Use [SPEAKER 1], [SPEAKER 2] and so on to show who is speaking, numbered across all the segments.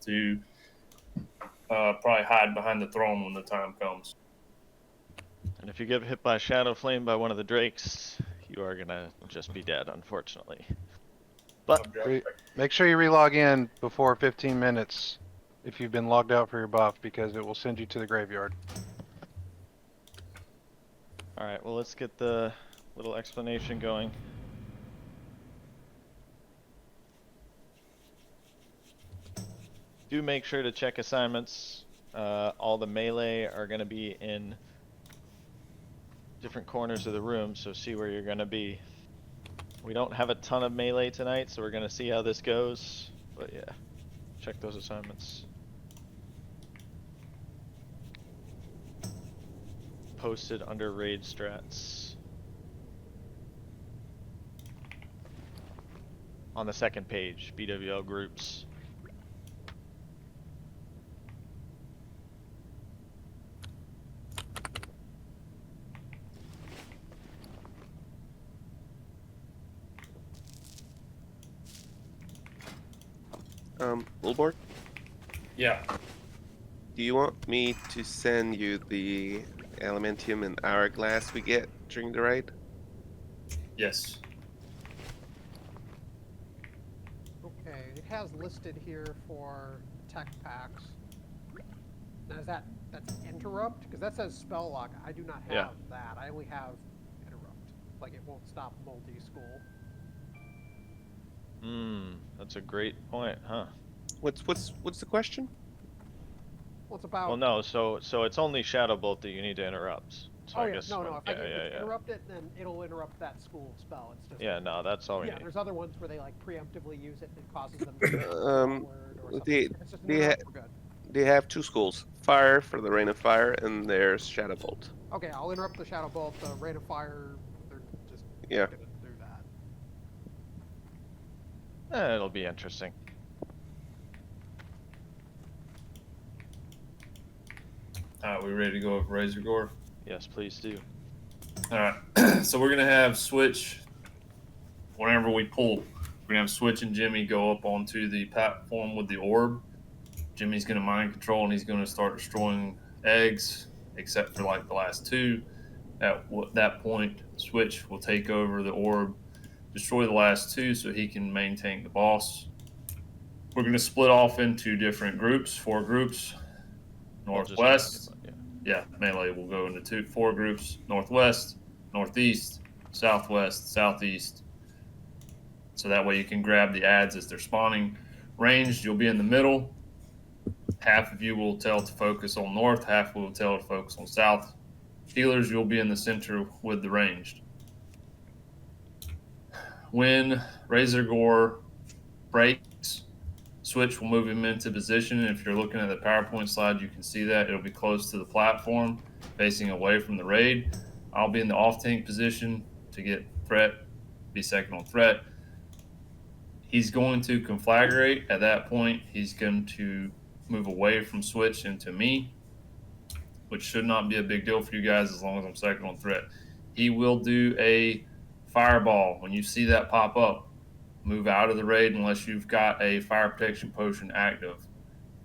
[SPEAKER 1] to probably hide behind the throne when the time comes.
[SPEAKER 2] And if you get hit by Shadow Flame by one of the Drakes, you are gonna just be dead, unfortunately. But
[SPEAKER 3] Make sure you relog in before 15 minutes if you've been logged out for your buff, because it will send you to the graveyard.
[SPEAKER 2] alright, well let's get the little explanation going. Do make sure to check assignments. All the melee are gonna be in different corners of the room, so see where you're gonna be. We don't have a ton of melee tonight, so we're gonna see how this goes. But yeah, check those assignments. Posted under raid strats. On the second page, BWL groups.
[SPEAKER 4] Bullboard,
[SPEAKER 1] Yeah.
[SPEAKER 4] do you want me to send you the Elementium and Hourglass we get during the raid?
[SPEAKER 1] Yes.
[SPEAKER 5] Okay, it has listed here for tech packs. Now is that's interrupt? Because that says spell lock. I do not have that. I only have interrupt. Like it won't stop multi-school.
[SPEAKER 2] That's a great point, huh?
[SPEAKER 4] What's the question?
[SPEAKER 5] Well, it's about.
[SPEAKER 2] Well, no, so it's only Shadow Bolt that you need to interrupt. So
[SPEAKER 5] Oh
[SPEAKER 2] I
[SPEAKER 5] yeah,
[SPEAKER 2] guess
[SPEAKER 5] no. If I can
[SPEAKER 2] yeah.
[SPEAKER 5] interrupt it, then it'll interrupt that school spell. It's just.
[SPEAKER 2] Yeah, no, that's all we
[SPEAKER 5] Yeah,
[SPEAKER 2] need.
[SPEAKER 5] there's other ones where they like preemptively use it and it causes them to go forward or something.
[SPEAKER 4] they-
[SPEAKER 5] If it's just an
[SPEAKER 4] they
[SPEAKER 5] interrupt, we're good.
[SPEAKER 4] They have two schools: Fire for the Rain of Fire, and there's Shadow Bolt.
[SPEAKER 5] Okay, I'll interrupt the Shadow Bolt. The Rain of Fire, they're just
[SPEAKER 4] Yeah.
[SPEAKER 5] gonna do that.
[SPEAKER 2] It'll be interesting.
[SPEAKER 1] We ready to go with Razorgore?
[SPEAKER 2] Yes, please do.
[SPEAKER 1] Alright. So we're gonna have Switch whenever we pull. We're gonna have Switch and Jimmy go up onto the platform with the orb. Jimmy's gonna mind control and he's gonna start destroying eggs, except for like the last two. At that point, Switch will take over the orb, destroy the last two so he can maintain the boss. We're gonna split off into different groups, 4 groups. Northwest. Yeah, melee will go into 4 groups: northwest, northeast, southwest, southeast. So that way you can grab the ads as they're spawning. Ranged, you'll be in the middle. Half of you will tell to focus on north, half will tell to focus on south. Healers, you'll be in the center with the ranged. When Razorgore breaks, Switch will move him into position. And if you're looking at the PowerPoint slide, you can see that it'll be close to the platform, facing away from the raid. I'll be in the off tank position to get threat, be second on threat. He's going to conflagrate. At that point, he's going to move away from Switch into me, which should not be a big deal for you guys as long as I'm second on threat. He will do a fireball. When you see that pop up, move out of the raid unless you've got a fire protection potion active.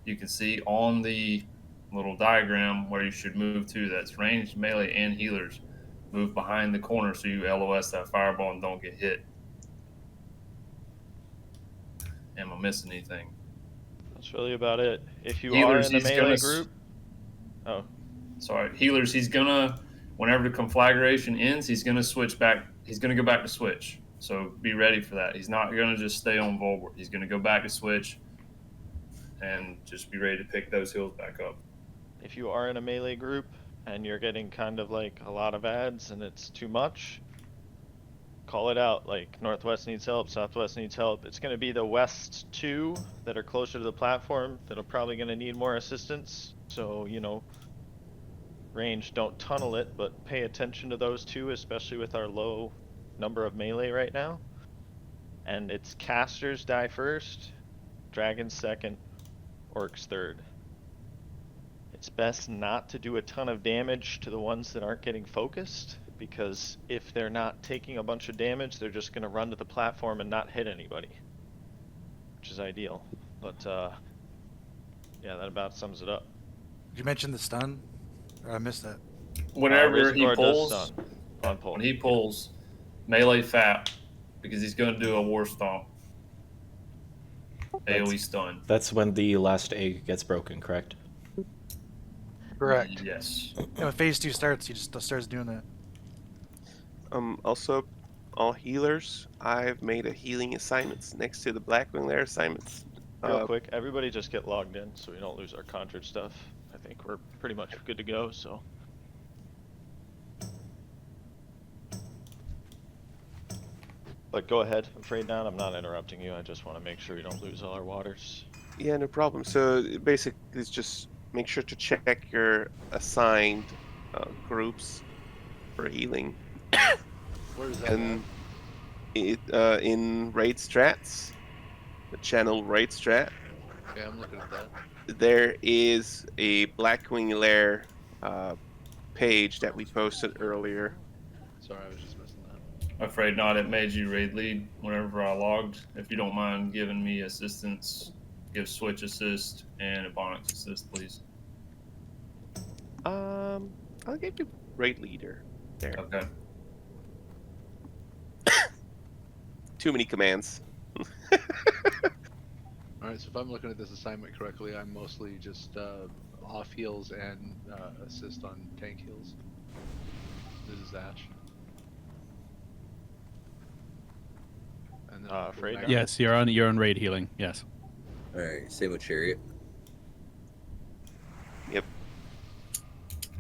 [SPEAKER 1] You can see on the little diagram where you should move to. That's ranged, melee, and healers. Move behind the corner so you LOS that fireball and don't get hit. Am I missing anything?
[SPEAKER 2] That's really about it. If you
[SPEAKER 1] Healers,
[SPEAKER 2] are in the
[SPEAKER 1] he's
[SPEAKER 2] melee
[SPEAKER 1] gonna
[SPEAKER 2] group,
[SPEAKER 1] Sorry, healers. He's gonna, whenever the conflagration ends, he's gonna switch back. He's gonna go back to Switch. So be ready for that. He's not gonna just stay on Volborg. He's gonna go back to Switch, and just be ready to pick those heals back up.
[SPEAKER 2] if you are in a melee group and you're getting kind of like a lot of ads and it's too much, call it out. Like Northwest needs help, Southwest needs help. It's going to be the West 2 that are closer to the platform that are probably going to need more assistance. So, you know, range, don't tunnel it, but pay attention to those 2, especially with our low number of melee right now. And it's casters die first, dragons second, orcs third. It's best not to do a ton of damage to the ones that aren't getting focused, because if they're not taking a bunch of damage, they're just going to run to the platform and not hit anybody, which is ideal. But Yeah, that about sums it up.
[SPEAKER 6] Did you mention the stun? Or I missed that.
[SPEAKER 1] Whenever he
[SPEAKER 2] Razorgore
[SPEAKER 1] pulls,
[SPEAKER 2] does stun on pull.
[SPEAKER 1] when he pulls, melee fat, because he's going to do a war stomp. AoE stun.
[SPEAKER 7] That's when the last egg gets broken, correct?
[SPEAKER 3] Correct.
[SPEAKER 1] Yes.
[SPEAKER 6] Yeah, when phase 2 starts, he just starts doing that.
[SPEAKER 4] Also, all healers, I've made a healing assignments next to the Blackwing Lair assignments.
[SPEAKER 2] Real quick, everybody just get logged in so we don't lose our conjured stuff. I think we're pretty much good to go, so. But go ahead, I'm afraid not. I'm not interrupting you. I just want to make sure we don't lose all our waters.
[SPEAKER 4] Yeah, no problem. So basically, it's just make sure to check your assigned groups for healing.
[SPEAKER 8] Where is that?
[SPEAKER 4] And it in raid strats, the channel raid strat,
[SPEAKER 8] Okay, I'm looking at that.
[SPEAKER 4] there is a Blackwing Lair page that we posted earlier.
[SPEAKER 8] Sorry, I was just missing that.
[SPEAKER 1] Afraid not. It made you raid lead whenever I logged. If you don't mind giving me assistance, give Switch assist and Ebonroc assist, please.
[SPEAKER 4] I'll give you raid leader there.
[SPEAKER 1] Okay.
[SPEAKER 4] Too many commands.
[SPEAKER 8] Alright, so if I'm looking at this assignment correctly, I'm mostly just off heals and assist on tank heals. This is Ash. And then
[SPEAKER 2] Afraid not.
[SPEAKER 9] Yes, you're on raid healing. Yes.
[SPEAKER 10] Alright, same with Chariot.
[SPEAKER 4] Yep.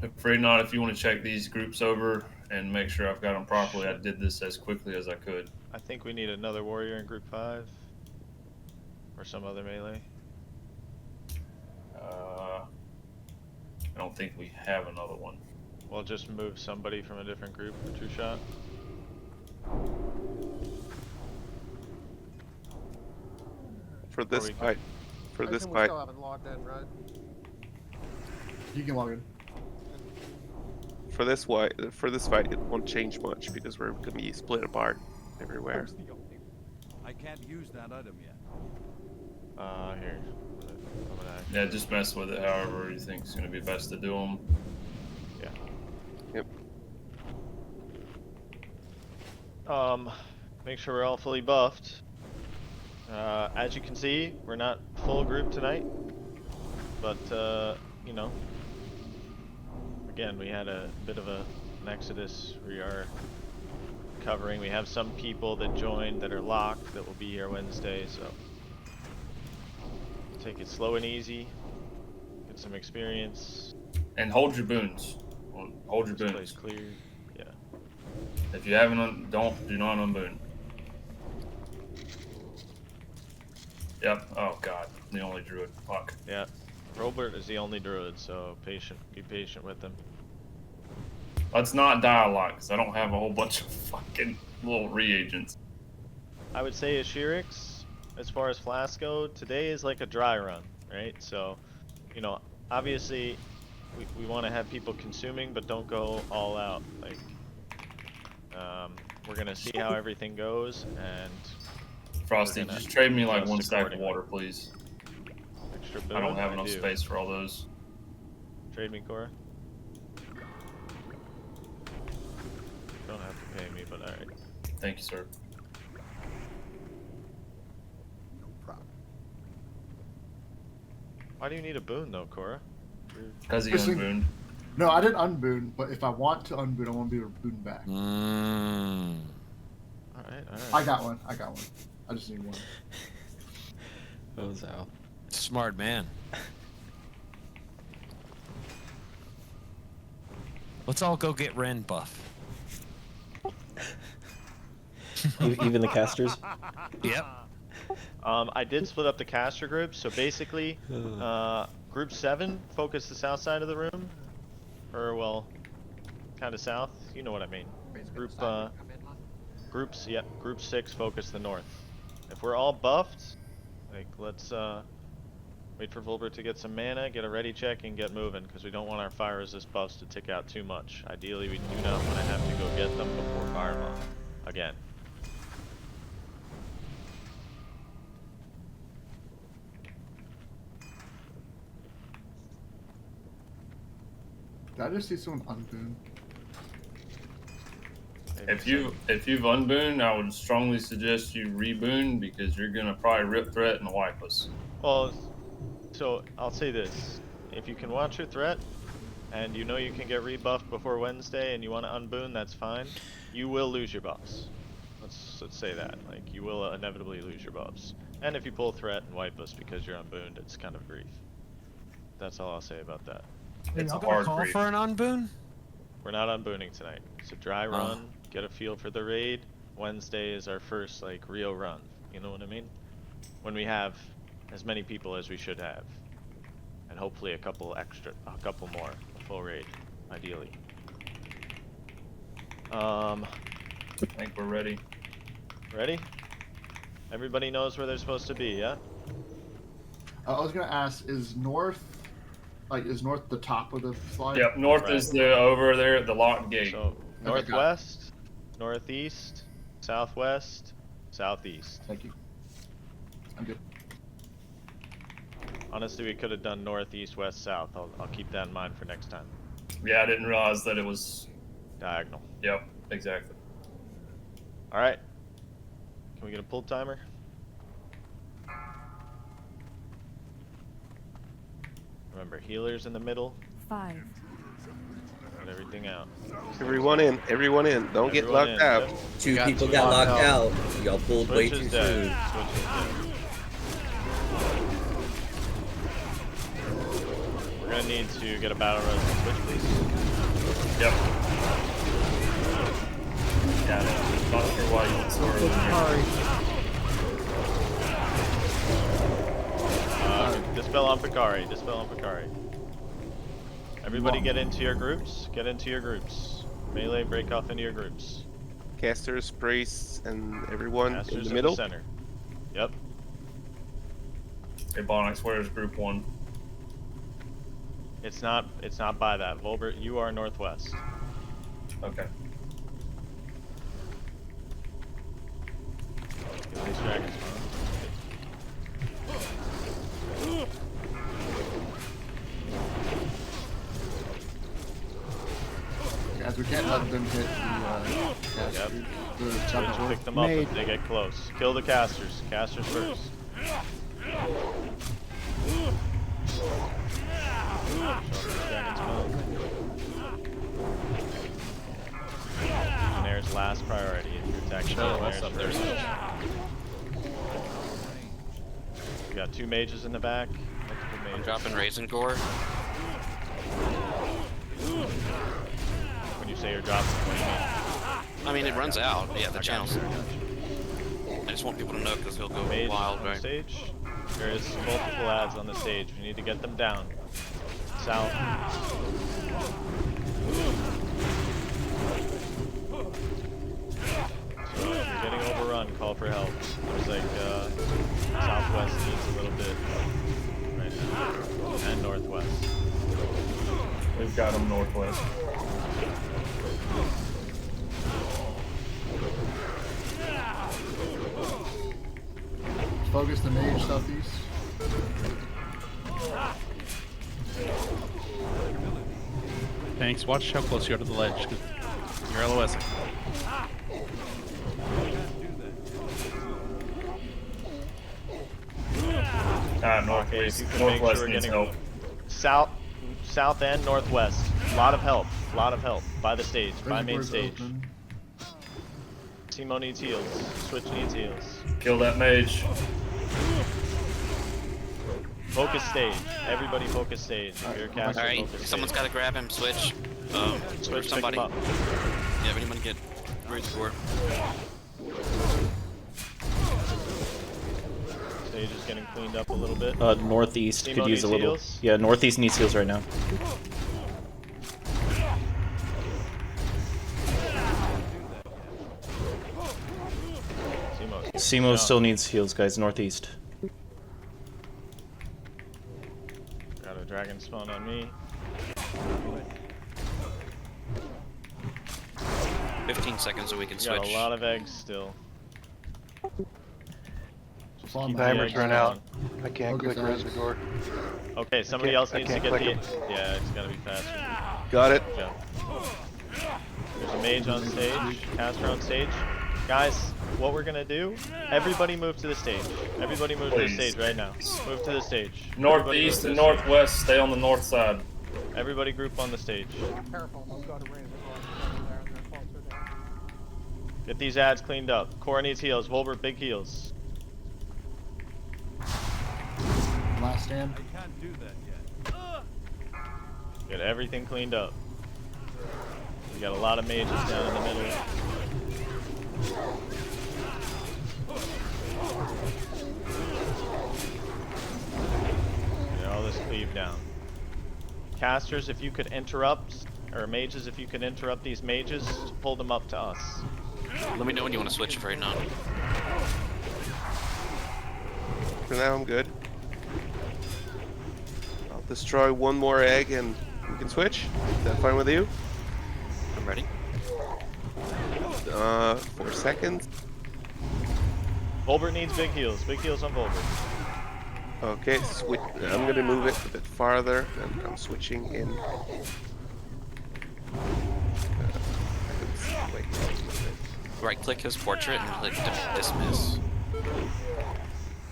[SPEAKER 1] Afraid not. If you want to check these groups over and make sure I've got them properly, I did this as quickly as I could.
[SPEAKER 2] I think we need another warrior in group 5. Or some other melee.
[SPEAKER 1] I don't think we have another one.
[SPEAKER 2] We'll just move somebody from a different group for 2-shot.
[SPEAKER 4] For this
[SPEAKER 2] we-
[SPEAKER 4] fight. For
[SPEAKER 5] I
[SPEAKER 4] this
[SPEAKER 5] assume we
[SPEAKER 4] fight.
[SPEAKER 5] still haven't logged in, right?
[SPEAKER 11] You can log in.
[SPEAKER 4] For this fight, it won't change much because we're gonna be split apart everywhere.
[SPEAKER 12] I can't use that item yet.
[SPEAKER 2] Here.
[SPEAKER 1] Yeah, just mess with it however you think is going to be best to do them.
[SPEAKER 2] Yeah.
[SPEAKER 4] Yep.
[SPEAKER 2] Make sure we're all fully buffed. As you can see, we're not full group tonight. But, you know, again, we had a bit of an exodus. We are covering. We have some people that joined that are locked that will be here Wednesday, so take it slow and easy. Get some experience.
[SPEAKER 1] And hold your boons. Hold your
[SPEAKER 2] This
[SPEAKER 1] boons.
[SPEAKER 2] place clear. Yeah.
[SPEAKER 1] If you haven't, do not unboon. Yep. Oh god, the only druid. Fuck.
[SPEAKER 2] Yeah. Robert is the only druid, so be patient with him.
[SPEAKER 1] Let's not die a lot, because I don't have a whole bunch of fucking little reagents.
[SPEAKER 2] I would say Ashirix, as far as Flasco, today is like a dry run, right? So, you know, obviously we want to have people consuming, but don't go all out. Like, we're gonna see how everything goes, and
[SPEAKER 1] Frosty,
[SPEAKER 2] gonna
[SPEAKER 1] just trade me like
[SPEAKER 2] adjust
[SPEAKER 1] one stack of
[SPEAKER 2] accordingly.
[SPEAKER 1] water, please.
[SPEAKER 2] extra
[SPEAKER 1] I don't
[SPEAKER 2] boon,
[SPEAKER 1] have enough
[SPEAKER 2] do.
[SPEAKER 1] space for all those.
[SPEAKER 2] Trade me, Cora. Don't have to pay me, but alright.
[SPEAKER 1] Thank you, sir.
[SPEAKER 11] No problem.
[SPEAKER 2] Why do you need a boon though, Cora?
[SPEAKER 1] Because he
[SPEAKER 11] Fishing.
[SPEAKER 1] unbooned.
[SPEAKER 11] No, I didn't unboon, but if I want to unboon, I want to be able to boon back.
[SPEAKER 2] Alright, alright.
[SPEAKER 11] I got one. I just need one.
[SPEAKER 7] That was out.
[SPEAKER 12] Smart man. Let's all go get Ren buff.
[SPEAKER 7] Even the casters?
[SPEAKER 12] Yep.
[SPEAKER 2] I did split up the caster groups, so basically, group 7 focus the south side of the room, or well, kind of south. You know what I mean.
[SPEAKER 5] Basically,
[SPEAKER 2] Group
[SPEAKER 5] the side we come in on.
[SPEAKER 2] Group 6 focus the north. If we're all buffed, like let's wait for Volbert to get some mana, get a ready check, and get moving, because we don't want our fire resist buffs to tick out too much. Ideally, we do not want to have to go get them before Firemaw again.
[SPEAKER 11] Did I just see someone unboon?
[SPEAKER 1] If you've unbooned, I would strongly suggest you reboon because you're gonna probably rip threat and wipe us.
[SPEAKER 2] Well, so I'll say this: if you can watch your threat, and you know you can get rebuffed before Wednesday, and you want to unboon, that's fine. You will lose your buffs. Let's say that. Like, you will inevitably lose your buffs. And if you pull threat and wipe us because you're unbooned, it's kind of grief. That's all I'll say about that.
[SPEAKER 1] It's a
[SPEAKER 12] Y'all gonna
[SPEAKER 1] hard
[SPEAKER 12] call
[SPEAKER 1] grief.
[SPEAKER 12] for an unboon?
[SPEAKER 2] We're not unbooning tonight. It's a dry run. Get a feel for the raid. Wednesday is our first like real run. You know what I mean? When we have as many people as we should have, and hopefully a couple more, a full raid, ideally.
[SPEAKER 1] I think we're ready.
[SPEAKER 2] Ready? Everybody knows where they're supposed to be, yeah?
[SPEAKER 11] I was gonna ask, is north the top of the slide?
[SPEAKER 1] Yep, north
[SPEAKER 2] Right.
[SPEAKER 1] is the over there at the locked gate.
[SPEAKER 2] So
[SPEAKER 11] got it.
[SPEAKER 2] northwest, northeast, southwest, southeast.
[SPEAKER 11] Thank you. I'm good.
[SPEAKER 2] Honestly, we could have done northeast, west, south. I'll keep that in mind for next time.
[SPEAKER 1] Yeah, I didn't realize that it was.
[SPEAKER 2] Diagonal.
[SPEAKER 1] Yep, exactly.
[SPEAKER 2] All right. Can we get a pull timer? Remember, healers in the middle.
[SPEAKER 13] 5.
[SPEAKER 2] Put everything out.
[SPEAKER 4] Everyone in. Everyone in. Don't get
[SPEAKER 2] Everyone
[SPEAKER 4] locked
[SPEAKER 2] in,
[SPEAKER 4] out.
[SPEAKER 2] yep.
[SPEAKER 10] Two
[SPEAKER 3] Got
[SPEAKER 10] people
[SPEAKER 3] two
[SPEAKER 10] got
[SPEAKER 3] locked
[SPEAKER 10] locked out. Y'all pulled way
[SPEAKER 2] Switch
[SPEAKER 10] too
[SPEAKER 2] is dead.
[SPEAKER 10] soon.
[SPEAKER 2] Switch is dead. We're gonna need to get a battle res on Switch, please.
[SPEAKER 1] Yep. Yeah, I'm not sure why you would store it in here.
[SPEAKER 2] Dispel on Picari. Dispel on Picari. Everybody get into your groups. Get into your groups. Melee, break off into your groups.
[SPEAKER 4] Casters, priests, and everyone
[SPEAKER 2] Masters
[SPEAKER 4] in the middle.
[SPEAKER 2] center. Yep.
[SPEAKER 1] Ebonroc, where's group 1?
[SPEAKER 2] It's not by that. Volbert, you are northwest.
[SPEAKER 1] Okay.
[SPEAKER 2] Get these dragons
[SPEAKER 11] Guys, we can't let them hit the
[SPEAKER 2] Switch,
[SPEAKER 11] chapter.
[SPEAKER 2] pick them up if they get close. Kill the casters. Casters first. Legionnaires last priority. If you're attacking Legionnaires first. We got 2 mages in the back. Multiple mages.
[SPEAKER 14] I'm dropping Razorgore.
[SPEAKER 2] When you say you're dropping, what do you mean?
[SPEAKER 14] I mean, it runs out. Yeah, the channels. I just want people to know because he'll go
[SPEAKER 2] Mage
[SPEAKER 14] wild,
[SPEAKER 2] on the
[SPEAKER 14] right?
[SPEAKER 2] stage. There is multiple ads on the stage. We need to get them down. South. So if you're getting overrun, call for help. Looks like southwest needs a little bit right now. And northwest.
[SPEAKER 1] We've got them northwest.
[SPEAKER 11] Focus the mage southeast.
[SPEAKER 9] Thanks. Watch how close you are to the ledge. 'Cause you're LOSing.
[SPEAKER 1] Northwest.
[SPEAKER 2] If you can make
[SPEAKER 1] Northwest
[SPEAKER 2] sure we're
[SPEAKER 1] needs
[SPEAKER 2] getting
[SPEAKER 1] help.
[SPEAKER 2] south and northwest. A lot of help. A lot of help. By the stage. By main
[SPEAKER 11] Reservoir's
[SPEAKER 2] stage.
[SPEAKER 11] open.
[SPEAKER 2] Timo needs heals. Switch needs heals.
[SPEAKER 1] Kill that mage.
[SPEAKER 2] Focus stage. Everybody focus stage. If you're a caster,
[SPEAKER 14] Alright,
[SPEAKER 2] focus
[SPEAKER 14] someone's
[SPEAKER 2] stage.
[SPEAKER 14] got to grab him. Switch.
[SPEAKER 2] Switch, pick
[SPEAKER 14] somebody.
[SPEAKER 2] him up.
[SPEAKER 14] Yeah, anyone get Razorgore.
[SPEAKER 2] Stage is getting cleaned up a little bit.
[SPEAKER 7] Northeast
[SPEAKER 2] Timo
[SPEAKER 7] could use
[SPEAKER 2] needs
[SPEAKER 7] a little.
[SPEAKER 2] heals?
[SPEAKER 7] Yeah, northeast needs heals right now. Simo still needs heals, guys. Northeast.
[SPEAKER 2] Got a dragon spawn on me.
[SPEAKER 14] 15 seconds so we can
[SPEAKER 2] We got
[SPEAKER 14] switch.
[SPEAKER 2] a lot of eggs still. Just keep the
[SPEAKER 3] Timer's
[SPEAKER 2] eggs
[SPEAKER 3] run
[SPEAKER 2] going.
[SPEAKER 3] out. I can't
[SPEAKER 11] Focus
[SPEAKER 3] click
[SPEAKER 11] eggs.
[SPEAKER 3] Razorgore.
[SPEAKER 2] Okay, somebody else needs to get the. Yeah, it's gotta be faster.
[SPEAKER 4] Got it.
[SPEAKER 2] Good job. There's a mage on stage, caster on stage. Guys, what we're gonna do? Everybody move to the stage. Everybody move to the stage right now. Move to the stage.
[SPEAKER 1] Northeast and northwest, stay on the north side.
[SPEAKER 2] Everybody group on the stage.
[SPEAKER 5] Careful, they'll go to Razorgore over there and they're closer down.
[SPEAKER 2] Get these ads cleaned up. Cora needs heals. Wolbert, big heals.
[SPEAKER 11] Last stand.
[SPEAKER 12] I can't do that yet.
[SPEAKER 2] Get everything cleaned up. We got a lot of mages down in the middle. Get all this cleave down. Casters, if you could interrupt, or mages, if you could interrupt these mages, pull them up to us.
[SPEAKER 14] Let me know when you want to switch for right now.
[SPEAKER 4] For now, I'm good. I'll destroy one more egg and we can switch. Is that fine with you?
[SPEAKER 14] I'm ready.
[SPEAKER 4] 4 seconds.
[SPEAKER 2] Volbert needs big heals. Big heals on Volbert.
[SPEAKER 4] Okay, switch. I'm gonna move it a bit farther, and I'm switching in. Wait.
[SPEAKER 14] Right click his portrait and click dismiss.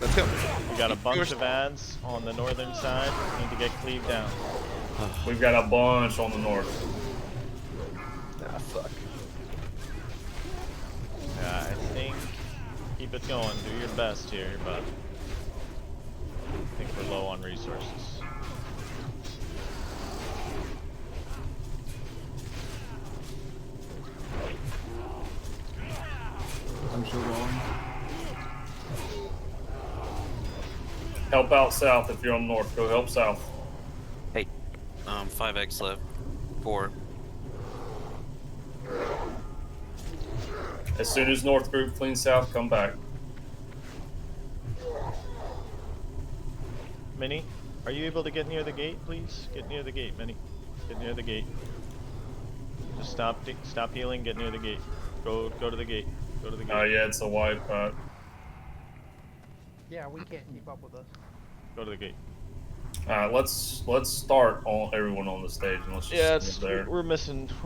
[SPEAKER 4] Let's go.
[SPEAKER 2] We got a bunch of ads on the northern side. We need to get cleaved down.
[SPEAKER 1] We've got a bunch on the north.
[SPEAKER 4] Ah, fuck.
[SPEAKER 2] Yeah, I think keep it going. Do your best here, but I think we're low on resources.
[SPEAKER 11] I'm so wrong.
[SPEAKER 1] Help out south if you're on north. Go help south.
[SPEAKER 14] Hey, 5 eggs left. 4.
[SPEAKER 1] As soon as north group cleans south, come back.
[SPEAKER 2] Minnie, are you able to get near the gate, please? Get near the gate, Minnie. Get near the gate. Just stop healing. Get near the gate. Go to the gate. Go to the gate.
[SPEAKER 1] Oh yeah, it's a wipe.
[SPEAKER 5] Yeah, we can't keep up with this.
[SPEAKER 2] Go to the gate.
[SPEAKER 1] Alright, let's start everyone on the stage and let's just
[SPEAKER 2] Yeah,
[SPEAKER 1] move there.
[SPEAKER 2] we're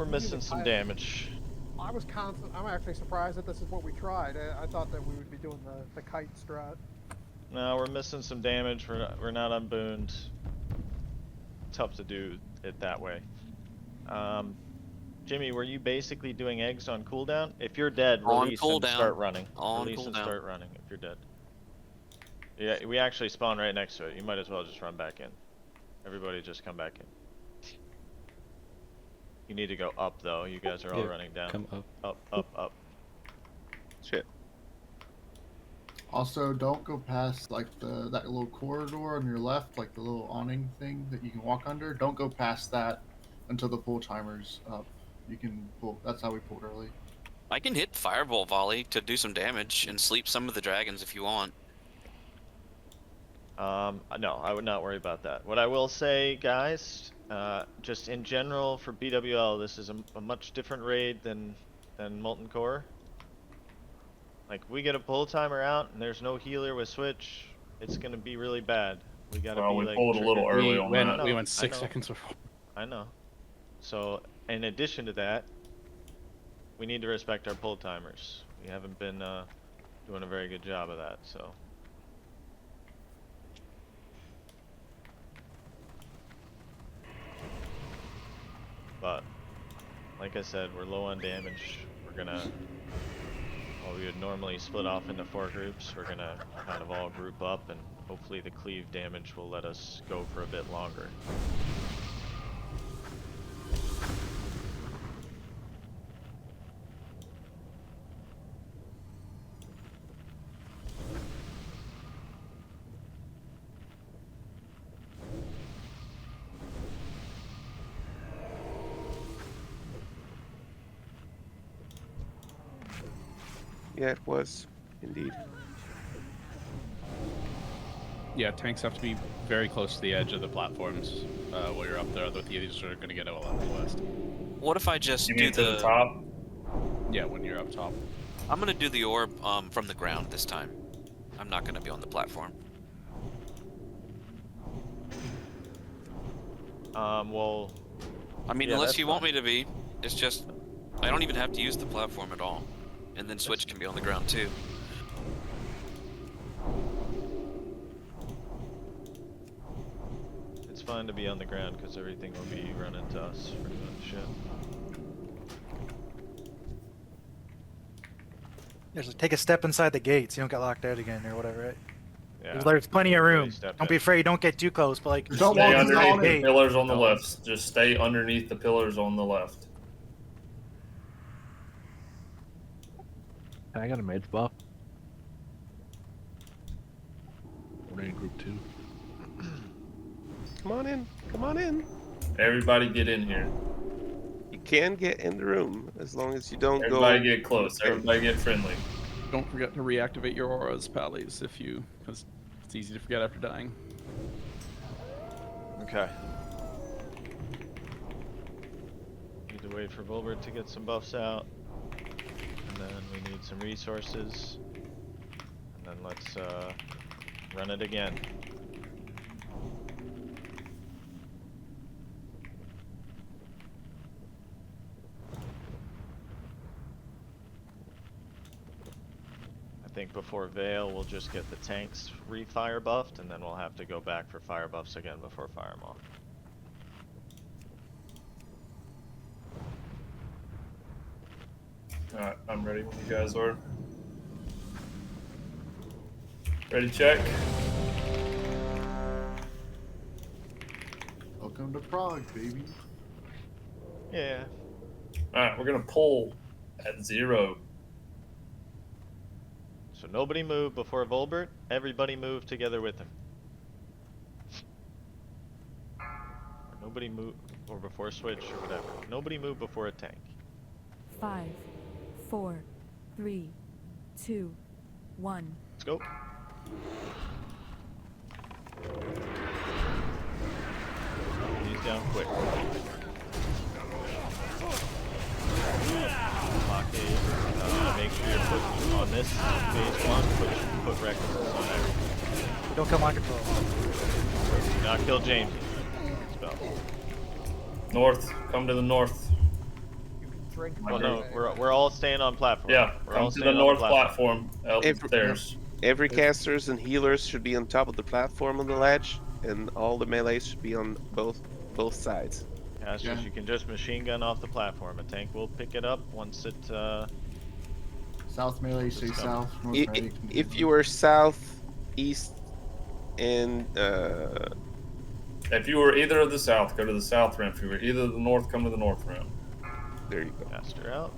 [SPEAKER 2] missing some damage.
[SPEAKER 5] I'm actually surprised that this is what we tried. I thought that we would be doing the kite strat.
[SPEAKER 2] No, we're missing some damage. We're not unbooned. Tough to do it that way. Jimmy, were you basically doing eggs on cooldown? If you're dead, release and start running. Release and start running if you're dead. Yeah, we actually spawn right next to it. You might as well just run back in. Everybody just come back in. You need to go up though. You guys are all running down.
[SPEAKER 7] Come up.
[SPEAKER 2] Up, up, up.
[SPEAKER 4] Shit.
[SPEAKER 11] Also, don't go past like that little corridor on your left, like the little awning thing that you can walk under. Don't go past that until the pull timer's up. You can pull. That's how we pulled early.
[SPEAKER 14] I can hit Fireball Volley to do some damage and sleep some of the dragons if you want.
[SPEAKER 2] No, I would not worry about that. What I will say, guys, just in general for BWL, this is a much different raid than Molten Core. Like, we get a pull timer out and there's no healer with switch, it's gonna be really bad. We gotta
[SPEAKER 1] Well,
[SPEAKER 2] be
[SPEAKER 1] we
[SPEAKER 2] like
[SPEAKER 1] pulled a little early on that.
[SPEAKER 9] We went 6 seconds before.
[SPEAKER 2] I know. So, in addition to that, we need to respect our pull timers. We haven't been doing a very good job of that, so. But, like I said, we're low on damage. We're gonna, well, we would normally split off into 4 groups. We're gonna kind of all group up, and hopefully the cleave damage will let us go for a bit longer.
[SPEAKER 4] Yeah, it was indeed.
[SPEAKER 9] Yeah, tanks have to be very close to the edge of the platforms while you're up there, otherwise these are going to get all out of the west.
[SPEAKER 14] What if I just
[SPEAKER 1] You
[SPEAKER 14] do
[SPEAKER 1] mean to the top?
[SPEAKER 9] Yeah, when you're up top.
[SPEAKER 14] I'm gonna do the orb from the ground this time. I'm not gonna be on the platform.
[SPEAKER 2] Well.
[SPEAKER 14] I mean,
[SPEAKER 2] yeah,
[SPEAKER 14] unless
[SPEAKER 2] that's
[SPEAKER 14] you want
[SPEAKER 2] fine.
[SPEAKER 14] me to be, it's just I don't even have to use the platform at all, and then Switch can be on the ground too.
[SPEAKER 2] It's fine to be on the ground because everything will be running to us pretty much. Yeah.
[SPEAKER 6] Just take a step inside the gates. You don't get locked out again or whatever, right?
[SPEAKER 2] Yeah.
[SPEAKER 6] There's plenty of
[SPEAKER 2] Everybody
[SPEAKER 6] room.
[SPEAKER 2] stepped
[SPEAKER 6] Don't be
[SPEAKER 2] in.
[SPEAKER 6] afraid. Don't get too close. But like,
[SPEAKER 11] Don't
[SPEAKER 1] Stay
[SPEAKER 11] walk
[SPEAKER 1] underneath
[SPEAKER 11] inside
[SPEAKER 1] the
[SPEAKER 11] it.
[SPEAKER 1] pillars on the
[SPEAKER 2] No.
[SPEAKER 1] left. Just stay underneath the pillars on the left.
[SPEAKER 8] I got a mage buff. We're in group 2.
[SPEAKER 4] Come on in. Come on in.
[SPEAKER 1] Everybody get in here.
[SPEAKER 4] You can get in the room as long as you don't
[SPEAKER 1] Everybody
[SPEAKER 4] go.
[SPEAKER 1] get close. Everybody get friendly.
[SPEAKER 9] Don't forget to reactivate your auras, pallies, because it's easy to forget after dying.
[SPEAKER 2] Okay. Need to wait for Volbert to get some buffs out. And then we need some resources. And then let's run it again. I think before Veil, we'll just get the tanks re-fire buffed, and then we'll have to go back for fire buffs again before Firemaw.
[SPEAKER 1] Alright, I'm ready when you guys are. Ready, check.
[SPEAKER 11] Welcome to Prague, baby.
[SPEAKER 2] Yeah.
[SPEAKER 1] Alright, we're gonna pull at 0.
[SPEAKER 2] So nobody move before Volbert, everybody move together with him. Or nobody move, or before Switch, or whatever. Nobody move before a tank.
[SPEAKER 13] 5, 4, 3, 2, 1.
[SPEAKER 2] Let's go. He's down quick. Blockade. Make sure you're putting on this phase 1, put records on everything.
[SPEAKER 6] don't come on control.
[SPEAKER 2] Do not kill James. Spell.
[SPEAKER 1] North. Come to the north.
[SPEAKER 5] Drink.
[SPEAKER 2] Well, no, we're all staying on platform.
[SPEAKER 1] Yeah,
[SPEAKER 2] we're
[SPEAKER 1] come
[SPEAKER 2] all
[SPEAKER 1] to the
[SPEAKER 2] staying on
[SPEAKER 1] north platform. Upstairs.
[SPEAKER 4] Every casters and healers should be on top of the platform on the ledge, and all the melees should be on both sides.
[SPEAKER 2] Casters,
[SPEAKER 11] Yeah.
[SPEAKER 2] you can just machine gun off the platform. A tank will pick it up once it.
[SPEAKER 11] South melee, stay
[SPEAKER 2] Let's go.
[SPEAKER 11] south. North melee,
[SPEAKER 4] If you were south, east, and
[SPEAKER 1] If you were either of the south, go to the south rim. If you were either of the north, come to the north rim.
[SPEAKER 4] there you go.
[SPEAKER 2] Caster out.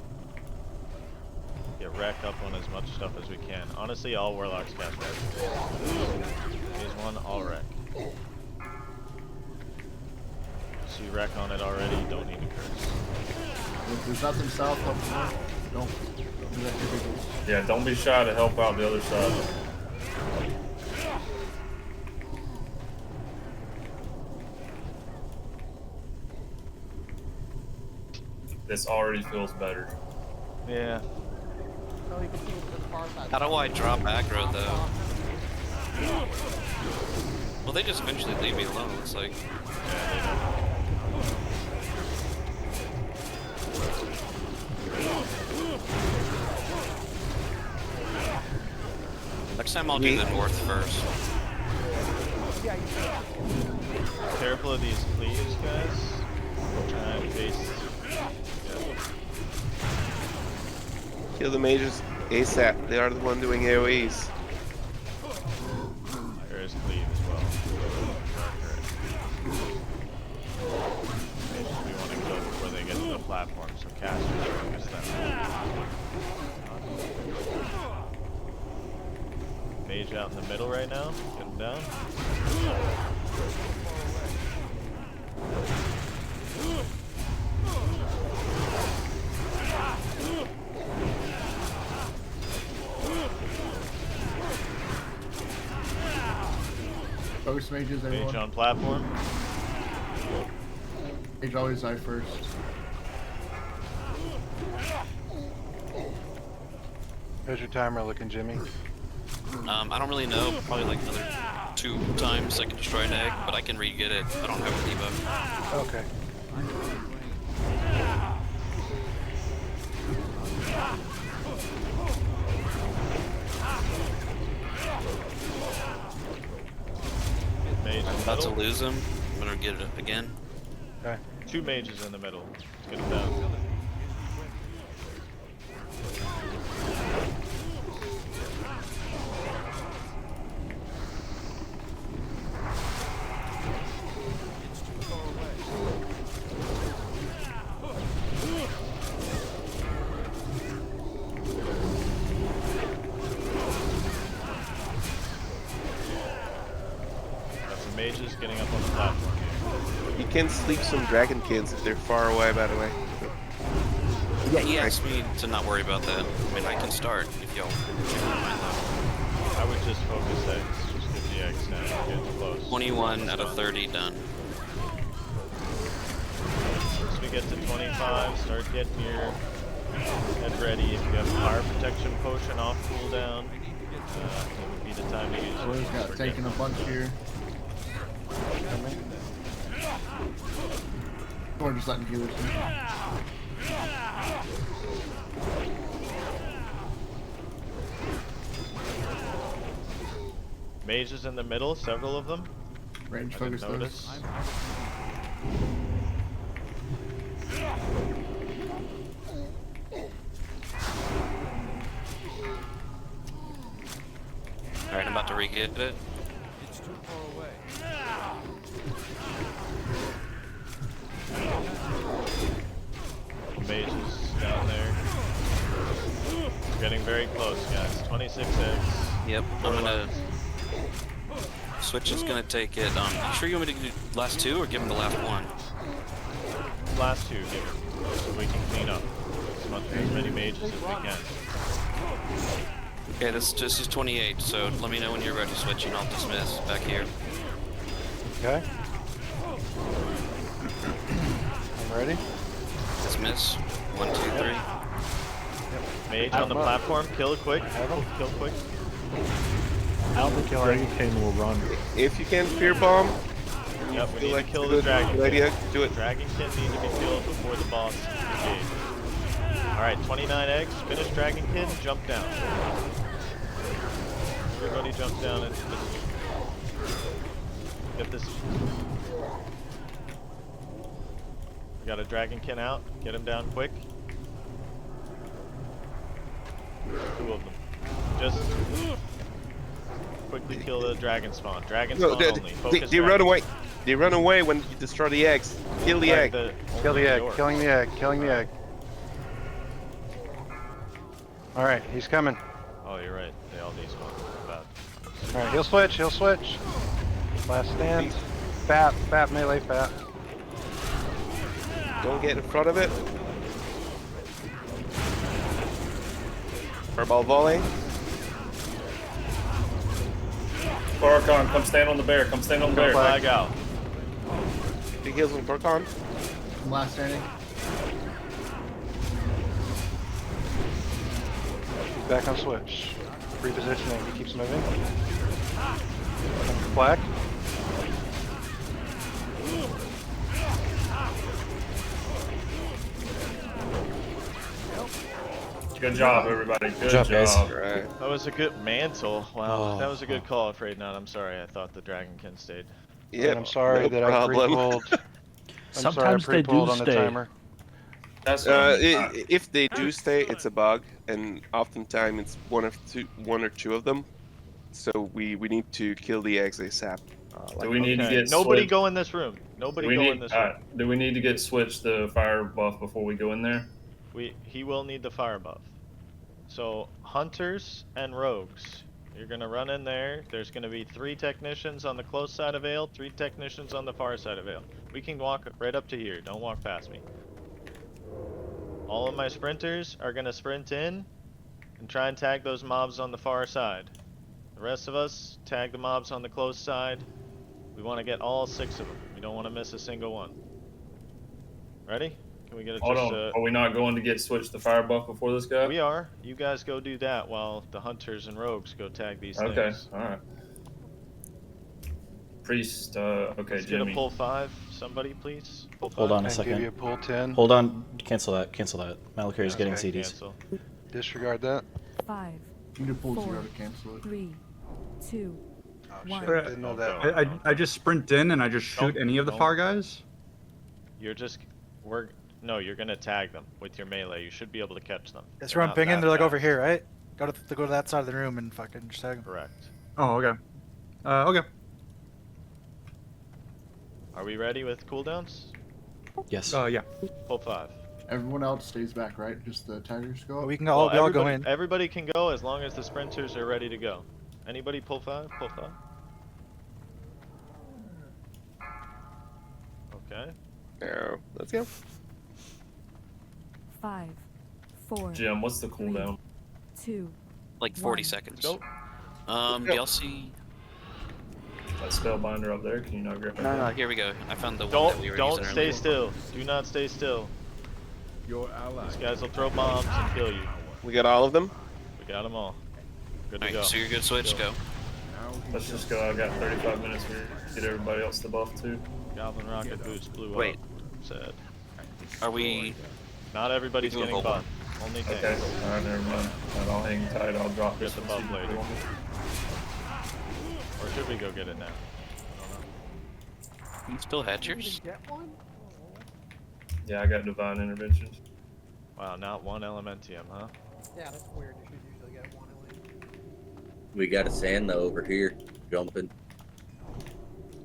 [SPEAKER 2] Get racked up on as much stuff as we can. Honestly, all Warlocks cast wreck. Phase 1, all wreck. See wreck on it already, don't need to curse.
[SPEAKER 11] If there's nothing south, up north, don't do that typically.
[SPEAKER 1] Yeah, don't be shy to help out the other side. This already feels better.
[SPEAKER 2] Yeah.
[SPEAKER 5] So you can see it from the far side.
[SPEAKER 14] How do I drop aggro though? Well, they just eventually leave me alone. It's like, next time I'll do the north first.
[SPEAKER 5] Yeah, you can.
[SPEAKER 2] Careful of these cleaves, guys. Try and face.
[SPEAKER 4] Kill the mages ASAP. They are the one doing AoEs.
[SPEAKER 2] There is cleave as well. Mages we want to kill before they get to the platform, so casters focus them. Mage out in the middle right now. Get him down.
[SPEAKER 11] Ghost mages, everyone.
[SPEAKER 2] Mage on platform.
[SPEAKER 11] Mage always die first.
[SPEAKER 3] How's your timer looking, Jimmy?
[SPEAKER 14] I don't really know. Probably like another 2 times I can destroy an egg, but I can re-get it. I don't have a debuff.
[SPEAKER 3] Okay.
[SPEAKER 2] Mage
[SPEAKER 14] I'm
[SPEAKER 2] in the
[SPEAKER 14] about to
[SPEAKER 2] middle.
[SPEAKER 14] lose him. I'm gonna get it again.
[SPEAKER 3] Okay.
[SPEAKER 2] 2 mages in the middle. Let's get him down. Got some mages getting up on the platform here.
[SPEAKER 4] You can sleep some dragonsons if they're far away, by the way.
[SPEAKER 14] Yeah, he asked me to not worry about that. I mean, I can start if y'all mind though.
[SPEAKER 2] I would just focus eggs. Just get the eggs now. Get close.
[SPEAKER 14] 21 out of 30 done.
[SPEAKER 2] Once we get to 25, start getting your head ready. If you have a fire protection potion off cooldown, it would be the time to use it.
[SPEAKER 11] We've got taking a bunch here. Or just letting healers in.
[SPEAKER 2] Mages in the middle, several of them.
[SPEAKER 11] Range
[SPEAKER 2] I
[SPEAKER 11] focus
[SPEAKER 2] didn't
[SPEAKER 11] those.
[SPEAKER 2] notice.
[SPEAKER 14] Alright, I'm about to re-get it.
[SPEAKER 12] It's too far away.
[SPEAKER 2] Mages down there. We're getting very close, guys. 26 eggs.
[SPEAKER 14] Yep, I'm gonna... Switch is gonna take it. You sure you want me to do last 2 or give him the last 1?
[SPEAKER 2] Last 2, give him, so we can clean up as many mages as we can.
[SPEAKER 14] Okay, this is 28, so let me know when you're ready, Switch, and I'll dismiss back here.
[SPEAKER 3] Okay. I'm ready.
[SPEAKER 14] Dismiss. 1, 2, 3.
[SPEAKER 2] Mage on the platform, kill quick. Kill quick.
[SPEAKER 3] I don't think Dragonkin will run.
[SPEAKER 4] If you can fear bomb,
[SPEAKER 2] Yep, we
[SPEAKER 4] feel
[SPEAKER 2] need
[SPEAKER 4] like
[SPEAKER 2] to kill
[SPEAKER 4] it's
[SPEAKER 2] the
[SPEAKER 4] a good
[SPEAKER 2] dragon.
[SPEAKER 4] idea, do it.
[SPEAKER 2] Dragonkin need to be killed before the boss engage. Alright, 29 eggs. Finish Dragonkin, jump down. Everybody jump down into this. Get this. We got a Dragonkin out. Get him down quick. 2 of them. Just quickly kill the dragon spawn. Dragon spawn only. Focus
[SPEAKER 4] they run away. They run away when you destroy the eggs. Kill the egg.
[SPEAKER 3] Kill the egg. Killing the egg. Killing the egg. All right, he's coming.
[SPEAKER 2] Oh, you're right. They all despawn. Bad.
[SPEAKER 3] All right, he'll switch. He'll switch. Last stand. Fat melee. Fat.
[SPEAKER 4] Don't get in front of it. Fireball volley.
[SPEAKER 1] Farrakhan, come stand on the bear. Come stand on the bear.
[SPEAKER 2] Flag out.
[SPEAKER 4] Big heals on Farrakhan.
[SPEAKER 11] Last standing.
[SPEAKER 3] He's back on switch. Repositioning. He keeps moving. Flag.
[SPEAKER 1] Good job, everybody. Good
[SPEAKER 7] job, guys.
[SPEAKER 4] Right.
[SPEAKER 2] That was a good mantle. Wow, that was a good call, Afraid Not. I'm sorry. I thought the Dragonkin stayed.
[SPEAKER 3] Yeah, I'm sorry that I pre-pulled.
[SPEAKER 15] Sometimes they do
[SPEAKER 3] on the
[SPEAKER 15] stay.
[SPEAKER 3] timer.
[SPEAKER 1] That's
[SPEAKER 4] If they do stay, it's a bug, and oftentimes it's one or two of them. So we need to kill the eggs ASAP.
[SPEAKER 1] Do we need to get
[SPEAKER 2] Nobody
[SPEAKER 1] switched?
[SPEAKER 2] go in this room. Nobody
[SPEAKER 1] Do we
[SPEAKER 2] go
[SPEAKER 1] need-
[SPEAKER 2] in this room.
[SPEAKER 1] do we need to get switched the fire buff before we go in there?
[SPEAKER 2] He will need the fire buff. So hunters and rogues, you're gonna run in there. There's gonna be 3 technicians on the close side of Vale, 3 technicians on the far side of Vale. We can walk right up to here. Don't walk past me. All of my sprinters are gonna sprint in and try and tag those mobs on the far side. The rest of us tag the mobs on the close side. We want to get all 6 of them. We don't want to miss a single one. Ready? Can we get it
[SPEAKER 1] Hold
[SPEAKER 2] just
[SPEAKER 1] on. Are we not going to get switched the fire buff before this guy?
[SPEAKER 2] We are. You guys go do that while the hunters and rogues go tag these
[SPEAKER 1] Okay.
[SPEAKER 2] things.
[SPEAKER 1] All right. Priest, okay,
[SPEAKER 2] Let's get a
[SPEAKER 1] Jimmy.
[SPEAKER 2] pull 5, somebody please. Pull 5.
[SPEAKER 7] Hold on a
[SPEAKER 3] And give
[SPEAKER 7] second.
[SPEAKER 3] you a pull 10.
[SPEAKER 7] Hold on. Cancel that. Cancel that. Malakari's getting
[SPEAKER 3] Okay.
[SPEAKER 7] CDs.
[SPEAKER 2] Cancel.
[SPEAKER 3] Disregard that.
[SPEAKER 13] 5,
[SPEAKER 11] You need to pull
[SPEAKER 13] 4,
[SPEAKER 11] 0 to cancel it.
[SPEAKER 13] 3, 2,
[SPEAKER 3] Oh,
[SPEAKER 13] 1.
[SPEAKER 3] shit. Didn't know that.
[SPEAKER 9] I just sprint in and I just shoot any of the far guys.
[SPEAKER 2] You're just no, you're gonna tag them with your melee. You should be able to catch them.
[SPEAKER 6] That's
[SPEAKER 2] They're
[SPEAKER 6] where I'm
[SPEAKER 2] not
[SPEAKER 6] pinging.
[SPEAKER 2] that
[SPEAKER 6] They're like over
[SPEAKER 2] fast.
[SPEAKER 6] here, right? Go to that side of the room and fucking just tag them.
[SPEAKER 2] Correct.
[SPEAKER 9] Oh, okay. Okay.
[SPEAKER 2] Are we ready with cooldowns?
[SPEAKER 7] Yes.
[SPEAKER 9] Yeah.
[SPEAKER 2] Pull 5.
[SPEAKER 11] Everyone else stays back, right? Just the taggers go up?
[SPEAKER 6] We can all we all go in.
[SPEAKER 2] Everybody can go as long as the sprinters are ready to go. Anybody pull 5? Pull 5. Okay.
[SPEAKER 4] No, let's go.
[SPEAKER 13] 5, 4,
[SPEAKER 1] Jim, what's the cooldown?
[SPEAKER 13] 2,
[SPEAKER 14] Like 40
[SPEAKER 13] 1.
[SPEAKER 14] seconds.
[SPEAKER 2] Go.
[SPEAKER 14] Do y'all see?
[SPEAKER 1] That Spellbinder up there, can you not grab it?
[SPEAKER 14] No, here we go. I found the one that we were
[SPEAKER 2] Don't
[SPEAKER 14] using
[SPEAKER 2] stay
[SPEAKER 14] earlier.
[SPEAKER 2] still. Do not stay still.
[SPEAKER 12] Your ally.
[SPEAKER 2] These guys will throw bombs and kill you.
[SPEAKER 4] We got all of them.
[SPEAKER 2] We got them all. Good to
[SPEAKER 14] Alright,
[SPEAKER 2] go.
[SPEAKER 14] so you're good, Switch, go.
[SPEAKER 1] Let's just go. I got 35 minutes to get everybody else the buff too.
[SPEAKER 2] Goblin rocket boots blew
[SPEAKER 14] Wait.
[SPEAKER 2] up. Sad.
[SPEAKER 14] Are we...
[SPEAKER 2] Not everybody's
[SPEAKER 14] We do a
[SPEAKER 2] getting
[SPEAKER 14] whole
[SPEAKER 2] buff. Only
[SPEAKER 1] Okay,
[SPEAKER 2] tanks.
[SPEAKER 1] alright, never mind. I'll hang tight, I'll drop this
[SPEAKER 2] Get the
[SPEAKER 1] one.
[SPEAKER 2] buff later. Or should we go get it now?
[SPEAKER 14] You still had yours?
[SPEAKER 5] Get one?
[SPEAKER 1] Yeah, I got Divine Intervention.
[SPEAKER 2] Wow, not one Elementium, huh?
[SPEAKER 5] Yeah, that's weird. You should usually get one at least.
[SPEAKER 10] We got a Sanda over here jumping.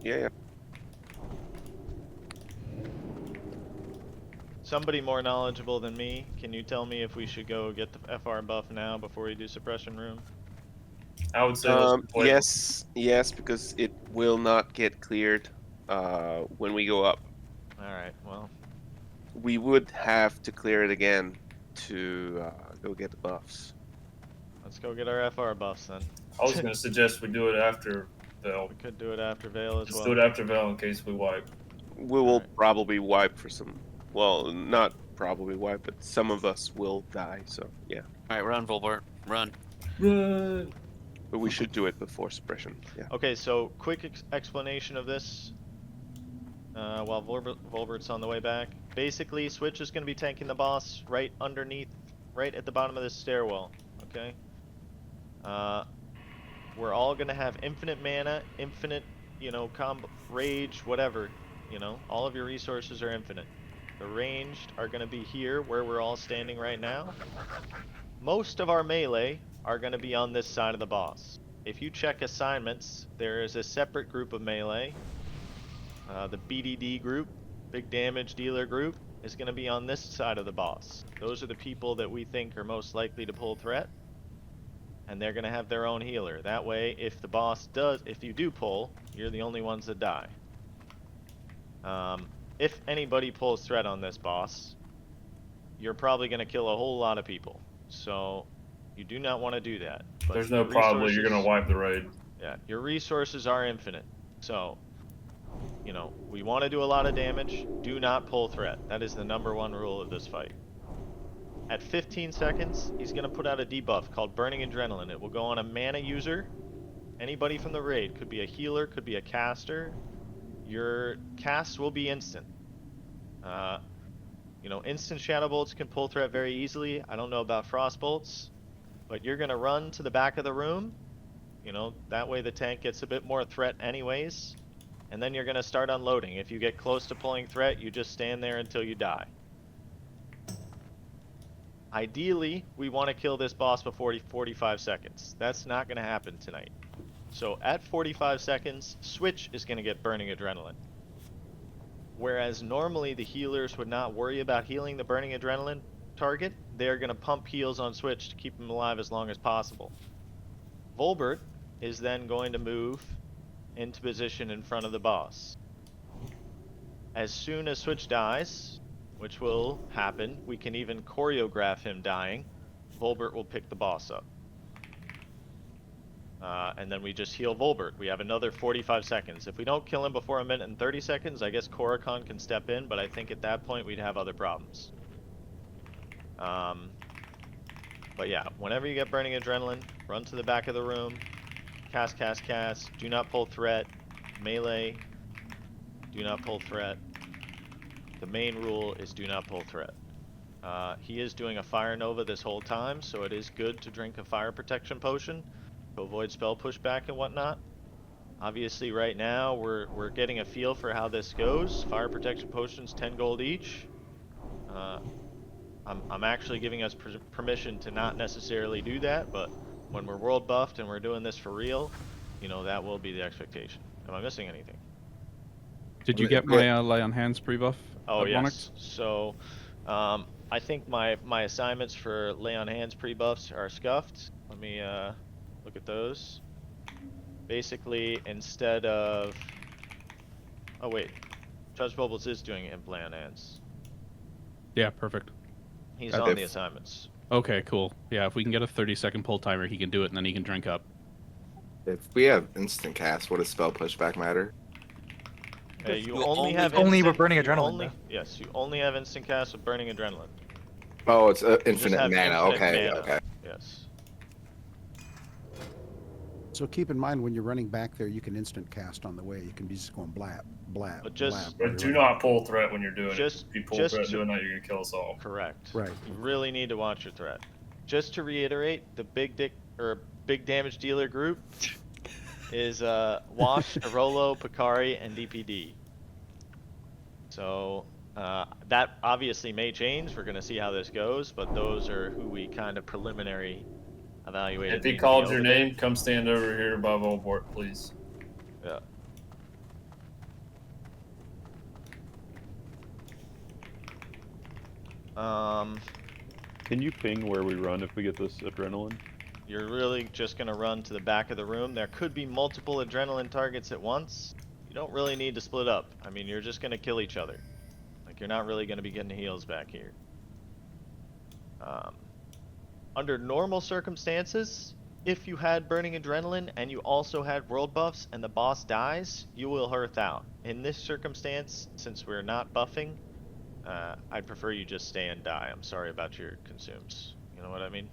[SPEAKER 4] Yeah.
[SPEAKER 2] Somebody more knowledgeable than me, can you tell me if we should go get the FR buff now before we do Suppression Room?
[SPEAKER 1] I would say let's wait.
[SPEAKER 4] Yes, because it will not get cleared when we go up.
[SPEAKER 2] Alright, well.
[SPEAKER 4] We would have to clear it again to go get the buffs.
[SPEAKER 2] Let's go get our FR buffs then.
[SPEAKER 1] I was gonna suggest we do it after Veil.
[SPEAKER 2] We could do it after Veil as
[SPEAKER 1] Just
[SPEAKER 2] well.
[SPEAKER 1] do it after Veil in case we wipe.
[SPEAKER 4] We will probably wipe for some. Well, not probably wipe, but some of us will die. So yeah.
[SPEAKER 14] Alright, run, Volbart. Run.
[SPEAKER 4] But we should do it before suppression. Yeah.
[SPEAKER 2] Okay, so quick explanation of this while Volbert's on the way back. Basically, Switch is going to be tanking the boss right underneath, right at the bottom of this stairwell, okay? We're all going to have infinite mana, infinite, rage, whatever, all of your resources are infinite. The ranged are going to be here where we're all standing right now. Most of our melee are going to be on this side of the boss. If you check assignments, there is a separate group of melee. The BDD group, Big Damage Dealer group, is going to be on this side of the boss. Those are the people that we think are most likely to pull threat. And they're going to have their own healer. That way, if you do pull, you're the only ones that die. If anybody pulls threat on this boss, you're probably going to kill a whole lot of people. So, you do not want to do that. But
[SPEAKER 1] There's no probably, you're gonna wipe the raid.
[SPEAKER 2] Yeah, your resources are infinite. So, we want to do a lot of damage. Do not pull threat. That is the #1 rule of this fight. At 15 seconds, he's going to put out a debuff called Burning Adrenaline. It will go on a mana user. Anybody from the raid. Could be a healer, could be a caster. Your cast will be instant. Instant Shadow Bolts can pull threat very easily. I don't know about Frost Bolts. But you're going to run to the back of the room. That way the tank gets a bit more threat anyways. And then you're going to start unloading. If you get close to pulling threat, you just stand there until you die. Ideally, we want to kill this boss before 45 seconds. That's not going to happen tonight. So at 45 seconds, Switch is going to get Burning Adrenaline. Whereas normally the healers would not worry about healing the Burning Adrenaline target, they're going to pump heals on Switch to keep him alive as long as possible. Volbert is then going to move into position in front of the boss. As soon as Switch dies, which will happen, we can even choreograph him dying. Volbert will pick the boss up. And then we just heal Volbert. We have another 45 seconds. If we don't kill him before 1 minute and 30 seconds, I guess Korikon can step in, but I think at that point we'd have other problems. But yeah, whenever you get Burning Adrenaline, run to the back of the room, cast, do not pull threat. melee, do not pull threat. The main rule is do not pull threat. He is doing a Fire Nova this whole time, so it is good to drink a fire protection potion to avoid spell pushback and whatnot. Obviously right now we're getting a feel for how this goes. Fire protection potions, 10 gold each. I'm actually giving us permission to not necessarily do that, but when we're world buffed and we're doing this for real, you know, that will be the expectation. Am I missing anything?
[SPEAKER 9] Did you get my Lay on Hands pre-buff?
[SPEAKER 2] Oh
[SPEAKER 9] Ebonroc?
[SPEAKER 2] yes. So I think my assignments for Lay on Hands pre-buffs are scuffed. Let me look at those. Basically, instead of... Oh wait, Judge Bubbles is doing Imp Lay on Hands.
[SPEAKER 9] Yeah, perfect.
[SPEAKER 2] He's on the assignments.
[SPEAKER 9] Okay, cool. Yeah, if we can get a 30-second pull timer, he can do it, and then he can drink up.
[SPEAKER 16] If we have instant cast, what does spell pushback matter?
[SPEAKER 2] You only have
[SPEAKER 6] only
[SPEAKER 2] instant,
[SPEAKER 6] with Burning
[SPEAKER 2] you
[SPEAKER 6] Adrenaline.
[SPEAKER 2] only, yes, you only have instant cast with Burning Adrenaline.
[SPEAKER 16] Oh, it's
[SPEAKER 2] You just
[SPEAKER 16] infinite
[SPEAKER 2] have
[SPEAKER 16] mana.
[SPEAKER 2] infinite
[SPEAKER 16] Okay,
[SPEAKER 2] mana.
[SPEAKER 16] okay.
[SPEAKER 2] Yes.
[SPEAKER 17] So keep in mind when you're running back there, you can instant cast on the way. You can be just going blab, blab,
[SPEAKER 2] But just-
[SPEAKER 1] But do not pull threat when you're doing
[SPEAKER 2] Just-
[SPEAKER 1] it. If you pull
[SPEAKER 2] just
[SPEAKER 1] threat
[SPEAKER 2] to-
[SPEAKER 1] doing that, you're gonna kill us all.
[SPEAKER 2] Correct.
[SPEAKER 17] Right.
[SPEAKER 2] You really need to watch your threat. Just to reiterate, the big damage dealer group is Wash, Arolo, Picari, and DPD. So that obviously may change. We're gonna see how this goes, but those are who we kind of preliminary evaluated.
[SPEAKER 1] If he
[SPEAKER 2] being
[SPEAKER 1] called
[SPEAKER 2] the
[SPEAKER 1] your
[SPEAKER 2] elder.
[SPEAKER 1] name, come stand over here above Oldport, please.
[SPEAKER 2] Yeah.
[SPEAKER 18] Can you ping where we run if we get this adrenaline?
[SPEAKER 2] You're really just gonna run to the back of the room. There could be multiple adrenaline targets at once. You don't really need to split up. I mean, you're just gonna kill each other. Like, you're not really gonna be getting heals back here. Under normal circumstances, if you had Burning Adrenaline and you also had world buffs and the boss dies, you will hearth out. In this circumstance, since we're not buffing, I'd prefer you just stay and die. I'm sorry about your consumes. You know what I mean?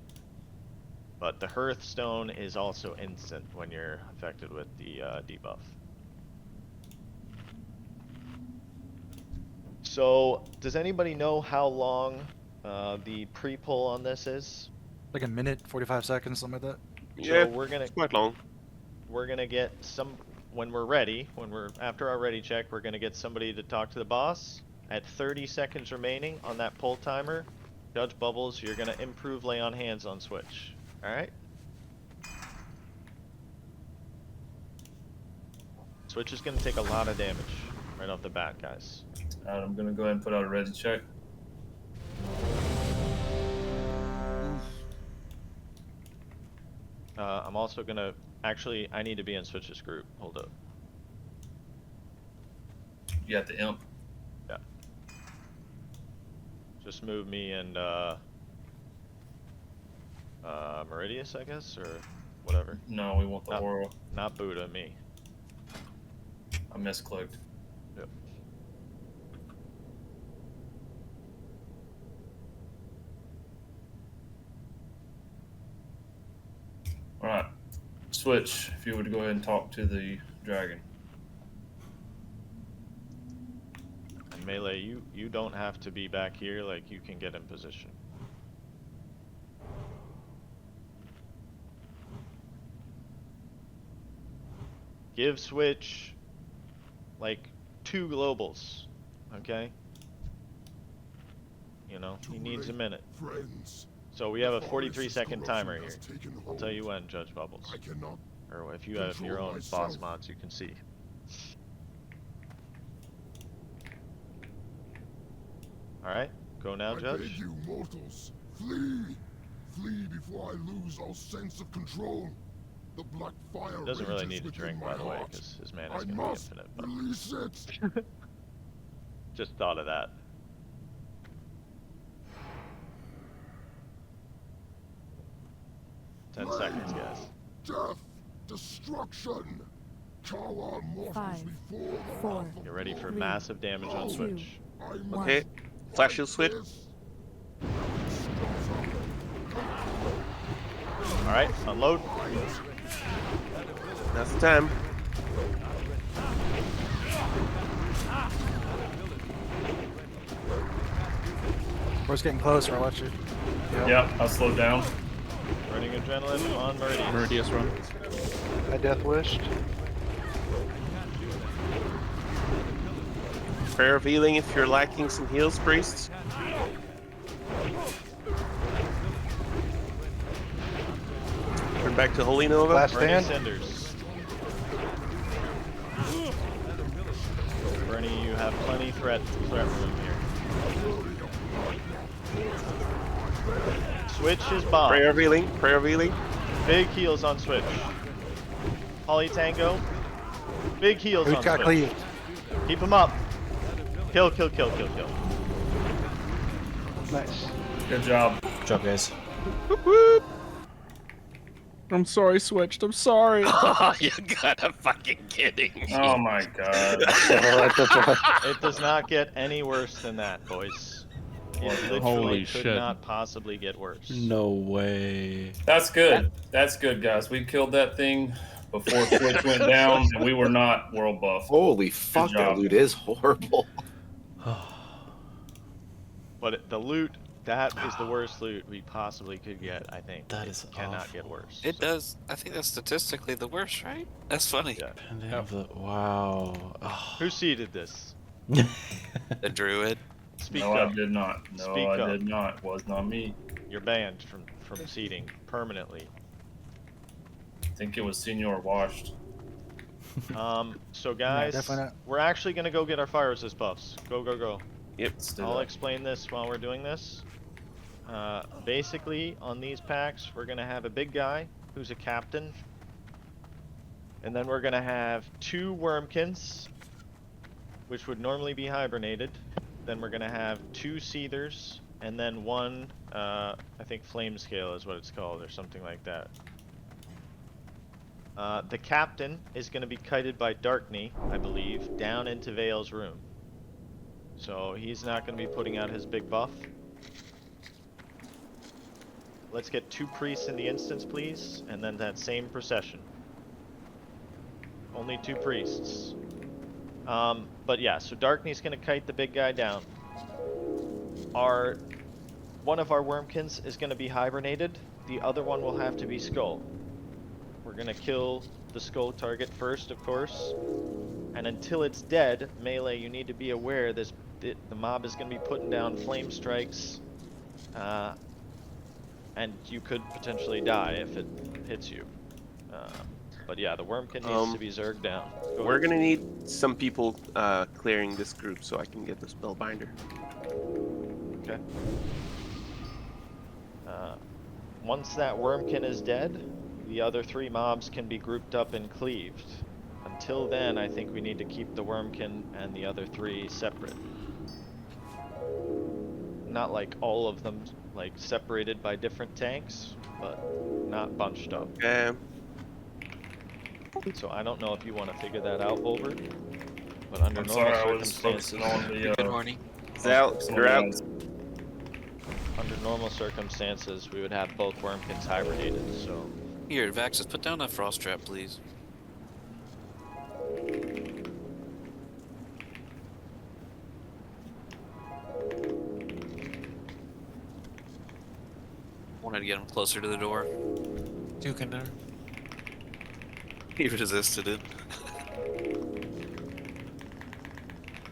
[SPEAKER 2] But the Hearthstone is also instant when you're affected with the debuff. So, does anybody know how long the pre-pull on this is?
[SPEAKER 6] Like a minute, 45 seconds, something like that.
[SPEAKER 4] Yeah,
[SPEAKER 2] So we're gonna,
[SPEAKER 4] it's quite long.
[SPEAKER 2] We're gonna get when we're ready, after our ready check, we're gonna get somebody to talk to the boss. At 30 seconds remaining on that pull timer, Judge Bubbles, you're gonna improve Lay on Hands on Switch. Alright? Switch is gonna take a lot of damage right off the bat, guys.
[SPEAKER 1] I'm gonna go ahead and put out a ready check.
[SPEAKER 2] I'm also gonna, actually, I need to be in Switch's group. Hold up.
[SPEAKER 1] You got the imp.
[SPEAKER 2] Yeah. Just move me and, Meridius, I guess, or whatever.
[SPEAKER 1] No, we want the Aura.
[SPEAKER 2] Not Buddha, me.
[SPEAKER 1] I misclicked.
[SPEAKER 2] Yep.
[SPEAKER 1] Alright. Switch, if you would go ahead and talk to the dragon.
[SPEAKER 2] And Melee, you don't have to be back here, like, you can get in position. Give Switch, like, 2 globals, okay? You know, he needs a minute. So we have a 43-second timer here. I'll tell you when, Judge Bubbles. Or if you have your own boss mods, you can see. Alright, go now, Judge.
[SPEAKER 19] I beg you, mortals, flee! Flee before I lose all sense of control. The black fire
[SPEAKER 2] He doesn't really
[SPEAKER 19] rages
[SPEAKER 2] need to
[SPEAKER 19] within
[SPEAKER 2] drink,
[SPEAKER 19] my
[SPEAKER 2] by the way,
[SPEAKER 19] heart.
[SPEAKER 2] because his mana
[SPEAKER 19] I
[SPEAKER 2] is going to be
[SPEAKER 19] must
[SPEAKER 2] infinite. But
[SPEAKER 19] release it!
[SPEAKER 2] just thought of that. Ten seconds, guys.
[SPEAKER 19] Death! Destruction! Cower mortals
[SPEAKER 13] 5,
[SPEAKER 19] before the
[SPEAKER 13] 4,
[SPEAKER 19] wrath of
[SPEAKER 2] Get ready for
[SPEAKER 13] 3,
[SPEAKER 2] massive damage on
[SPEAKER 13] 2,
[SPEAKER 2] Switch.
[SPEAKER 4] Okay, flash shield switch.
[SPEAKER 2] Alright, unload.
[SPEAKER 4] That's the time.
[SPEAKER 6] We're getting closer. Watch it.
[SPEAKER 1] Yep, I slowed down.
[SPEAKER 2] Running adrenaline on Meridius.
[SPEAKER 9] Meridius run.
[SPEAKER 3] I death wished.
[SPEAKER 4] Prayer of healing if you're lacking some heals, priests. Turn back to Holy Nova.
[SPEAKER 3] Last
[SPEAKER 2] Bernie
[SPEAKER 3] stand.
[SPEAKER 2] Cinders. Bernie, you have plenty threat room here. Switch is bomb.
[SPEAKER 4] Prayer of healing. Prayer of healing.
[SPEAKER 2] Big heals on Switch. Holly Tango. Big heals
[SPEAKER 6] Who's
[SPEAKER 2] on
[SPEAKER 6] got
[SPEAKER 2] Switch.
[SPEAKER 6] cleaved?
[SPEAKER 2] Keep him up. Kill, kill, kill, kill, kill.
[SPEAKER 3] Nice.
[SPEAKER 1] Good job.
[SPEAKER 7] Good job, guys.
[SPEAKER 9] I'm sorry, Switched. I'm sorry.
[SPEAKER 14] Oh, you gotta fucking kidding me.
[SPEAKER 1] Oh my god.
[SPEAKER 2] It does not get any worse than that, boys. It literally
[SPEAKER 9] Holy
[SPEAKER 2] could
[SPEAKER 9] shit.
[SPEAKER 2] not possibly get worse.
[SPEAKER 7] No way.
[SPEAKER 1] That's good. That's good, guys. We killed that thing before Switch went down, and we were not world buff.
[SPEAKER 16] Holy fuck, that
[SPEAKER 1] job.
[SPEAKER 16] loot is horrible.
[SPEAKER 2] But the loot, that is the worst loot we possibly could get, I think.
[SPEAKER 7] That
[SPEAKER 2] It
[SPEAKER 7] is
[SPEAKER 2] cannot
[SPEAKER 7] awful.
[SPEAKER 2] get worse.
[SPEAKER 14] It does. I think that's statistically the worst, right? That's funny.
[SPEAKER 2] Yeah.
[SPEAKER 7] Pendant of the wow. Oh.
[SPEAKER 2] Who seeded this?
[SPEAKER 14] The druid.
[SPEAKER 2] Speak
[SPEAKER 1] No,
[SPEAKER 2] up.
[SPEAKER 1] I did not. No,
[SPEAKER 2] Speak
[SPEAKER 1] I
[SPEAKER 2] up.
[SPEAKER 1] did not. Was not me.
[SPEAKER 2] You're banned from seeding permanently.
[SPEAKER 1] I think it was Senior Washed.
[SPEAKER 2] So guys,
[SPEAKER 6] definitely not.
[SPEAKER 2] we're actually gonna go get our fire resist buffs. Go, go, go.
[SPEAKER 4] Yep.
[SPEAKER 1] Let's do
[SPEAKER 2] I'll
[SPEAKER 1] that.
[SPEAKER 2] explain this while we're doing this. Basically, on these packs, we're gonna have a big guy who's a captain, and then we're gonna have 2 wormkins, which would normally be hibernated. Then we're gonna have 2 seethers, and then 1, I think Flamescale is what it's called, or something like that. The captain is gonna be kited by Darkney, I believe, down into Vale's room. So he's not going to be putting out his big buff. Let's get 2 priests in the instance, please, and then that same procession. Only 2 priests. But yeah, so Darkney's going to kite the big guy down. One of our wormkins is going to be hibernated. The other one will have to be skull. We're going to kill the skull target first, of course. And until it's dead, melee, you need to be aware the mob is going to be putting down flame strikes, and you could potentially die if it hits you. But yeah, the wormkin needs to be zerged down.
[SPEAKER 4] We're gonna need some people clearing this group so I can get the Spellbinder.
[SPEAKER 2] Okay. Once that wormkin is dead, the other 3 mobs can be grouped up and cleaved. Until then, I think we need to keep the wormkin and the other 3 separate. Not like all of them like separated by different tanks, but not bunched up. So I don't know if you want to figure that out, Volver. But under
[SPEAKER 1] I'm
[SPEAKER 2] normal
[SPEAKER 1] sorry, I was
[SPEAKER 2] circumstances,
[SPEAKER 1] focusing on the.
[SPEAKER 14] Good morning.
[SPEAKER 4] Zal, you're out.
[SPEAKER 2] under normal circumstances, we would have both wormkins hibernated. So
[SPEAKER 14] Here, Vaxus, put down a frost trap, please. Wanted to get him closer to the door. You can do. He resisted it.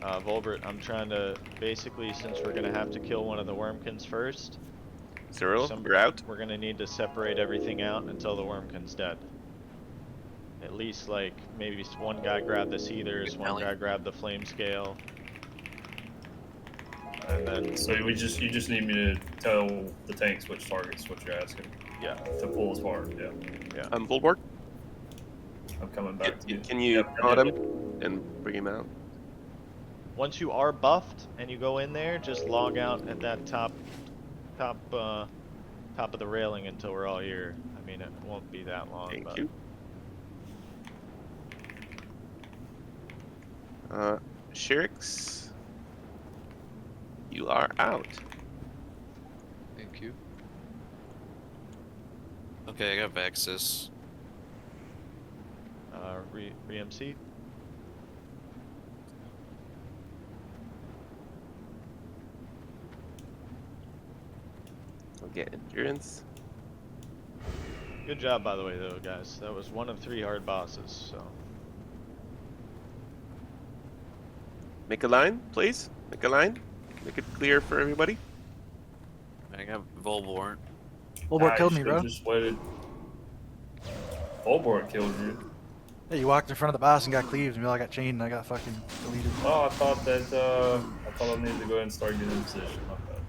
[SPEAKER 2] Volbert, I'm trying to basically, since we're gonna have to kill one of the wormkins first.
[SPEAKER 4] Cyril, you're out.
[SPEAKER 2] We're gonna need to separate everything out until the wormkin's dead. At least like maybe one guy grab the Seethers, one guy grab the Flamescale. And then
[SPEAKER 1] So you just need me to tell the tanks which targets, what you're asking.
[SPEAKER 2] Yeah.
[SPEAKER 1] To pull as hard, yeah.
[SPEAKER 2] Yeah.
[SPEAKER 4] Volborg,
[SPEAKER 1] I'm coming back to you.
[SPEAKER 4] can you caught him and bring him out?
[SPEAKER 2] once you are buffed and you go in there, just log out at that top of the railing until we're all here. I mean, it won't be that long.
[SPEAKER 4] Thank you. Shirks, you are out.
[SPEAKER 8] Thank you.
[SPEAKER 14] Okay, I got Vaxus.
[SPEAKER 2] Re-MC.
[SPEAKER 4] Get endurance.
[SPEAKER 2] Good job, by the way, though, guys. That was one of 3 hard bosses, so.
[SPEAKER 4] Make a line, please. Make a line. Make it clear for everybody.
[SPEAKER 14] I got Volborn.
[SPEAKER 6] Volborn killed
[SPEAKER 1] you
[SPEAKER 6] me,
[SPEAKER 1] should've
[SPEAKER 6] bro.
[SPEAKER 1] Just waited. Volborn killed you.
[SPEAKER 6] Yeah, you walked in front of the boss and got cleaved, and I got chained and I got fucking deleted.
[SPEAKER 1] Oh, I thought I needed to go ahead and start getting in position. My bad.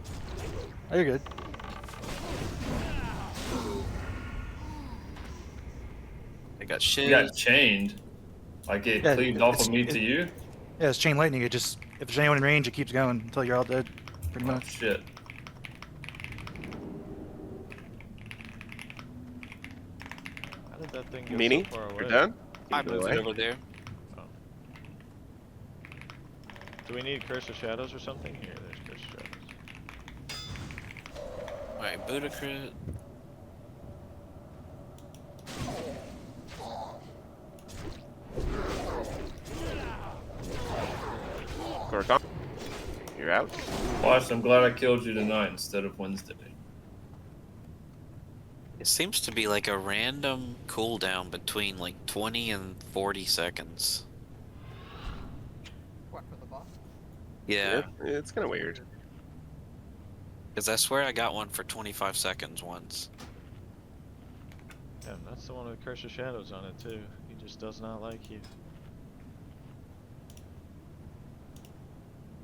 [SPEAKER 6] Oh, you're good.
[SPEAKER 14] I got shit.
[SPEAKER 1] You got chained. Like it
[SPEAKER 6] Yeah,
[SPEAKER 1] cleaved off of me to you?
[SPEAKER 6] Yeah, it's chain lightning. It just, if there's anyone in range, it keeps going until you're all dead, pretty
[SPEAKER 1] Oh,
[SPEAKER 6] much.
[SPEAKER 1] shit.
[SPEAKER 2] How did that thing go
[SPEAKER 4] Meanie,
[SPEAKER 2] so far away?
[SPEAKER 4] you're done?
[SPEAKER 14] I
[SPEAKER 4] Take it
[SPEAKER 14] moved
[SPEAKER 4] away.
[SPEAKER 14] it over there.
[SPEAKER 2] Oh. Do we need Curse of Shadows or something? Here, there's Curse of Shadows.
[SPEAKER 14] Alright, Buddha crit.
[SPEAKER 4] Gorgon, you're out.
[SPEAKER 1] Watch, I'm glad I killed you tonight instead of Wednesday.
[SPEAKER 14] It seems to be like a random cooldown between like 20 and 40 seconds.
[SPEAKER 5] What, for the boss?
[SPEAKER 14] Yeah,
[SPEAKER 4] It's kind of weird.
[SPEAKER 14] because I swear I got one for 25 seconds once.
[SPEAKER 2] Yeah, that's the one with Curse of Shadows on it, too. He just does not like you.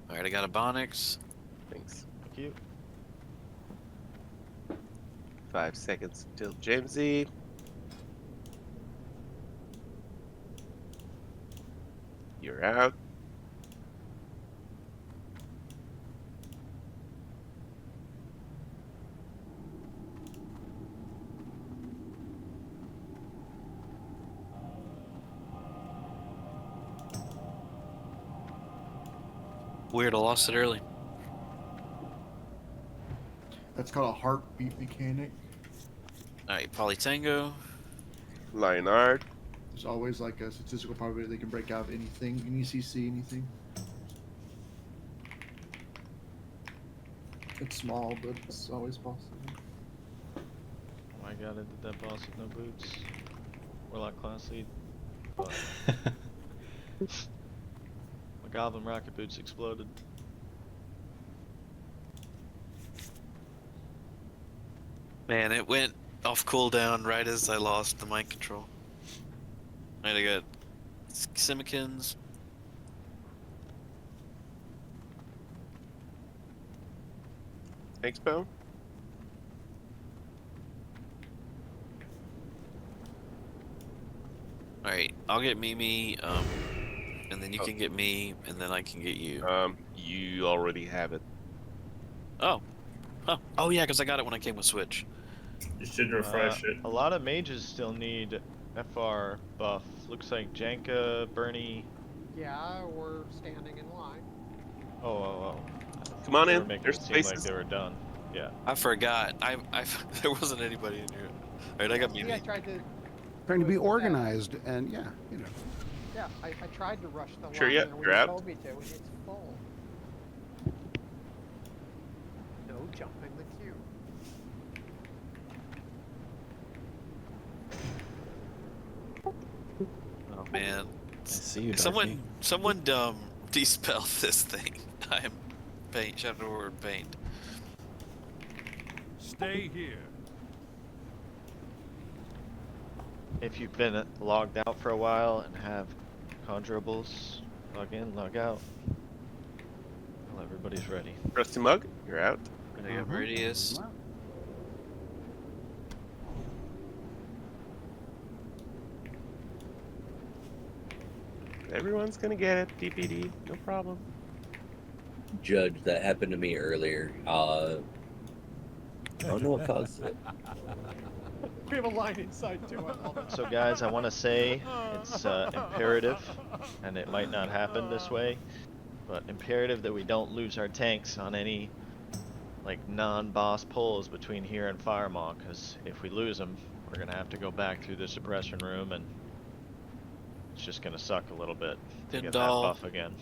[SPEAKER 14] Alright, I got a Bonix.
[SPEAKER 4] Thanks.
[SPEAKER 2] Thank you.
[SPEAKER 4] 5 seconds until Jamesy. You're out.
[SPEAKER 14] Weird, I lost it early.
[SPEAKER 11] That's called a heartbeat mechanic.
[SPEAKER 14] Alright, Polytango.
[SPEAKER 4] Lionard.
[SPEAKER 11] There's always like a statistical probability they can break out of anything, any CC, anything. It's small, but it's always possible.
[SPEAKER 2] Oh my god, I did that boss with no boots. Warlock class lead. But my goblin rocket boots exploded.
[SPEAKER 14] Man, it went off cooldown right as I lost the mind control. Alright, I got Simikins.
[SPEAKER 4] Thanks, Bo.
[SPEAKER 14] Alright, I'll get Mimi, and then you can get me, and then I can get you.
[SPEAKER 4] You already have it.
[SPEAKER 14] Oh. Huh. Oh yeah, because I got it when I came with Switch.
[SPEAKER 1] You should refresh it.
[SPEAKER 2] A lot of mages still need FR buff. Looks like Janka, Bernie.
[SPEAKER 5] Yeah, we're standing in line.
[SPEAKER 2] Oh.
[SPEAKER 4] Come on
[SPEAKER 2] They
[SPEAKER 4] in.
[SPEAKER 2] were making
[SPEAKER 4] There's
[SPEAKER 2] it seem like
[SPEAKER 4] spaces.
[SPEAKER 2] they were done. Yeah.
[SPEAKER 14] I forgot. There wasn't anybody in here. Alright, I got
[SPEAKER 5] See,
[SPEAKER 14] Mimi.
[SPEAKER 5] I tried to.
[SPEAKER 17] Trying to be
[SPEAKER 5] do it with that.
[SPEAKER 17] organized, and yeah, you know.
[SPEAKER 5] Yeah, I tried to rush the
[SPEAKER 4] Sure,
[SPEAKER 5] line
[SPEAKER 4] yeah,
[SPEAKER 5] and when
[SPEAKER 4] you're
[SPEAKER 5] you
[SPEAKER 4] out.
[SPEAKER 5] told me to, and it's full. No jumping the queue.
[SPEAKER 14] Oh man.
[SPEAKER 7] I see you,
[SPEAKER 14] Someone dispel this thing. I'm paint, Shadow Word paint.
[SPEAKER 12] Stay here.
[SPEAKER 2] If you've been logged out for a while and have conjurables, log in, log out. Well, everybody's ready.
[SPEAKER 4] Rusty Mug, you're out.
[SPEAKER 14] I got Radius.
[SPEAKER 4] Everyone's gonna get it. DPD, no problem.
[SPEAKER 10] Judge, that happened to me earlier. I don't know what caused it.
[SPEAKER 5] We have a line inside too. I love it.
[SPEAKER 2] So guys, I want to say it's imperative, and it might not happen this way, but imperative that we don't lose our tanks on any like non-boss pulls between here and Firemaw, because if we lose them, we're gonna have to go back through the suppression room, and it's just gonna suck a little bit to get that
[SPEAKER 14] Dindal.
[SPEAKER 2] buff again.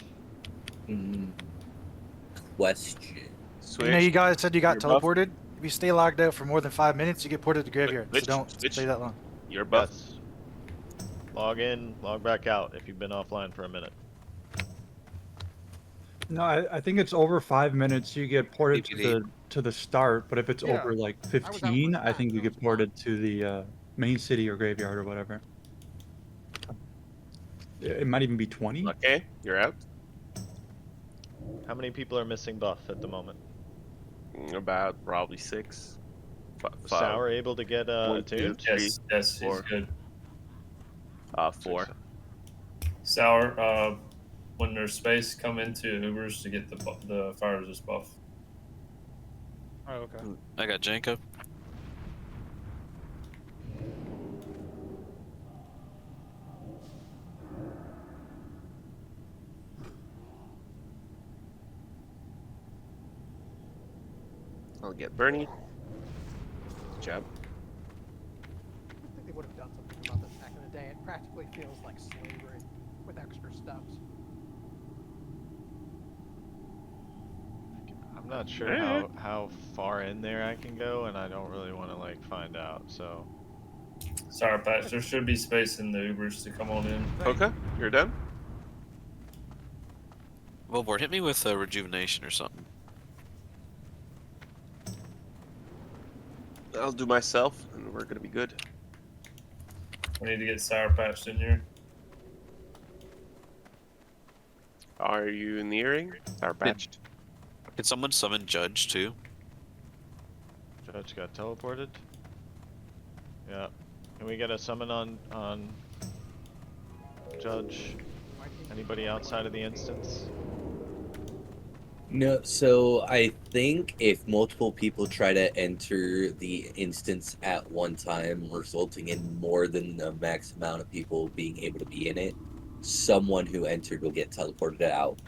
[SPEAKER 10] Question.
[SPEAKER 4] Switch.
[SPEAKER 6] You know, you guys said you got
[SPEAKER 4] Your buff?
[SPEAKER 6] teleported. If you stay logged out for more than 5 minutes, you get ported to graveyard.
[SPEAKER 4] Switch,
[SPEAKER 6] so don't
[SPEAKER 4] switch.
[SPEAKER 6] stay that long.
[SPEAKER 4] You're buff.
[SPEAKER 2] Yes. Log in, log back out if you've been offline for a minute.
[SPEAKER 20] No, I think it's over 5 minutes. You get ported
[SPEAKER 14] PPD.
[SPEAKER 20] to the start, but if it's
[SPEAKER 5] Yeah,
[SPEAKER 20] over like
[SPEAKER 5] I was out
[SPEAKER 20] 15,
[SPEAKER 5] for
[SPEAKER 20] I think
[SPEAKER 5] that,
[SPEAKER 20] you
[SPEAKER 5] that
[SPEAKER 20] get
[SPEAKER 5] was
[SPEAKER 20] ported to the main city or graveyard or whatever. It might even be 20.
[SPEAKER 4] Okay, you're out.
[SPEAKER 2] How many people are missing buff at the moment?
[SPEAKER 4] About probably 6.
[SPEAKER 2] Was Sour able to get
[SPEAKER 4] 1, 2,
[SPEAKER 2] attuned?
[SPEAKER 4] 3,
[SPEAKER 1] Yes, yes, he's
[SPEAKER 4] 4.
[SPEAKER 1] good.
[SPEAKER 4] 4.
[SPEAKER 1] Sour, when there's space, come into Ubers to get the fire resist buff.
[SPEAKER 6] Oh, okay.
[SPEAKER 14] I got Janko.
[SPEAKER 4] I'll get Bernie. Good job.
[SPEAKER 5] I think they would have done something about this back in the day. It practically feels like slavery with extra steps.
[SPEAKER 2] I'm not sure how far in there I can go, and I don't really want to like find out. So.
[SPEAKER 1] Sour Patch, there should be space in the Ubers to come on in.
[SPEAKER 4] Okay, you're done.
[SPEAKER 14] Volborn, hit me with a rejuvenation or something.
[SPEAKER 4] I'll do myself, and we're gonna be good.
[SPEAKER 1] We need to get Sour Patched in here.
[SPEAKER 4] Are you nearing? Are patched?
[SPEAKER 14] Can someone summon Judge too?
[SPEAKER 2] Judge got teleported. Yeah. Can we get a summon on Judge? Anybody outside of the instance?
[SPEAKER 10] No, so I think if multiple people try to enter the instance at one time, resulting in more than the max amount of people being able to be in it, someone who entered will get teleported out.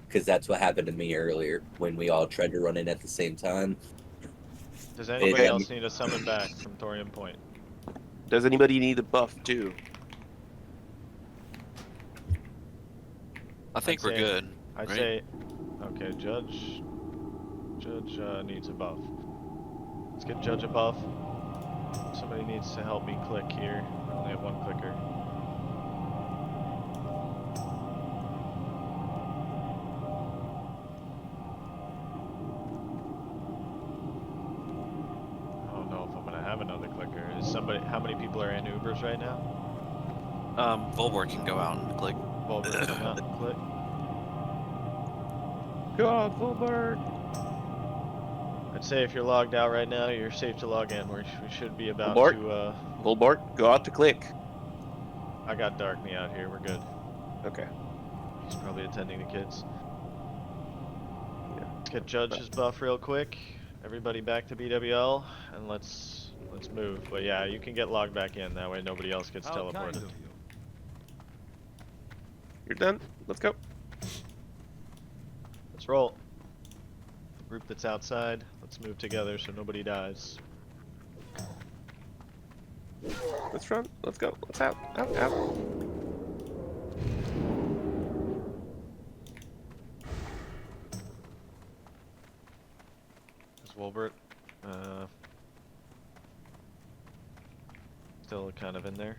[SPEAKER 10] Because that's what happened to me earlier when we all tried to run in at the same time.
[SPEAKER 2] Does anybody else need a summon back from Thorium Point?
[SPEAKER 4] Does anybody need a buff too?
[SPEAKER 14] I think we're good.
[SPEAKER 2] I'd
[SPEAKER 14] right?
[SPEAKER 2] say, okay, Judge needs a buff. Let's get Judge a buff. Somebody needs to help me click here. I only have one clicker. I don't know if I'm gonna have another clicker. Is somebody? How many people are in Ubers right now?
[SPEAKER 14] Volborn can go out and click.
[SPEAKER 2] Volborn come out and click.
[SPEAKER 4] God, Volborn!
[SPEAKER 2] I'd say if you're logged out right now, you're safe to log in. We should be about
[SPEAKER 4] Volborn?
[SPEAKER 2] to.
[SPEAKER 4] Volborn, go out to click.
[SPEAKER 2] I got Darkney out here. We're good.
[SPEAKER 4] Okay.
[SPEAKER 2] He's probably attending the kids. Let's get Judge's buff real quick. Everybody back to BWL, and let's move. But yeah, you can get logged back in. That way nobody else gets teleported.
[SPEAKER 4] You're done. Let's go.
[SPEAKER 2] Let's roll. The group that's outside, let's move together so nobody dies.
[SPEAKER 4] Let's run. Let's go. Let's out. Out. Out.
[SPEAKER 2] Is Wolbert still kind of in there?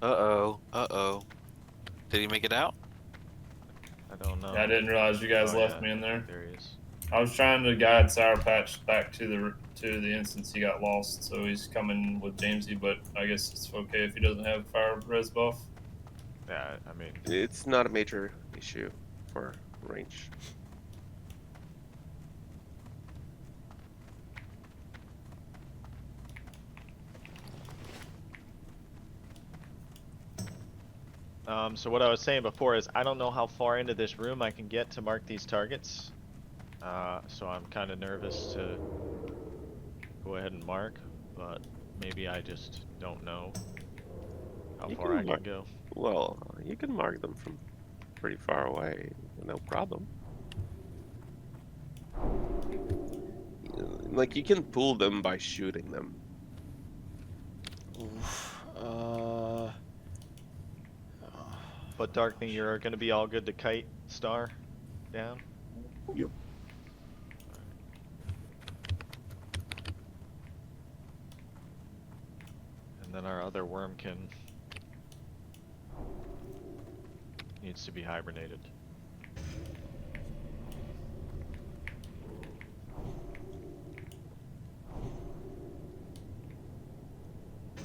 [SPEAKER 14] Uh-oh. Did he make it out?
[SPEAKER 2] I don't know.
[SPEAKER 1] Yeah, I didn't realize you guys
[SPEAKER 2] Oh,
[SPEAKER 1] left
[SPEAKER 2] yeah.
[SPEAKER 1] me in there.
[SPEAKER 2] There he is.
[SPEAKER 1] I was trying to guide Sour Patch back to the instance he got lost, so he's coming with Jamesy, but I guess it's okay if he doesn't have fire res buff.
[SPEAKER 2] Yeah, I mean,
[SPEAKER 4] It's not a major issue for range.
[SPEAKER 2] so what I was saying before is I don't know how far into this room I can get to mark these targets. So I'm kind of nervous to go ahead and mark, but maybe I just don't know how far I can go.
[SPEAKER 4] Well, you can mark them from pretty far away, no problem. Like, you can pull them by shooting them.
[SPEAKER 2] But Darkney, you're going to be all good to kite Star down?
[SPEAKER 11] Yep.
[SPEAKER 2] And then our other wormkin needs to be hibernated.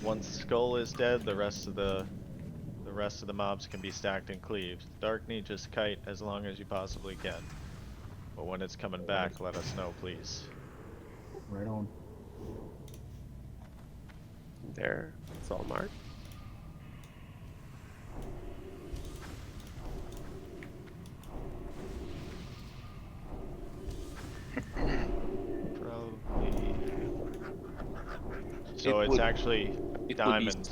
[SPEAKER 2] Once Skull is dead, the rest of the mobs can be stacked and cleaved. Darkney, just kite as long as you possibly can. But when it's coming back, let us know, please.
[SPEAKER 17] Right on.
[SPEAKER 4] There, it's all marked.
[SPEAKER 2] Probably. So
[SPEAKER 4] It
[SPEAKER 2] it's
[SPEAKER 4] would-
[SPEAKER 2] actually
[SPEAKER 4] it would be-
[SPEAKER 2] diamonds.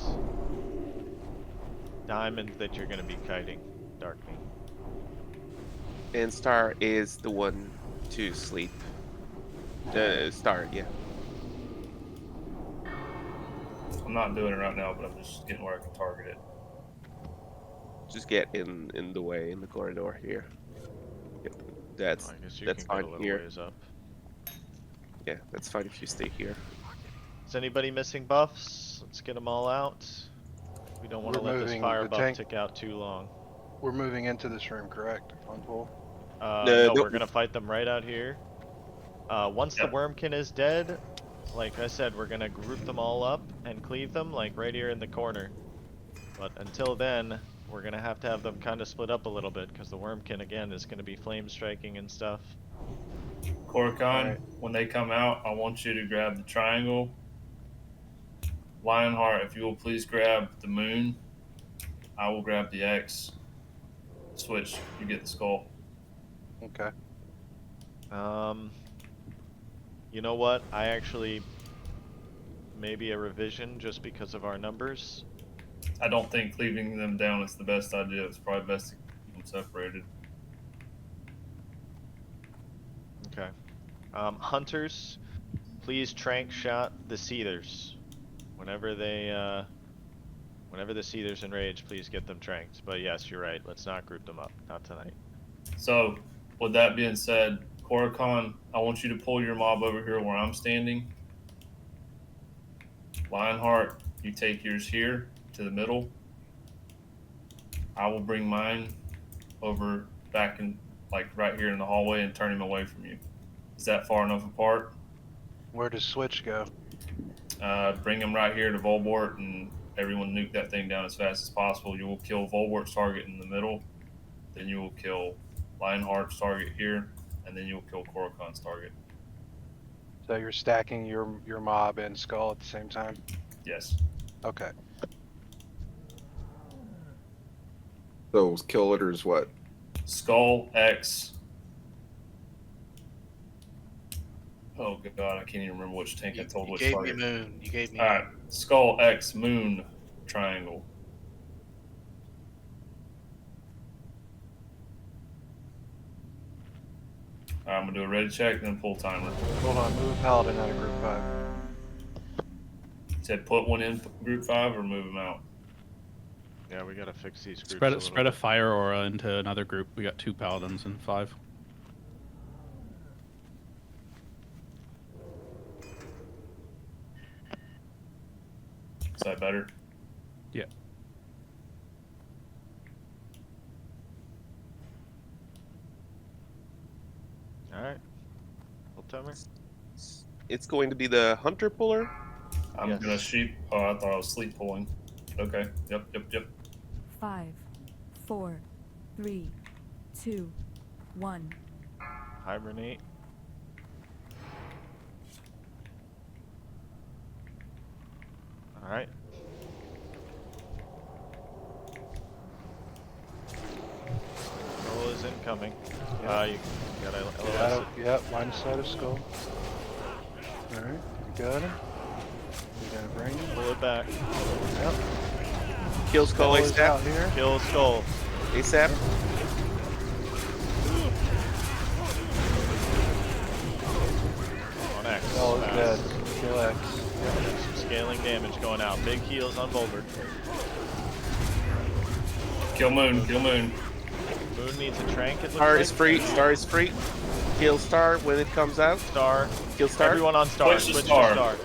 [SPEAKER 2] Diamond that you're gonna be kiting, Darkney.
[SPEAKER 4] And Star is the one to sleep. Star, yeah.
[SPEAKER 1] I'm not doing it right now, but I'm just getting where I can target it.
[SPEAKER 4] Just get in the way, in the corridor here. Yep. That's
[SPEAKER 2] I guess you
[SPEAKER 4] that's
[SPEAKER 2] can get
[SPEAKER 4] fine
[SPEAKER 2] a little
[SPEAKER 4] here.
[SPEAKER 2] ways up.
[SPEAKER 4] Yeah, that's fine if you stay here.
[SPEAKER 2] Is anybody missing buffs? Let's get them all out. We don't want to
[SPEAKER 3] We're
[SPEAKER 2] let this
[SPEAKER 3] moving
[SPEAKER 2] fire
[SPEAKER 3] the
[SPEAKER 2] buff
[SPEAKER 3] tank-
[SPEAKER 2] tick out too long.
[SPEAKER 3] We're moving into this room, correct? On pool.
[SPEAKER 2] No,
[SPEAKER 4] no.
[SPEAKER 2] we're gonna fight them right out here. Once the wormkin is dead, like I said, we're gonna group them all up and cleave them, like right here in the corner. But until then, we're gonna have to have them kind of split up a little bit, because the wormkin again is gonna be flame striking and stuff.
[SPEAKER 1] Korokon, when they come out, I want you to grab the triangle. Lionheart, if you will please grab the moon. I will grab the X. Switch, you get the skull.
[SPEAKER 3] Okay.
[SPEAKER 2] You know what? I actually maybe a revision just because of our numbers.
[SPEAKER 1] I don't think cleaving them down is the best idea. It's probably best to keep them separated.
[SPEAKER 2] Okay. Hunters, please trank shot the Seethers. Whenever the Seethers enrage, please get them tranked. But yes, you're right. Let's not group them up. Not tonight.
[SPEAKER 1] So, with that being said, Korokon, I want you to pull your mob over here where I'm standing. Lionheart, you take yours here to the middle. I will bring mine over back in, like right here in the hallway, and turn him away from you. Is that far enough apart?
[SPEAKER 3] Where does Switch go?
[SPEAKER 1] Bring him right here to Volbort, and everyone nuke that thing down as fast as possible. You will kill Volbort's target in the middle, then you will kill Lionheart's target here, and then you will kill Korokon's target.
[SPEAKER 3] So you're stacking your mob and Skull at the same time?
[SPEAKER 1] Yes.
[SPEAKER 3] Okay.
[SPEAKER 16] Those kill litters, what?
[SPEAKER 1] Skull X. Oh god, I can't even remember which tank I told which
[SPEAKER 21] gave
[SPEAKER 1] target.
[SPEAKER 21] me moon. You gave me
[SPEAKER 1] Alright, Skull X Moon Triangle. Alright, I'm gonna do a ready check and then pull timer.
[SPEAKER 3] Hold on, move Paladin out of group 5.
[SPEAKER 1] Said put one in group 5 or move them out.
[SPEAKER 2] Yeah, we gotta fix these groups.
[SPEAKER 9] Spread a fire aura into another group. We got 2 paladins and 5.
[SPEAKER 1] Is that better?
[SPEAKER 9] Yeah.
[SPEAKER 2] Alright. Full timer.
[SPEAKER 4] It's going to be the hunter puller.
[SPEAKER 1] I'm gonna sheep. Oh, I thought I was sleep pulling. Okay. Yep.
[SPEAKER 13] 5, 4, 3, 2, 1.
[SPEAKER 2] Hibernate. Alright. Skull is incoming. You gotta LOS it.
[SPEAKER 3] Yep, line of sight of Skull. Alright, we got him. We gotta bring him.
[SPEAKER 2] Pull it back.
[SPEAKER 3] Yep.
[SPEAKER 4] Kill Skull
[SPEAKER 3] Skull is out
[SPEAKER 4] ASAP.
[SPEAKER 3] here.
[SPEAKER 2] Kill Skull.
[SPEAKER 4] ASAP.
[SPEAKER 2] On X.
[SPEAKER 3] Skull is dead. Kill X.
[SPEAKER 2] Some scaling damage going out. Big heals on Volbert.
[SPEAKER 1] Kill Moon. Kill Moon.
[SPEAKER 2] Moon needs a trank. It looks
[SPEAKER 4] Star
[SPEAKER 2] like.
[SPEAKER 4] is free. Star is free. Kill Star when it comes out.
[SPEAKER 2] Star.
[SPEAKER 4] Kill Star.
[SPEAKER 2] Everyone on Star.
[SPEAKER 1] Switch to
[SPEAKER 2] Switch
[SPEAKER 1] Star.
[SPEAKER 2] to Star.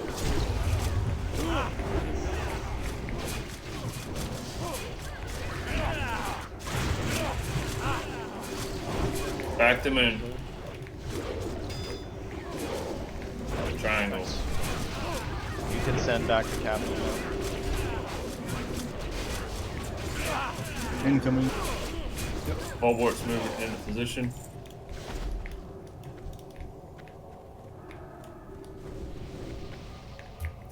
[SPEAKER 1] Back them in. Triangle.
[SPEAKER 2] You can send back the capital now.
[SPEAKER 11] Incoming.
[SPEAKER 1] Bulwark's moving into position.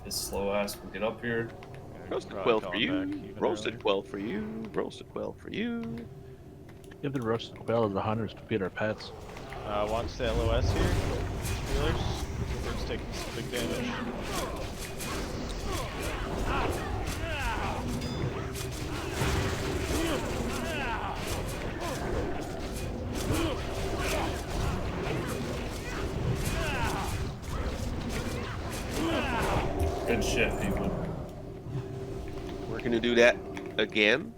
[SPEAKER 1] This slow ass will get up here.
[SPEAKER 4] Roasted quail for you. Roasted quail for you. Roasted quail for you.
[SPEAKER 15] Give the roasted quail to the hunters to feed our pets.
[SPEAKER 2] Watch the LOS here. Healers. It's taking some big damage.
[SPEAKER 1] Good shit, people.
[SPEAKER 4] We're gonna do that again.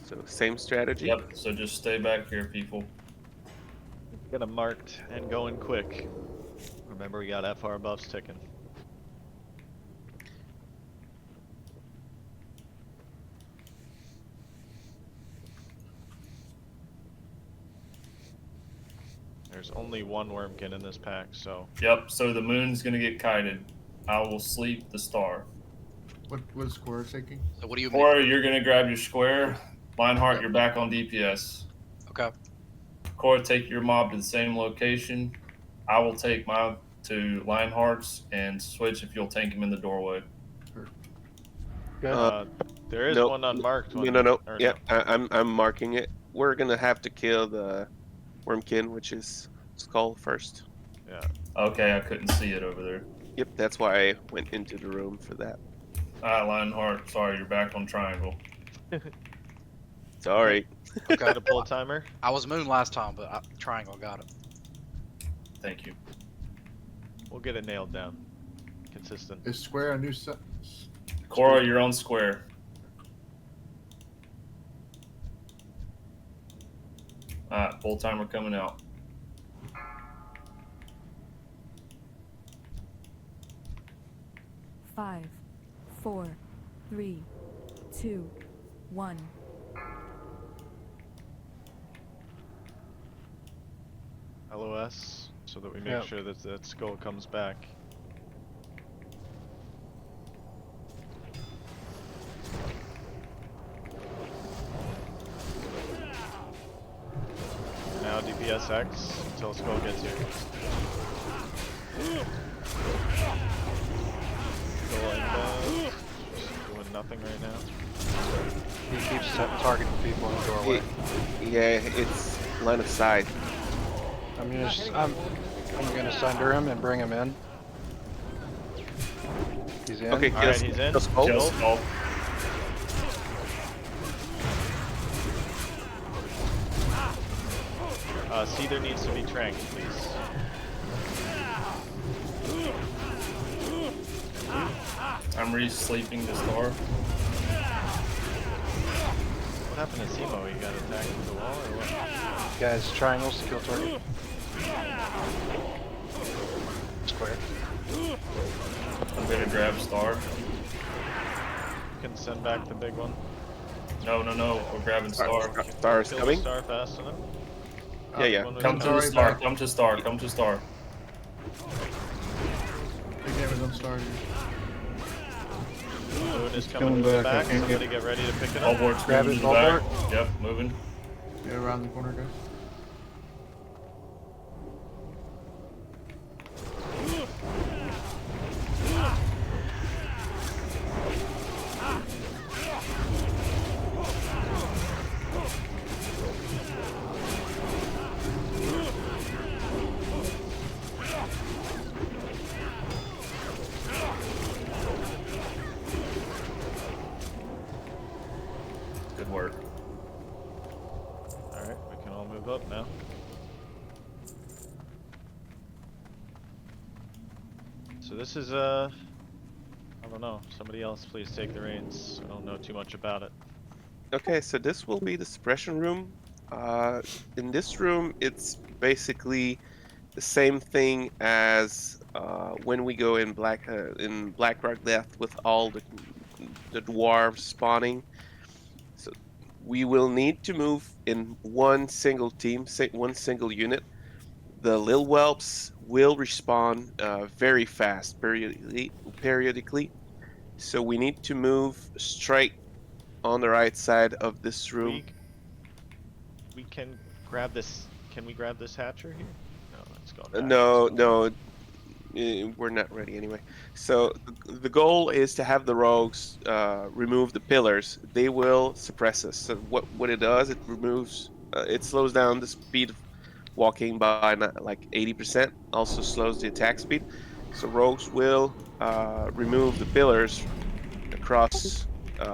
[SPEAKER 4] So same strategy.
[SPEAKER 1] Yep, so just stay back here, people.
[SPEAKER 2] Get them marked and going quick. Remember, we got FR buffs ticking. There's only one wormkin in this pack, so.
[SPEAKER 1] Yep, so the moon's gonna get kited. I will sleep the star.
[SPEAKER 11] What is Square taking?
[SPEAKER 6] So what do you
[SPEAKER 1] Or you're gonna grab your square. Lionheart, you're back on DPS.
[SPEAKER 6] Okay.
[SPEAKER 1] Cora, take your mob to the same location. I will take mine to Lionheart's and switch if you'll tank him in the doorway.
[SPEAKER 2] There is
[SPEAKER 4] Nope.
[SPEAKER 2] one unmarked one.
[SPEAKER 4] No.
[SPEAKER 2] or
[SPEAKER 4] Yeah, I'm marking it. We're gonna have to kill the wormkin, which is skull first.
[SPEAKER 2] Yeah.
[SPEAKER 1] Okay, I couldn't see it over there.
[SPEAKER 4] Yep, that's why I went into the room for that.
[SPEAKER 1] Lionheart, sorry, you're back on triangle.
[SPEAKER 4] Sorry.
[SPEAKER 2] Okay, to pull a timer.
[SPEAKER 6] I was moon last time, but triangle got it.
[SPEAKER 1] Thank you.
[SPEAKER 2] We'll get it nailed down. Consistent.
[SPEAKER 11] Is Square a new set?
[SPEAKER 1] Cora, you're on square. Alright, full timer coming out.
[SPEAKER 13] Five, 4, 3, 2, 1.
[SPEAKER 2] LOS, so that we make
[SPEAKER 3] Yep.
[SPEAKER 2] sure that that skull comes back. Now DPSX until skull gets here. Skull inbound. Just doing nothing right now.
[SPEAKER 3] He keeps targeting people in the doorway.
[SPEAKER 4] Yeah, it's line of sight.
[SPEAKER 3] I'm gonna sunder him and bring him in. He's in.
[SPEAKER 4] Okay,
[SPEAKER 2] Alright, he's in.
[SPEAKER 4] kill skull.
[SPEAKER 1] Kill skull.
[SPEAKER 2] Seether needs to be tranked, please.
[SPEAKER 1] I'm re-sleeping the star.
[SPEAKER 2] What happened to Simo? He got attacked with the wall or what?
[SPEAKER 3] Guys, triangles to kill target. Square.
[SPEAKER 1] I'm gonna grab star.
[SPEAKER 2] You can send back the big one.
[SPEAKER 1] No, we're grabbing star.
[SPEAKER 4] Star is
[SPEAKER 2] Kill
[SPEAKER 4] coming.
[SPEAKER 2] the star fast enough.
[SPEAKER 4] Yeah.
[SPEAKER 2] One
[SPEAKER 1] Come
[SPEAKER 2] was-
[SPEAKER 1] to the star, come to star, come to star.
[SPEAKER 11] Big damage on Star here.
[SPEAKER 2] Moon is coming to the back. Somebody get ready to pick it up.
[SPEAKER 1] Bulwark's
[SPEAKER 3] Grab
[SPEAKER 1] moving
[SPEAKER 3] it,
[SPEAKER 1] to the back.
[SPEAKER 3] Bulwark.
[SPEAKER 1] Yep, moving.
[SPEAKER 11] Get around the corner, guys.
[SPEAKER 1] Good work.
[SPEAKER 2] Alright, we can all move up now. So this is I don't know. Somebody else please take the reins. I don't know too much about it.
[SPEAKER 4] Okay, so this will be the suppression room. In this room, it's basically the same thing as when we go in Blackrock Death with all the dwarves spawning. So we will need to move in one single team, one single unit. The Lil Whelps will respawn very fast periodically. So we need to move straight on the right side of this room.
[SPEAKER 2] We can grab this. Can we grab this hatcher here? No, let's go back.
[SPEAKER 4] No, we're not ready anyway. So the goal is to have the rogues remove the pillars. They will suppress us. So what it does, it removes, it slows down the speed of walking by like 80%. Also slows the attack speed. So rogues will remove the pillars across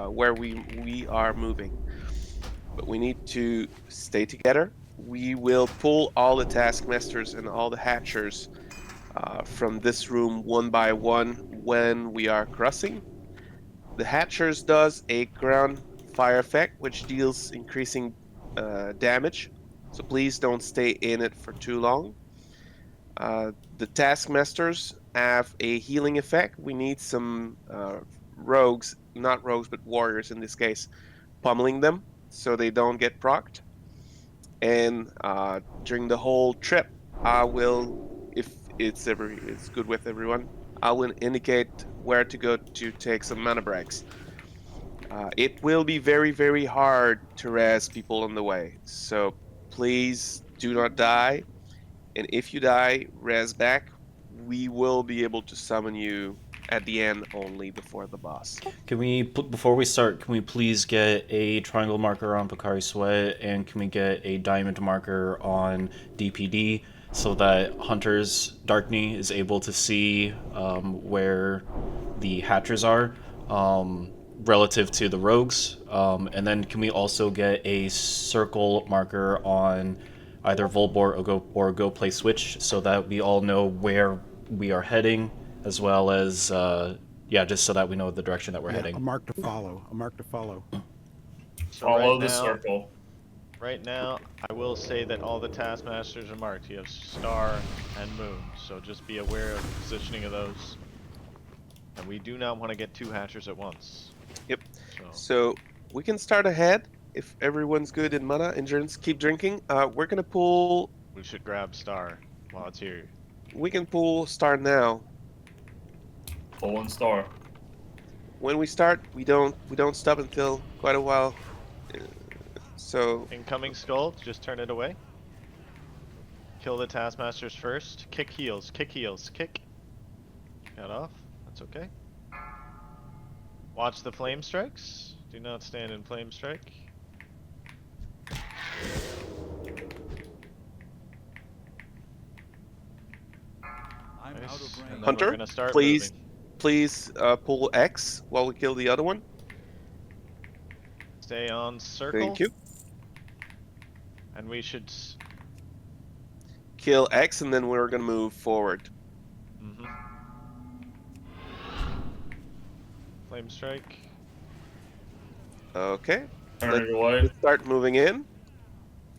[SPEAKER 4] where we are moving. But we need to stay together. We will pull all the taskmasters and all the hatchers from this room one by one when we are crossing. The hatchers does a ground fire effect, which deals increasing damage. So please don't stay in it for too long. The taskmasters have a healing effect. We need some rogues, not rogues, but warriors in this case, pummeling them so they don't get procced. And during the whole trip, I will, if it's good with everyone, I will indicate where to go to take some mana breaks. It will be very, very hard to res people on the way, so please do not die. And if you die, res back. We will be able to summon you at the end only before the boss.
[SPEAKER 21] Can we, before we start, can we please get a triangle marker on Pocari Sweat, and can we get a diamond marker on DPD so that Hunter's Darkney is able to see where the hatchers are relative to the rogues? And then can we also get a circle marker on either Volbor or Go Play Switch so that we all know where we are heading, as well as just so that we know the direction that we're heading.
[SPEAKER 17] A mark to follow. A mark to follow.
[SPEAKER 2] So
[SPEAKER 1] Follow
[SPEAKER 2] right
[SPEAKER 1] the
[SPEAKER 2] now,
[SPEAKER 1] circle.
[SPEAKER 2] Right now, I will say that all the taskmasters are marked. You have Star and Moon, so just be aware of the positioning of those. And we do not want to get 2 hatchers at once.
[SPEAKER 4] Yep. So we can start ahead if everyone's good in mana. Endurance, keep drinking. We're gonna pull.
[SPEAKER 2] We should grab Star while it's here.
[SPEAKER 4] We can pull Star now.
[SPEAKER 1] Pull and Star.
[SPEAKER 4] When we start, we don't stop until quite a while. So
[SPEAKER 2] incoming skull, just turn it away. Kill the taskmasters first. Kick heals, kick heals, kick. Got off. That's okay. Watch the flame strikes. Do not stand in flame strike. Nice.
[SPEAKER 4] Hunter, please pull X while we kill the other one.
[SPEAKER 2] Stay on circle.
[SPEAKER 4] Thank you.
[SPEAKER 2] And we should
[SPEAKER 4] kill X, and then we're gonna move forward.
[SPEAKER 2] Flame strike.
[SPEAKER 4] Okay.
[SPEAKER 1] Turn it away.
[SPEAKER 4] Let's start moving in.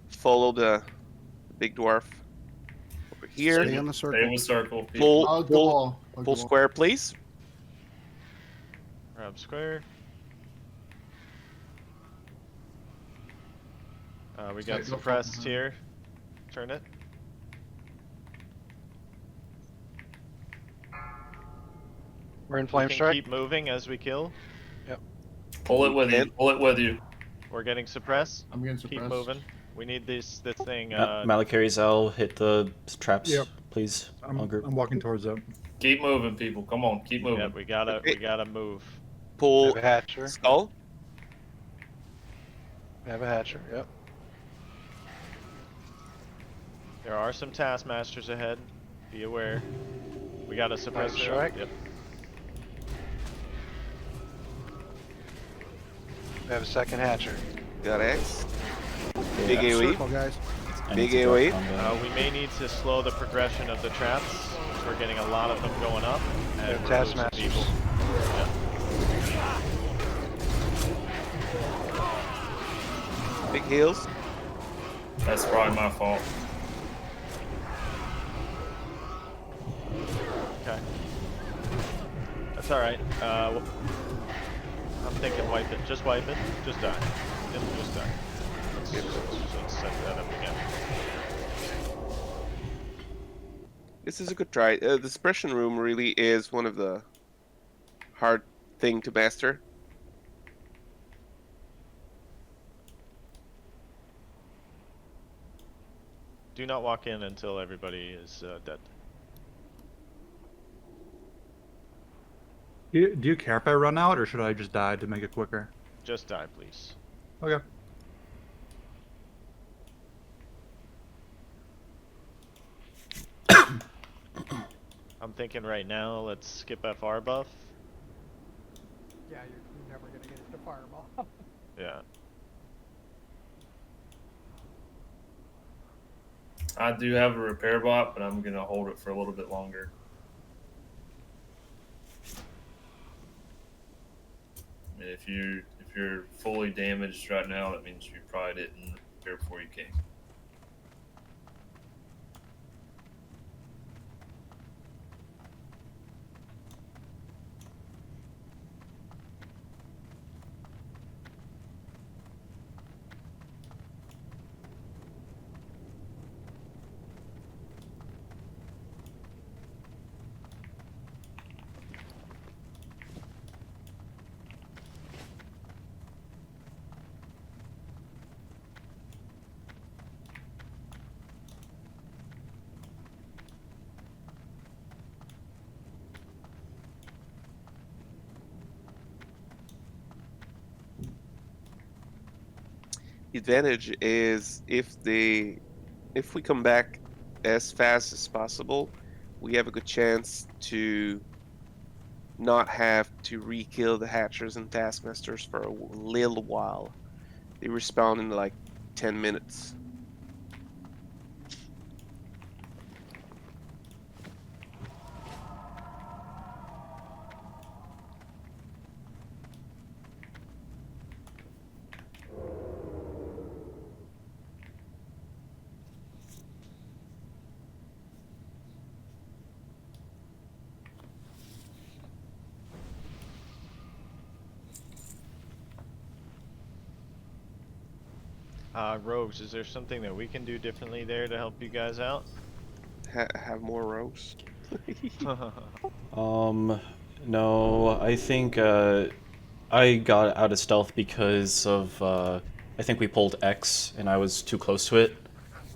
[SPEAKER 4] Follow the big dwarf over here.
[SPEAKER 17] Stay on the circle.
[SPEAKER 1] Stay in the circle.
[SPEAKER 4] Pull square, please.
[SPEAKER 2] Grab square. We got suppressed here. Turn it.
[SPEAKER 3] We're in flame
[SPEAKER 2] We can
[SPEAKER 3] strike.
[SPEAKER 2] keep moving as we kill.
[SPEAKER 3] Yep.
[SPEAKER 1] Pull it with you. Pull it with you.
[SPEAKER 2] We're getting suppressed.
[SPEAKER 11] I'm getting suppressed.
[SPEAKER 2] Keep moving. We need this thing.
[SPEAKER 21] Malakari's L, hit the traps,
[SPEAKER 20] Yep.
[SPEAKER 21] please.
[SPEAKER 20] I'm
[SPEAKER 21] group.
[SPEAKER 20] walking towards them.
[SPEAKER 1] Keep moving, people. Come on, keep moving.
[SPEAKER 2] Yeah, we gotta move.
[SPEAKER 4] Pull
[SPEAKER 3] Have a hatcher.
[SPEAKER 4] skull.
[SPEAKER 3] Have a hatcher. Yep.
[SPEAKER 2] There are some taskmasters ahead. Be aware. We got a suppressor.
[SPEAKER 3] Strike.
[SPEAKER 2] Yep.
[SPEAKER 3] We have a second hatcher.
[SPEAKER 4] Got X. Big
[SPEAKER 17] Circle,
[SPEAKER 4] AoE.
[SPEAKER 17] guys.
[SPEAKER 4] Big AoE.
[SPEAKER 2] We may need to slow the progression of the traps. We're getting a lot of them going up. And we're losing
[SPEAKER 3] Taskmasters.
[SPEAKER 2] people. Yep.
[SPEAKER 4] Big heals.
[SPEAKER 1] That's probably my fault.
[SPEAKER 2] Okay. That's alright. I'm thinking wipe it. Just wipe it. Just die. Didn't just die. Let's set that up again.
[SPEAKER 4] This is a good try. The suppression room really is one of the hard thing to master.
[SPEAKER 2] Do not walk in until everybody is dead.
[SPEAKER 20] Do you care if I run out, or should I just die to make it quicker?
[SPEAKER 2] Just die, please.
[SPEAKER 20] Okay.
[SPEAKER 2] I'm thinking right now, let's skip FR buff.
[SPEAKER 5] Yeah, you're never gonna get into Firemaw.
[SPEAKER 2] Yeah.
[SPEAKER 1] I do have a repair bot, but I'm gonna hold it for a little bit longer. I mean, if you're fully damaged right now, that means you probably didn't repair before you came.
[SPEAKER 4] The advantage is if we come back as fast as possible, we have a good chance to not have to re-kill the Hatchers and Taskmasters for a little while. They respawn in like 10 minutes.
[SPEAKER 2] Rogues, is there something that we can do differently there to help you guys out?
[SPEAKER 4] Have more rogues.
[SPEAKER 21] No, I think I got out of stealth because of I think we pulled X and I was too close to it.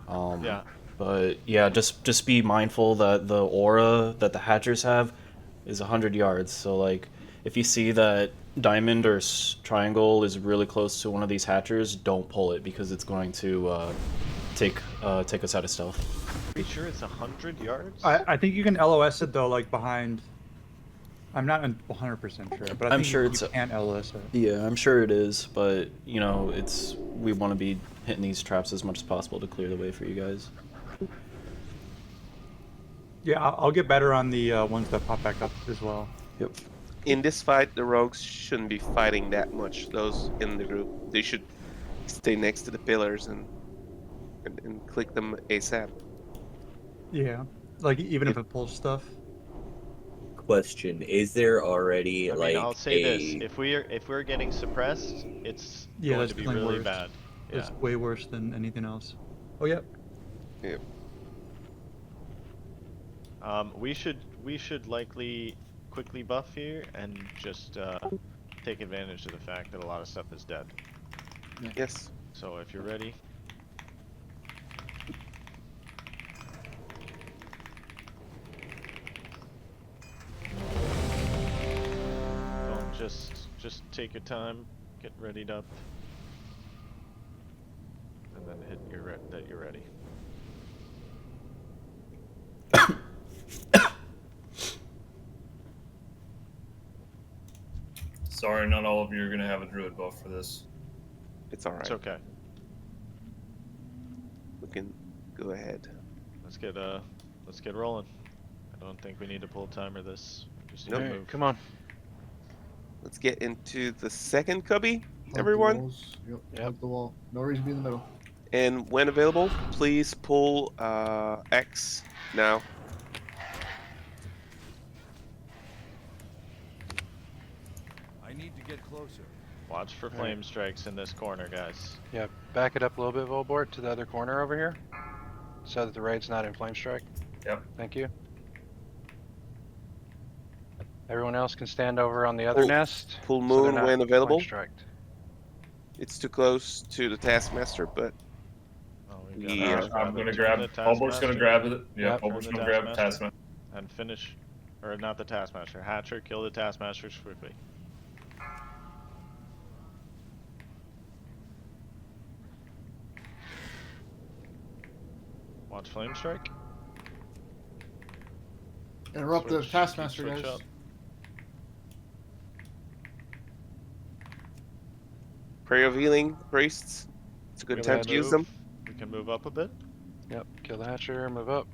[SPEAKER 2] Yeah.
[SPEAKER 21] But yeah, just be mindful that the aura that the Hatchers have is 100 yards. So like, if you see that diamond or triangle is really close to one of these Hatchers, don't pull it because it's going to take us out of stealth.
[SPEAKER 2] Are you sure it's 100 yards?
[SPEAKER 20] I think you can LOS it though, like behind. I'm not 100% sure, but I
[SPEAKER 21] I'm
[SPEAKER 20] think
[SPEAKER 21] sure
[SPEAKER 20] you
[SPEAKER 21] it's
[SPEAKER 20] can LOS it.
[SPEAKER 21] Yeah, I'm sure it is, but you know, we want to be hitting these traps as much as possible to clear the way for you guys.
[SPEAKER 20] Yeah, I'll get better on the ones that pop back up as well.
[SPEAKER 21] Yep.
[SPEAKER 4] In this fight, the rogues shouldn't be fighting that much. Those in the group, they should stay next to the pillars and click them ASAP.
[SPEAKER 20] Yeah, like even if it pulls stuff.
[SPEAKER 10] Question: is there already
[SPEAKER 2] I mean, I'll say this: if we're getting suppressed, it's going to be really bad.
[SPEAKER 20] It's way worse than anything else. Oh yeah.
[SPEAKER 4] Yep.
[SPEAKER 2] We should likely quickly buff here and just take advantage of the fact that a lot of stuff is dead.
[SPEAKER 4] Yes.
[SPEAKER 2] So if you're ready. Don't just take your time, get readied up, and then hit that you're ready.
[SPEAKER 1] Sorry, not all of you are going to have a druid buff for this.
[SPEAKER 4] It's alright.
[SPEAKER 2] It's okay.
[SPEAKER 4] We can go ahead.
[SPEAKER 2] Let's get rolling. I don't think we need to pull timer this. Just need
[SPEAKER 4] Nope.
[SPEAKER 2] to move.
[SPEAKER 8] Come on.
[SPEAKER 4] Let's get into the second cubby,
[SPEAKER 11] Hug
[SPEAKER 4] everyone.
[SPEAKER 11] The walls. Yep. Hug the wall. No reason to be in the middle.
[SPEAKER 4] And when available, please pull X now.
[SPEAKER 12] I need to get closer.
[SPEAKER 2] Watch for
[SPEAKER 3] Alright.
[SPEAKER 2] flame strikes in this corner, guys.
[SPEAKER 3] Yeah, back it up a little bit, Volbort, to the other corner over here, so that the raid's not in flame strike.
[SPEAKER 1] Yep.
[SPEAKER 3] Thank you. Everyone else can stand over on the other nest.
[SPEAKER 4] Full
[SPEAKER 3] so they're
[SPEAKER 4] moon
[SPEAKER 3] not
[SPEAKER 4] when available.
[SPEAKER 3] flame striked.
[SPEAKER 4] It's too close to the Taskmaster, but
[SPEAKER 2] Oh,
[SPEAKER 4] yeah.
[SPEAKER 1] I'm gonna grab. Bulbor's gonna grab it. Yeah,
[SPEAKER 3] Yep.
[SPEAKER 1] Bulbor's gonna grab Taskmaster.
[SPEAKER 2] And finish, or not the Taskmaster. Hatcher, kill the Taskmasters quickly. Watch flame strike.
[SPEAKER 11] Interrupt the
[SPEAKER 2] Switch,
[SPEAKER 11] Taskmaster,
[SPEAKER 2] switch
[SPEAKER 11] guys.
[SPEAKER 2] up.
[SPEAKER 4] Prayer of Healing priests. It's a good time to use them.
[SPEAKER 2] We can move up a bit.
[SPEAKER 3] Yep, kill the Hatcher, move up.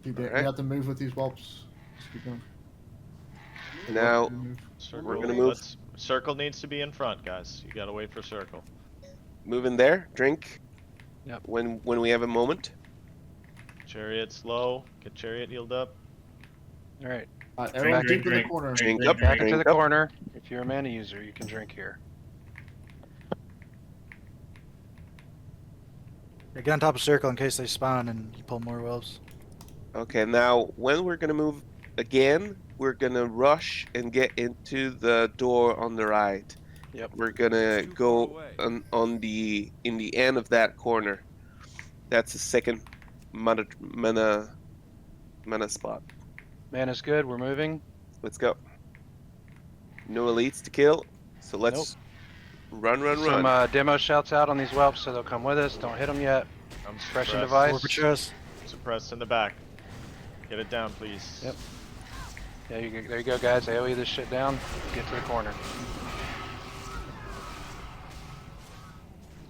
[SPEAKER 11] You
[SPEAKER 4] Alright.
[SPEAKER 11] have to move with these whelps. Just keep going.
[SPEAKER 4] Now
[SPEAKER 2] Circle,
[SPEAKER 4] we're gonna move.
[SPEAKER 2] Circle needs to be in front, guys. You gotta wait for circle.
[SPEAKER 4] Move in there. Drink.
[SPEAKER 3] Yep.
[SPEAKER 4] When we have a moment.
[SPEAKER 2] Chariot's low. Get chariot healed up.
[SPEAKER 3] All right.
[SPEAKER 11] Everyone
[SPEAKER 3] Back
[SPEAKER 11] deep in the corner.
[SPEAKER 4] Drink up.
[SPEAKER 3] Back
[SPEAKER 4] Drink
[SPEAKER 3] into the
[SPEAKER 4] up.
[SPEAKER 3] corner. If you're a mana user, you can drink here.
[SPEAKER 6] Yeah, get on top of circle in case they spawn and you pull more wolves.
[SPEAKER 4] Okay, now when we're gonna move again, we're gonna rush and get into the door on the right.
[SPEAKER 3] Yep.
[SPEAKER 4] We're gonna go on the in the end of that corner. That's the second mana spot.
[SPEAKER 3] Mana's good. We're moving.
[SPEAKER 4] Let's go. No elites to kill, so let's run.
[SPEAKER 3] Some demo shouts out on these whelps, so they'll come with us. Don't hit them yet. Suppression device.
[SPEAKER 2] Suppressed in the back. Get it down, please.
[SPEAKER 3] Yep. Yeah, there you go, guys. AoE this shit down. Get to the corner.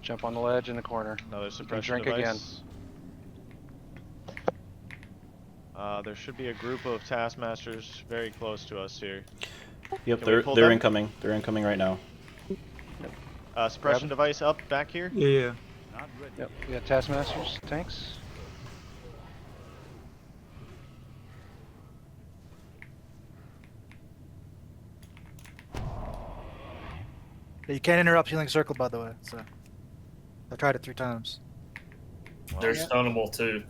[SPEAKER 3] Jump on the ledge in the corner.
[SPEAKER 2] Another
[SPEAKER 3] You can
[SPEAKER 2] suppression
[SPEAKER 3] drink again.
[SPEAKER 2] device. There should be a group of Taskmasters very close to us here.
[SPEAKER 21] Yep,
[SPEAKER 2] Can we pull
[SPEAKER 21] they're
[SPEAKER 2] them?
[SPEAKER 21] incoming. They're incoming right now.
[SPEAKER 2] Suppression device up back here.
[SPEAKER 20] Yeah.
[SPEAKER 3] Yep. We got Taskmasters, tanks.
[SPEAKER 6] Yeah, you can't interrupt healing circle, by the way. So I tried it 3 times.
[SPEAKER 1] They're stunnable too.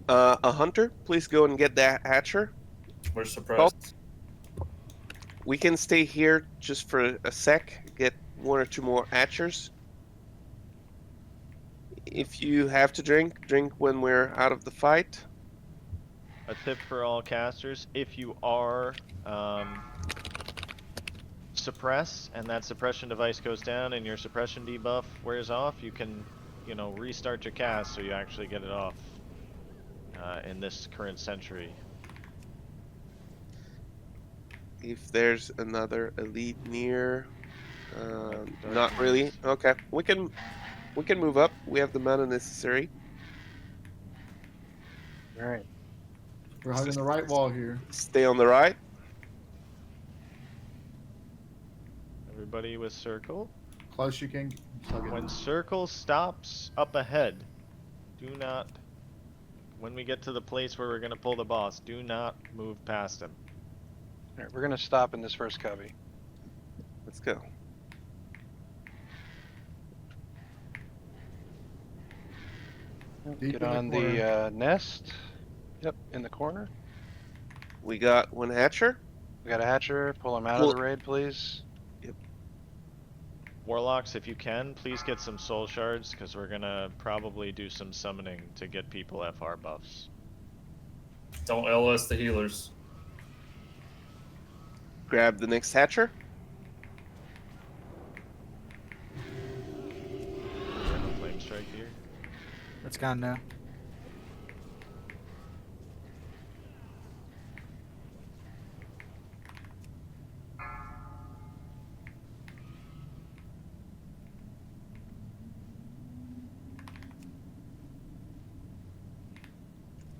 [SPEAKER 4] A hunter, please go and get that Hatcher.
[SPEAKER 1] We're suppressed.
[SPEAKER 4] We can stay here just for a sec. Get 1 or 2 more Hatchers. If you have to drink when we're out of the fight.
[SPEAKER 2] A tip for all casters: if you are suppressed and that suppression device goes down and your suppression debuff wears off, you can, restart your cast so you actually get it off in this current century.
[SPEAKER 4] If there's another elite near, not really. Okay, we can move up. We have the mana necessary.
[SPEAKER 3] All right.
[SPEAKER 11] We're hugging the right wall here.
[SPEAKER 4] Stay on the right.
[SPEAKER 2] Everybody with circle.
[SPEAKER 11] Close you can. Hug it.
[SPEAKER 2] When circle stops up ahead, do not. When we get to the place where we're gonna pull the boss, do not move past him.
[SPEAKER 3] All right, we're gonna stop in this first cubby.
[SPEAKER 4] Let's go.
[SPEAKER 11] Deep
[SPEAKER 3] Get
[SPEAKER 11] in the
[SPEAKER 3] on
[SPEAKER 11] corner.
[SPEAKER 3] the nest. Yep, in the corner.
[SPEAKER 4] We got 1 Hatcher.
[SPEAKER 3] We got a Hatcher. Pull him out of the raid, please.
[SPEAKER 2] Warlocks, if you can, please get some soul shards, because we're gonna probably do some summoning to get people FR buffs.
[SPEAKER 1] Don't LS the healers.
[SPEAKER 4] Grab the next Hatcher.
[SPEAKER 2] Flame strike here.
[SPEAKER 6] It's gone now.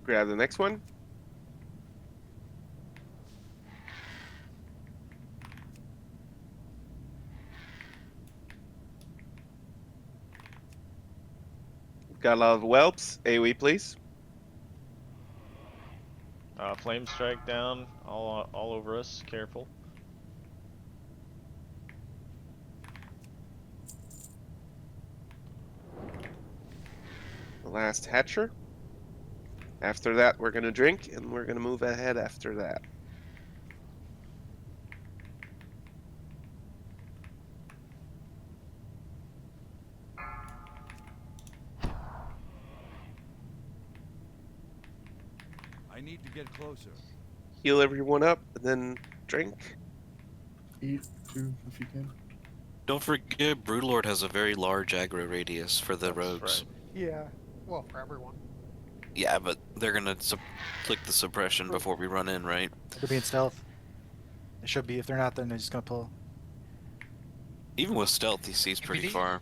[SPEAKER 4] Grab the next one. Got a lot of whelps. AoE, please.
[SPEAKER 2] Flame strike down all over us. Careful.
[SPEAKER 4] last hatcher. After that, we're gonna drink, and we're gonna move ahead after that.
[SPEAKER 12] I need to get closer.
[SPEAKER 4] Heal everyone up, and then drink.
[SPEAKER 11] Eat too, if you can.
[SPEAKER 14] Don't forget, Broodlord has a very large aggro radius for the rogues.
[SPEAKER 5] Yeah. Well, for everyone.
[SPEAKER 14] Yeah, but they're gonna click the suppression before we run in, right?
[SPEAKER 6] They're being stealth. They should be. If they're not, then they're just gonna pull.
[SPEAKER 14] Even with stealth, he sees pretty
[SPEAKER 6] DPD?
[SPEAKER 14] far.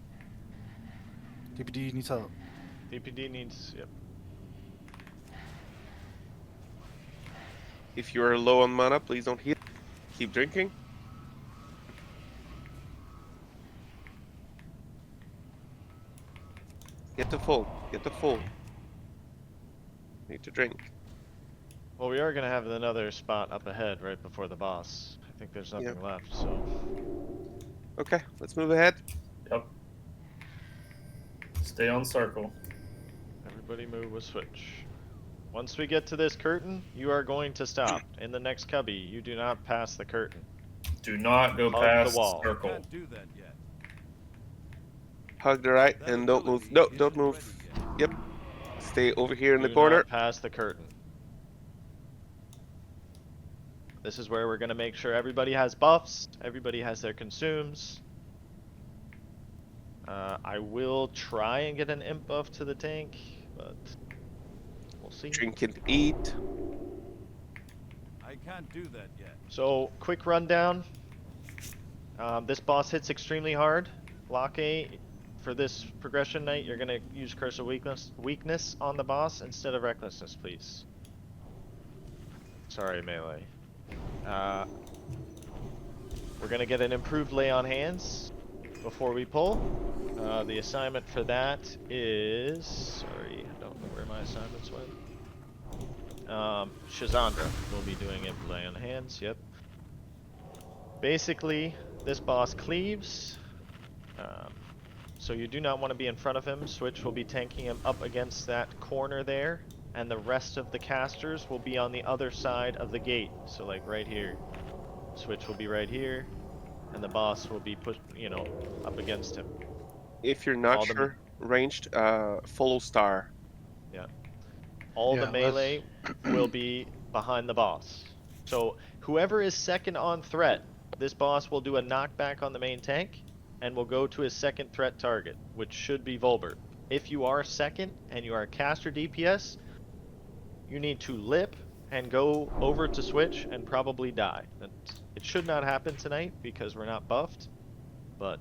[SPEAKER 6] DPD needs help.
[SPEAKER 2] DPD needs. Yep.
[SPEAKER 4] If you are low on mana, please don't heal. Keep drinking. Get to full. Get to full. Need to drink.
[SPEAKER 2] Well, we are gonna have another spot up ahead right before the boss. I think there's nothing
[SPEAKER 4] Yep.
[SPEAKER 2] left, so.
[SPEAKER 4] Okay, let's move ahead.
[SPEAKER 1] Yep. Stay on circle.
[SPEAKER 2] Everybody move with switch. Once we get to this curtain, you are going to stop. In the next cubby, you do not pass the curtain.
[SPEAKER 1] Do not go
[SPEAKER 2] Hug
[SPEAKER 1] past
[SPEAKER 2] the wall.
[SPEAKER 1] circle.
[SPEAKER 12] Can't do that yet.
[SPEAKER 4] Hug the right and don't move. No, don't move. Yep. Stay over here in the corner.
[SPEAKER 2] Not pass the curtain. This is where we're gonna make sure everybody has buffs, everybody has their consumes. I will try and get an imp buff to the tank, but we'll see.
[SPEAKER 4] Drink and eat.
[SPEAKER 12] I can't do that yet.
[SPEAKER 2] So, quick rundown. This boss hits extremely hard. Block A, for this progression night, you're gonna use Curse of Weakness on the boss instead of Recklessness, please. Sorry, melee. We're gonna get an improved lay on hands before we pull. The assignment for that is... Sorry, I don't know where my assignments went. Shazandra will be doing it lay on hands, yep. Basically, this boss cleaves. So you do not want to be in front of him. Switch will be tanking him up against that corner there. And the rest of the casters will be on the other side of the gate. So like right here. Switch will be right here. And the boss will be pushed, you know, up against him.
[SPEAKER 4] If you're not
[SPEAKER 2] All the-
[SPEAKER 4] sure, ranged, follow star.
[SPEAKER 2] Yeah. All
[SPEAKER 3] Yeah,
[SPEAKER 2] the melee will be behind the boss. So whoever is second on threat, this boss will do a knockback on the main tank and will go to his second threat target, which should be Volbert. If you are second and you are caster DPS, you need to lip and go over to switch and probably die. It should not happen tonight because we're not buffed, but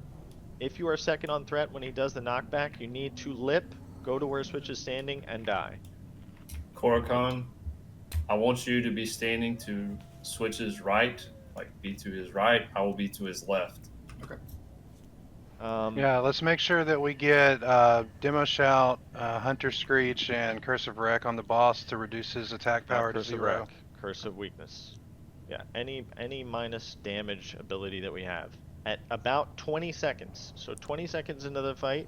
[SPEAKER 2] if you are second on threat when he does the knockback, you need to lip, go to where switch is standing, and die.
[SPEAKER 1] Korokon, I want you to be standing to Switch's right, like be to his right. I will be to his left.
[SPEAKER 11] Okay.
[SPEAKER 3] Yeah, let's make sure that we get Demo Shout, Hunter Screech, and Curse of Wreck on the boss to reduce his attack power to
[SPEAKER 2] Curse of
[SPEAKER 3] 0.
[SPEAKER 2] Wreck, Curse of Weakness. Yeah, any minus damage ability that we have. At about 20 seconds, so 20 seconds into the fight,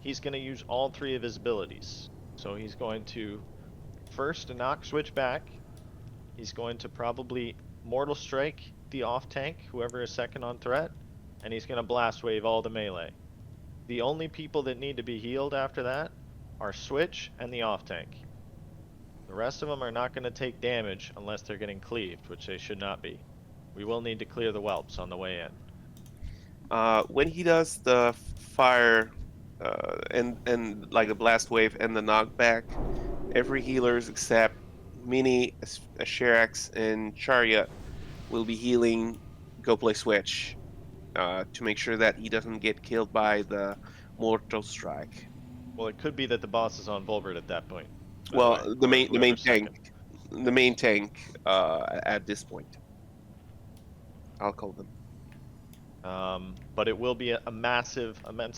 [SPEAKER 2] he's going to use all 3 of his abilities. So he's going to first knock switch back. He's going to probably Mortal Strike the off tank, whoever is second on threat, and he's going to blast wave all the melee. The only people that need to be healed after that are switch and the off tank. The rest of them are not going to take damage unless they're getting cleaved, which they should not be. We will need to clear the whelps on the way in.
[SPEAKER 4] When he does the fire and like the blast wave and the knockback, every healers except Mini, Sherax, and Chariot will be healing Go Play Switch to make sure that he doesn't get killed by the Mortal Strike.
[SPEAKER 2] Well, it could be that the boss is on Volbert at that point.
[SPEAKER 4] Well, the main
[SPEAKER 2] whoever's
[SPEAKER 4] tank, at this point. I'll call them.
[SPEAKER 2] But it will be a immense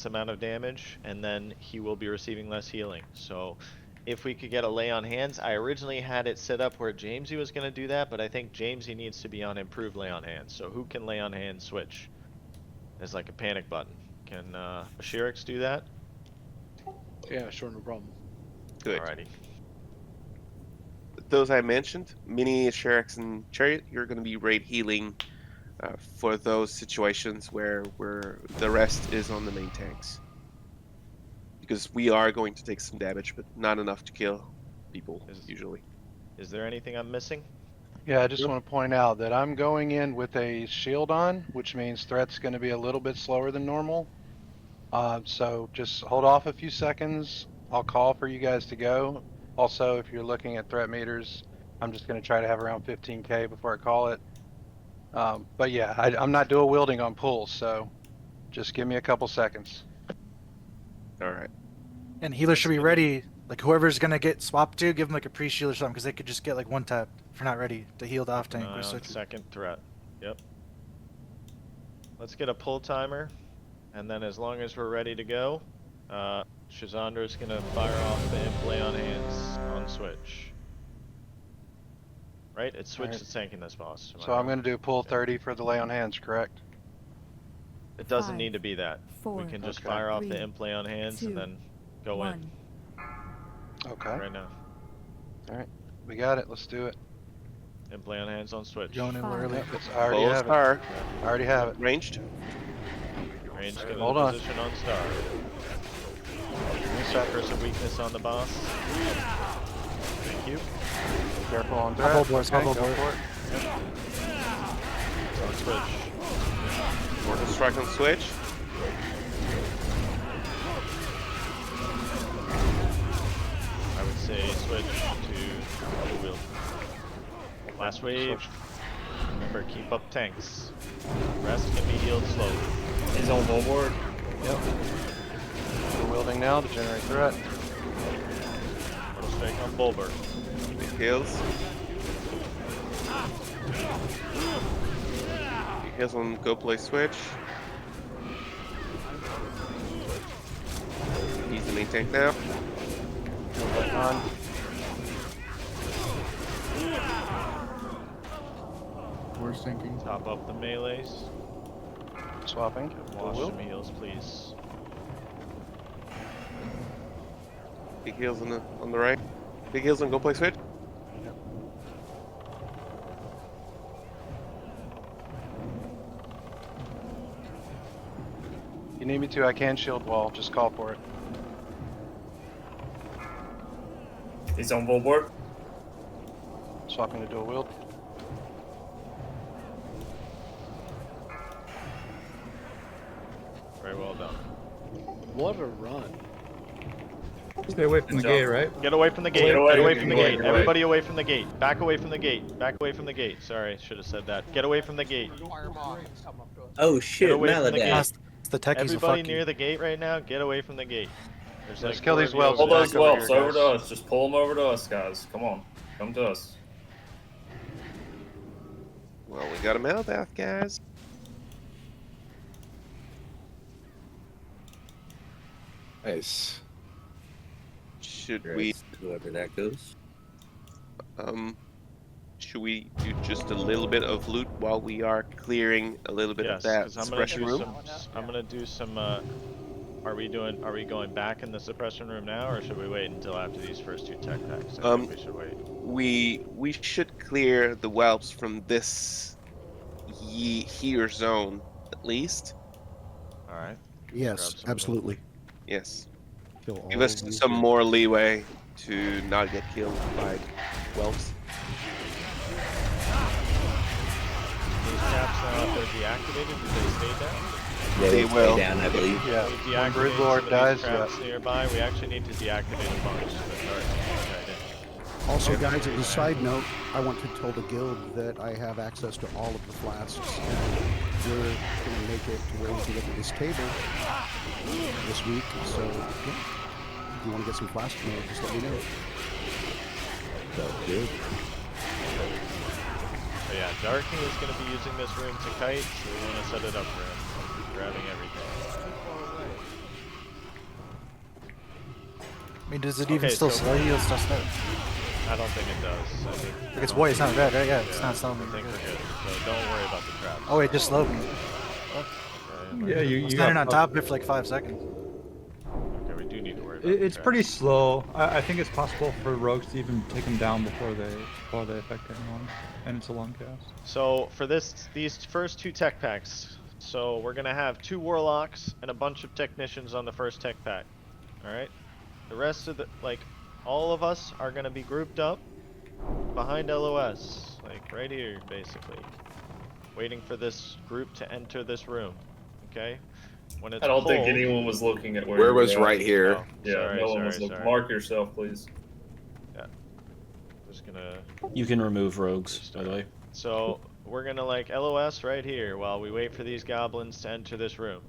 [SPEAKER 2] amount of damage, and then he will be receiving less healing. So if we could get a lay on hands, I originally had it set up where Jamesy was going to do that, but I think Jamesy needs to be on improved lay on hands. So who can lay on hands switch? There's like a panic button. Can Shirix do that?
[SPEAKER 8] Yeah, sure, no problem.
[SPEAKER 4] Good.
[SPEAKER 2] Alrighty.
[SPEAKER 4] Those I mentioned, Mini, Sherax, and Chariot, you're going to be raid healing for those situations where the rest is on the main tanks. Because we are going to take some damage, but not enough to kill people, usually.
[SPEAKER 2] Is there anything I'm missing?
[SPEAKER 3] Yeah, I just want to point out that I'm going in with a shield on, which means threat's going to be a little bit slower than normal. So just hold off a few seconds. I'll call for you guys to go. Also, if you're looking at threat meters, I'm just going to try to have around 15k before I call it. But yeah, I'm not dual wielding on pulls, so just give me a couple seconds.
[SPEAKER 4] All right.
[SPEAKER 6] And healers should be ready. Like whoever's gonna get swapped to, give them like a pre-shield or something, because they could just get like one tap if you're not ready to heal the off tank.
[SPEAKER 2] On second threat. Yep. Let's get a pull timer, and then as long as we're ready to go, Shazandra's gonna fire off the implay on hands on switch. Right? It's switch that's tanking this boss.
[SPEAKER 3] So I'm going to do pull 30 for the lay on hands, correct?
[SPEAKER 2] It doesn't need to be that. We can just fire off the implay on hands and then go in.
[SPEAKER 3] Okay.
[SPEAKER 2] Right now.
[SPEAKER 3] Alright, we got it. Let's do it.
[SPEAKER 2] Implay on hands on switch.
[SPEAKER 6] Going in early.
[SPEAKER 3] I already have it. I already have it.
[SPEAKER 4] Ranged.
[SPEAKER 2] Range get
[SPEAKER 3] Hold
[SPEAKER 2] in
[SPEAKER 3] on.
[SPEAKER 2] position on star. Curse of weakness on the boss. Thank you.
[SPEAKER 3] Be careful on threat.
[SPEAKER 6] Bubble board,
[SPEAKER 3] Okay,
[SPEAKER 6] bubble
[SPEAKER 3] go
[SPEAKER 6] board.
[SPEAKER 3] for it.
[SPEAKER 2] On switch.
[SPEAKER 4] Mortal strike on switch.
[SPEAKER 2] I would say switch to double wheel. Last wave. Remember, keep up tanks. Rest can be healed slowly.
[SPEAKER 1] He's on board.
[SPEAKER 3] Yep. We're wielding now to generate threat.
[SPEAKER 2] Mortal strike on Bulber.
[SPEAKER 4] Big heals. Big heals on go play switch. He's the main tank now.
[SPEAKER 3] On.
[SPEAKER 11] We're sinking.
[SPEAKER 2] Top up the melees.
[SPEAKER 3] Swapping.
[SPEAKER 2] Wash some heals, please.
[SPEAKER 4] Big heals on the right. Big heals on go play switch.
[SPEAKER 3] If you need me to, I can shield wall. Just call for it.
[SPEAKER 1] He's on board.
[SPEAKER 3] Swapping to dual wield.
[SPEAKER 2] Very well done.
[SPEAKER 8] What a run.
[SPEAKER 20] Stay away from the gate, right?
[SPEAKER 2] Get away from the gate.
[SPEAKER 1] Get away,
[SPEAKER 2] Get away
[SPEAKER 1] get
[SPEAKER 2] from the
[SPEAKER 1] away,
[SPEAKER 2] gate.
[SPEAKER 1] get away.
[SPEAKER 2] Everybody away from the gate. Back away from the gate. Back away from the gate. Sorry, should have said that. Get away from the gate.
[SPEAKER 5] Firemaw can come up to us.
[SPEAKER 10] Oh
[SPEAKER 2] Get
[SPEAKER 10] shit,
[SPEAKER 2] away from the gate.
[SPEAKER 10] Maladesh.
[SPEAKER 6] It's the techies will
[SPEAKER 2] Everybody
[SPEAKER 6] fuck
[SPEAKER 2] near
[SPEAKER 6] you.
[SPEAKER 2] the gate right now, get away from the gate. There's
[SPEAKER 3] Let's
[SPEAKER 2] like
[SPEAKER 3] kill
[SPEAKER 2] 4
[SPEAKER 3] these
[SPEAKER 2] of you
[SPEAKER 3] wells.
[SPEAKER 1] Pull
[SPEAKER 2] over
[SPEAKER 1] those
[SPEAKER 3] Back over
[SPEAKER 1] whelps
[SPEAKER 3] here,
[SPEAKER 1] over to
[SPEAKER 3] guys.
[SPEAKER 1] us. Just pull them over to us, guys. Come on. Come to us.
[SPEAKER 4] Well, we got a Maldath, guys.
[SPEAKER 16] Nice.
[SPEAKER 4] Should
[SPEAKER 10] Right,
[SPEAKER 4] we
[SPEAKER 10] whoever that goes.
[SPEAKER 4] should we do just a little bit of loot while we are clearing a little bit of
[SPEAKER 2] Yes,
[SPEAKER 4] that
[SPEAKER 2] 'cause I'm gonna
[SPEAKER 4] suppression
[SPEAKER 2] do
[SPEAKER 4] room?
[SPEAKER 2] some. I'm gonna do some. Are we going back in the suppression room now, or should we wait until after these first 2 tech packs? I think we should wait.
[SPEAKER 4] We should clear the whelps from this here zone at least.
[SPEAKER 2] All right.
[SPEAKER 17] Yes, absolutely.
[SPEAKER 4] Yes.
[SPEAKER 17] Kill all
[SPEAKER 4] Give us
[SPEAKER 17] these
[SPEAKER 4] some
[SPEAKER 17] guys.
[SPEAKER 4] more leeway to not get killed by whelps.
[SPEAKER 2] These traps now, if they're deactivated, do they stay down?
[SPEAKER 10] Yeah,
[SPEAKER 4] They
[SPEAKER 10] stay
[SPEAKER 4] will.
[SPEAKER 10] down, I believe.
[SPEAKER 3] Yeah.
[SPEAKER 2] We
[SPEAKER 3] When
[SPEAKER 2] deactivate some
[SPEAKER 3] Broodlord
[SPEAKER 2] of
[SPEAKER 3] dies,
[SPEAKER 2] these traps nearby. We actually need to deactivate a bunch. But, all right.
[SPEAKER 17] Also, guys, as a side note, I want to tell the guild that I have access to all of the flasks. We're going to make it to where we can get to this table this week. So, yeah, if you want to get some flasks, just let me know.
[SPEAKER 10] Sounds good.
[SPEAKER 2] So yeah, Darky is going to be using this room to kite, so we want to set it up for him. He's grabbing everything.
[SPEAKER 6] I mean, does it even
[SPEAKER 2] Okay,
[SPEAKER 6] still
[SPEAKER 2] so-
[SPEAKER 6] slow you? It's just that.
[SPEAKER 2] I don't think it does. I think
[SPEAKER 6] Like it's white, it's not red, right? Yeah, it's not slowing me.
[SPEAKER 2] I think we're good. So don't worry about the traps.
[SPEAKER 6] Oh, it just slowed me.
[SPEAKER 20] Yeah,
[SPEAKER 6] I was standing on top of it for like 5 seconds.
[SPEAKER 2] Okay, we do need to worry
[SPEAKER 20] It's pretty slow. I think it's possible for rogues to even take them down before they affect anyone, and it's a long cast.
[SPEAKER 2] So for these first 2 tech packs, so we're gonna have 2 warlocks and a bunch of technicians on the first tech pack. All right. The rest of all of us are gonna be grouped up behind LOS, like right here, basically, waiting for this group to enter this room. Okay. When it's
[SPEAKER 1] I don't think
[SPEAKER 2] pulled-
[SPEAKER 1] anyone was looking at
[SPEAKER 16] Where
[SPEAKER 1] you
[SPEAKER 16] was
[SPEAKER 1] were
[SPEAKER 16] right
[SPEAKER 1] at.
[SPEAKER 16] here?
[SPEAKER 2] Oh,
[SPEAKER 1] Yeah,
[SPEAKER 2] sorry,
[SPEAKER 1] no one
[SPEAKER 2] sorry,
[SPEAKER 1] was looking.
[SPEAKER 2] sorry.
[SPEAKER 1] Mark yourself, please.
[SPEAKER 2] Yeah. Just gonna.
[SPEAKER 21] You can remove rogues, by the way.
[SPEAKER 2] So we're gonna LOS right here while we wait for these goblins to enter this room.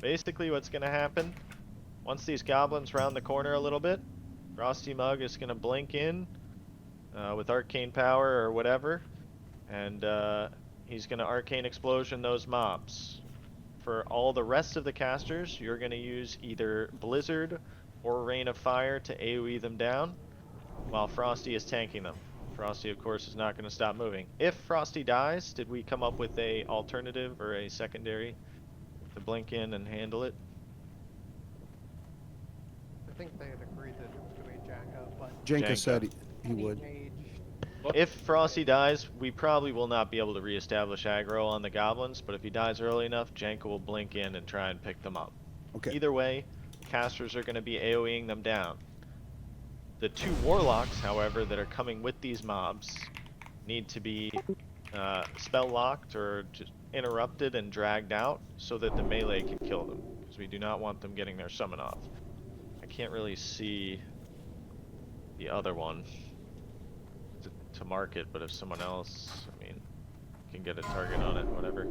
[SPEAKER 2] Basically, what's gonna happen once these goblins round the corner a little bit, Frosty Mug is gonna blink in with arcane power or whatever, and he's gonna arcane explosion those mobs. For all the rest of the casters, you're gonna use either Blizzard or Rain of Fire to AoE them down, while Frosty is tanking them. Frosty, of course, is not going to stop moving. If Frosty dies, did we come up with a alternative or a secondary to blink in and handle it?
[SPEAKER 5] I think they had agreed that it was going to be Janka, but
[SPEAKER 17] Janka said he would.
[SPEAKER 2] If Frosty dies, we probably will not be able to reestablish aggro on the goblins, but if he dies early enough, Janka will blink in and try and pick them up.
[SPEAKER 17] Okay.
[SPEAKER 2] Either way, casters are going to be AoEing them down. The 2 warlocks, however, that are coming with these mobs need to be spell locked or just interrupted and dragged out so that the melee can kill them, because we do not want them getting their summon off. I can't really see the other one to mark it, but if someone else, I mean, can get a target on it, whatever.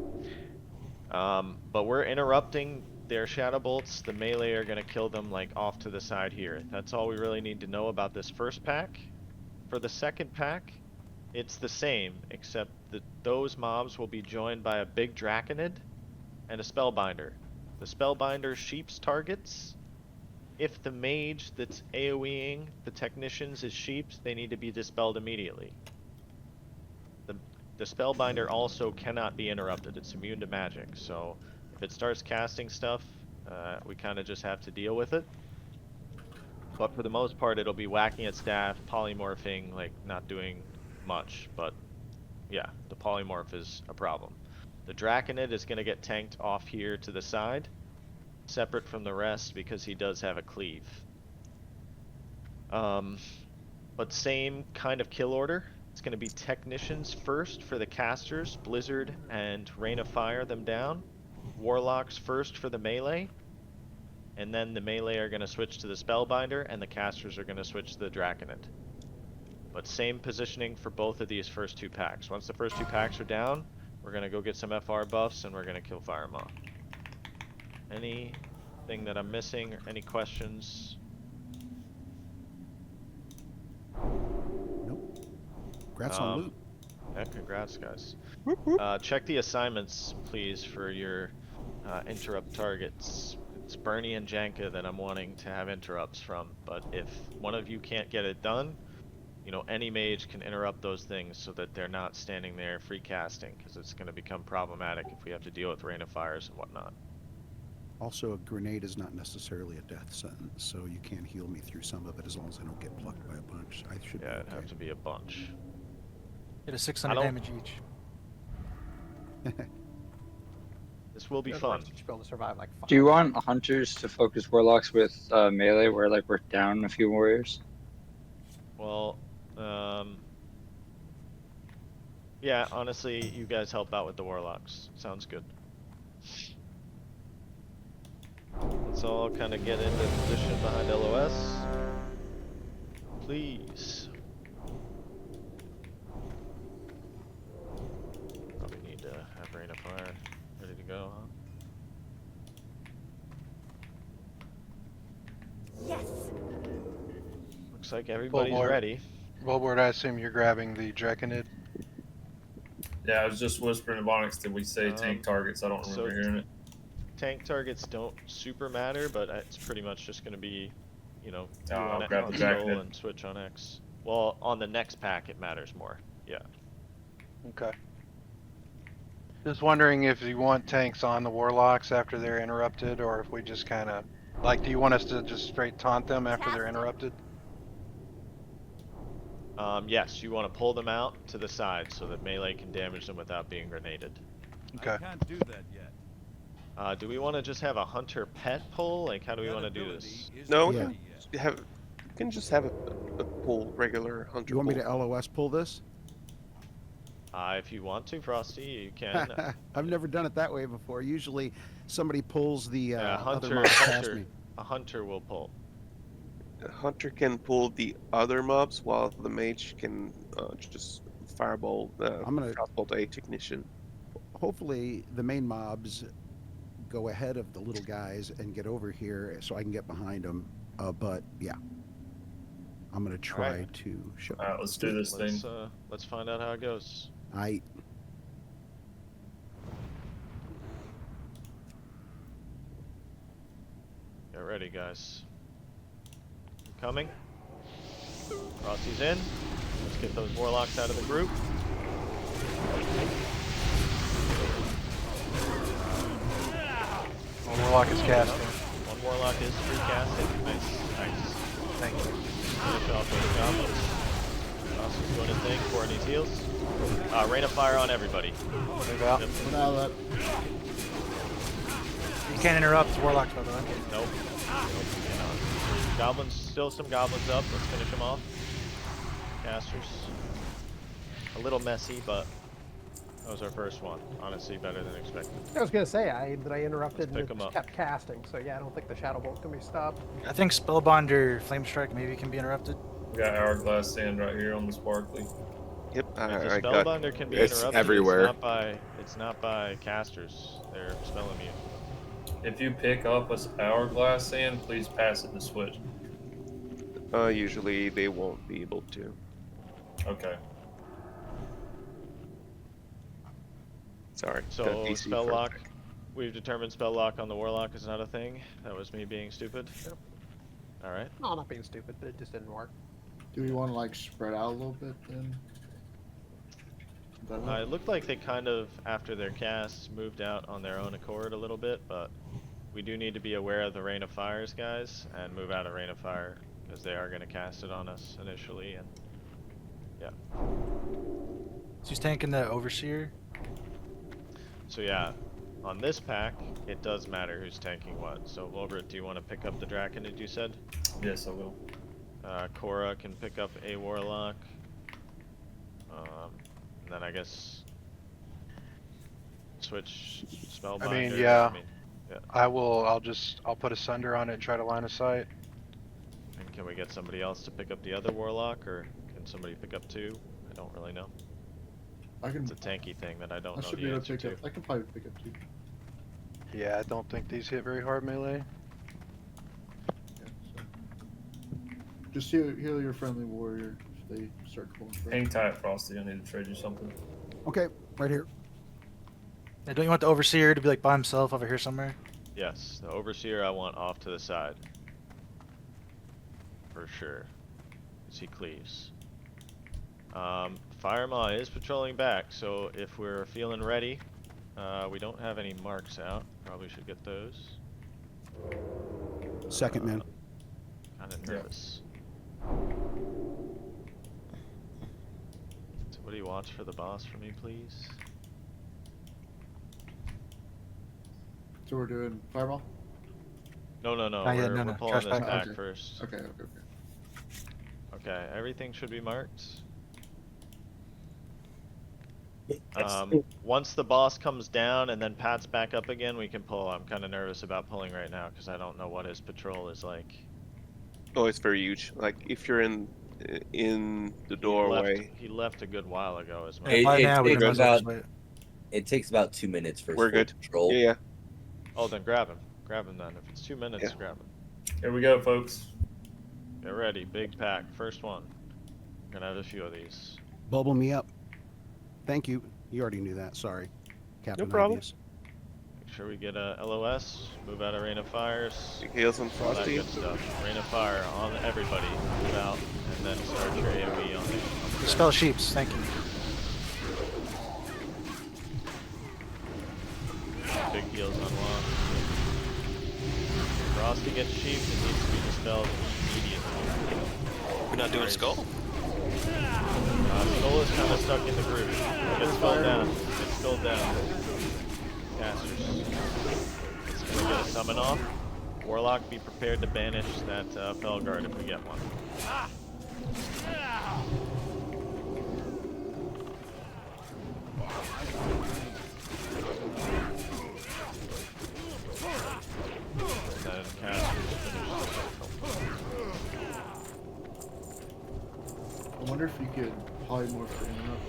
[SPEAKER 2] But we're interrupting their shadow bolts. The melee are gonna kill them off to the side here. That's all we really need to know about this first pack. For the second pack, it's the same, except that those mobs will be joined by a big Draconid and a Spellbinder. The Spellbinder sheeps targets. If the mage that's AoEing the technicians is sheeps, they need to be dispelled immediately. The Spellbinder also cannot be interrupted. It's immune to magic, so if it starts casting stuff, we kind of just have to deal with it. But for the most part, it'll be whacking at staff, polymorphing, not doing much. But yeah, the polymorph is a problem. The Draconid is going to get tanked off here to the side, separate from the rest, because he does have a cleave. But same kind of kill order. It's going to be technicians first for the casters, Blizzard and Rain of Fire them down. Warlocks first for the melee. And then the melee are going to switch to the Spellbinder, and the casters are going to switch to the Draconid. But same positioning for both of these first 2 packs. Once the first 2 packs are down, we're going to go get some FR buffs, and we're going to kill Firemaw. Anything that I'm missing? Any questions?
[SPEAKER 17] Congrats on loot.
[SPEAKER 2] Yeah, congrats, guys. Check the assignments, please, for your interrupt targets. It's Bernie and Janka that I'm wanting to have interrupts from, but if one of you can't get it done, any mage can interrupt those things so that they're not standing there free casting, because it's going to become problematic if we have to deal with Rain of Fires and whatnot.
[SPEAKER 17] Also, a grenade is not necessarily a death sentence, so you can heal me through some of it as long as I don't get plucked by a bunch. I should.
[SPEAKER 2] Yeah, it'd have to be a bunch.
[SPEAKER 6] It is 600 damage each.
[SPEAKER 2] This will be fun.
[SPEAKER 5] You should be able to survive 5.
[SPEAKER 18] Do you want hunters to focus warlocks with melee, where we're down a few warriors?
[SPEAKER 2] Well, yeah, honestly, you guys help out with the warlocks. Sounds good. Let's all kind of get into position behind LOS. Please. Probably need to have Rain of Fire ready to go, huh?
[SPEAKER 13] Yes.
[SPEAKER 2] Looks like everybody's ready.
[SPEAKER 3] Volbord, I assume you're grabbing the Draconid.
[SPEAKER 1] Yeah, I was just whispering to Bonix, did we say tank targets? I don't remember hearing it.
[SPEAKER 2] Tank targets don't super matter, but it's pretty much just going to be, you
[SPEAKER 1] I'll
[SPEAKER 2] on
[SPEAKER 1] grab the
[SPEAKER 2] scroll
[SPEAKER 1] Draconid.
[SPEAKER 2] and switch on X. Well, on the next pack it matters more. Yeah.
[SPEAKER 3] Okay. Just wondering if you want tanks on the Warlocks after they're interrupted, or if we just kind of Like, do you want us to just straight taunt them after they're interrupted?
[SPEAKER 2] Yes, you want to pull them out to the side so that melee can damage them without being grenaded.
[SPEAKER 3] Okay.
[SPEAKER 12] I can't do that yet.
[SPEAKER 2] Do we want to just have a hunter pet pull? Like, how do we want to do this?
[SPEAKER 4] No,
[SPEAKER 17] Yeah.
[SPEAKER 4] you can just have a pull, regular hunter.
[SPEAKER 17] You want me
[SPEAKER 4] pull.
[SPEAKER 17] to LOS pull this?
[SPEAKER 2] If you want to, Frosty, you can.
[SPEAKER 17] I've never done it that way before. Usually, somebody pulls the other
[SPEAKER 2] hunter,
[SPEAKER 17] mob past me.
[SPEAKER 2] a hunter will pull.
[SPEAKER 4] A hunter can pull the other mobs, while the mage can just fireball.
[SPEAKER 17] I'm gonna
[SPEAKER 4] crossbolt a technician.
[SPEAKER 17] Hopefully, the main mobs go ahead of the little guys and get over here, so I can get behind them. But yeah, I'm gonna try to show.
[SPEAKER 1] All right, let's do this thing.
[SPEAKER 2] Let's find out how it goes. Get ready, guys. I'm coming. Frosty's in. Let's get those warlocks out of the group.
[SPEAKER 3] One warlock is casting.
[SPEAKER 2] One warlock is free casting. Nice.
[SPEAKER 3] Thank you.
[SPEAKER 2] Finish off with the goblins. Frosty's doing his thing, pouring these heals. Rain of fire on everybody.
[SPEAKER 3] Move out.
[SPEAKER 2] Yep.
[SPEAKER 6] You can't interrupt warlocks, by the way.
[SPEAKER 2] Nope. Goblins, still some goblins up. Let's finish them off. Casters. A little messy, but that was our first one. Honestly, better than expected.
[SPEAKER 5] I was gonna say I interrupted
[SPEAKER 2] Let's pick
[SPEAKER 5] and
[SPEAKER 2] 'em
[SPEAKER 5] it
[SPEAKER 2] up.
[SPEAKER 5] kept casting, so yeah, I don't think the Shadow Bolt can be stopped.
[SPEAKER 6] I think Spellbinder, Flame Strike maybe can be interrupted.
[SPEAKER 1] We got Hourglass Sand right here on the Sparkly.
[SPEAKER 4] Yep,
[SPEAKER 2] If the
[SPEAKER 16] I got
[SPEAKER 2] Spellbinder can be
[SPEAKER 16] it's
[SPEAKER 2] interrupted,
[SPEAKER 16] everywhere.
[SPEAKER 2] It's not by casters. They're spell immune.
[SPEAKER 1] If you pick up a Hourglass Sand, please pass it to Switch.
[SPEAKER 4] Usually they won't be able to.
[SPEAKER 1] Okay.
[SPEAKER 4] Sorry.
[SPEAKER 2] So
[SPEAKER 4] got DC
[SPEAKER 2] spell
[SPEAKER 4] for a
[SPEAKER 2] lock.
[SPEAKER 4] sec.
[SPEAKER 2] We've determined spell lock on the warlock is not a thing. That was me being stupid. All right.
[SPEAKER 5] No, not being stupid, but it just didn't work.
[SPEAKER 11] Do we want to like spread out a little bit then? Is that what-
[SPEAKER 2] It looked like they kind of, after their casts, moved out on their own accord a little bit, but we do need to be aware of the Rain of Fires, guys, and move out of Rain of Fire, because they are going to cast it on us initially, and yeah.
[SPEAKER 6] So he's tanking the Overseer.
[SPEAKER 2] So yeah, on this pack, it does matter who's tanking what. So Wolbert, do you want to pick up the Draconid you said?
[SPEAKER 1] Yes, I will.
[SPEAKER 2] Cora can pick up a Warlock. And then I guess switch Spellbinder.
[SPEAKER 3] I mean, yeah.
[SPEAKER 2] Yeah.
[SPEAKER 3] I'll put a Sunder on it and try to line of sight.
[SPEAKER 2] And can we get somebody else to pick up the other Warlock, or can somebody pick up two? I don't really know.
[SPEAKER 11] I can.
[SPEAKER 2] It's a tanky thing that I don't
[SPEAKER 11] I
[SPEAKER 2] know
[SPEAKER 11] should
[SPEAKER 2] the
[SPEAKER 11] be able
[SPEAKER 2] answer
[SPEAKER 11] to pick
[SPEAKER 2] to.
[SPEAKER 11] up. I can probably pick up two.
[SPEAKER 3] Yeah, I don't think these hit very hard melee.
[SPEAKER 11] Just heal your friendly warrior if they start pulling.
[SPEAKER 1] Hang tight, Frosty. I need to trade you something.
[SPEAKER 17] Okay, right here.
[SPEAKER 6] Yeah, don't you want the Overseer to be like by himself over here somewhere?
[SPEAKER 2] Yes, the Overseer I want off to the side. For sure. As he cleaves. Firemaw is patrolling back, so if we're feeling ready, we don't have any marks out. Probably should get those.
[SPEAKER 17] Second man.
[SPEAKER 2] Kind of nervous. Somebody watch for the boss for me, please.
[SPEAKER 11] So we're doing fireball.
[SPEAKER 2] No. We're pulling
[SPEAKER 6] Trash
[SPEAKER 2] this
[SPEAKER 6] back.
[SPEAKER 2] back
[SPEAKER 11] Okay.
[SPEAKER 2] first.
[SPEAKER 11] Okay.
[SPEAKER 2] Okay, everything should be marked.
[SPEAKER 10] That's-
[SPEAKER 2] Once the boss comes down and then pats back up again, we can pull. I'm kind of nervous about pulling right now because I don't know what his patrol is like.
[SPEAKER 4] Oh, it's very huge. Like if you're in the doorway.
[SPEAKER 2] He left a good while ago as well.
[SPEAKER 6] Hey, by now we
[SPEAKER 10] takes
[SPEAKER 6] can
[SPEAKER 10] about,
[SPEAKER 6] wait.
[SPEAKER 10] it takes about 2 minutes for
[SPEAKER 4] We're
[SPEAKER 10] full
[SPEAKER 4] good.
[SPEAKER 10] control.
[SPEAKER 4] Yeah.
[SPEAKER 2] Oh, then grab him. Grab him then. If it's 2 minutes,
[SPEAKER 4] Yeah.
[SPEAKER 2] grab him.
[SPEAKER 1] Here we go, folks.
[SPEAKER 2] Get ready. Big pack. First one. Gonna have a few of these.
[SPEAKER 17] Bubble me up. Thank you. You already knew that. Sorry. Captain
[SPEAKER 4] problem.
[SPEAKER 2] Make
[SPEAKER 17] Obvious.
[SPEAKER 2] sure we get a LOS. Move out of Rain of Fires.
[SPEAKER 4] Heals on
[SPEAKER 2] All that
[SPEAKER 4] Frosty.
[SPEAKER 2] good stuff. Rain of Fire on everybody. Move out. And then start your AoE on the
[SPEAKER 6] Spell Sheeps, thank you.
[SPEAKER 2] big heals unlocked. Frosty gets Chief, it needs to be dispelled immediately.
[SPEAKER 14] We're not doing Skull?
[SPEAKER 2] Skull is kind of stuck in the group. Get Skull down. Get Skull down. Casters. It's gonna get a summon off. Warlock, be prepared to banish that Felguard if we get one.
[SPEAKER 11] I wonder if you could polymorph for interrupt.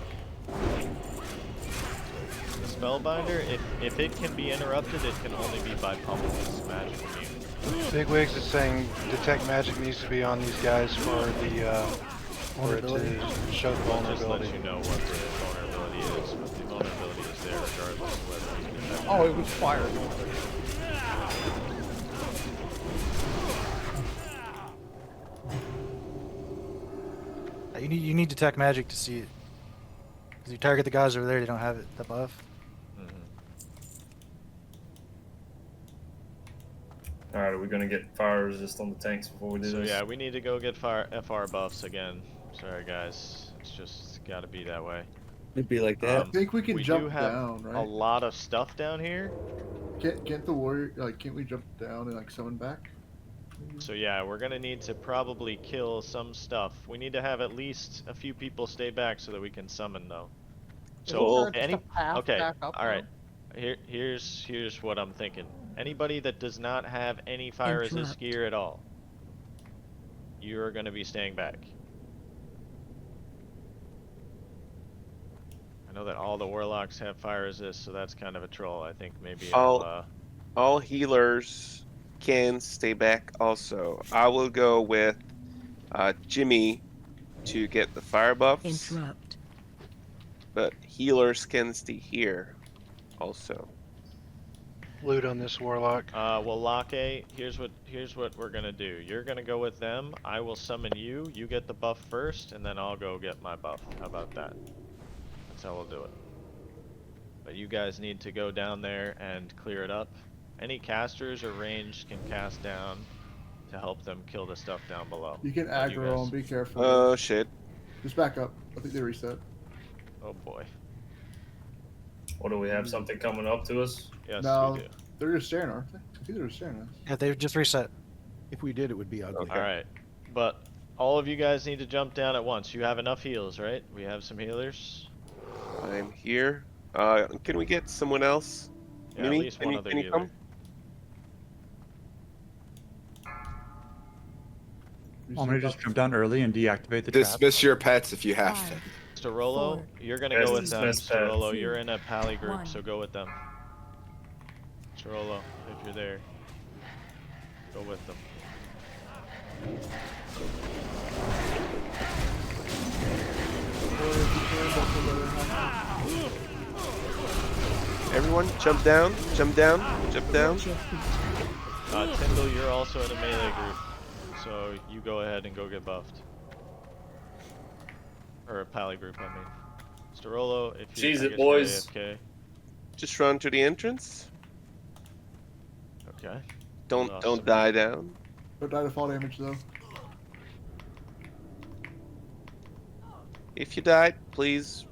[SPEAKER 2] The Spellbinder, if it can be interrupted, it can only be by pummeling magic immune.
[SPEAKER 3] Bigwigs is saying detect magic needs to be on these guys for the for it to show the
[SPEAKER 2] I'll just
[SPEAKER 3] vulnerability.
[SPEAKER 2] let you know what the vulnerability is, but the vulnerability is there regardless of whether you detect
[SPEAKER 5] Oh, it was fire.
[SPEAKER 6] You need detect magic to see it. Because you target the guys over there, they don't have it, the buff.
[SPEAKER 1] Alright, are we gonna get fire resist on the tanks before we do
[SPEAKER 2] So
[SPEAKER 1] this?
[SPEAKER 2] yeah, we need to go get FR buffs again. Sorry guys, it's just gotta be that way.
[SPEAKER 10] It'd be like that.
[SPEAKER 11] I think we can
[SPEAKER 2] do
[SPEAKER 11] jump
[SPEAKER 2] have
[SPEAKER 11] down,
[SPEAKER 2] a
[SPEAKER 11] right?
[SPEAKER 2] lot of stuff down here.
[SPEAKER 11] Can't the warrior can't we jump down and like summon back?
[SPEAKER 2] So yeah, we're gonna need to probably kill some stuff. We need to have at least a few people stay back so that we can summon though. So
[SPEAKER 5] Isn't there just a path back up,
[SPEAKER 2] all right. Here's what I'm thinking. Anybody that does not have any fire resist gear at all, you're gonna be staying back. I know that all the warlocks have fire resist, so that's kind of a troll. I think maybe
[SPEAKER 4] all healers can stay back also. I will go with Jimmy to get the fire buffs.
[SPEAKER 13] Interrupt.
[SPEAKER 4] But healers can stay here also.
[SPEAKER 3] Loot on this warlock.
[SPEAKER 2] Well, Lake, here's what we're gonna do. You're gonna go with them. I will summon you. You get the buff first, and then I'll go get my buff. How about that? That's how we'll do it. But you guys need to go down there and clear it up. Any casters or ranged can cast down to help them kill the stuff down below.
[SPEAKER 11] You can aggro them, be careful.
[SPEAKER 4] Oh shit.
[SPEAKER 11] Just back up. I think they reset.
[SPEAKER 2] Oh boy.
[SPEAKER 1] What do we have? Something coming up to us?
[SPEAKER 2] Yes,
[SPEAKER 11] No,
[SPEAKER 2] we do.
[SPEAKER 11] they're just staring, aren't they? I think they're just staring at us.
[SPEAKER 6] Yeah, they just reset.
[SPEAKER 17] If we did, it would be ugly.
[SPEAKER 2] Alright. But all of you guys need to jump down at once. You have enough heals, right? We have some healers.
[SPEAKER 4] I'm here. Can we get someone else?
[SPEAKER 2] Yeah,
[SPEAKER 4] Mimi,
[SPEAKER 2] at least one other
[SPEAKER 4] can you
[SPEAKER 2] healer.
[SPEAKER 4] come?
[SPEAKER 20] Want me to just jump down early and deactivate the trap?
[SPEAKER 16] Dismiss your pets if you have to.
[SPEAKER 2] Storolo, you're gonna
[SPEAKER 1] Yes,
[SPEAKER 2] go with them.
[SPEAKER 1] dismiss pets.
[SPEAKER 2] Storolo, you're in a pally group, so go with them. Storolo, if you're there, go with them.
[SPEAKER 4] Everyone, jump down, jump down, jump down.
[SPEAKER 2] Tyndall, you're also in a melee group, so you go ahead and go get buffed. Or a pally group, I mean. Storolo, if you
[SPEAKER 1] Cheese
[SPEAKER 2] I
[SPEAKER 1] it,
[SPEAKER 2] guess you're
[SPEAKER 1] boys.
[SPEAKER 2] AFK.
[SPEAKER 4] Just run to the entrance.
[SPEAKER 2] Okay.
[SPEAKER 4] Don't die down.
[SPEAKER 11] Don't die to fall damage though.
[SPEAKER 4] If you died, please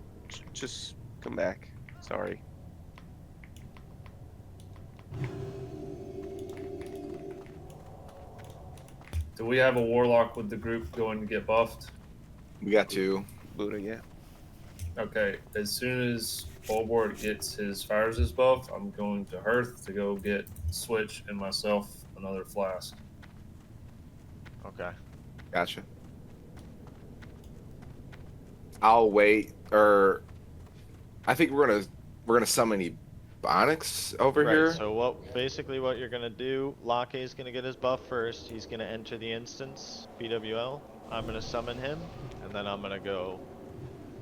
[SPEAKER 4] just come back. Sorry.
[SPEAKER 1] Do we have a warlock with the group going to get buffed?
[SPEAKER 16] We got two.
[SPEAKER 4] Buddha, yeah.
[SPEAKER 1] Okay, as soon as Bolborg gets his fire resist buff, I'm going to Hearth to go get Switch and myself another flask.
[SPEAKER 2] Okay.
[SPEAKER 16] Gotcha. I'll wait, or I think we're gonna summon Ebonroc over
[SPEAKER 2] Right,
[SPEAKER 16] here.
[SPEAKER 2] so basically what you're gonna do, Lake is gonna get his buff first. He's gonna enter the instance, BWL. I'm gonna summon him, and then I'm gonna go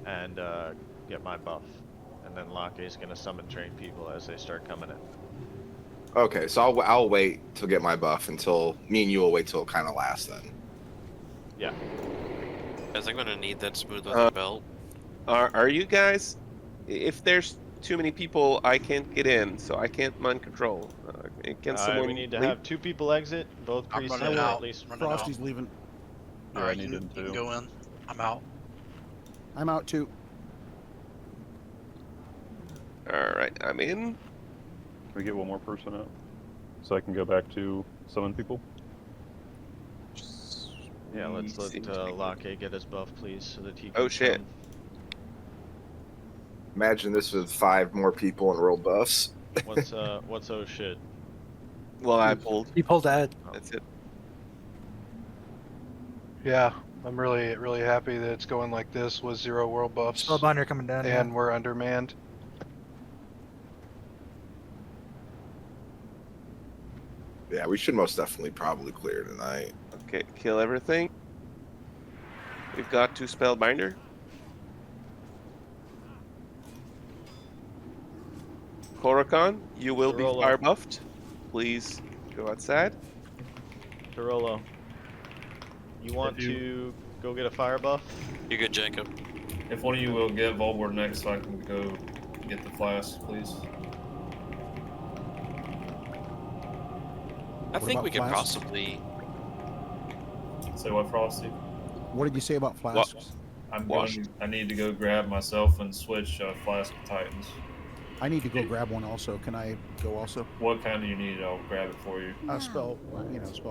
[SPEAKER 2] and get my buff. And then Lake is gonna summon train people as they start coming in.
[SPEAKER 16] Okay, so I'll wait to get my buff until me and you will wait till it kind of lasts then.
[SPEAKER 2] Yeah.
[SPEAKER 14] Guys, I'm gonna need that smooth on the belt.
[SPEAKER 4] Are you guys? If there's too many people, I can't get in, so I can't mind control. Can someone
[SPEAKER 2] we need to
[SPEAKER 4] leave?
[SPEAKER 2] have 2 people exit, both
[SPEAKER 19] I'm
[SPEAKER 2] priests
[SPEAKER 19] running
[SPEAKER 2] in
[SPEAKER 19] out.
[SPEAKER 2] at least.
[SPEAKER 17] Frosty's leaving.
[SPEAKER 20] Yeah,
[SPEAKER 19] Alright,
[SPEAKER 20] I
[SPEAKER 19] you,
[SPEAKER 20] need
[SPEAKER 19] you
[SPEAKER 20] in
[SPEAKER 19] can
[SPEAKER 20] too.
[SPEAKER 19] go in. I'm out.
[SPEAKER 17] I'm out too.
[SPEAKER 4] Alright, I'm in.
[SPEAKER 20] Can we get one more person out? So I can go back to summon people?
[SPEAKER 2] Yeah, let's let
[SPEAKER 4] Seems to be
[SPEAKER 2] Locke get his buff, please, so that he can
[SPEAKER 4] Oh, shit.
[SPEAKER 2] come.
[SPEAKER 16] Imagine this with 5 more people and roll buffs.
[SPEAKER 2] What's oh shit?
[SPEAKER 4] Well, I pulled.
[SPEAKER 6] He pulled Ed.
[SPEAKER 4] That's it.
[SPEAKER 3] Yeah, I'm really happy that it's going like this with 0 world buffs.
[SPEAKER 6] Spellbinder coming down.
[SPEAKER 3] And we're undermanned.
[SPEAKER 16] Yeah, we should most definitely probably clear tonight.
[SPEAKER 4] Okay, kill everything. We've got 2 Spellbinder. Korokon, you will be
[SPEAKER 2] Dorolo.
[SPEAKER 4] fire buffed. Please go outside.
[SPEAKER 2] Dorolo, you want to go get a fire buff?
[SPEAKER 14] You're good, Jacob.
[SPEAKER 1] If one of you will get Volborg next, so I can go get the flask, please.
[SPEAKER 14] I think
[SPEAKER 17] about
[SPEAKER 14] we could
[SPEAKER 17] flasks?
[SPEAKER 14] possibly.
[SPEAKER 1] Say what, Frosty?
[SPEAKER 17] What did you say about flasks?
[SPEAKER 1] I need to go grab myself and switch Flask of Titans.
[SPEAKER 17] I need to go grab one also. Can I go also?
[SPEAKER 1] What kind do you need? I'll grab it for you.
[SPEAKER 17] Spell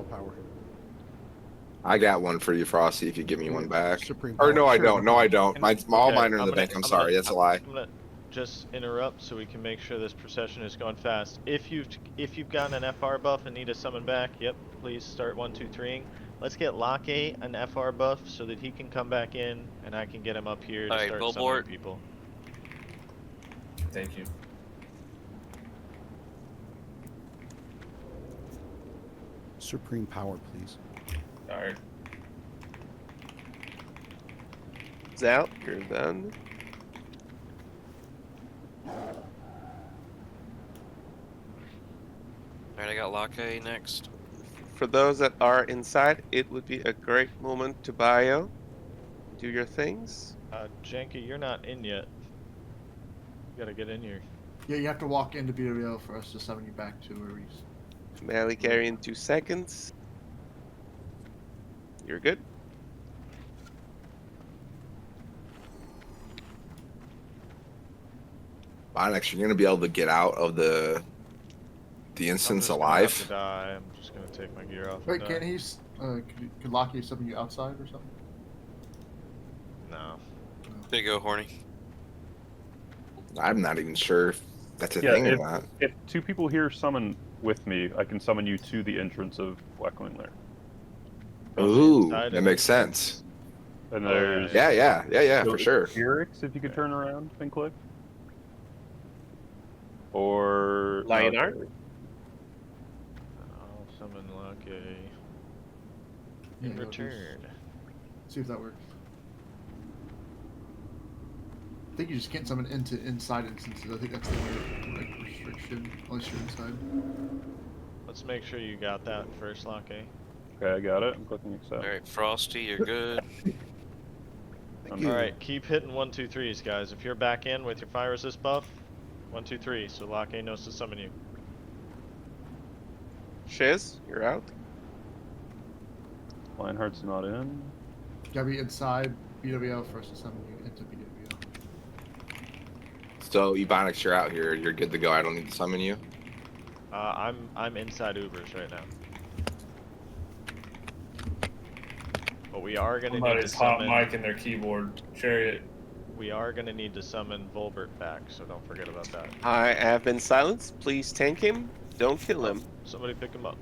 [SPEAKER 17] power.
[SPEAKER 16] I got one for you, Frosty, if you give me one back.
[SPEAKER 17] Supreme
[SPEAKER 16] Or no,
[SPEAKER 17] power.
[SPEAKER 16] I
[SPEAKER 17] Sure,
[SPEAKER 16] don't.
[SPEAKER 17] no
[SPEAKER 16] No, I don't. All mine are in the bank. I'm sorry. That's a lie.
[SPEAKER 2] I'm gonna just interrupt so we can make sure this procession is going fast. If you've gotten an FR buff and need to summon back, yep, please start 1, 2, 3-ing. Let's get Locke an FR buff so that he can come back in and I can get him up here to
[SPEAKER 14] Alright,
[SPEAKER 2] start
[SPEAKER 14] Volborg.
[SPEAKER 2] summoning people.
[SPEAKER 1] Thank you.
[SPEAKER 17] Supreme power, please.
[SPEAKER 1] Alright.
[SPEAKER 4] Zal, you're done.
[SPEAKER 14] Alright, I got Locke next.
[SPEAKER 4] For those that are inside, it would be a great moment to bio. Do your things.
[SPEAKER 2] Janky, you're not in yet. You gotta get in here.
[SPEAKER 11] Yeah, you have to walk into BWL for us to summon you back to where we.
[SPEAKER 4] Melee carry in 2 seconds. You're good.
[SPEAKER 16] Onyx, you're gonna be able to get out of the instance
[SPEAKER 2] I'm just gonna have
[SPEAKER 16] alive.
[SPEAKER 2] to die. I'm just gonna take my gear off.
[SPEAKER 11] Wait,
[SPEAKER 2] and
[SPEAKER 11] can't
[SPEAKER 2] die.
[SPEAKER 11] he? Could Lockie summon you outside or something?
[SPEAKER 2] No.
[SPEAKER 14] There you go, Horny.
[SPEAKER 16] I'm not even sure if that's a thing or not.
[SPEAKER 20] If 2 people here summon with me, I can summon you to the entrance of Blackwing Lair.
[SPEAKER 16] Ooh,
[SPEAKER 2] inside
[SPEAKER 16] that
[SPEAKER 2] of
[SPEAKER 16] makes
[SPEAKER 2] it.
[SPEAKER 16] sense.
[SPEAKER 20] And
[SPEAKER 2] Oh,
[SPEAKER 20] there's
[SPEAKER 16] Yeah,
[SPEAKER 20] so
[SPEAKER 16] for sure.
[SPEAKER 20] Eric's, if you could turn around and click. Or
[SPEAKER 4] Lionheart?
[SPEAKER 2] I'll summon Locke
[SPEAKER 11] Yeah,
[SPEAKER 2] in
[SPEAKER 11] go just
[SPEAKER 2] return.
[SPEAKER 11] See if that works. I think you just can't summon into inside instances. I think that's the only restriction, unless you're inside.
[SPEAKER 2] Let's make sure you got that first, Locke.
[SPEAKER 20] Okay, I got it. I'm clicking accept.
[SPEAKER 14] Alright, Frosty, you're good.
[SPEAKER 2] Alright, keep hitting 1, 2, 3s, guys. If you're back in with your fire resist buff, 1, 2, 3, so Locke knows to summon you.
[SPEAKER 4] Shiz, you're out.
[SPEAKER 20] Lionheart's not in.
[SPEAKER 11] Gotta be inside BWL for us to summon you into BWL.
[SPEAKER 16] So Ebonroc, you're out here. You're good to go. I don't need to summon you.
[SPEAKER 2] I'm inside Ubers right now. But we are gonna need to
[SPEAKER 1] Somebody's hot
[SPEAKER 2] summon.
[SPEAKER 1] mic in their keyboard. Chariot.
[SPEAKER 2] We are gonna need to summon Volbert back, so don't forget about that.
[SPEAKER 4] I have been silenced. Please tank him. Don't kill him.
[SPEAKER 2] Somebody pick him up.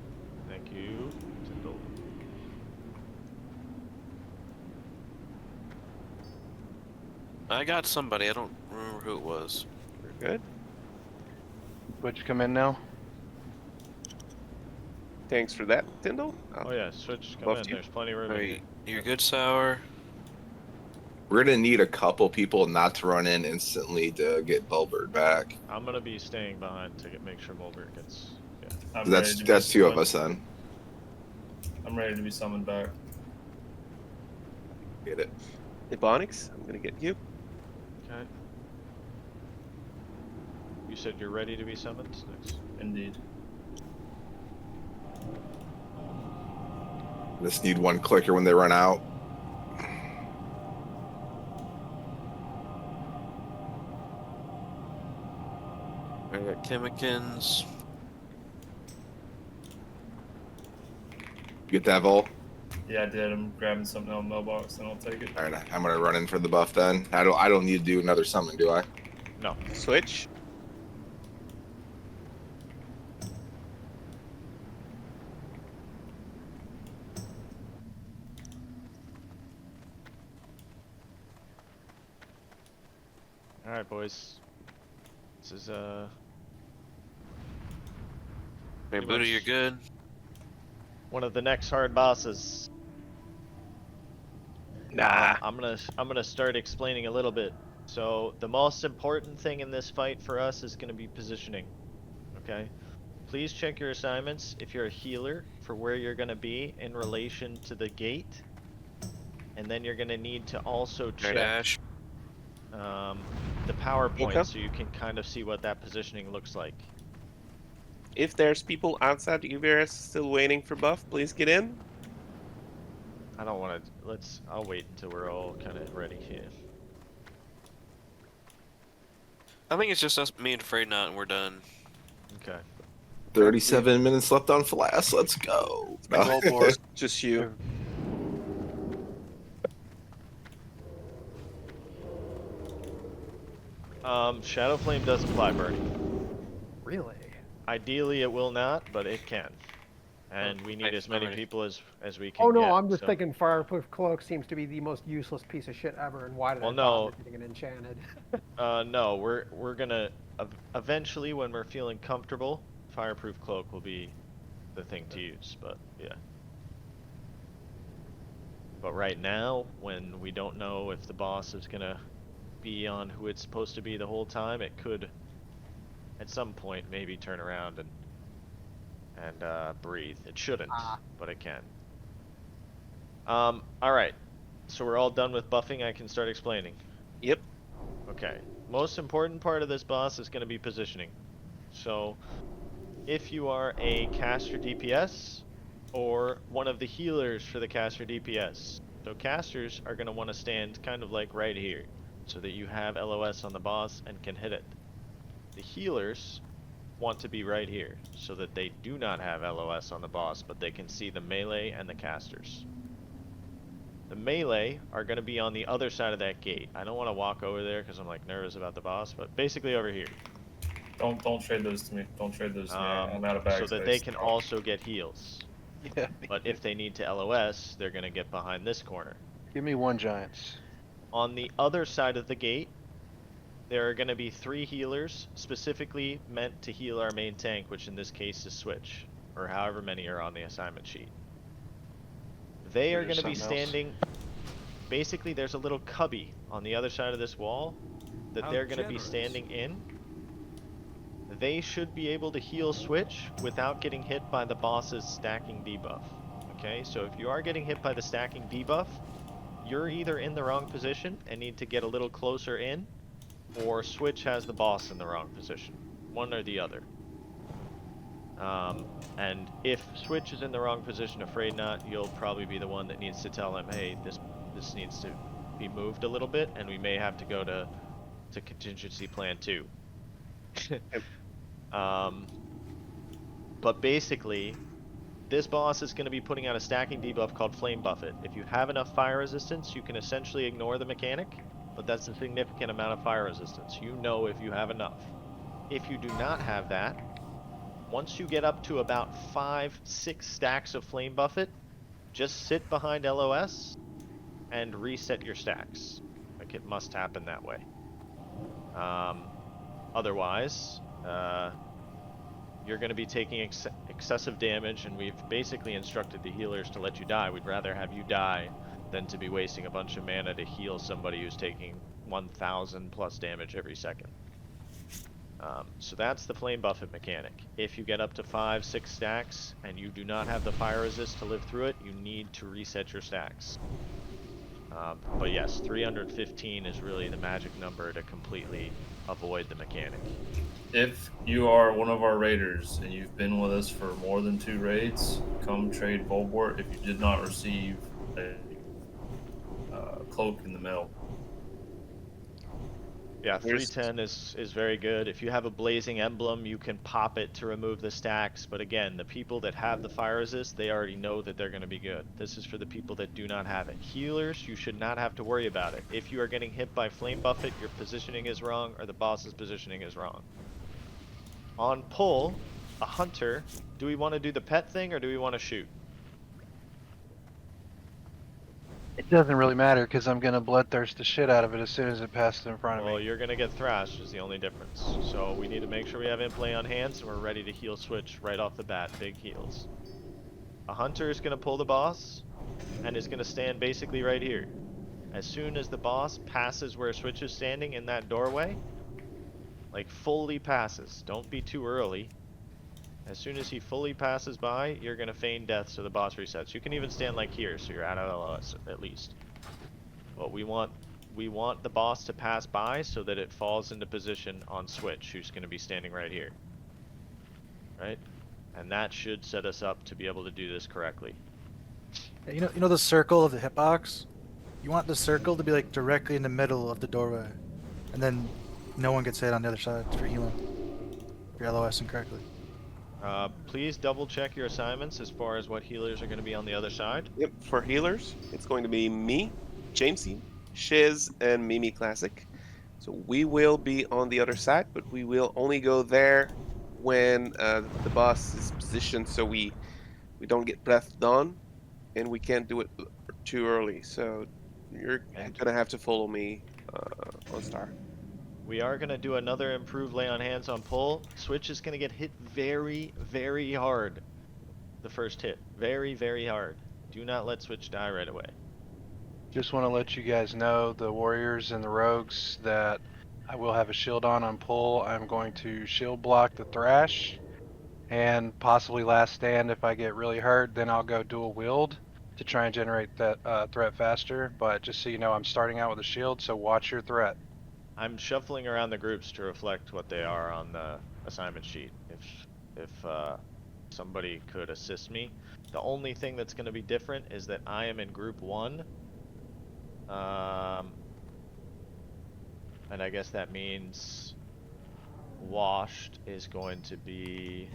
[SPEAKER 2] Thank you. Tyndall.
[SPEAKER 14] I got somebody, I don't remember who it was.
[SPEAKER 4] We're good.
[SPEAKER 3] Switch come in now.
[SPEAKER 4] Thanks for that, Tyndall.
[SPEAKER 2] Oh yeah, switch come
[SPEAKER 4] Buffed
[SPEAKER 2] in.
[SPEAKER 4] you.
[SPEAKER 2] There's plenty of room in
[SPEAKER 14] Alright,
[SPEAKER 2] here.
[SPEAKER 14] you're good, Sour.
[SPEAKER 16] We're gonna need a couple people not to run in instantly to get Bulbert back.
[SPEAKER 2] I'm gonna be staying behind to make sure Volbert gets. Yeah.
[SPEAKER 1] I'm ready
[SPEAKER 16] That's
[SPEAKER 1] to be
[SPEAKER 16] 2 of
[SPEAKER 1] summoned.
[SPEAKER 16] us then.
[SPEAKER 1] I'm ready to be summoned back.
[SPEAKER 16] Get it.
[SPEAKER 4] Ebonix, I'm gonna get you.
[SPEAKER 2] Okay. You said you're ready to be summoned? Nice.
[SPEAKER 1] Indeed.
[SPEAKER 16] Just need one clicker when they run out.
[SPEAKER 14] I got Chemicans.
[SPEAKER 16] You get that, Vol?
[SPEAKER 1] Yeah, I did. I'm grabbing something out of the mailbox, and I'll take it.
[SPEAKER 16] All right, I'm gonna run in for the buff then. I don't need to do another summon, do I?
[SPEAKER 2] No.
[SPEAKER 4] Switch.
[SPEAKER 2] Alright, boys. This is,
[SPEAKER 14] Hey,
[SPEAKER 2] pretty
[SPEAKER 14] Buddha,
[SPEAKER 2] much
[SPEAKER 14] you're good.
[SPEAKER 2] one of the next hard bosses.
[SPEAKER 8] Nah.
[SPEAKER 2] I'm gonna start explaining a little bit. So the most important thing in this fight for us is gonna be positioning. Okay? Please check your assignments if you're a healer for where you're gonna be in relation to the gate. And then you're gonna need to also check
[SPEAKER 14] Ash.
[SPEAKER 2] the PowerPoint
[SPEAKER 4] Okay.
[SPEAKER 2] so you can kind of see what that positioning looks like.
[SPEAKER 4] If there's people outside the UBRS still waiting for buff, please get in.
[SPEAKER 2] I don't want to. I'll wait until we're all kind of ready here.
[SPEAKER 14] I think it's just us, me and Afraid Not, and we're done.
[SPEAKER 2] Okay.
[SPEAKER 16] 37 minutes left on Flash. Let's go.
[SPEAKER 4] Roll board. Just you.
[SPEAKER 2] Shadow Flame does apply burning.
[SPEAKER 5] Really?
[SPEAKER 2] Ideally, it will not, but it can. And we need as many people as we can.
[SPEAKER 5] Oh no,
[SPEAKER 2] get,
[SPEAKER 5] I'm just
[SPEAKER 2] so.
[SPEAKER 5] thinking Fireproof Cloak seems to be the most useless piece of shit ever, and why did
[SPEAKER 2] Well,
[SPEAKER 5] I
[SPEAKER 2] no.
[SPEAKER 5] bother getting it enchanted?
[SPEAKER 2] No, we're gonna eventually, when we're feeling comfortable, Fireproof Cloak will be the thing to use. But yeah. But right now, when we don't know if the boss is gonna be on who it's supposed to be the whole time, it could, at some point, maybe turn around and breathe. It shouldn't, but it can. Alright. So we're all done with buffing, I can start explaining.
[SPEAKER 4] Yep.
[SPEAKER 2] Okay. Most important part of this boss is going to be positioning. So, if you are a caster DPS, or one of the healers for the caster DPS. So casters are going to want to stand kind of like right here, so that you have LOS on the boss and can hit it. The healers want to be right here, so that they do not have LOS on the boss, but they can see the melee and the casters. The melee are going to be on the other side of that gate. I don't want to walk over there because I'm like nervous about the boss, but basically over here.
[SPEAKER 1] Don't trade those to me. Don't trade those to me. I'm out of bag
[SPEAKER 2] So that
[SPEAKER 1] space.
[SPEAKER 2] they can also get heals.
[SPEAKER 3] Yeah.
[SPEAKER 2] But if they need to LOS, they're going to get behind this corner.
[SPEAKER 3] Give me one Giants.
[SPEAKER 2] On the other side of the gate, there are going to be 3 healers specifically meant to heal our main tank, which in this case is Switch, or however many are on the assignment sheet. They are going to be standing, basically there's a little cubby on the other side of this wall that they're going to be standing in. They should be able to heal Switch without getting hit by the boss's stacking debuff. Okay, so if you are getting hit by the stacking debuff, you're either in the wrong position and need to get a little closer in, or Switch has the boss in the wrong position. One or the other. And if Switch is in the wrong position, Afraid Not, you'll probably be the one that needs to tell them, hey, this needs to be moved a little bit, and we may have to go to contingency plan 2. But basically, this boss is going to be putting out a stacking debuff called Flame Buffet. If you have enough fire resistance, you can essentially ignore the mechanic, but that's a significant amount of fire resistance. You know if you have enough. If you do not have that, once you get up to about 5-6 stacks of Flame Buffet, just sit behind LOS and reset your stacks. Like, it must happen that way. Otherwise, you're going to be taking excessive damage, and we've basically instructed the healers to let you die. We'd rather have you die than to be wasting a bunch of mana to heal somebody who's taking 1,000 plus damage every second. So that's the Flame Buffet mechanic. If you get up to 5-6 stacks and you do not have the fire resist to live through it, you need to reset your stacks. But yes, 315 is really the magic number to completely avoid the mechanic.
[SPEAKER 1] If you are one of our raiders and you've been with us for more than 2 raids, come trade Volbort if you did not receive a cloak in the mail.
[SPEAKER 2] Yeah, 310 is very good. If you have a blazing emblem, you can pop it to remove the stacks. But again, the people that have the fire resist, they already know that they're going to be good. This is for the people that do not have it. Healers, you should not have to worry about it. If you are getting hit by Flame Buffet, your positioning is wrong or the boss's positioning is wrong. On pull, a hunter, do we want to do the pet thing or do we want to shoot?
[SPEAKER 3] It doesn't really matter because I'm gonna bloodthirst the shit out of it as soon as it passes in front of
[SPEAKER 2] Well,
[SPEAKER 3] me.
[SPEAKER 2] you're going to get thrashed is the only difference. So we need to make sure we have in-play on hands and we're ready to heal switch right off the bat. Big heals. A hunter is going to pull the boss and is going to stand basically right here. As soon as the boss passes where Switch is standing in that doorway, like fully passes, don't be too early. As soon as he fully passes by, you're going to feign death so the boss resets. You can even stand like here so you're out of LOS at least. But we want the boss to pass by so that it falls into position on Switch, who's going to be standing right here. Right? And that should set us up to be able to do this correctly.
[SPEAKER 6] You know the circle of the hitbox? You want the circle to be like directly in the middle of the doorway. And then no one gets hit on the other side for healing. If you're LOSing correctly.
[SPEAKER 2] Please double check your assignments as far as what healers are going to be on the other side.
[SPEAKER 4] Yep, for healers, it's going to be me, Jamesy, Shiz, and Mimi Classic. So we will be on the other side, but we will only go there when the boss is positioned so we don't get breath done, and we can't do it too early. So you're gonna have to follow me on Star.
[SPEAKER 2] We are going to do another improved lay on hands on pull. Switch is going to get hit very, very hard. The first hit. Very, very hard. Do not let Switch die right away.
[SPEAKER 3] Just want to let you guys know, the warriors and the rogues, that I will have a shield on pull. I'm going to shield block the thrash and possibly last stand if I get really hurt. Then I'll go dual wield to try and generate that threat faster. But just so you know, I'm starting out with a shield, so watch your threat.
[SPEAKER 2] I'm shuffling around the groups to reflect what they are on the assignment sheet. If somebody could assist me. The only thing that's going to be different is that I am in group 1. And I guess that means Washed is going to be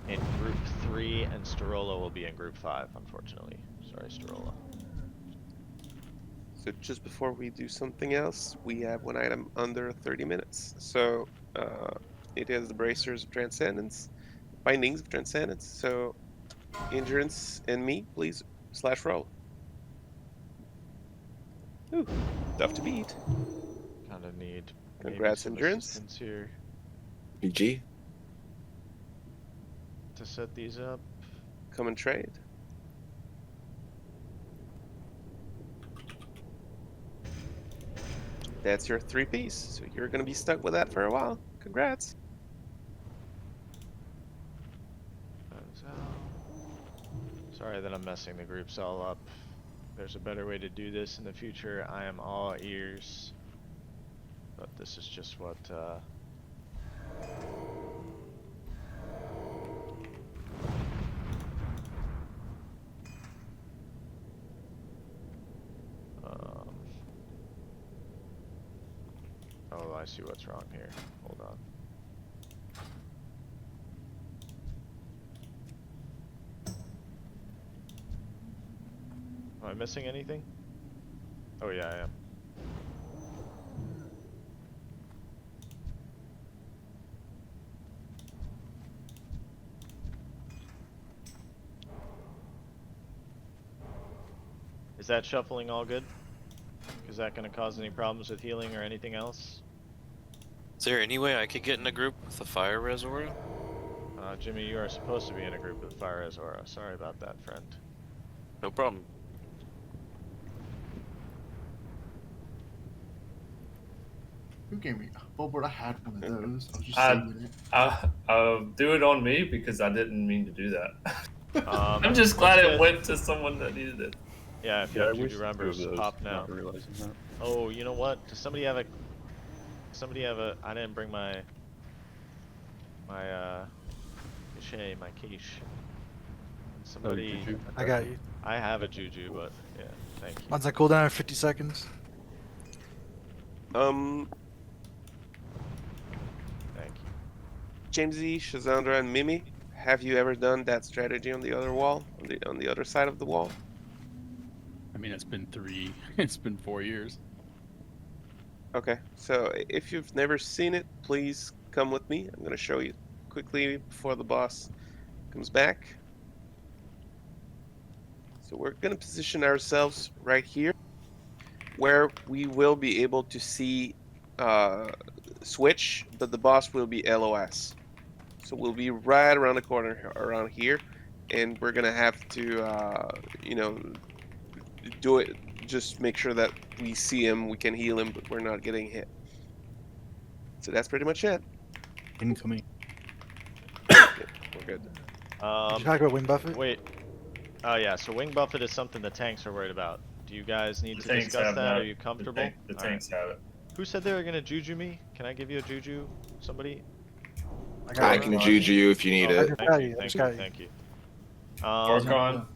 [SPEAKER 2] in group 3 and Starola will be in group 5, unfortunately. Sorry, Starola.
[SPEAKER 4] So just before we do something else, we have one item under 30 minutes. So it is the Bracers of Transcendence, Bindings of Transcendence. So Endurance and me, please, /roll. Ooh, tough to beat.
[SPEAKER 2] Kind of need.
[SPEAKER 4] Congrats,
[SPEAKER 2] some
[SPEAKER 4] Endurance.
[SPEAKER 2] assistance here
[SPEAKER 16] GG.
[SPEAKER 2] to set these up.
[SPEAKER 4] Come and trade. That's your 3-piece, so you're gonna be stuck with that for a while. Congrats.
[SPEAKER 2] Sorry that I'm messing the groups all up. There's a better way to do this in the future. I am all ears. But this is just what oh, I see what's wrong here. Hold on. Am I missing anything? Oh yeah, I am. Is that shuffling all good? Is that going to cause any problems with healing or anything else?
[SPEAKER 14] Is there any way I could get in a group with a Fire Razorgore?
[SPEAKER 2] Jimmy, you are supposed to be in a group with Fire Razorgore. Sorry about that, friend.
[SPEAKER 14] No problem.
[SPEAKER 11] Who gave me Volbort? I had one of those. I was just saving it.
[SPEAKER 1] Do it on me because I didn't mean to do that. I'm just glad it went to someone that needed it.
[SPEAKER 2] Yeah, if you
[SPEAKER 20] Yeah,
[SPEAKER 2] have
[SPEAKER 20] I
[SPEAKER 2] Juju
[SPEAKER 20] wasted two of
[SPEAKER 2] members,
[SPEAKER 20] those,
[SPEAKER 2] pop now.
[SPEAKER 20] not realizing that.
[SPEAKER 2] Oh, you know what? Does somebody have a? I didn't bring my quiche. Somebody.
[SPEAKER 20] Juju?
[SPEAKER 6] I got you.
[SPEAKER 2] I have a Juju, but yeah, thank you.
[SPEAKER 6] Once I cool down in 50 seconds.
[SPEAKER 2] Thank you.
[SPEAKER 4] Jamesy, Shazandra, and Mimi, have you ever done that strategy on the other wall, on the other side of the wall?
[SPEAKER 9] I mean, it's been 4 years.
[SPEAKER 4] Okay, so if you've never seen it, please come with me. I'm going to show you quickly before the boss comes back. So we're going to position ourselves right here, where we will be able to see Switch, but the boss will be LOS. So we'll be right around the corner around here, and we're going to have to, you know, do it. Just make sure that we see him, we can heal him, but we're not getting hit. So that's pretty much it.
[SPEAKER 15] Incoming.
[SPEAKER 4] Yeah, we're good.
[SPEAKER 6] Did you talk about Wing Buffet?
[SPEAKER 2] Wait. Oh yeah, so Wing Buffet is something the tanks are worried about. Do you guys need
[SPEAKER 1] The
[SPEAKER 2] to
[SPEAKER 1] tanks
[SPEAKER 2] discuss
[SPEAKER 1] have
[SPEAKER 2] that?
[SPEAKER 1] that.
[SPEAKER 2] Are you comfortable?
[SPEAKER 1] The
[SPEAKER 2] All
[SPEAKER 1] tanks have it.
[SPEAKER 2] Who said they were gonna Juju me? Can I give you a Juju? Somebody?
[SPEAKER 16] I can juju you if you need it.
[SPEAKER 2] Thank you.
[SPEAKER 1] Orcon,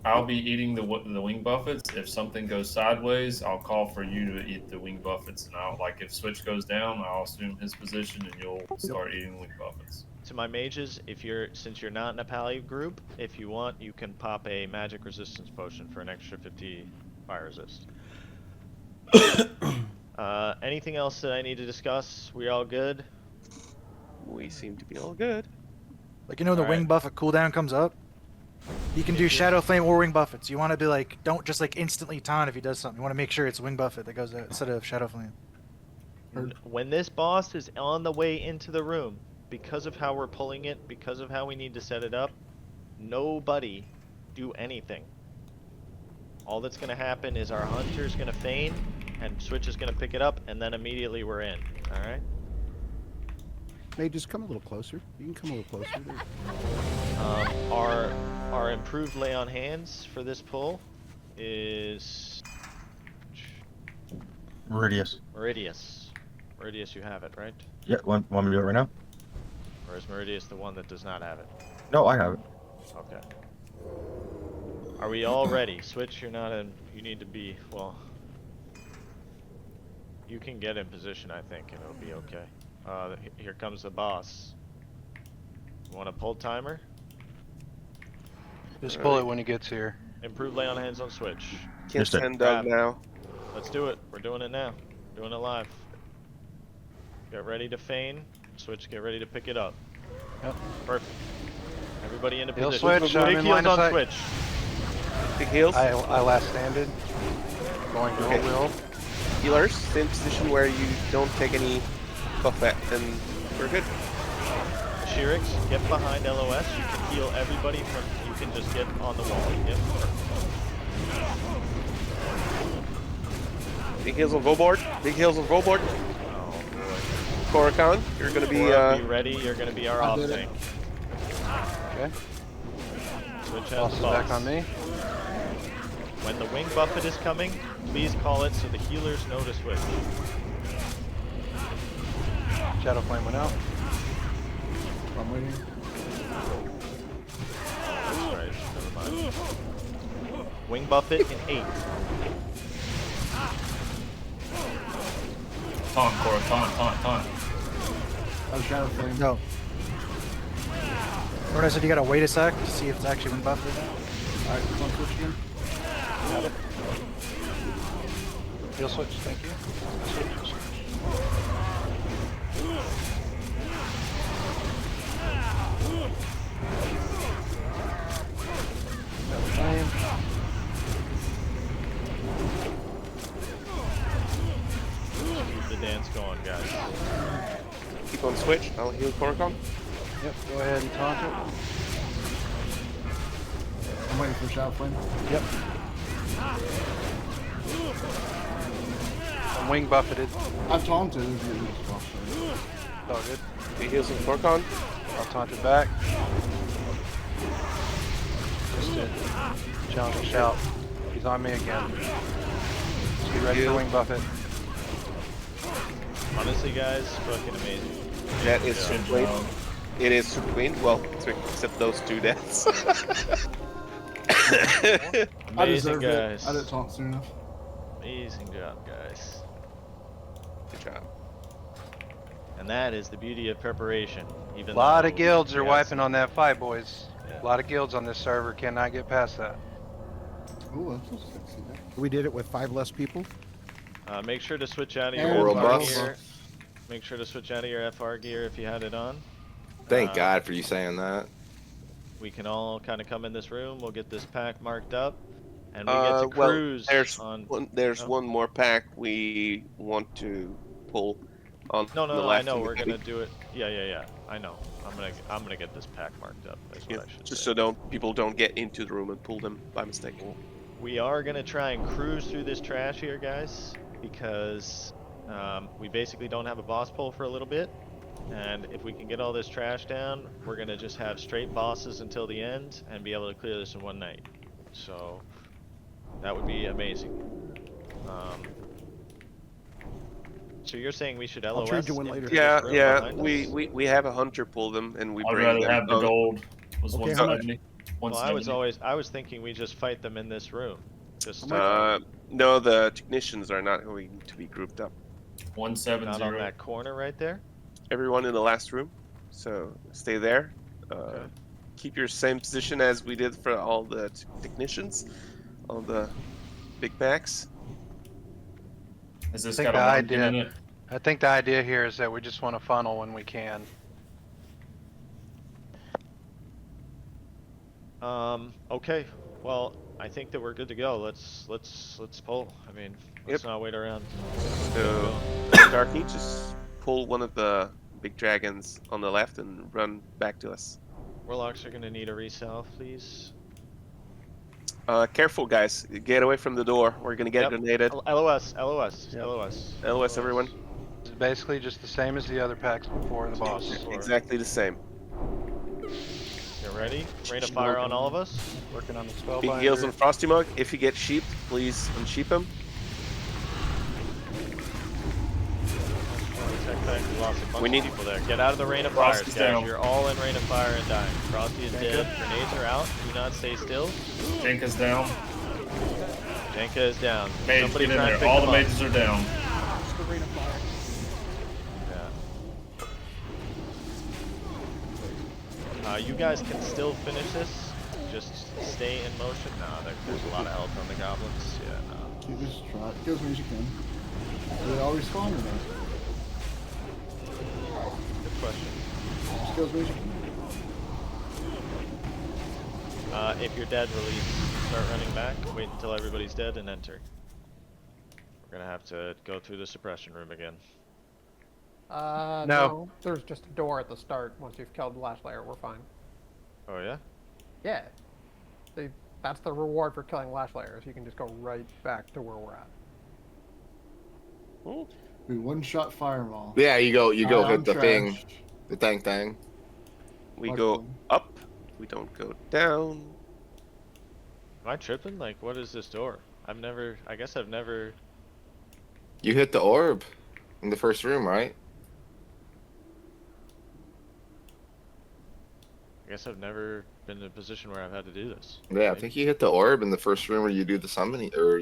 [SPEAKER 1] I'll be eating the wing buffets. If something goes sideways, I'll call for you to eat the wing buffets, and I'll if Switch goes down, I'll assume his position, and you'll start eating wing buffets.
[SPEAKER 2] To my mages, since you're not in a pally group, if you want, you can pop a magic resistance potion for an extra 50 fire resist. Anything else that I need to discuss? We all good?
[SPEAKER 4] We seem to be all good.
[SPEAKER 6] Like, you know, when the Wing Buffet cooldown comes up, you can do Shadow Flame or Wing Buffets. You want to be don't just instantly taunt if he does something. You want to make sure it's Wing Buffet that goes out instead of Shadow Flame.
[SPEAKER 2] When this boss is on the way into the room, because of how we're pulling it, because of how we need to set it up, nobody do anything. All that's going to happen is our Hunter's going to feign, and Switch is going to pick it up, and then immediately we're in. Alright?
[SPEAKER 17] May just come a little closer. You can come a little closer.
[SPEAKER 2] Our improved lay on hands for this pull is
[SPEAKER 19] Meridius.
[SPEAKER 2] Meridius, you have it, right?
[SPEAKER 19] Yeah, want me to do it right now?
[SPEAKER 2] Or is Meridius the one that does not have it?
[SPEAKER 19] No, I have it.
[SPEAKER 2] Okay. Are we all ready? Switch, you're not in. You need to be. Well, you can get in position, I think, and it'll be okay. Here comes the boss. You want a pull timer?
[SPEAKER 3] Just pull it when he gets here.
[SPEAKER 2] Improve lay on hands on Switch.
[SPEAKER 4] Can't send Doug now.
[SPEAKER 2] Let's do it. We're doing it now. Doing it live. Get ready to feign. Switch, get ready to pick it up.
[SPEAKER 3] Yep.
[SPEAKER 2] Perfect. Everybody into
[SPEAKER 3] Heal
[SPEAKER 2] position.
[SPEAKER 3] Switch, I'm
[SPEAKER 2] Big
[SPEAKER 3] in
[SPEAKER 2] heals
[SPEAKER 3] line of
[SPEAKER 2] on
[SPEAKER 3] sight.
[SPEAKER 2] Switch.
[SPEAKER 4] Big heals.
[SPEAKER 3] I last standed. Going to will.
[SPEAKER 4] Healers, same position where you don't take any buffet, and we're good.
[SPEAKER 2] Shirix, get behind LOS. You can heal everybody from. You can just get on the wall. Yep.
[SPEAKER 4] Big heals on Volboard. Big heals on Volboard.
[SPEAKER 2] Oh boy.
[SPEAKER 4] Korokon, you're gonna be.
[SPEAKER 2] Be ready. You're gonna be our off tank.
[SPEAKER 3] Okay.
[SPEAKER 2] Switch has
[SPEAKER 3] Boss is back on me.
[SPEAKER 2] When the Wing Buffet is coming, please call it so the healers know to switch.
[SPEAKER 3] Shadow Flame went out.
[SPEAKER 11] I'm waiting.
[SPEAKER 2] Right, never mind. Wing Buffet in 8.
[SPEAKER 1] Taunt, Cora, taunt.
[SPEAKER 11] Oh, Shadow Flame.
[SPEAKER 6] No. What I said, you gotta wait a sec to see if it's actually Wing Buffet.
[SPEAKER 11] Alright, come on, switch again.
[SPEAKER 3] Got it. Heal Switch, thank you. Shadow Flame.
[SPEAKER 2] Keep the dance going, guys.
[SPEAKER 4] Keep on Switch. I'll heal Korokon.
[SPEAKER 3] Yep, go ahead and taunt it.
[SPEAKER 11] I'm waiting for Shadow Flame.
[SPEAKER 3] Yep. I'm Wing Buffeted.
[SPEAKER 11] I've taunted if you just walk through.
[SPEAKER 3] It's all good.
[SPEAKER 4] Big heals on Korokon.
[SPEAKER 3] I'll taunt it back. Just a challenge shout. He's on me again. Just get ready for wing buffet.
[SPEAKER 2] Honestly, guys, fucking amazing.
[SPEAKER 4] That is
[SPEAKER 2] Good
[SPEAKER 4] super
[SPEAKER 2] job.
[SPEAKER 4] It is super clean. Well, except those 2 deaths.
[SPEAKER 11] I
[SPEAKER 2] Amazing,
[SPEAKER 11] deserved
[SPEAKER 2] guys.
[SPEAKER 11] it. I didn't taunt soon enough.
[SPEAKER 2] Amazing job, guys.
[SPEAKER 4] Good job.
[SPEAKER 2] And that is the beauty of preparation. Even
[SPEAKER 3] A lot
[SPEAKER 2] though
[SPEAKER 3] of guilds
[SPEAKER 2] we
[SPEAKER 3] are
[SPEAKER 2] have
[SPEAKER 3] wiping
[SPEAKER 2] some-
[SPEAKER 3] on that fight, boys.
[SPEAKER 2] Yeah.
[SPEAKER 3] A lot of guilds on this server cannot get past that.
[SPEAKER 11] Ooh, I'm so sexy.
[SPEAKER 17] We did it with 5 less people.
[SPEAKER 2] Make sure to switch out of
[SPEAKER 11] And
[SPEAKER 2] your
[SPEAKER 16] World
[SPEAKER 2] FR
[SPEAKER 16] buffs.
[SPEAKER 2] gear. Make sure to switch out of your FR gear if you had it on.
[SPEAKER 16] Thank God for you saying that.
[SPEAKER 2] We can all kind of come in this room. We'll get this pack marked up, and we get to
[SPEAKER 4] Well,
[SPEAKER 2] cruise
[SPEAKER 4] there's
[SPEAKER 2] on.
[SPEAKER 4] one, one more pack we want to pull on
[SPEAKER 2] No,
[SPEAKER 4] the
[SPEAKER 2] no, I
[SPEAKER 4] left.
[SPEAKER 2] know
[SPEAKER 4] and the
[SPEAKER 2] we're
[SPEAKER 4] right.
[SPEAKER 2] gonna do it. Yeah. I know. I'm gonna get this pack marked up. Is what I should
[SPEAKER 4] Just
[SPEAKER 2] say.
[SPEAKER 4] so people don't get into the room and pull them by mistake.
[SPEAKER 2] We are gonna try and cruise through this trash here, guys, because we basically don't have a boss pull for a little bit. And if we can get all this trash down, we're gonna just have straight bosses until the end and be able to clear this in one night. So that would be amazing. So you're saying we should LOS?
[SPEAKER 17] I'll trade you one
[SPEAKER 2] into
[SPEAKER 17] later.
[SPEAKER 2] this
[SPEAKER 4] Yeah,
[SPEAKER 2] room
[SPEAKER 4] yeah.
[SPEAKER 2] behind us?
[SPEAKER 4] We have a hunter pull them, and we
[SPEAKER 1] I'd
[SPEAKER 4] bring
[SPEAKER 1] rather
[SPEAKER 4] them.
[SPEAKER 1] have the
[SPEAKER 4] down.
[SPEAKER 1] gold. Was
[SPEAKER 17] Okay, how much?
[SPEAKER 1] 170.
[SPEAKER 2] Well, I was thinking we just fight them in this room. Just
[SPEAKER 4] No, the technicians are not going to be grouped up.
[SPEAKER 1] 170.
[SPEAKER 2] not on that corner right there.
[SPEAKER 4] Everyone in the last room, so stay there. Keep your same position as we did for all the technicians, all the big packs.
[SPEAKER 1] Has this
[SPEAKER 3] I think
[SPEAKER 1] got a
[SPEAKER 3] the
[SPEAKER 1] worm in
[SPEAKER 3] idea,
[SPEAKER 1] it?
[SPEAKER 3] I think the idea here is that we just want to funnel when we can.
[SPEAKER 2] Okay. Well, I think that we're good to go. Let's pull. I mean, let's not wait around.
[SPEAKER 4] So, Darky, just pull one of the big dragons on the left and run back to us.
[SPEAKER 2] Warlocks are gonna need a resell, please.
[SPEAKER 4] Careful, guys. Get away from the door. We're gonna get grenaded.
[SPEAKER 2] LOS,
[SPEAKER 4] LOS, everyone.
[SPEAKER 3] It's basically just the same as the other packs before the boss.
[SPEAKER 4] Exactly the same.
[SPEAKER 2] You ready? Rain of fire on all of us.
[SPEAKER 3] Working on the
[SPEAKER 4] Big
[SPEAKER 3] Spellbinder.
[SPEAKER 4] heals on Frosty Mug. If you get sheeped, please unsheep him.
[SPEAKER 2] We lost a bunch
[SPEAKER 4] We need-
[SPEAKER 2] of people there. Get out of the rain of fires,
[SPEAKER 1] Frosty's
[SPEAKER 2] guys.
[SPEAKER 1] down.
[SPEAKER 2] You're all in rain of fire and dying. Frosty is dead. Grenades are out. Do not stay still.
[SPEAKER 1] Jenka's down.
[SPEAKER 2] Jenka is down.
[SPEAKER 1] Mage,
[SPEAKER 2] Somebody
[SPEAKER 1] get in
[SPEAKER 2] try and
[SPEAKER 1] there.
[SPEAKER 2] pick
[SPEAKER 1] All
[SPEAKER 2] them
[SPEAKER 1] the
[SPEAKER 2] up.
[SPEAKER 1] mages are down.
[SPEAKER 5] Just the rain of fire.
[SPEAKER 2] Yeah. You guys can still finish this. Just stay in motion. No, there's a lot of health on the goblins. Yeah, no.
[SPEAKER 11] You just try. Get as many as you can. Do they all respawn or no?
[SPEAKER 2] Good question.
[SPEAKER 11] Just get as many as you can.
[SPEAKER 2] If you're dead, release. Start running back. Wait until everybody's dead and enter. We're gonna have to go through the suppression room again.
[SPEAKER 5] No. There's just a door at the start. Once you've killed the Lashlayer, we're fine.
[SPEAKER 2] Oh yeah?
[SPEAKER 5] Yeah. That's the reward for killing Lashlayer, is you can just go right back to where we're at.
[SPEAKER 11] We one-shot Firemaw.
[SPEAKER 16] Yeah, you go
[SPEAKER 11] I'm
[SPEAKER 16] hit the thing,
[SPEAKER 11] trashed.
[SPEAKER 16] the thing.
[SPEAKER 4] We go up. We don't go down.
[SPEAKER 2] Am I tripping? Like, what is this door? I guess I've never.
[SPEAKER 16] You hit the orb in the first room, right?
[SPEAKER 2] I guess I've never been in a position where I've had to do this.
[SPEAKER 16] Yeah, I think you hit the orb in the first room where you do the summoning or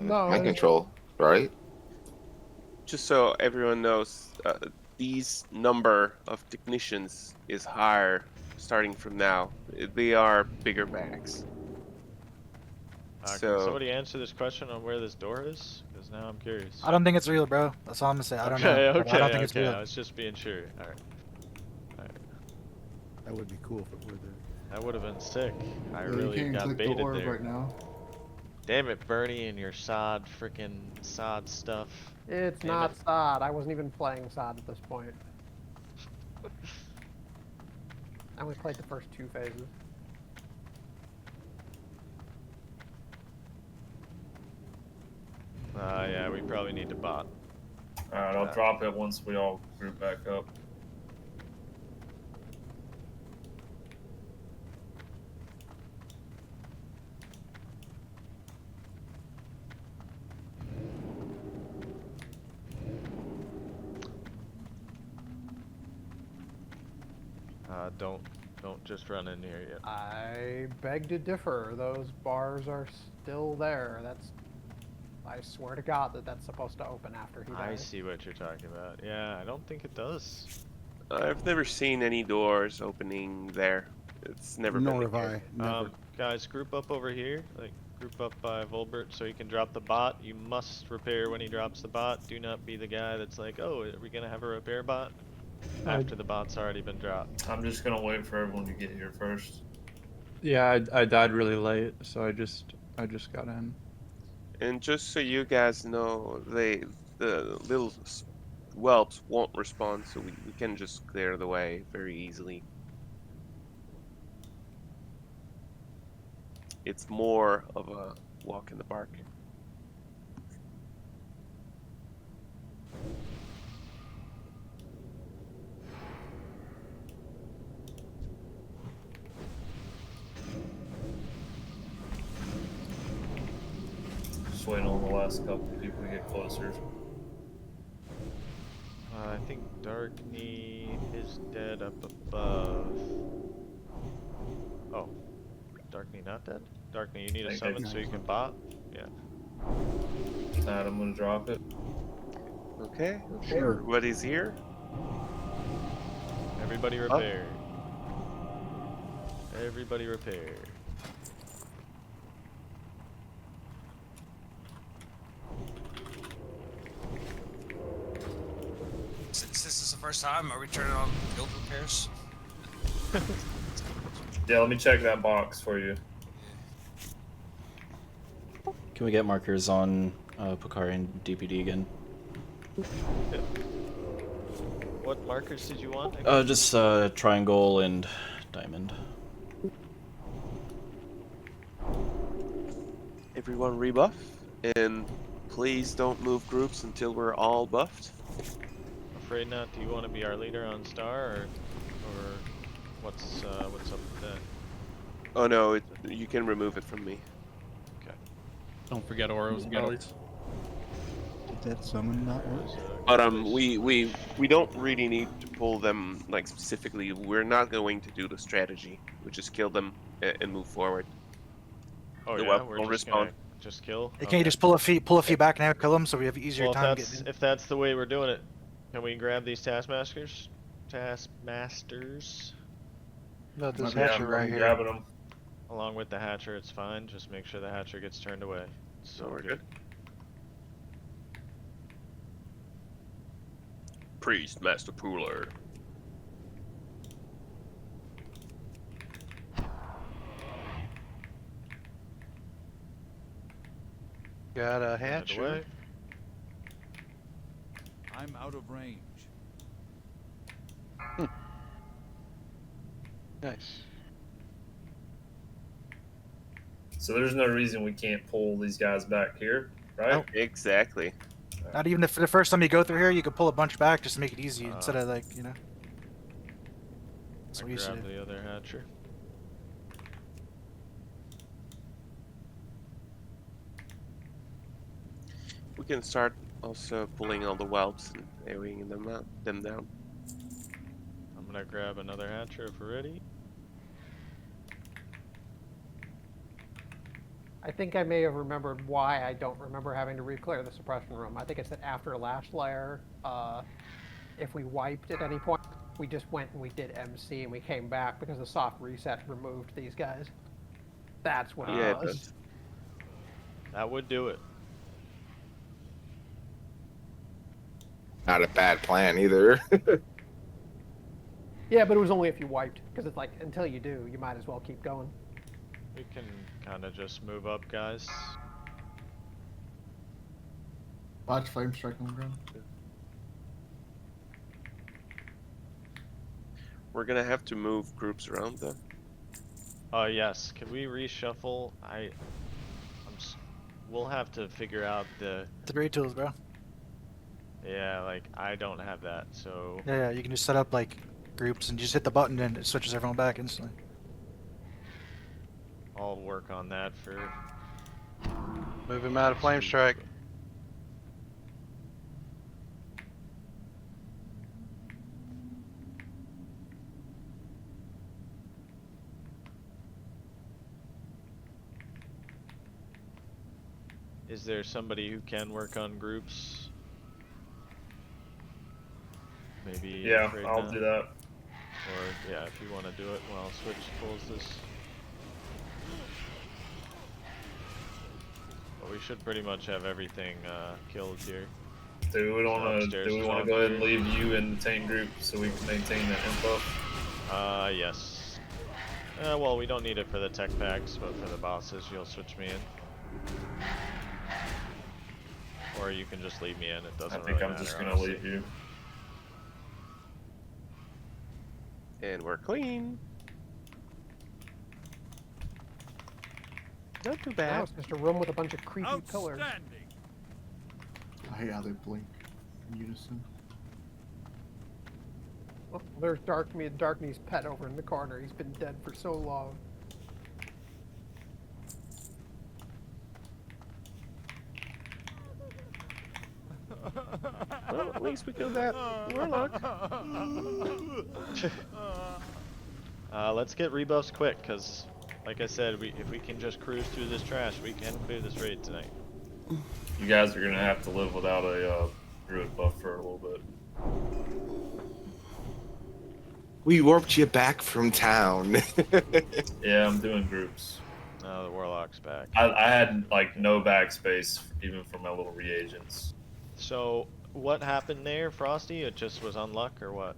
[SPEAKER 16] mind control, right?
[SPEAKER 4] Just so everyone knows, these number of technicians is higher starting from now. They are bigger bags.
[SPEAKER 2] Can
[SPEAKER 4] So
[SPEAKER 2] somebody answer this question on where this door is? Because now I'm curious.
[SPEAKER 6] I don't think it's real, bro. That's all I'm gonna say. I don't know.
[SPEAKER 2] Okay,
[SPEAKER 6] I don't think it's real.
[SPEAKER 2] I was just being sure. Alright.
[SPEAKER 17] That would be cool if it were there.
[SPEAKER 2] That would have been sick. I
[SPEAKER 11] Yeah,
[SPEAKER 2] really
[SPEAKER 11] you can't
[SPEAKER 2] got
[SPEAKER 11] click the
[SPEAKER 2] baited
[SPEAKER 11] orb
[SPEAKER 2] there.
[SPEAKER 11] right now.
[SPEAKER 2] Damn it, Bernie, and your sod stuff.
[SPEAKER 5] It's
[SPEAKER 2] Damn
[SPEAKER 5] not
[SPEAKER 2] it.
[SPEAKER 5] SOD. I wasn't even playing SOD at this point. I only played the first 2 phases.
[SPEAKER 2] Yeah, we probably need to bot.
[SPEAKER 1] Alright, I'll drop it once we all group back up.
[SPEAKER 2] Don't just run in here yet.
[SPEAKER 5] I beg to differ. Those bars are still there. I swear to God that's supposed to open after he dies.
[SPEAKER 2] I see what you're talking about. Yeah, I don't think it does.
[SPEAKER 4] I've never seen any doors opening there. It's never
[SPEAKER 17] Nor
[SPEAKER 4] been the
[SPEAKER 17] have
[SPEAKER 4] case.
[SPEAKER 17] I. Never.
[SPEAKER 2] Guys, group up over here. Like, group up by Volbert so you can drop the bot. You must repair when he drops the bot. Do not be the guy that's like, oh, are we gonna have a repair bot? After the bot's already been dropped.
[SPEAKER 1] I'm just gonna wait for everyone to get here first.
[SPEAKER 20] Yeah, I died really late, so I just got in.
[SPEAKER 4] And just so you guys know, the little whelps won't respond, so we can just clear the way very easily. It's more of a walk in the park.
[SPEAKER 1] Just waiting on the last couple people to get closer.
[SPEAKER 2] I think Darkney is dead up above. Oh. Darkney not dead? Darkney, you need a summon so you can bot? Yeah.
[SPEAKER 1] Alright, I'm gonna drop it.
[SPEAKER 4] Okay.
[SPEAKER 17] Sure.
[SPEAKER 4] Everybody's here.
[SPEAKER 2] Everybody repair. Everybody repair.
[SPEAKER 7] Since this is the first time, are we turning on guild repairs?
[SPEAKER 1] Yeah, let me check that box for you.
[SPEAKER 21] Can we get markers on Pocari and DPD again?
[SPEAKER 2] What markers did you want?
[SPEAKER 21] Just triangle and diamond.
[SPEAKER 4] Everyone rebuff, and please don't move groups until we're all buffed.
[SPEAKER 2] Afraid not. Do you want to be our leader on Star, or what's up with that?
[SPEAKER 4] Oh no, you can remove it from me.
[SPEAKER 2] Okay.
[SPEAKER 9] Don't forget Oro's bellies.
[SPEAKER 17] Did that summon not work?
[SPEAKER 4] But we don't really need to pull them like specifically. We're not going to do the strategy. We just kill them and move forward.
[SPEAKER 2] Oh
[SPEAKER 4] The
[SPEAKER 2] yeah,
[SPEAKER 4] weapon
[SPEAKER 2] we're
[SPEAKER 4] will
[SPEAKER 2] just
[SPEAKER 4] respawn.
[SPEAKER 2] gonna just kill.
[SPEAKER 6] Hey, can you just pull a feet back and have kill them so we have easier
[SPEAKER 2] Well,
[SPEAKER 6] time getting in?
[SPEAKER 2] if that's the way we're doing it, can we grab these taskmasters? Taskmasters.
[SPEAKER 3] No, this
[SPEAKER 1] Yeah,
[SPEAKER 3] hatcher
[SPEAKER 1] I'm
[SPEAKER 3] right here.
[SPEAKER 1] grabbing them.
[SPEAKER 2] Along with the hatcher, it's fine. Just make sure the hatcher gets turned away. So
[SPEAKER 4] we're good. Priest, Master Pooler.
[SPEAKER 3] Got a
[SPEAKER 2] Turned
[SPEAKER 3] hatcher.
[SPEAKER 2] away.
[SPEAKER 12] I'm out of range.
[SPEAKER 3] Nice.
[SPEAKER 1] So there's no reason we can't pull these guys back here, right?
[SPEAKER 6] Nope.
[SPEAKER 4] Exactly.
[SPEAKER 6] Not even if the first time you go through here, you could pull a bunch back just to make it easy instead of like,
[SPEAKER 2] I
[SPEAKER 6] That's what we used to
[SPEAKER 2] grab
[SPEAKER 6] do.
[SPEAKER 2] the other hatcher.
[SPEAKER 4] We can start also pulling all the whelps and AoEing them down.
[SPEAKER 2] I'm gonna grab another hatcher if we're ready.
[SPEAKER 5] I think I may have remembered why I don't remember having to re-clear the suppression room. I think it's that after Lashlayer, if we wiped at any point, we just went and we did MC and we came back because the soft reset removed these guys. That's what
[SPEAKER 4] Yeah,
[SPEAKER 5] it
[SPEAKER 4] it
[SPEAKER 5] was.
[SPEAKER 4] does.
[SPEAKER 2] That would do it.
[SPEAKER 16] Not a bad plan either.
[SPEAKER 5] Yeah, but it was only if you wiped, because it's like, until you do, you might as well keep going.
[SPEAKER 2] We can kind of just move up, guys.
[SPEAKER 11] Watch flame strike on the ground.
[SPEAKER 4] We're gonna have to move groups around though.
[SPEAKER 2] Yes. Can we reshuffle? We'll have to figure out the.
[SPEAKER 6] The great tools, bro.
[SPEAKER 2] Yeah, like I don't have that, so.
[SPEAKER 6] Yeah, you can just set up like groups and just hit the button and it switches everyone back instantly.
[SPEAKER 2] I'll work on that for.
[SPEAKER 3] Move him out of flame strike.
[SPEAKER 2] Is there somebody who can work on groups? Maybe.
[SPEAKER 1] Yeah,
[SPEAKER 2] Afraid
[SPEAKER 1] I'll
[SPEAKER 2] not?
[SPEAKER 1] do that.
[SPEAKER 2] Or yeah, if you want to do it while Switch pulls this. But we should pretty much have everything killed here.
[SPEAKER 1] Do we want to?
[SPEAKER 2] Upstairs
[SPEAKER 1] Do we
[SPEAKER 2] is
[SPEAKER 1] want
[SPEAKER 2] all
[SPEAKER 1] to go ahead and
[SPEAKER 2] clear.
[SPEAKER 1] leave you in the tank group so we can maintain that info?
[SPEAKER 2] Yes. Well, we don't need it for the tech packs, but for the bosses, you'll switch me in. Or you can just leave me in. It doesn't
[SPEAKER 1] I think
[SPEAKER 2] really
[SPEAKER 1] I'm just
[SPEAKER 2] matter,
[SPEAKER 1] gonna
[SPEAKER 2] honestly.
[SPEAKER 1] leave you.
[SPEAKER 4] And we're clean. Not too
[SPEAKER 5] Now
[SPEAKER 4] bad.
[SPEAKER 5] it's just a room with a bunch of creepy pillars.
[SPEAKER 11] I hate how they blink in unison.
[SPEAKER 5] Oh, there's Darkney's pet over in the corner. He's been dead for so long.
[SPEAKER 4] Well, at least we killed that Warlock.
[SPEAKER 2] Let's get rebuffs quick, because, like I said, if we can just cruise through this trash, we can clear this raid tonight.
[SPEAKER 1] You guys are gonna have to live without a druid buff for a little bit.
[SPEAKER 16] We warped you back from town.
[SPEAKER 1] Yeah, I'm doing groups.
[SPEAKER 2] Oh, the Warlock's back.
[SPEAKER 1] I had like no backspace even for my little reagents.
[SPEAKER 2] So, what happened there, Frosty? It just was unluck, or what?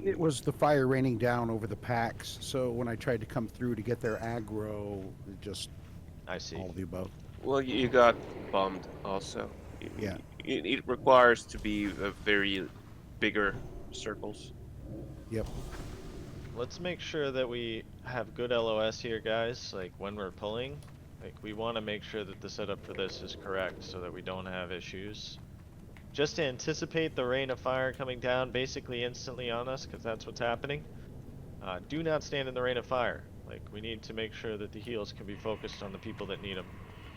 [SPEAKER 17] It was the fire raining down over the packs, so when I tried to come through to get their aggro, it just...
[SPEAKER 2] I see.
[SPEAKER 17] All of the above.
[SPEAKER 4] Well, you got bummed also.
[SPEAKER 17] Yeah.
[SPEAKER 4] It requires to be a very bigger circles.
[SPEAKER 17] Yep.
[SPEAKER 2] Let's make sure that we have good LOS here, guys. Like, when we're pulling, like, we want to make sure that the setup for this is correct so that we don't have issues. Just to anticipate the rain of fire coming down basically instantly on us, because that's what's happening. Do not stand in the rain of fire. Like, we need to make sure that the heals can be focused on the people that need them.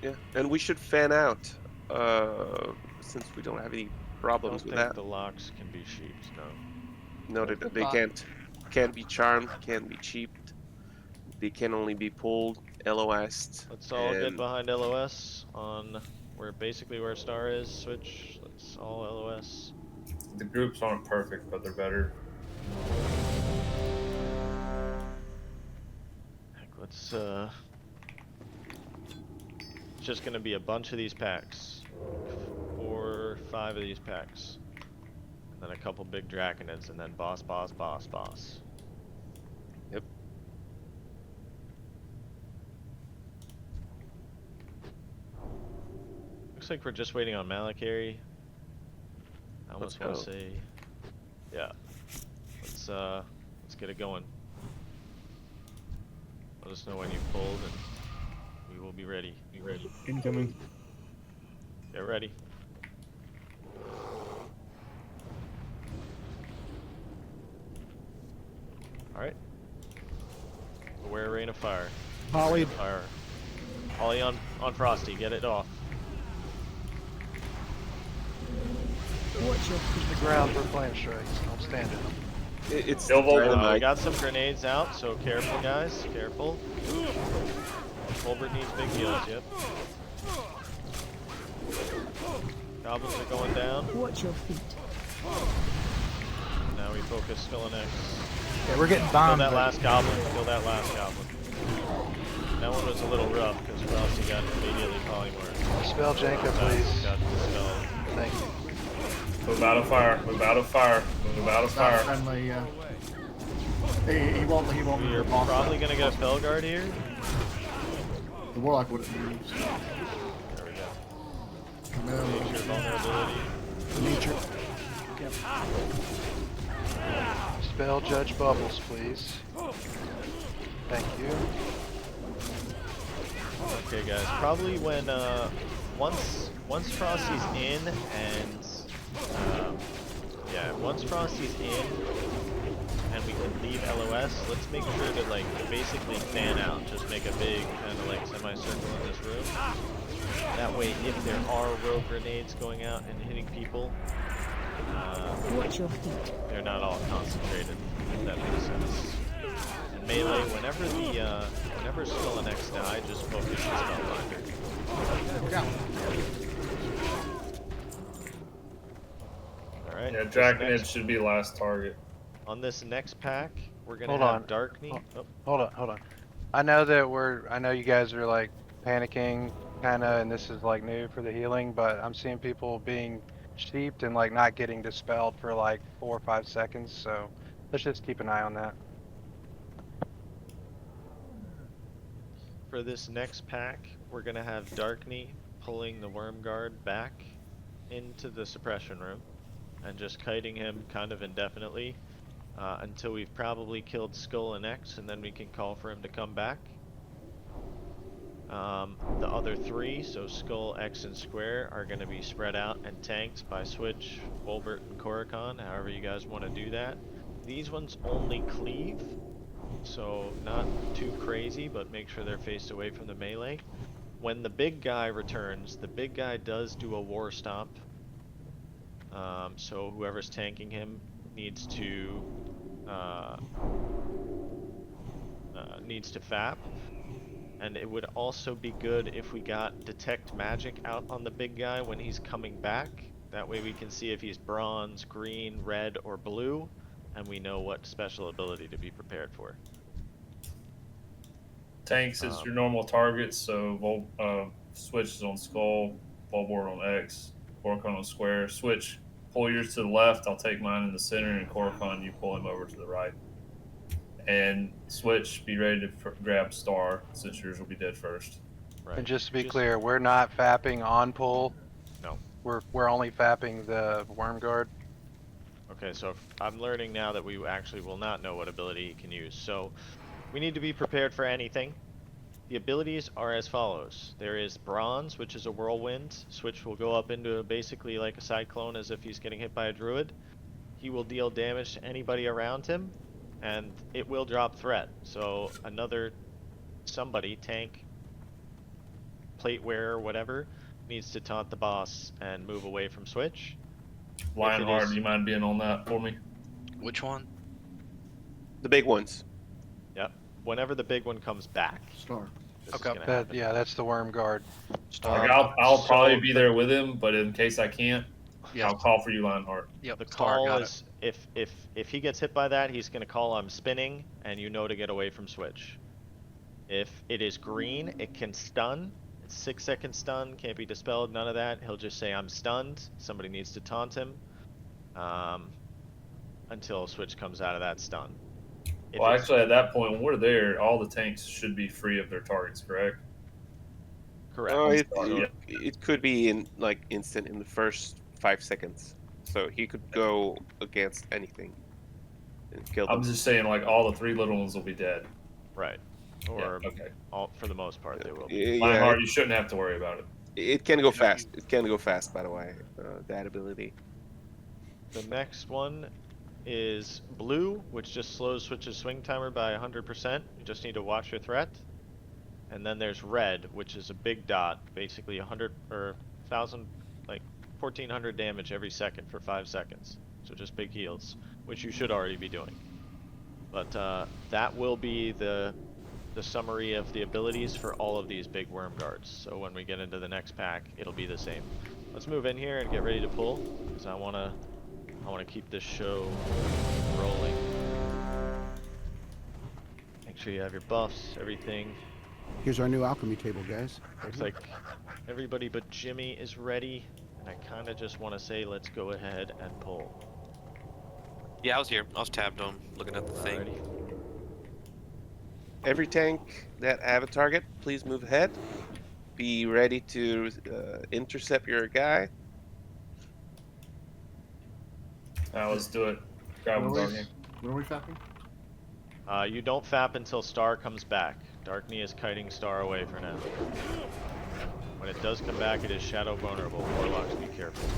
[SPEAKER 4] Yeah, and we should fan out, since we don't have any problems with that.
[SPEAKER 2] The locks can be sheeped, no.
[SPEAKER 4] No, they can't be charmed, can't be cheaped. They can only be pulled, LOS'd.
[SPEAKER 2] Let's all get behind LOS on where Star is. Switch. Let's all LOS.
[SPEAKER 1] The groups aren't perfect, but they're better.
[SPEAKER 2] Let's it's just gonna be a bunch of these packs. 4 or 5 of these packs. And then a couple big Draconids, and then boss.
[SPEAKER 4] Yep.
[SPEAKER 2] Looks like we're just waiting on Malakari. I almost want to say, yeah. Let's get it going. Let us know when you've pulled, and we will be ready. Be ready.
[SPEAKER 19] Incoming.
[SPEAKER 2] Get ready. Alright. Beware rain of fire.
[SPEAKER 17] Holly.
[SPEAKER 2] Rain of fire. Holly on Frosty, get it off.
[SPEAKER 3] Watch the ground for flame strikes. Don't stand in them.
[SPEAKER 4] It's
[SPEAKER 2] we got some grenades out, so careful, guys. Careful. Colbert needs big heals, yep. Goblins are going down.
[SPEAKER 13] Watch your feet.
[SPEAKER 2] Now we focus Philonex.
[SPEAKER 6] Yeah, we're getting bombed.
[SPEAKER 2] Kill that last goblin. Kill that last goblin. That one was a little rough because Frosty got immediately polymorphed.
[SPEAKER 3] Spell Janka, please.
[SPEAKER 2] Got dispelled.
[SPEAKER 3] Thank you.
[SPEAKER 1] Move out of fire. Move out of fire. Move out of fire.
[SPEAKER 11] Friendly, he won't.
[SPEAKER 2] We're probably gonna get a Felguard here.
[SPEAKER 11] The Warlock wouldn't move.
[SPEAKER 2] There we go.
[SPEAKER 11] No.
[SPEAKER 2] Nature vulnerability.
[SPEAKER 17] Nature.
[SPEAKER 3] Spell Judge Bubbles, please. Thank you.
[SPEAKER 2] Okay, guys. Probably when once Frosty's in and once Frosty's in and we can leave LOS, let's make sure to like basically fan out. Just make a big kind of like semicircle in this room. That way, if there are rogue grenades going out and hitting people,
[SPEAKER 13] Watch your feet.
[SPEAKER 2] they're not all concentrated. If that makes sense. And melee, whenever Spellbinder die, just focus the Spellbinder.
[SPEAKER 5] Look out.
[SPEAKER 2] Alright.
[SPEAKER 1] Yeah,
[SPEAKER 2] this
[SPEAKER 1] Draconid
[SPEAKER 2] next-
[SPEAKER 1] should be last target.
[SPEAKER 2] On this next pack, we're gonna
[SPEAKER 3] Hold
[SPEAKER 2] have
[SPEAKER 3] on.
[SPEAKER 2] Darkney. Oh,
[SPEAKER 3] Hold on. I know that I know you guys are like panicking kinda, and this is like new for the healing, but I'm seeing people being sheeped and like not getting dispelled for like 4 or 5 seconds, so let's just keep an eye on that.
[SPEAKER 2] for this next pack, we're gonna have Darkney pulling the Wormguard back into the suppression room and just kiting him kind of indefinitely until we've probably killed Skull and X, and then we can call for him to come back. The other three, so Skull, X, and Square, are going to be spread out and tanked by Switch, Wolbert, and Korikon, however you guys want to do that. These ones only cleave, so not too crazy, but make sure they're faced away from the melee. When the big guy returns, the big guy does do a War Stomp, so whoever's tanking him needs to FAP. And it would also be good if we got Detect Magic out on the big guy when he's coming back. That way we can see if he's bronze, green, red, or blue, and we know what special ability to be prepared for.
[SPEAKER 1] Tanks is your normal targets, so Switch is on Skull, Volborg on X, Korikon on Square. Switch, pull yours to the left, I'll take mine in the center, and Korikon, you pull him over to the right. And Switch, be ready to grab Star, since yours will be dead first.
[SPEAKER 2] Right.
[SPEAKER 3] And just to be clear, we're not fapping on pull.
[SPEAKER 2] No.
[SPEAKER 3] We're only fapping the Wormguard.
[SPEAKER 2] Okay, so I'm learning now that we actually will not know what ability he can use. So we need to be prepared for anything. The abilities are as follows. There is Bronze, which is a whirlwind. Switch will go up into basically like a cyclone as if he's getting hit by a druid. He will deal damage to anybody around him, and it will drop threat. So somebody, tank, plate wearer, whatever, needs to taunt the boss and move away from Switch.
[SPEAKER 1] Lionheart, do you mind being on that for me?
[SPEAKER 14] Which one?
[SPEAKER 4] The big ones.
[SPEAKER 2] Yep. Whenever the big one comes back.
[SPEAKER 11] Star.
[SPEAKER 3] Yeah, that's the Wormguard.
[SPEAKER 1] Like, I'll probably be there with him, but in case I can't,
[SPEAKER 2] Yeah.
[SPEAKER 1] I'll call for you, Lionheart.
[SPEAKER 2] The call is if he gets hit by that, he's gonna call I'm spinning, and you know to get away from Switch. If it is green, it can stun. It's 6-second stun, can't be dispelled, none of that. He'll just say I'm stunned. Somebody needs to taunt him until Switch comes out of that stun.
[SPEAKER 1] Well, actually, at that point, when we're there, all the tanks should be free of their targets, correct?
[SPEAKER 2] Correct.
[SPEAKER 4] It could be in like instant in the first 5 seconds, so he could go against anything and kill them.
[SPEAKER 1] I'm just saying, like, all the three little ones will be dead.
[SPEAKER 2] Right. Or
[SPEAKER 1] okay.
[SPEAKER 2] For the most part, they will be.
[SPEAKER 4] Yeah,
[SPEAKER 1] Lionheart, you shouldn't have to worry about it.
[SPEAKER 4] It can go fast. It can go fast, by the way, that ability.
[SPEAKER 2] The next one is blue, which just slows Switch's swing timer by 100%. You just need to watch your threat. And then there's red, which is a big dot, basically 100 or 1,000, like 1,400 damage every second for 5 seconds. So just big heals, which you should already be doing. But that will be the summary of the abilities for all of these big Wormguards. So when we get into the next pack, it'll be the same. Let's move in here and get ready to pull, because I wanna keep this show rolling. Make sure you have your buffs, everything.
[SPEAKER 17] Here's our new alchemy table, guys.
[SPEAKER 2] Looks like everybody but Jimmy is ready, and I kind of just want to say let's go ahead and pull.
[SPEAKER 14] Yeah, I was here. I was tabbed on, looking at the thing.
[SPEAKER 4] Every tank that have a target, please move ahead. Be ready to intercept your guy.
[SPEAKER 1] Now let's do it. Grab him, Darkney.
[SPEAKER 11] What are we fapping?
[SPEAKER 2] You don't fap until Star comes back. Darkney is kiting Star away for now. When it does come back, it is shadow vulnerable. Warlocks, be careful.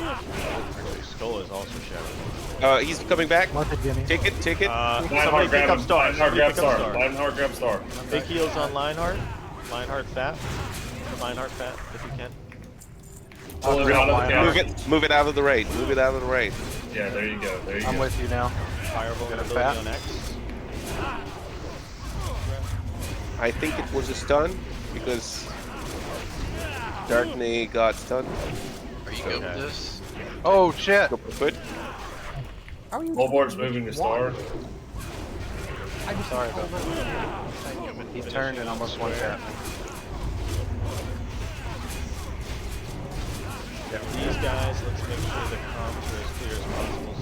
[SPEAKER 2] Actually, Skull is also shadow.
[SPEAKER 4] He's coming back. Take it, take it.
[SPEAKER 1] Lionheart, grab him.
[SPEAKER 2] Star.
[SPEAKER 1] Lionheart, grab Star. Lionheart, grab Star.
[SPEAKER 2] Big heals on Lionheart. Lionheart fat. Lionheart fat, if you can.
[SPEAKER 1] Pull it out of the counter.
[SPEAKER 4] Move it out of the raid. Move it out of the raid.
[SPEAKER 1] Yeah, there you go. There you go.
[SPEAKER 3] I'm with you now.
[SPEAKER 2] Fire vulnerability on X.
[SPEAKER 4] I think it was a stun because Darkney got stunned.
[SPEAKER 14] Are you good with this?
[SPEAKER 3] Oh shit!
[SPEAKER 4] Go for foot.
[SPEAKER 5] How are you?
[SPEAKER 1] Bulbard's
[SPEAKER 5] doing
[SPEAKER 1] moving to
[SPEAKER 5] which
[SPEAKER 1] star.
[SPEAKER 5] one? I just
[SPEAKER 3] Sorry
[SPEAKER 5] oh,
[SPEAKER 3] about
[SPEAKER 5] no.
[SPEAKER 3] He turned and almost one tap.
[SPEAKER 2] These guys, let's make sure the comms are as clear as possible.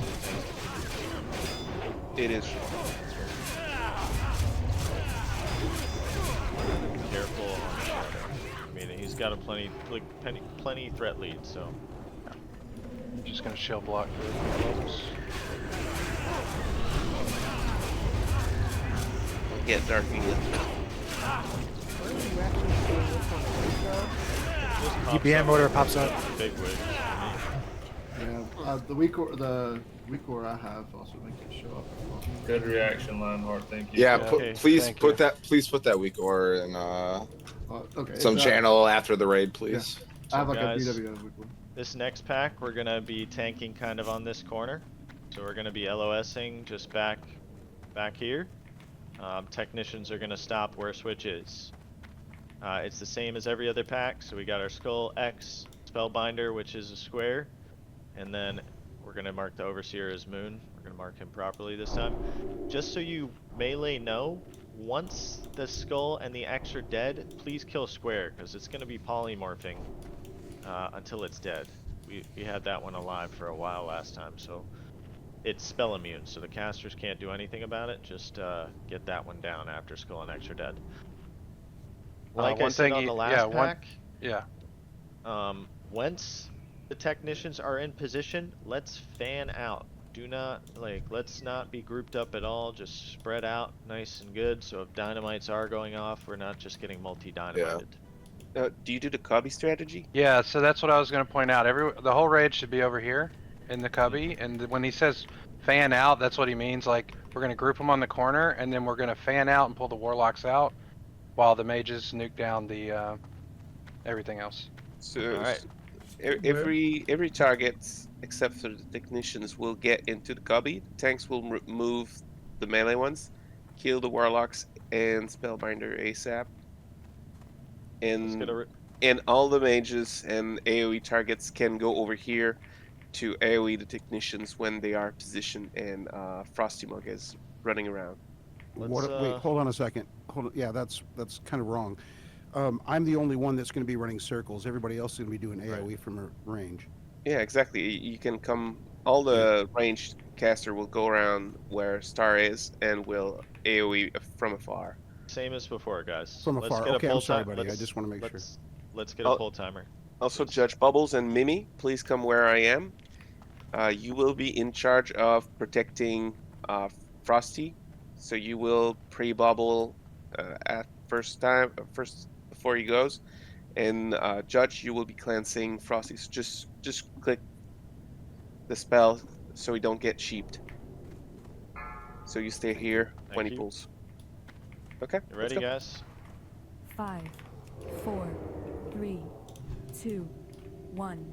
[SPEAKER 4] It is.
[SPEAKER 2] Careful on Shadow. I mean, he's got a plenty threat lead, so.
[SPEAKER 3] I'm just gonna shield block for folks.
[SPEAKER 4] Get Darkney.
[SPEAKER 5] Where are you actually seeing this one?
[SPEAKER 6] UBM motor pops up.
[SPEAKER 2] Big wig.
[SPEAKER 11] Yeah, the weak or I have also make it show up.
[SPEAKER 1] Good reaction, Lionheart. Thank you.
[SPEAKER 16] Yeah,
[SPEAKER 2] okay,
[SPEAKER 16] please put that weak ore in
[SPEAKER 11] okay,
[SPEAKER 16] some channel after the raid, please.
[SPEAKER 11] I have
[SPEAKER 2] So
[SPEAKER 11] like
[SPEAKER 2] guys,
[SPEAKER 11] a BWL weak or.
[SPEAKER 2] This next pack, we're gonna be tanking kind of on this corner. So we're gonna be LOSing just back here. Technicians are gonna stop where Switch is. It's the same as every other pack, so we got our Skull X, Spellbinder, which is a square, and then we're gonna mark the Overseer as Moon. We're gonna mark him properly this time. Just so you melee know, once the Skull and the X are dead, please kill square, because it's gonna be polymorphing until it's dead. We had that one alive for a while last time, so it's spell immune, so the casters can't do anything about it. Just get that one down after Skull and X are dead. Like I said on the last pack, once the technicians are in position, let's fan out. Do not, let's not be grouped up at all, just spread out nice and good, so if dynamites are going off, we're not just getting multi-dynamited.
[SPEAKER 4] Do you do the cubby strategy?
[SPEAKER 3] Yeah, so that's what I was gonna point out. The whole raid should be over here in the cubby, and when he says fan out, that's what he means. Like, we're gonna group them on the corner, and then we're gonna fan out and pull the Warlocks out, while the mages nuke down the everything else.
[SPEAKER 4] So,
[SPEAKER 2] Alright.
[SPEAKER 4] every target except for the technicians will get into the cubby. Tanks will move the melee ones, kill the Warlocks and Spellbinder ASAP. And all the mages and AoE targets can go over here to AoE the technicians when they are positioned and Frosty Mug is running around.
[SPEAKER 17] Wait, hold on a second. Hold on. Yeah, that's kind of wrong. I'm the only one that's going to be running circles. Everybody else is going to be doing AoE from a range.
[SPEAKER 4] Yeah, exactly. You can come. All the ranged caster will go around where Star is and will AoE from afar.
[SPEAKER 2] Same as before, guys.
[SPEAKER 17] From
[SPEAKER 2] Let's
[SPEAKER 17] afar.
[SPEAKER 2] get a
[SPEAKER 17] Okay,
[SPEAKER 2] pull
[SPEAKER 17] I'm sorry,
[SPEAKER 2] time-
[SPEAKER 17] buddy. I just want to make sure.
[SPEAKER 2] Let's get a pull timer.
[SPEAKER 4] Also, Judge Bubbles and Mimi, please come where I am. You will be in charge of protecting Frosty, so you will pre-bubble at first before he goes, and Judge, you will be cleansing Frosty. So just click the spell so we don't get sheeped. So you stay here when he pulls. Okay.
[SPEAKER 2] You ready, guys?
[SPEAKER 13] 5, 4, 3, 2, 1.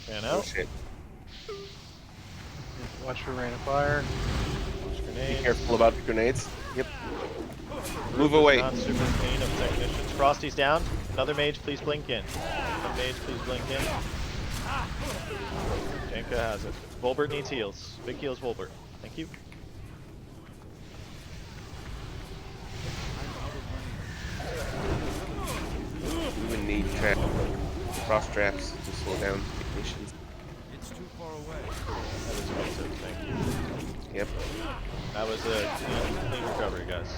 [SPEAKER 2] Fan out.
[SPEAKER 4] Oh, shit.
[SPEAKER 3] Watch for rain of fire.
[SPEAKER 2] Watch
[SPEAKER 4] Be
[SPEAKER 2] grenades.
[SPEAKER 4] careful about the grenades. Yep. Move away.
[SPEAKER 2] Not super clean of technicians. Frosty's down. Another mage, please blink in. Another mage, please blink in. Janka has it. Volbert needs heals. Big heals, Volbert. Thank you.
[SPEAKER 4] We would need frost traps to slow down technicians.
[SPEAKER 12] It's too far away.
[SPEAKER 2] That is expensive, thank you.
[SPEAKER 4] Yep.
[SPEAKER 2] That was a clean recovery, guys.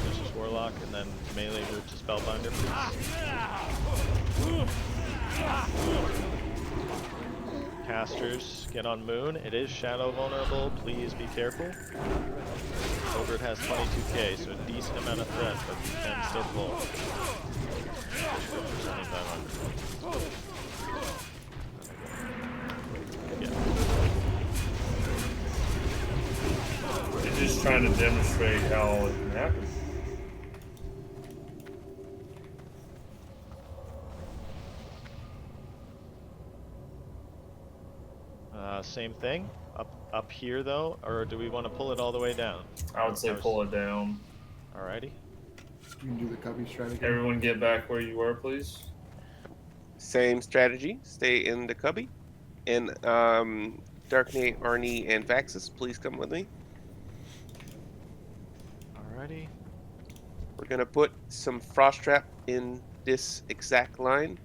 [SPEAKER 2] This is Warlock, and then melee move to Spellbinder, please. Casters, get on Moon. It is shadow vulnerable, please be careful. Volbert has 22k, so a decent amount of threat, but he can still pull.
[SPEAKER 1] They're just trying to demonstrate how it can happen.
[SPEAKER 2] Same thing. Up here though, or do we want to pull it all the way down?
[SPEAKER 1] I would say pull it down.
[SPEAKER 2] Alrighty.
[SPEAKER 11] You can do the cubby strategy.
[SPEAKER 1] Everyone get back where you were, please.
[SPEAKER 4] Same strategy. Stay in the cubby. And Dark Knight, Arnie, and Vaxis, please come with me.
[SPEAKER 2] Alrighty.
[SPEAKER 4] We're gonna put some frost trap in this exact line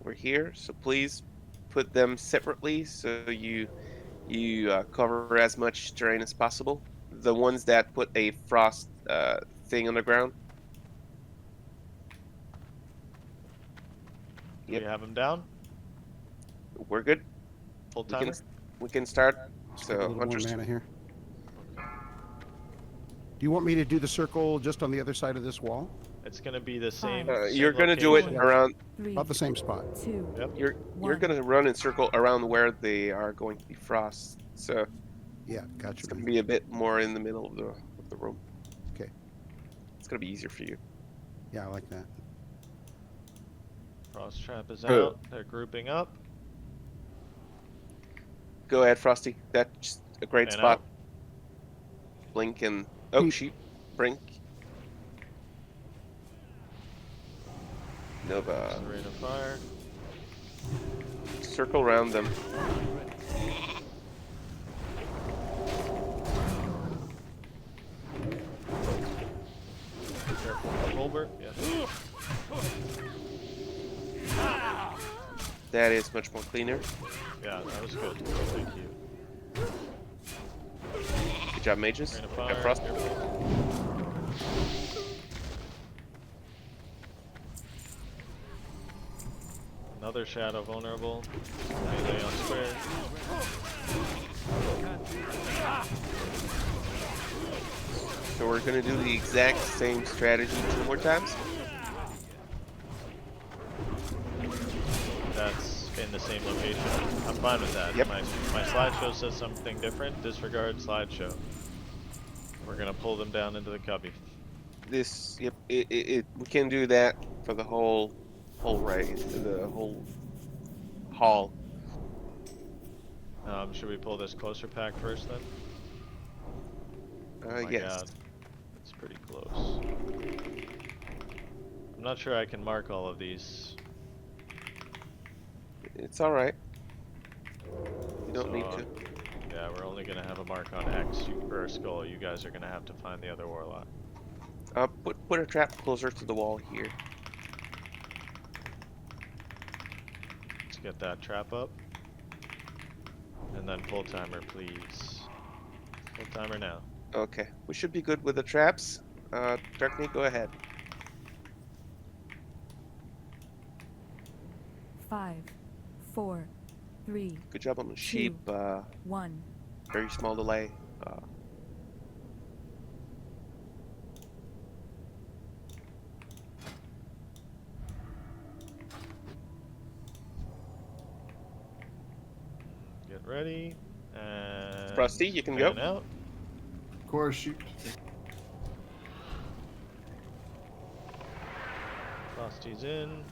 [SPEAKER 4] over here. So please put them separately so you cover as much terrain as possible. The ones that put a frost thing on the ground.
[SPEAKER 2] Do you have them down?
[SPEAKER 4] We're good.
[SPEAKER 2] Full timer?
[SPEAKER 4] We can start.
[SPEAKER 17] Just
[SPEAKER 4] So
[SPEAKER 17] a little more
[SPEAKER 4] Hunter's
[SPEAKER 17] mana here. Do you want me to do the circle just on the other side of this wall?
[SPEAKER 2] It's gonna be the same.
[SPEAKER 4] you're gonna do it around
[SPEAKER 17] About the same spot.
[SPEAKER 2] Yep.
[SPEAKER 4] You're gonna run in circle around where they are going to be frost. So
[SPEAKER 17] yeah, gotcha.
[SPEAKER 4] It's gonna be a bit more in the middle of the room.
[SPEAKER 17] Okay.
[SPEAKER 4] It's gonna be easier for you.
[SPEAKER 17] Yeah, I like that.
[SPEAKER 2] Frost trap is out. They're grouping up.
[SPEAKER 4] Go ahead, Frosty. That's a great
[SPEAKER 2] And
[SPEAKER 4] spot.
[SPEAKER 2] out.
[SPEAKER 4] Blink and oh sheep, brink. Nova.
[SPEAKER 2] Rate of fire.
[SPEAKER 4] Circle around them.
[SPEAKER 2] Careful, Colbert. Yes.
[SPEAKER 4] That is much more cleaner.
[SPEAKER 2] Yeah, that was good. Thank you.
[SPEAKER 4] Good job, mages.
[SPEAKER 2] Rate of
[SPEAKER 4] Yeah,
[SPEAKER 2] fire.
[SPEAKER 4] Frost.
[SPEAKER 2] Another shadow vulnerable. Melee on square.
[SPEAKER 4] So we're gonna do the exact same strategy 2 more times.
[SPEAKER 2] That's in the same location. I'm fine with that.
[SPEAKER 4] Yep.
[SPEAKER 2] My slideshow says something different. Disregard slideshow. We're gonna pull them down into the cubby.
[SPEAKER 4] This, yep, we can do that for the whole raid, the whole hall.
[SPEAKER 2] Should we pull this closer pack first then? Oh my
[SPEAKER 4] Yes.
[SPEAKER 2] God. It's pretty close. I'm not sure I can mark all of these.
[SPEAKER 4] It's all right. You don't
[SPEAKER 2] So,
[SPEAKER 4] need to.
[SPEAKER 2] Yeah, we're only gonna have a mark on X or Skull. You guys are gonna have to find the other Warlock.
[SPEAKER 4] Put a trap closer to the wall here.
[SPEAKER 2] Let's get that trap up. And then full timer, please. Full timer now.
[SPEAKER 4] Okay, we should be good with the traps. Dark Knight, go ahead.
[SPEAKER 13] 5, 4, 3.
[SPEAKER 4] Good job on the sheep.
[SPEAKER 13] 1.
[SPEAKER 4] Very small delay.
[SPEAKER 2] Get ready. And
[SPEAKER 4] Frosty, you can go.
[SPEAKER 2] fan out.
[SPEAKER 11] Core sheep.
[SPEAKER 2] Frosty's in.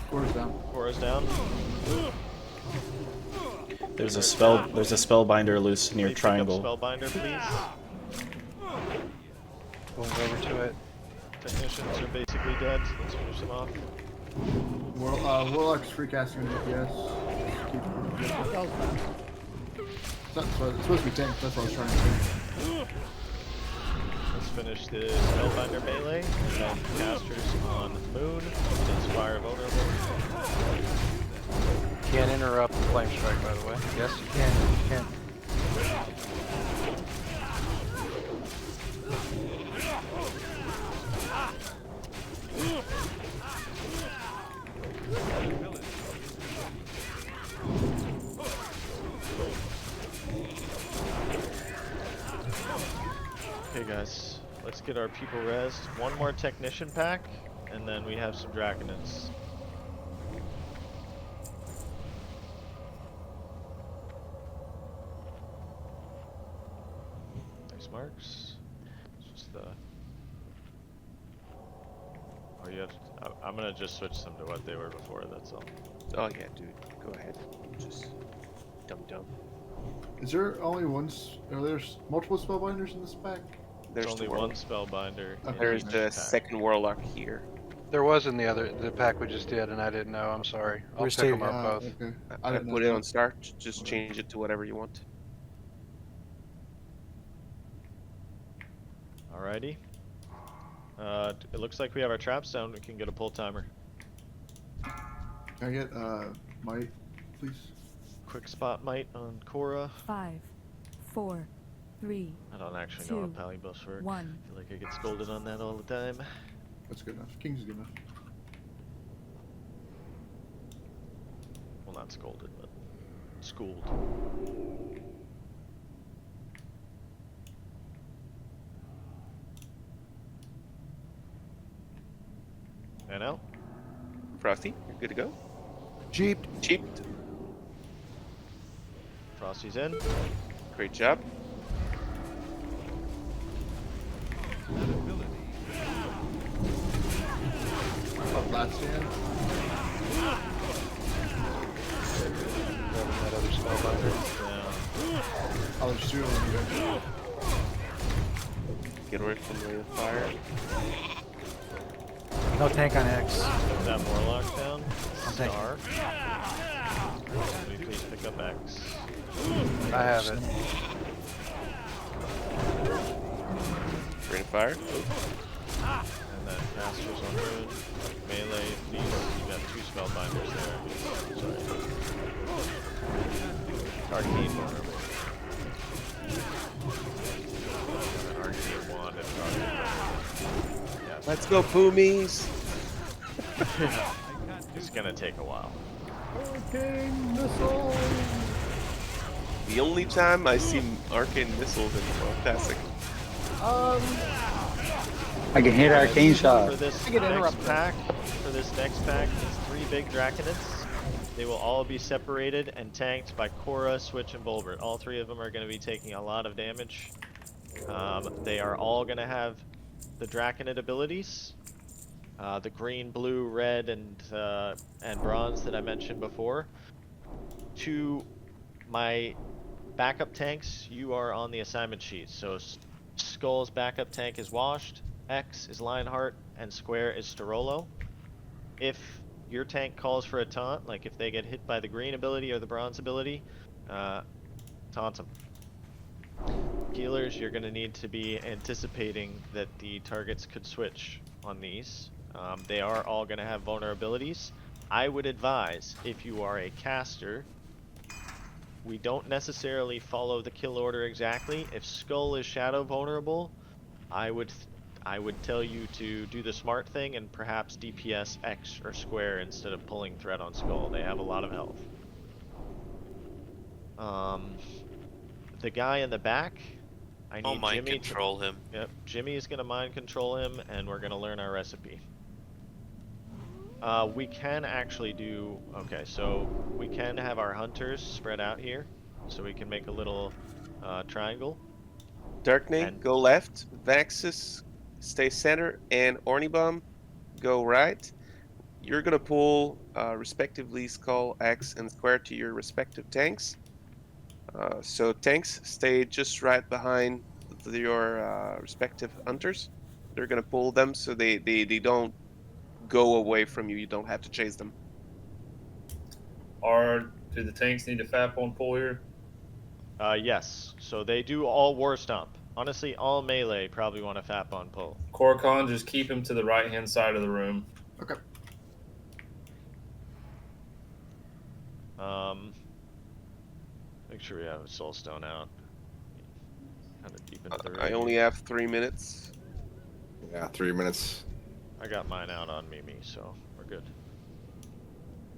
[SPEAKER 11] Core's down.
[SPEAKER 2] Core's down.
[SPEAKER 21] There's a spellbinder loose near
[SPEAKER 2] Pick up
[SPEAKER 21] triangle.
[SPEAKER 2] Spellbinder, please.
[SPEAKER 3] Going over to it.
[SPEAKER 2] Technicians are basically dead. Let's finish them off.
[SPEAKER 11] Warlocks free casting on DPS. It's supposed to be tanked, that's what I was trying to say.
[SPEAKER 2] Let's finish the Spellbinder melee, and then casters on Moon, Inspire vulnerable.
[SPEAKER 3] Can't interrupt the flame strike, by the way. Yes, you can. You can.
[SPEAKER 2] Okay guys, let's get our people rezzed. One more technician pack, and then we have some Draconids. Nice marks. It's just the Oh, you have. I'm gonna just switch them to what they were before. That's all.
[SPEAKER 4] Oh yeah, dude. Go ahead. Just dumb.
[SPEAKER 11] Is there only one? Are there multiple spellbinders in this pack?
[SPEAKER 2] There's
[SPEAKER 4] There's
[SPEAKER 2] only
[SPEAKER 4] the
[SPEAKER 2] one
[SPEAKER 4] Warlock.
[SPEAKER 2] spellbinder.
[SPEAKER 11] Okay.
[SPEAKER 4] There's
[SPEAKER 2] in each
[SPEAKER 4] the
[SPEAKER 2] pack.
[SPEAKER 4] second Warlock here.
[SPEAKER 3] There was in the pack we just did, and I didn't know. I'm sorry. I'll
[SPEAKER 6] Where's
[SPEAKER 3] pick them
[SPEAKER 6] Tavia?
[SPEAKER 3] up both.
[SPEAKER 11] Okay.
[SPEAKER 4] I
[SPEAKER 11] didn't
[SPEAKER 4] put
[SPEAKER 11] know
[SPEAKER 4] it
[SPEAKER 11] that.
[SPEAKER 4] on start. Just change it to whatever you want.
[SPEAKER 2] Alrighty. It looks like we have our traps down. We can get a pull timer.
[SPEAKER 11] Can I get might, please?
[SPEAKER 2] Quick spot might on Cora.
[SPEAKER 13] 5, 4, 3.
[SPEAKER 2] I don't actually know how
[SPEAKER 13] 2,
[SPEAKER 2] Palibos work.
[SPEAKER 13] 1.
[SPEAKER 2] I feel like I get scolded on that all the time.
[SPEAKER 11] That's good enough. King's good enough.
[SPEAKER 2] Well, not scolded, but schooled. And out.
[SPEAKER 4] Frosty, you're good to go.
[SPEAKER 17] Jeeped.
[SPEAKER 4] Cheaped.
[SPEAKER 2] Frosty's in.
[SPEAKER 4] Great job.
[SPEAKER 11] Up last stand.
[SPEAKER 3] Grabbing that other spellbinder.
[SPEAKER 11] Oh, there's two of them here.
[SPEAKER 4] Get away from the fire.
[SPEAKER 6] No tank on X.
[SPEAKER 2] Is that Warlock down?
[SPEAKER 6] I'm tanking.
[SPEAKER 2] Star. Somebody please pick up X.
[SPEAKER 3] I have it.
[SPEAKER 4] Rain of fire.
[SPEAKER 2] And then casters on rune. Melee, please. You got 2 spellbinders there. Sorry. Arcane vulnerable. Arcane wand and Arcane. Yes.
[SPEAKER 4] Let's go, Poomies.
[SPEAKER 2] It's gonna take a while.
[SPEAKER 11] Arcane missile.
[SPEAKER 4] The only time I see arcane missiles in Fantastic.
[SPEAKER 18] I can hit arcane shot.
[SPEAKER 2] For this
[SPEAKER 5] I get
[SPEAKER 2] next
[SPEAKER 5] interrupted.
[SPEAKER 2] pack, these 3 big Draconids, they will all be separated and tanked by Cora, Switch, and Bulbert. All 3 of them are going to be taking a lot of damage. They are all going to have the Draconid abilities. The green, blue, red, and bronze that I mentioned before. To my backup tanks, you are on the assignment sheet. So Skull's backup tank is Washed, X is Lionheart, and Square is Storolo. If your tank calls for a taunt, like if they get hit by the green ability or the bronze ability, taunt them. Healers, you're going to need to be anticipating that the targets could switch on these. They are all going to have vulnerabilities. I would advise, if you are a caster, we don't necessarily follow the kill order exactly. If Skull is shadow vulnerable, I would tell you to do the smart thing and perhaps DPS X or Square instead of pulling threat on Skull. They have a lot of health. The guy in the back, I need
[SPEAKER 14] mind
[SPEAKER 2] Jimmy
[SPEAKER 14] control him.
[SPEAKER 2] Yep, Jimmy is gonna mind control him, and we're gonna learn our recipe. We can actually do, okay, so we can have our hunters spread out here, so we can make a little triangle.
[SPEAKER 4] Dark Knight, go left. Vaxus, stay center. And Ornibomb, go right. You're going to pull, respectively, Skull, X, and Square to your respective tanks. So tanks, stay just right behind your respective hunters. They're going to pull them so they don't go away from you. You don't have to chase them.
[SPEAKER 1] Do the tanks need to fap on pull here?
[SPEAKER 2] Yes, so they do all War Stomp. Honestly, all melee probably want to fap on pull.
[SPEAKER 1] Korokon, just keep him to the right-hand side of the room.
[SPEAKER 11] Okay.
[SPEAKER 2] Make sure we have a Soulstone out. Kind of deep into the
[SPEAKER 4] I only have 3 minutes.
[SPEAKER 16] Yeah, 3 minutes.
[SPEAKER 2] I got mine out on Mimi, so we're good.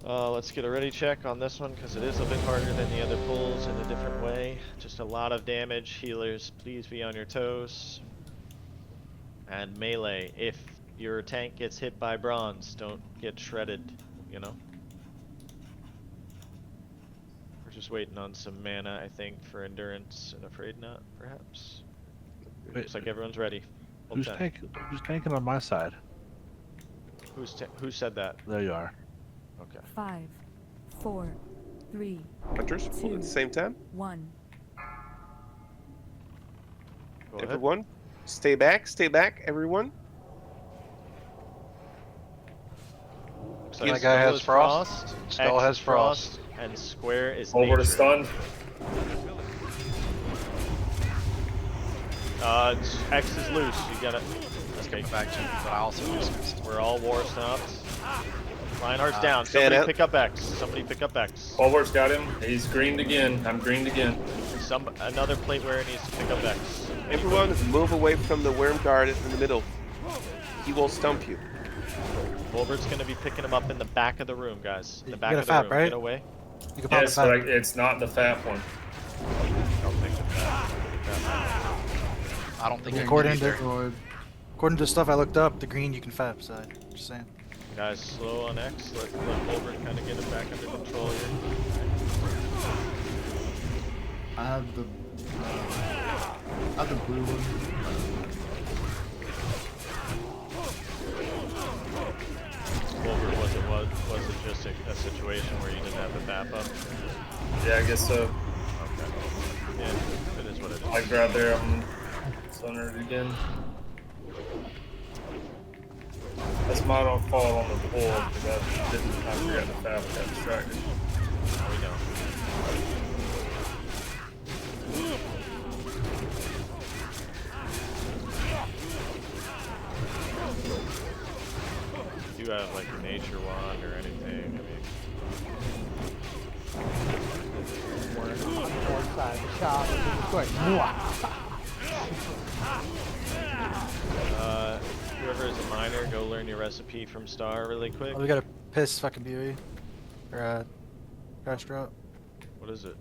[SPEAKER 2] Let's get a ready check on this one because it is a bit harder than the other pulls in a different way. Just a lot of damage. Healers, please be on your toes. And melee, if your tank gets hit by bronze, don't get shredded, you know? We're just waiting on some mana, I think, for endurance and afraid not, perhaps. Looks like everyone's ready. Hold
[SPEAKER 15] Who's
[SPEAKER 2] tight.
[SPEAKER 15] tanking on my side?
[SPEAKER 2] Who said that?
[SPEAKER 15] There you are.
[SPEAKER 2] Okay.
[SPEAKER 13] 5, 4, 3,
[SPEAKER 4] Hunters, pull at the same time.
[SPEAKER 13] 1.
[SPEAKER 2] Go ahead.
[SPEAKER 4] Everyone, stay back, everyone.
[SPEAKER 2] Looks
[SPEAKER 3] My
[SPEAKER 2] like
[SPEAKER 3] guy
[SPEAKER 2] Skull
[SPEAKER 3] has
[SPEAKER 2] is
[SPEAKER 3] frost. Skull
[SPEAKER 2] X
[SPEAKER 3] has
[SPEAKER 2] is
[SPEAKER 3] frost.
[SPEAKER 2] and square is
[SPEAKER 1] Over
[SPEAKER 2] nature.
[SPEAKER 1] to stun.
[SPEAKER 2] X is loose. You gotta.
[SPEAKER 10] Let's get back to but I also dismissed.
[SPEAKER 2] We're all war stops. Reinhardt's down.
[SPEAKER 4] stand
[SPEAKER 2] Somebody
[SPEAKER 4] up.
[SPEAKER 2] pick up X. Somebody pick up X.
[SPEAKER 1] Bulwark's got him. He's greened again. I'm greened again.
[SPEAKER 2] Another plate wearer needs to pick up X.
[SPEAKER 4] Everyone, move away from the worm guard in the middle. He will stump you.
[SPEAKER 2] Wolvert's gonna be picking him up in the back of the room, guys. In the back
[SPEAKER 6] got a
[SPEAKER 2] of the
[SPEAKER 6] fat,
[SPEAKER 2] room.
[SPEAKER 6] right?
[SPEAKER 2] Get away.
[SPEAKER 6] You can pop
[SPEAKER 1] Yes,
[SPEAKER 6] it back.
[SPEAKER 1] but it's not the fat one.
[SPEAKER 10] I don't think
[SPEAKER 6] According
[SPEAKER 10] either.
[SPEAKER 6] to the stuff I looked up, the green you can fab side. Just saying.
[SPEAKER 2] Guys, slow on X. Let Wolvert kind of get it back under control here.
[SPEAKER 11] I have the blue one.
[SPEAKER 2] Wolvert, was it just a situation where you didn't have the map up?
[SPEAKER 1] Yeah, I guess so.
[SPEAKER 2] Okay. Yeah, it is what it is.
[SPEAKER 1] I grab there. I'm sundered again. That's my own fault on the pull because I forgot the fab got distracted.
[SPEAKER 2] We know. If you have like a nature wand or anything,
[SPEAKER 5] We're inside the shop. It's going,
[SPEAKER 2] whoever is a miner, go learn your recipe from Star really quick.
[SPEAKER 6] Oh, we gotta piss fucking BOE. Or crash drop.
[SPEAKER 2] What is it?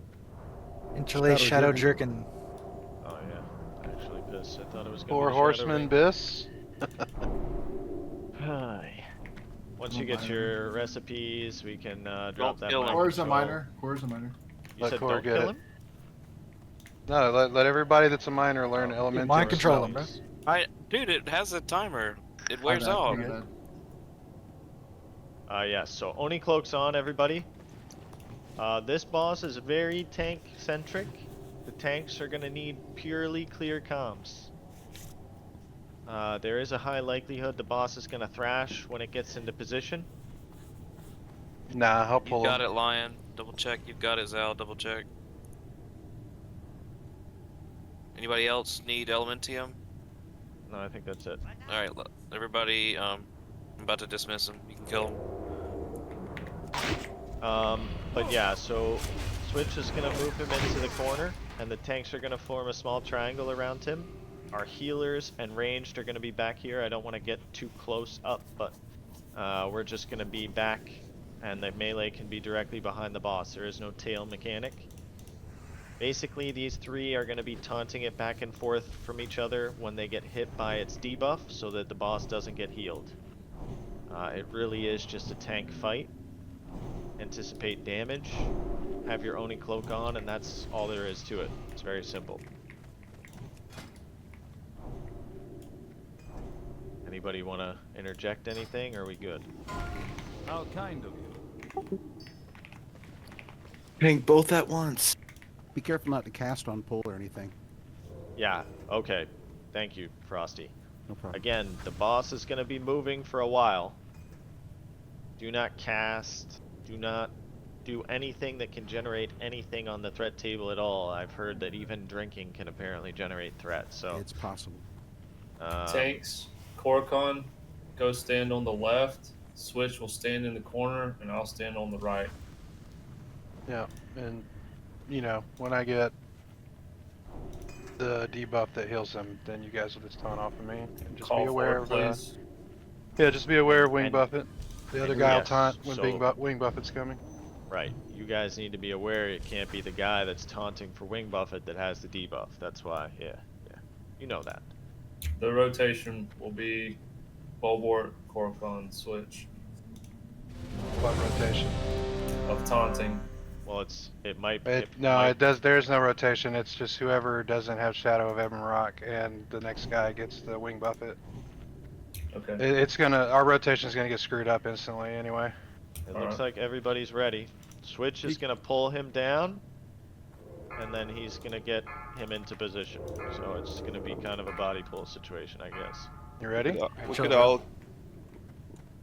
[SPEAKER 6] Interlace Shadow Jerkin.
[SPEAKER 2] Oh yeah, actually piss. I thought it was gonna
[SPEAKER 3] Four
[SPEAKER 2] be
[SPEAKER 3] horsemen bis.
[SPEAKER 2] Hi. Once you get your recipes, we can drop that.
[SPEAKER 11] Core's a miner. Core's a miner.
[SPEAKER 2] You
[SPEAKER 3] Let
[SPEAKER 2] said
[SPEAKER 3] Core
[SPEAKER 2] don't
[SPEAKER 3] get
[SPEAKER 2] kill
[SPEAKER 3] it.
[SPEAKER 2] him?
[SPEAKER 3] No, let everybody that's a miner learn elemental.
[SPEAKER 6] Mind control him,
[SPEAKER 3] spells.
[SPEAKER 6] bro.
[SPEAKER 14] Dude, it has a timer. It wears
[SPEAKER 11] My bad,
[SPEAKER 14] off.
[SPEAKER 11] my bad.
[SPEAKER 2] Yeah, so Oni Cloak's on, everybody. This boss is very tank-centric. The tanks are gonna need purely clear comms. There is a high likelihood the boss is gonna thrash when it gets into position.
[SPEAKER 3] Nah, I'll
[SPEAKER 14] You
[SPEAKER 3] pull
[SPEAKER 14] got
[SPEAKER 3] him.
[SPEAKER 14] it, Lion. Double check. You've got it, Zal. Double check. Anybody else need Elementium?
[SPEAKER 2] No, I think that's it.
[SPEAKER 14] Alright, everybody, I'm about to dismiss him. You can kill him.
[SPEAKER 2] But yeah, so Switch is gonna move him into the corner, and the tanks are gonna form a small triangle around him. Our healers and ranged are gonna be back here. I don't want to get too close up, but we're just gonna be back, and the melee can be directly behind the boss. There is no tail mechanic. Basically, these three are going to be taunting it back and forth from each other when they get hit by its debuff so that the boss doesn't get healed. It really is just a tank fight. Anticipate damage, have your Oni Cloak on, and that's all there is to it. It's very simple. Anybody want to interject anything, or are we good?
[SPEAKER 12] How kind of you.
[SPEAKER 17] Tank both at once. Be careful not to cast on pull or anything.
[SPEAKER 2] Yeah, okay. Thank you, Frosty.
[SPEAKER 17] No problem.
[SPEAKER 2] Again, the boss is going to be moving for a while. Do not cast. Do not do anything that can generate anything on the threat table at all. I've heard that even drinking can apparently generate threats, so...
[SPEAKER 17] It's possible.
[SPEAKER 1] Tanks, Korcon, go stand on the left. Switch will stand in the corner, and I'll stand on the right.
[SPEAKER 3] Yeah, and you know, when I get the debuff that heals them, then you guys will just taunt off of me. And just
[SPEAKER 1] Call
[SPEAKER 3] be aware
[SPEAKER 1] for it,
[SPEAKER 3] of
[SPEAKER 1] please.
[SPEAKER 3] yeah, just be aware of Wing
[SPEAKER 2] And-
[SPEAKER 3] Buffet. The other
[SPEAKER 2] and
[SPEAKER 3] guy will
[SPEAKER 2] yes,
[SPEAKER 3] taunt when
[SPEAKER 2] so-
[SPEAKER 3] Wing Buffet's coming.
[SPEAKER 2] Right. You guys need to be aware it can't be the guy that's taunting for Wing Buffet that has the debuff. That's why, yeah. You know that.
[SPEAKER 1] The rotation will be Bulwark, Korcon, Switch.
[SPEAKER 3] What rotation?
[SPEAKER 1] Of taunting.
[SPEAKER 2] Well, it might...
[SPEAKER 3] No,
[SPEAKER 2] might-
[SPEAKER 3] it does. There's no rotation. It's just whoever doesn't have Shadow of Ebonroc, and the next guy gets the Wing Buffet.
[SPEAKER 1] Okay.
[SPEAKER 3] It's gonna, our rotation's gonna get screwed up instantly anyway.
[SPEAKER 2] It looks like everybody's ready. Switch is gonna pull him down, and then he's gonna get him into position. So it's gonna be kind of a body pull situation, I guess.
[SPEAKER 3] You ready?
[SPEAKER 4] We could all.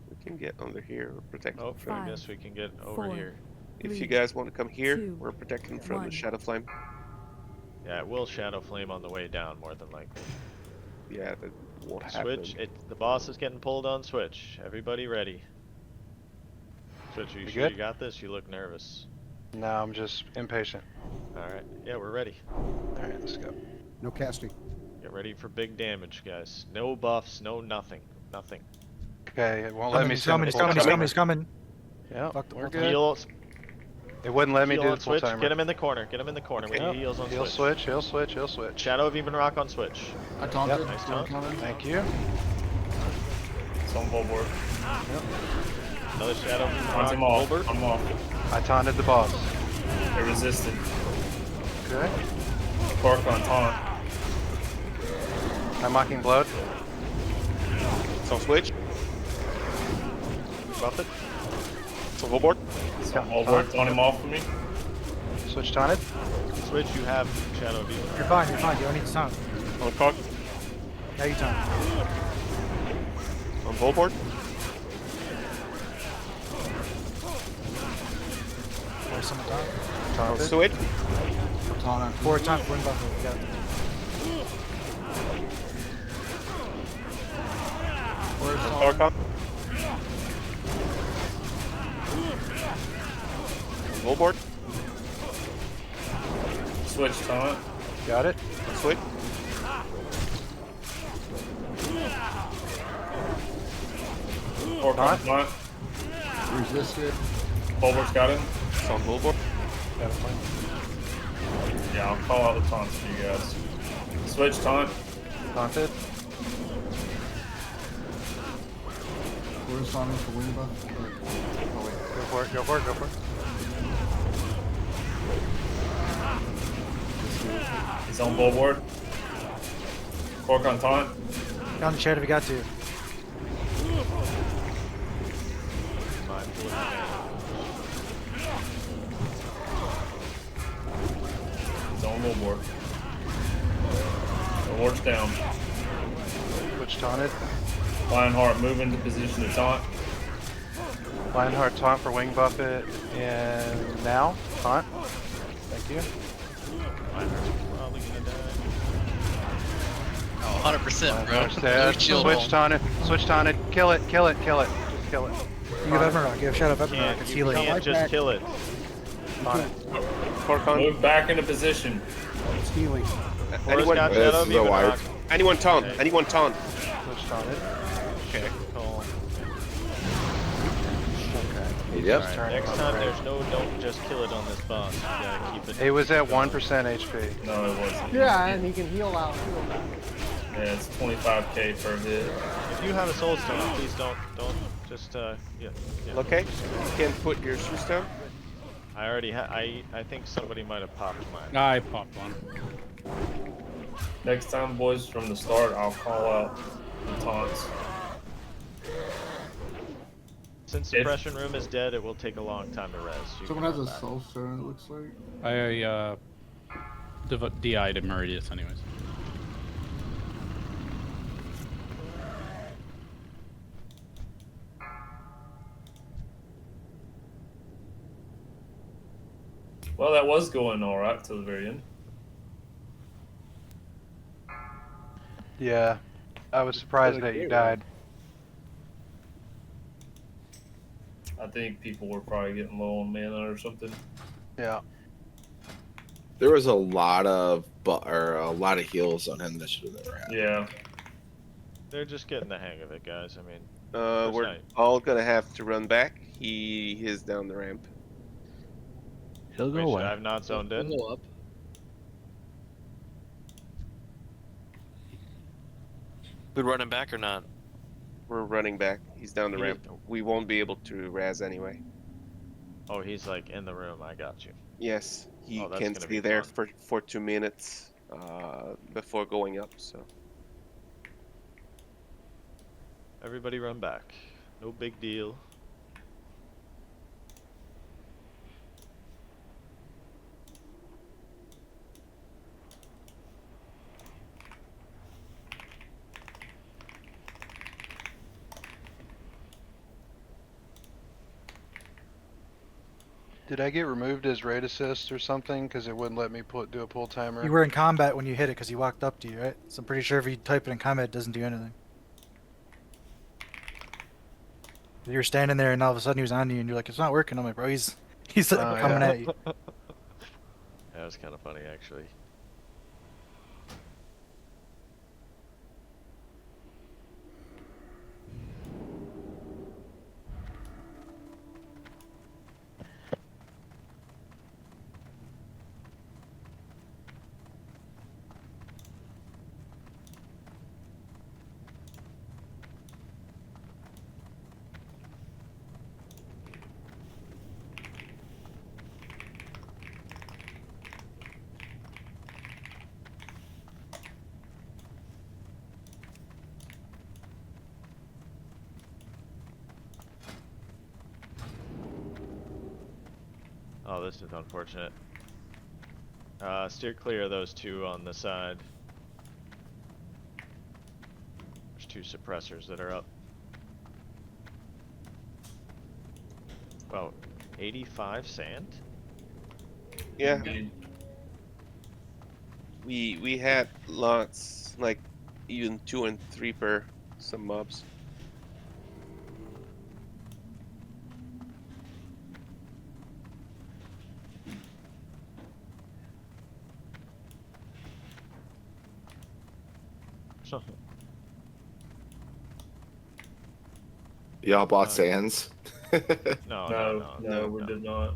[SPEAKER 4] We can get under here or protect.
[SPEAKER 2] Oh,
[SPEAKER 4] from
[SPEAKER 2] I guess we can get over
[SPEAKER 13] 4,
[SPEAKER 2] here.
[SPEAKER 4] If you
[SPEAKER 13] 3,
[SPEAKER 4] guys want to come here,
[SPEAKER 13] 2,
[SPEAKER 4] we're protecting from
[SPEAKER 13] 1.
[SPEAKER 4] the Shadow Flame.
[SPEAKER 2] Yeah, it will Shadow Flame on the way down, more than likely.
[SPEAKER 4] Yeah, that won't happen.
[SPEAKER 2] Switch, the boss is getting pulled on Switch. Everybody ready. Switch, are you sure
[SPEAKER 3] good?
[SPEAKER 2] you got this? You look nervous.
[SPEAKER 3] No, I'm just impatient.
[SPEAKER 2] Alright, yeah, we're ready.
[SPEAKER 3] Alright, let's go.
[SPEAKER 17] No casting.
[SPEAKER 2] Get ready for big damage, guys. No buffs, no nothing. Nothing.
[SPEAKER 3] Okay, it won't let me
[SPEAKER 6] He's coming,
[SPEAKER 3] send
[SPEAKER 6] he's
[SPEAKER 3] the full
[SPEAKER 6] coming, he's
[SPEAKER 3] timer.
[SPEAKER 6] coming, he's coming.
[SPEAKER 3] Yeah,
[SPEAKER 6] Fuck the
[SPEAKER 3] we're
[SPEAKER 6] whole
[SPEAKER 3] good.
[SPEAKER 6] time.
[SPEAKER 2] Heal,
[SPEAKER 3] It wouldn't let me
[SPEAKER 2] heal
[SPEAKER 3] do
[SPEAKER 2] on
[SPEAKER 3] the full
[SPEAKER 2] Switch.
[SPEAKER 3] timer.
[SPEAKER 2] Get him in the corner. Get him in the corner when he heals on
[SPEAKER 3] He'll
[SPEAKER 2] Switch.
[SPEAKER 3] switch, he'll switch, he'll switch.
[SPEAKER 2] Shadow of Ebonroc on Switch.
[SPEAKER 11] I taunted.
[SPEAKER 3] Yep.
[SPEAKER 2] Nice
[SPEAKER 11] Do I
[SPEAKER 2] taunt.
[SPEAKER 11] taunt him?
[SPEAKER 3] Thank you.
[SPEAKER 1] It's on Bulwark.
[SPEAKER 2] Another Shadow of
[SPEAKER 1] Taunt him off.
[SPEAKER 2] Bulwark.
[SPEAKER 1] Taunt him off.
[SPEAKER 3] I taunted the boss.
[SPEAKER 1] They resisted.
[SPEAKER 3] Okay.
[SPEAKER 1] Cork on taunt.
[SPEAKER 3] I'm mocking blowed.
[SPEAKER 4] It's on Switch.
[SPEAKER 2] Buff it.
[SPEAKER 4] It's on Bulwark.
[SPEAKER 1] It's on Bulwark. Taunt him off for me.
[SPEAKER 3] Switch taunted.
[SPEAKER 2] Switch, you have Shadow of Ebonroc.
[SPEAKER 6] You're fine, you're fine. You don't need to taunt.
[SPEAKER 4] On Cork.
[SPEAKER 6] Now you taunt.
[SPEAKER 4] On Bulwark.
[SPEAKER 6] Force someone taunt.
[SPEAKER 4] On
[SPEAKER 3] Taunted.
[SPEAKER 4] Switch.
[SPEAKER 11] Taunt.
[SPEAKER 6] Forward taunt, forward buffalo. We got it.
[SPEAKER 11] Where's
[SPEAKER 4] On Cork. On Bulwark.
[SPEAKER 1] Switch taunt.
[SPEAKER 3] Got it.
[SPEAKER 4] On Switch.
[SPEAKER 1] Cork on taunt.
[SPEAKER 11] Resisted.
[SPEAKER 1] Bulwark's got him.
[SPEAKER 4] It's on Bulwark.
[SPEAKER 3] Got it.
[SPEAKER 1] Yeah, I'll call out the taunts for you guys. Switch taunt.
[SPEAKER 3] Taunted.
[SPEAKER 11] Where's taunting for wing buff? Oh wait.
[SPEAKER 3] Go for it, go for it, go for it.
[SPEAKER 1] He's on Bulwark. Cork on taunt.
[SPEAKER 6] Down the chair if you got to.
[SPEAKER 2] Mindful of the damage.
[SPEAKER 1] He's on Bulwark. Bulwark's down.
[SPEAKER 3] Switch taunted.
[SPEAKER 1] Lionheart move into position to taunt.
[SPEAKER 3] Lionheart taunt for wing buff it. And now, taunt. Thank you.
[SPEAKER 2] Lionheart's probably gonna die.
[SPEAKER 10] Oh, 100%, bro.
[SPEAKER 3] Lionheart's
[SPEAKER 10] No
[SPEAKER 3] dead.
[SPEAKER 10] shield
[SPEAKER 3] Switch
[SPEAKER 10] wall.
[SPEAKER 3] taunted. Switch taunted. Kill it, kill it, kill it. Just kill it.
[SPEAKER 6] You have Ebonroc, you have Shadow of Ebonroc, it's
[SPEAKER 2] You
[SPEAKER 6] healing.
[SPEAKER 2] can't just kill it.
[SPEAKER 4] Cork on.
[SPEAKER 1] Move back into position.
[SPEAKER 17] It's healing.
[SPEAKER 4] Anyone?
[SPEAKER 2] got
[SPEAKER 16] This
[SPEAKER 2] Shadow of
[SPEAKER 16] is a wire.
[SPEAKER 2] Ebonroc.
[SPEAKER 4] Anyone taunt?
[SPEAKER 2] Okay.
[SPEAKER 4] Anyone taunt?
[SPEAKER 3] Switch taunted.
[SPEAKER 4] Okay.
[SPEAKER 2] Cool.
[SPEAKER 16] Yep.
[SPEAKER 2] Alright, next time there's don't just kill it on this boss. You gotta keep it.
[SPEAKER 3] It was at 1% HP.
[SPEAKER 1] No, it wasn't.
[SPEAKER 5] Yeah, and he can heal out, heal back.
[SPEAKER 1] Yeah, it's 25k per hit.
[SPEAKER 2] If you have a soul stone, please don't just yeah.
[SPEAKER 4] Okay. You can put your shoes down.
[SPEAKER 2] I already I think somebody might have popped mine.
[SPEAKER 9] I popped one.
[SPEAKER 1] Next time, boys, from the start, I'll call out the taunts.
[SPEAKER 2] Since Suppression Room is dead, it will take a long time to res. You
[SPEAKER 11] Someone
[SPEAKER 2] can
[SPEAKER 11] has a
[SPEAKER 2] come back.
[SPEAKER 11] soul stone, it looks like.
[SPEAKER 9] I DI'd Meridius anyways.
[SPEAKER 1] Well, that was going alright till the very end.
[SPEAKER 3] Yeah. I was surprised that you died.
[SPEAKER 1] I think people were probably getting low on mana or something.
[SPEAKER 3] Yeah.
[SPEAKER 16] There was a lot of heals on him that should have never happened.
[SPEAKER 1] Yeah.
[SPEAKER 2] They're just getting the hang of it, guys. I mean,
[SPEAKER 4] We're
[SPEAKER 2] night.
[SPEAKER 4] all gonna have to run back. He is down the ramp.
[SPEAKER 15] He'll go
[SPEAKER 2] wait,
[SPEAKER 15] away.
[SPEAKER 2] I've not zoned in.
[SPEAKER 10] Go up.
[SPEAKER 14] We running back or not?
[SPEAKER 4] We're running back. He's down the
[SPEAKER 2] He-
[SPEAKER 4] ramp. We won't be able to raz anyway.
[SPEAKER 2] Oh, he's like in the room. I got you.
[SPEAKER 4] Yes, he
[SPEAKER 2] Oh, that's
[SPEAKER 4] can
[SPEAKER 2] gonna
[SPEAKER 4] stay
[SPEAKER 2] be
[SPEAKER 4] there
[SPEAKER 2] fun.
[SPEAKER 4] for 2 minutes before going up. So
[SPEAKER 2] Everybody run back. No big deal.
[SPEAKER 3] Did I get removed as raid assist or something? Because it wouldn't let me do a pull timer.
[SPEAKER 6] You were in combat when you hit it because he walked up to you, right? So I'm pretty sure if you type it in combat, it doesn't do anything. You were standing there and all of a sudden he was on you and you're like, it's not working. I'm like, bro, he's coming
[SPEAKER 3] yeah.
[SPEAKER 6] at you.
[SPEAKER 2] That was kind of funny, actually. Oh, this is unfortunate. Steer clear of those two on the side. There's two suppressors that are up. Well, 85 sand?
[SPEAKER 4] Yeah. We had lots, like even 2 and 3 per some mobs.
[SPEAKER 16] Y'all bought sands?
[SPEAKER 1] No, we did not.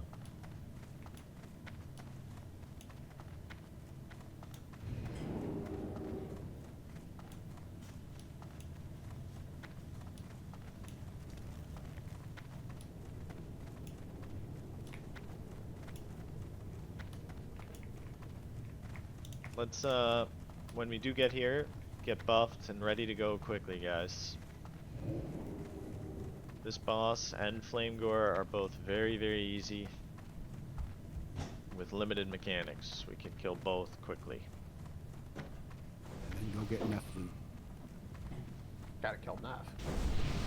[SPEAKER 2] Let's, when we do get here, get buffed and ready to go quickly, guys. This boss and Flamegor are both very, very easy with limited mechanics. We can kill both quickly.
[SPEAKER 17] And go get enough food.
[SPEAKER 5] Gotta kill Neff.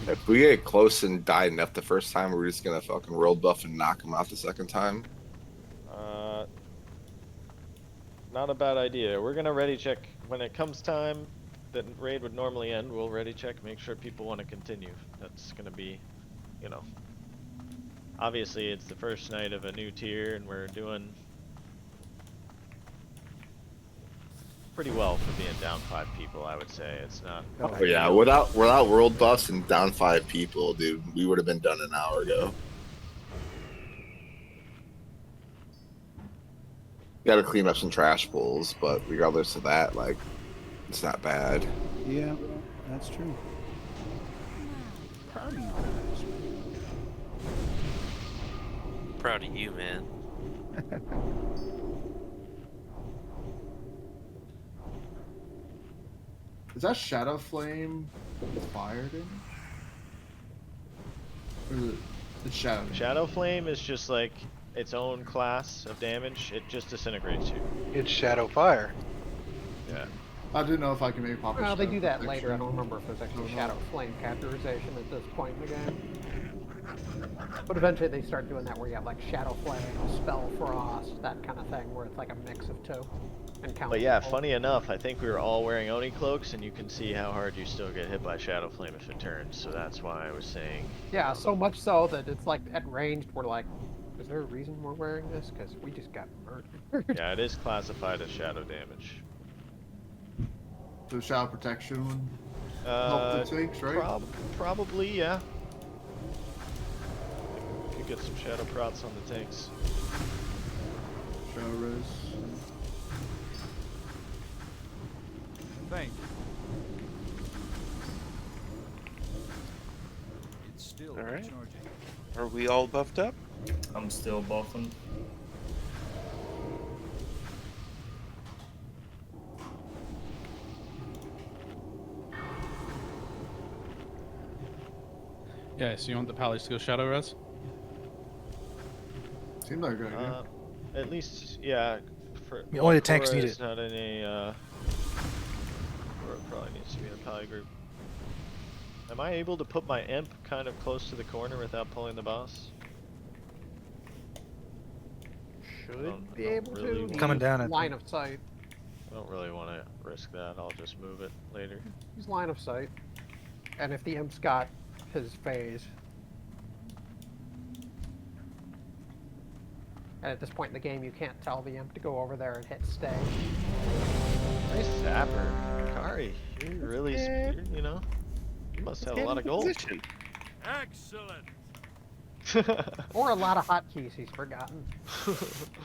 [SPEAKER 16] If we get close and die enough the first time, we're just gonna fucking world buff and knock him out the second time.
[SPEAKER 2] Not a bad idea. We're gonna ready check when it comes time that raid would normally end. We'll ready check, make sure people want to continue. That's gonna be, you know, obviously it's the first night of a new tier and we're doing pretty well for being down 5 people. I would say it's not.
[SPEAKER 16] Oh yeah, without world buffs and down 5 people, dude, we would have been done an hour ago. Got to clean up some trash pulls, but regardless of that, like, it's not bad.
[SPEAKER 17] Yeah, that's true. Proud of you guys.
[SPEAKER 14] Proud of you, man.
[SPEAKER 11] Is that Shadow Flame fired in? Or is it's Shadow?
[SPEAKER 2] Shadow Flame is just like its own class of damage. It just disintegrates you.
[SPEAKER 3] It's Shadow Fire.
[SPEAKER 2] Yeah.
[SPEAKER 11] I didn't know if I can maybe pop a
[SPEAKER 5] Well, they
[SPEAKER 11] Shadow
[SPEAKER 5] do that
[SPEAKER 11] Protection.
[SPEAKER 5] later. I don't remember if there's actually Shadow Flame categorization at this point in the game. But eventually they start doing that where you have like Shadow Flame, Spell Frost, that kind of thing, where it's like a mix of two. And count.
[SPEAKER 2] But yeah, funny enough, I think we were all wearing Oni cloaks, and you can see how hard you still get hit by Shadow Flame if it turns. So that's why I was saying.
[SPEAKER 5] Yeah, so much so that it's like at ranged, we're like, is there a reason we're wearing this? Because we just got murdered.
[SPEAKER 2] Yeah, it is classified as shadow damage.
[SPEAKER 11] So Shadow Protection would help the tanks, right?
[SPEAKER 2] Probably, yeah. Could get some shadow prots on the tanks.
[SPEAKER 11] Shadow Res.
[SPEAKER 12] Thank you. It's still
[SPEAKER 4] All right.
[SPEAKER 12] recharging.
[SPEAKER 4] Are we all buffed up?
[SPEAKER 1] I'm still buffing.
[SPEAKER 9] Yeah, so you want the Pally Skill Shadow Res?
[SPEAKER 11] Seems like a good idea.
[SPEAKER 2] At least, yeah. For,
[SPEAKER 6] Only the tanks need
[SPEAKER 2] is
[SPEAKER 6] it.
[SPEAKER 2] not in a. Cora probably needs to be in a Pally group. Am I able to put my imp kind of close to the corner without pulling the boss?
[SPEAKER 5] Should be able
[SPEAKER 2] really
[SPEAKER 5] to.
[SPEAKER 6] Coming
[SPEAKER 5] He's
[SPEAKER 6] down, I
[SPEAKER 5] line
[SPEAKER 6] think.
[SPEAKER 5] of sight.
[SPEAKER 2] I don't really want to risk that. I'll just move it later.
[SPEAKER 5] He's line of sight. And if the imp's got his phase. And at this point in the game, you can't tell the imp to go over there and hit stay.
[SPEAKER 2] Nice zapper. Kari, you're really, you know, you must have a lot of gold.
[SPEAKER 12] Excellent.
[SPEAKER 5] Or a lot of hotkeys he's forgotten.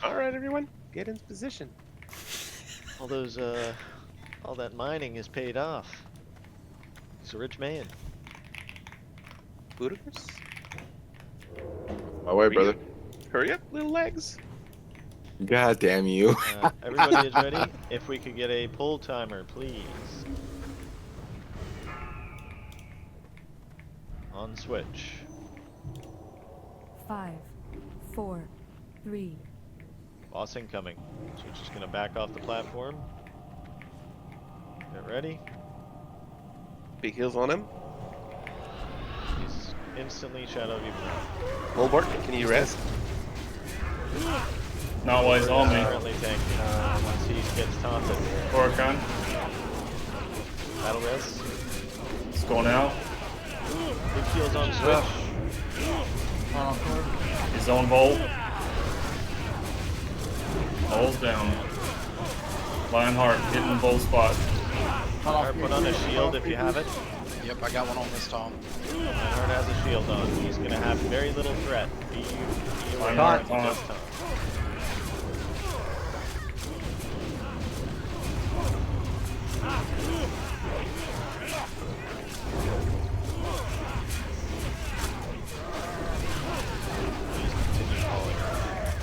[SPEAKER 4] All right, everyone, get into position.
[SPEAKER 2] All those, all that mining is paid off. He's a rich man.
[SPEAKER 4] Ludicrous.
[SPEAKER 16] My way, brother.
[SPEAKER 4] Hurry up, little legs.
[SPEAKER 16] God damn you.
[SPEAKER 2] Everybody is ready? If we could get a pull timer, please. On switch.
[SPEAKER 13] 5, 4, 3.
[SPEAKER 2] Boss incoming. Switch is gonna back off the platform. Get ready.
[SPEAKER 4] Big heals on him.
[SPEAKER 2] He's instantly shadow you.
[SPEAKER 4] Volbort, can you rest?
[SPEAKER 1] Not while he's on me.
[SPEAKER 2] Currently tanking. Once he gets taunted.
[SPEAKER 1] Oracan.
[SPEAKER 2] Battle res.
[SPEAKER 1] It's going out.
[SPEAKER 2] Big heals on switch.
[SPEAKER 1] His own Volt. Volt's down. Lionheart hitting the Volt spot.
[SPEAKER 2] Lionheart, put on a shield if you have it.
[SPEAKER 10] Yep, I got one on this Tom.
[SPEAKER 2] Lionheart has a shield on. He's gonna have very little threat. Be aware
[SPEAKER 1] Lionheart,
[SPEAKER 2] if he does taunt.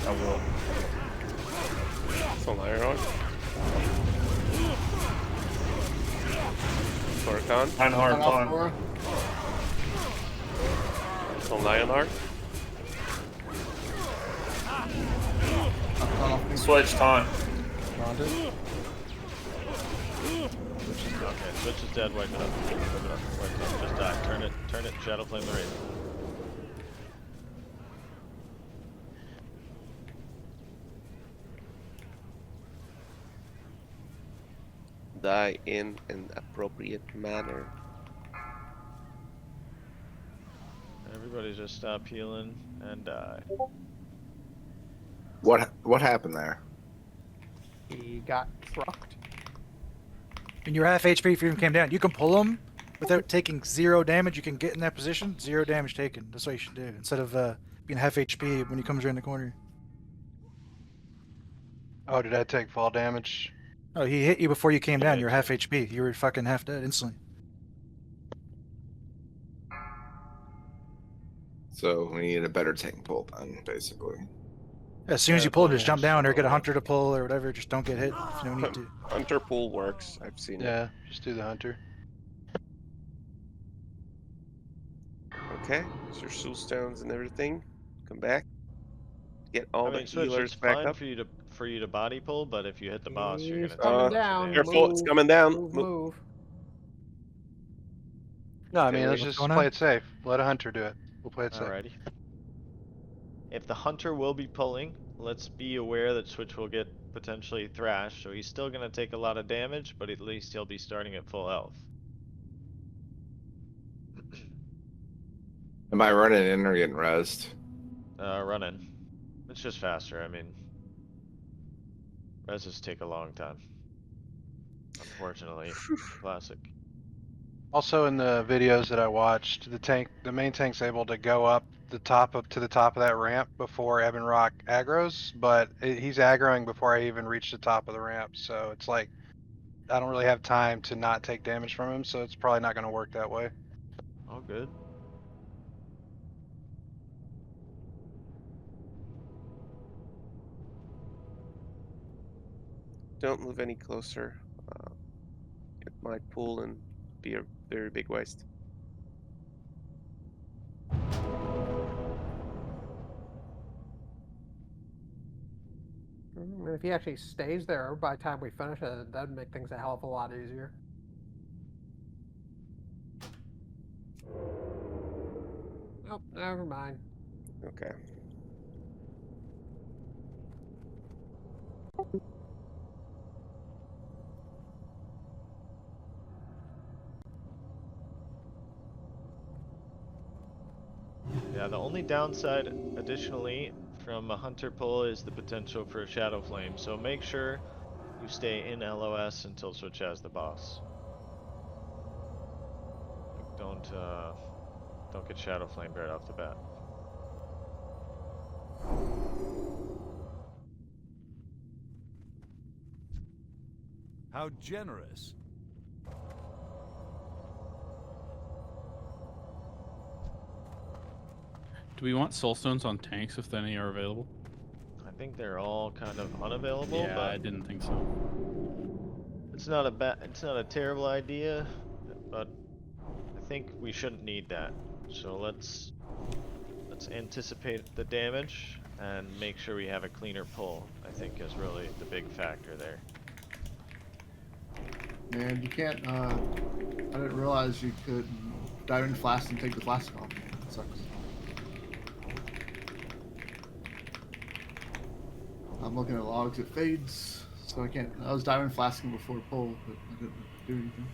[SPEAKER 1] I will.
[SPEAKER 4] It's on Iron. Oracan.
[SPEAKER 1] Lionheart on.
[SPEAKER 4] It's on Lionheart.
[SPEAKER 1] Switch taunt.
[SPEAKER 2] Okay, switch is dead. Wipe it up. Wipe it up. Wipe it up. Just die. Turn it. Turn it. Shadow Flame the Raven.
[SPEAKER 4] Die in an appropriate manner.
[SPEAKER 2] Everybody just stop healing and die.
[SPEAKER 16] What happened there?
[SPEAKER 5] He got trucked.
[SPEAKER 6] When you're half HP, if you even came down, you can pull him without taking 0 damage. You can get in that position, 0 damage taken. That's what you should do instead of being half HP when he comes around the corner.
[SPEAKER 3] Oh, did I take fall damage?
[SPEAKER 6] Oh, he hit you before you came down. You're half HP. You were fucking half dead instantly.
[SPEAKER 16] So we need a better tank pull then, basically.
[SPEAKER 6] As soon as you pull, just jump down or get a hunter to pull or whatever. Just don't get hit if you don't need to.
[SPEAKER 4] Hunter pull works. I've seen it.
[SPEAKER 3] Yeah, just do the hunter.
[SPEAKER 4] Okay, so your soul stones and everything. Come back. Get all
[SPEAKER 2] I mean,
[SPEAKER 4] the
[SPEAKER 2] switch,
[SPEAKER 4] healers
[SPEAKER 2] it's
[SPEAKER 4] back
[SPEAKER 2] fine
[SPEAKER 4] up.
[SPEAKER 2] for you to body pull, but if you hit the boss, you're
[SPEAKER 5] He's
[SPEAKER 2] gonna
[SPEAKER 5] coming
[SPEAKER 2] take
[SPEAKER 5] down.
[SPEAKER 4] Careful, it's coming down.
[SPEAKER 5] Move.
[SPEAKER 3] No, I mean,
[SPEAKER 6] Okay,
[SPEAKER 3] let's
[SPEAKER 6] what's
[SPEAKER 3] just
[SPEAKER 6] going
[SPEAKER 3] play
[SPEAKER 6] on?
[SPEAKER 3] it safe. Let a hunter do it. We'll play it safe.
[SPEAKER 2] Alrighty. If the hunter will be pulling, let's be aware that Switch will get potentially thrashed, so he's still gonna take a lot of damage, but at least he'll be starting at full health.
[SPEAKER 16] Am I running in or getting rezzed?
[SPEAKER 2] Running. It's just faster, I mean. Reses take a long time. Unfortunately, classic.
[SPEAKER 3] Also, in the videos that I watched, the main tank's able to go up to the top of that ramp before Ebonroc aggroes, but he's aggroing before I even reach the top of the ramp. So it's like I don't really have time to not take damage from him, so it's probably not going to work that way.
[SPEAKER 2] All good.
[SPEAKER 4] Don't move any closer. It might pull and be a very big waste.
[SPEAKER 5] If he actually stays there by the time we finish it, that'd make things a hell of a lot easier. Nope, never mind.
[SPEAKER 4] Okay.
[SPEAKER 2] Yeah, the only downside, additionally, from a hunter pull is the potential for a Shadow Flame. So make sure you stay in LOS until Switch has the boss. Don't get Shadow Flame right off the bat.
[SPEAKER 12] How generous.
[SPEAKER 9] Do we want soulstones on tanks if any are available?
[SPEAKER 2] I think they're all kind of unavailable,
[SPEAKER 9] Yeah,
[SPEAKER 2] but
[SPEAKER 9] I didn't think so.
[SPEAKER 2] it's not a terrible idea, but I think we shouldn't need that. So let's anticipate the damage and make sure we have a cleaner pull. I think is really the big factor there.
[SPEAKER 11] Man, you can't. I didn't realize you could dive in flask and take the flask off. That sucks. I'm looking at logs. It fades, so I can't. I was diving flasking before pull, but I didn't do anything.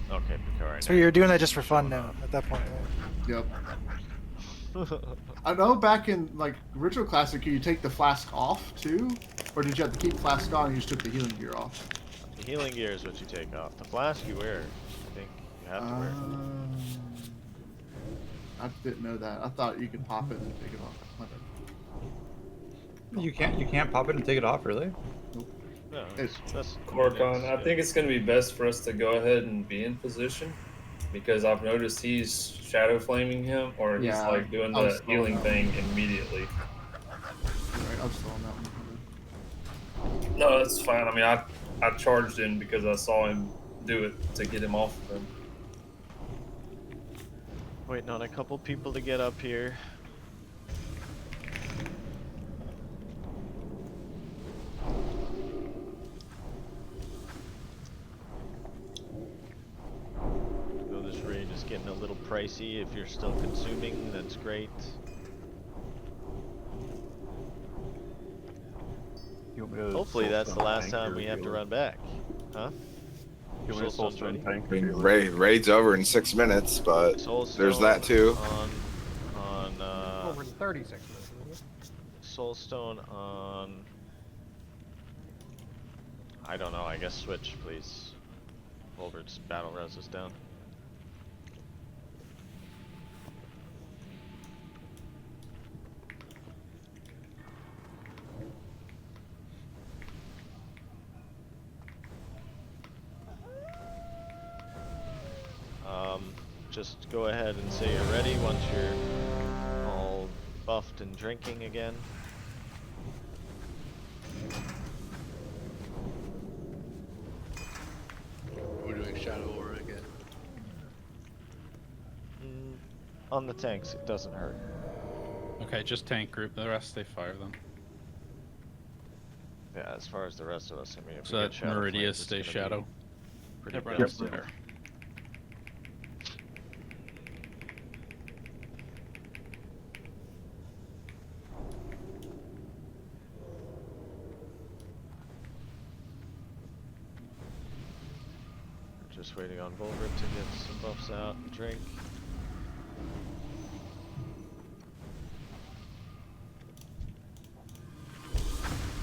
[SPEAKER 2] Okay, Picard.
[SPEAKER 6] So you're doing that just for fun now, at that point, right?
[SPEAKER 11] Yep. I know back in like Ritual Classic, you take the flask off too, or did you have to keep flask on and you just took the healing gear off?
[SPEAKER 2] The healing gear is what you take off. The flask you wear. I think you have to wear.
[SPEAKER 11] I didn't know that. I thought you could pop it and take it off. My bad.
[SPEAKER 20] You can't pop it and take it off, really?
[SPEAKER 11] Nope.
[SPEAKER 2] No, that's
[SPEAKER 1] Corcon, I think it's going to be best for us to go ahead and be in position, because I've noticed he's shadow flaming him, or he's like doing the healing thing immediately.
[SPEAKER 11] Right, I was still on that one.
[SPEAKER 1] No, that's fine. I mean, I charged in because I saw him do it to get him off of him.
[SPEAKER 2] Waiting on a couple people to get up here. I know this raid is getting a little pricey. If you're still consuming, that's great. Hopefully that's the last time we have to run back. Huh? Soulstone's ready?
[SPEAKER 16] Raid's over in 6 minutes, but there's that too.
[SPEAKER 5] Over in 36 minutes, isn't it?
[SPEAKER 2] Soulstone on... I don't know, I guess switch, please. Wolvert's battle res is down. Just go ahead and say you're ready once you're all buffed and drinking again.
[SPEAKER 10] We're doing Shadow Aura again.
[SPEAKER 2] On the tanks, it doesn't hurt.
[SPEAKER 9] Okay, just tank group. The rest stay fire then.
[SPEAKER 2] Yeah, as far as the rest of us, I mean, if
[SPEAKER 9] So
[SPEAKER 2] we
[SPEAKER 9] that
[SPEAKER 2] get Shadow
[SPEAKER 9] Meridius
[SPEAKER 2] Flames, it's
[SPEAKER 9] stay
[SPEAKER 2] gonna
[SPEAKER 9] shadow.
[SPEAKER 2] be pretty
[SPEAKER 9] Everyone
[SPEAKER 2] bad
[SPEAKER 9] else
[SPEAKER 2] stuff.
[SPEAKER 9] there.
[SPEAKER 2] Just waiting on Volvert to get some buffs out and drink.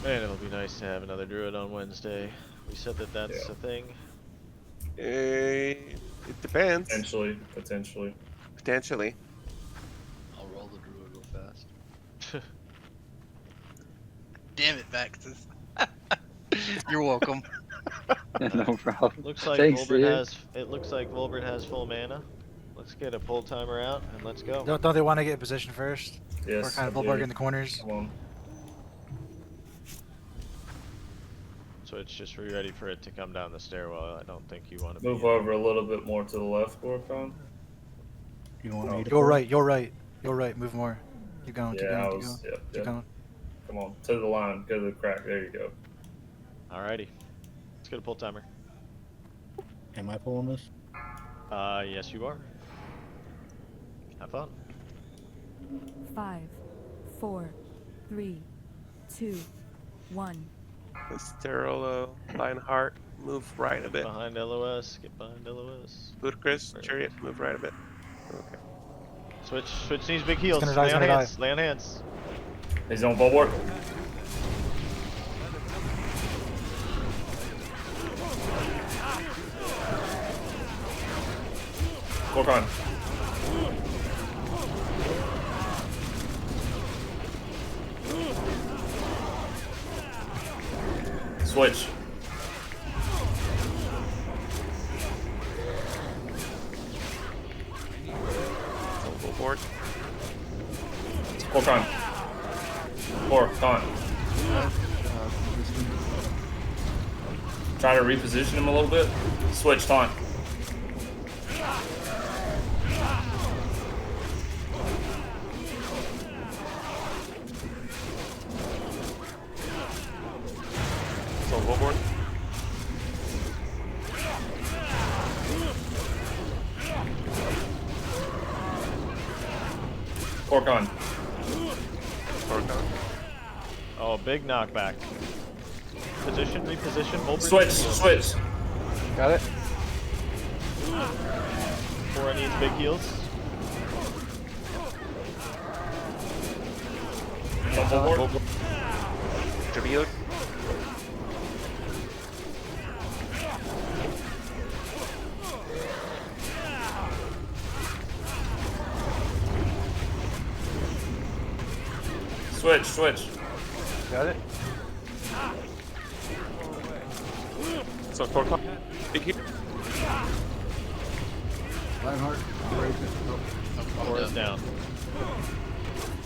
[SPEAKER 2] Man, it'll be nice to have another druid on Wednesday. We said that that's a thing.
[SPEAKER 4] It depends.
[SPEAKER 1] Potentially.
[SPEAKER 4] Potentially.
[SPEAKER 10] I'll roll the druid real fast. Damn it, Maxis. You're welcome.
[SPEAKER 18] No problem.
[SPEAKER 2] Looks like
[SPEAKER 18] Thanks,
[SPEAKER 2] Volbert
[SPEAKER 18] dude.
[SPEAKER 2] has full mana. Let's get a pull timer out and let's go.
[SPEAKER 6] Don't they want to get in position first?
[SPEAKER 1] Yes,
[SPEAKER 6] Or kind of
[SPEAKER 1] I do.
[SPEAKER 6] bullbark in the corners?
[SPEAKER 1] Come on.
[SPEAKER 2] So it's just ready for it to come down the stairwell. I don't think you want to
[SPEAKER 1] Move over a little bit more to the left, Corcon.
[SPEAKER 15] You don't want me to
[SPEAKER 6] You're right, you're right. Go right, move more. Keep going, keep
[SPEAKER 1] Yeah,
[SPEAKER 6] going,
[SPEAKER 1] I
[SPEAKER 6] keep
[SPEAKER 1] was.
[SPEAKER 6] going.
[SPEAKER 1] Yep,
[SPEAKER 6] Keep
[SPEAKER 1] yep.
[SPEAKER 6] going.
[SPEAKER 1] Come on, to the line. Go to the crack. There you go.
[SPEAKER 2] Alrighty. Let's get a pull timer.
[SPEAKER 15] Am I pulling this?
[SPEAKER 2] Yes you are. Have fun.
[SPEAKER 13] 5, 4, 3, 2, 1.
[SPEAKER 4] Sterile Lionheart, move right a bit.
[SPEAKER 2] Behind LOS, get behind LOS.
[SPEAKER 4] Good, Chris. Chariot, move right a bit. Okay.
[SPEAKER 2] Switch needs big heals.
[SPEAKER 6] Gonna die,
[SPEAKER 2] Lay on
[SPEAKER 6] gonna die.
[SPEAKER 2] hands, lay on hands.
[SPEAKER 1] He's on bulwark. Work on. Switch.
[SPEAKER 4] Overboard.
[SPEAKER 1] Work on. Or taunt. Try to reposition him a little bit. Switch taunt.
[SPEAKER 4] So overboard.
[SPEAKER 1] Cork on.
[SPEAKER 4] Cork on.
[SPEAKER 2] Oh, big knockback. Position, reposition, hold.
[SPEAKER 1] Switch, switch.
[SPEAKER 3] Got it.
[SPEAKER 2] Cora needs big heals.
[SPEAKER 1] Jump overboard.
[SPEAKER 4] Tribute.
[SPEAKER 1] Switch, switch.
[SPEAKER 3] Got it.
[SPEAKER 4] So cork on. Big hit.
[SPEAKER 11] Lionheart, break it.
[SPEAKER 2] Cora's down.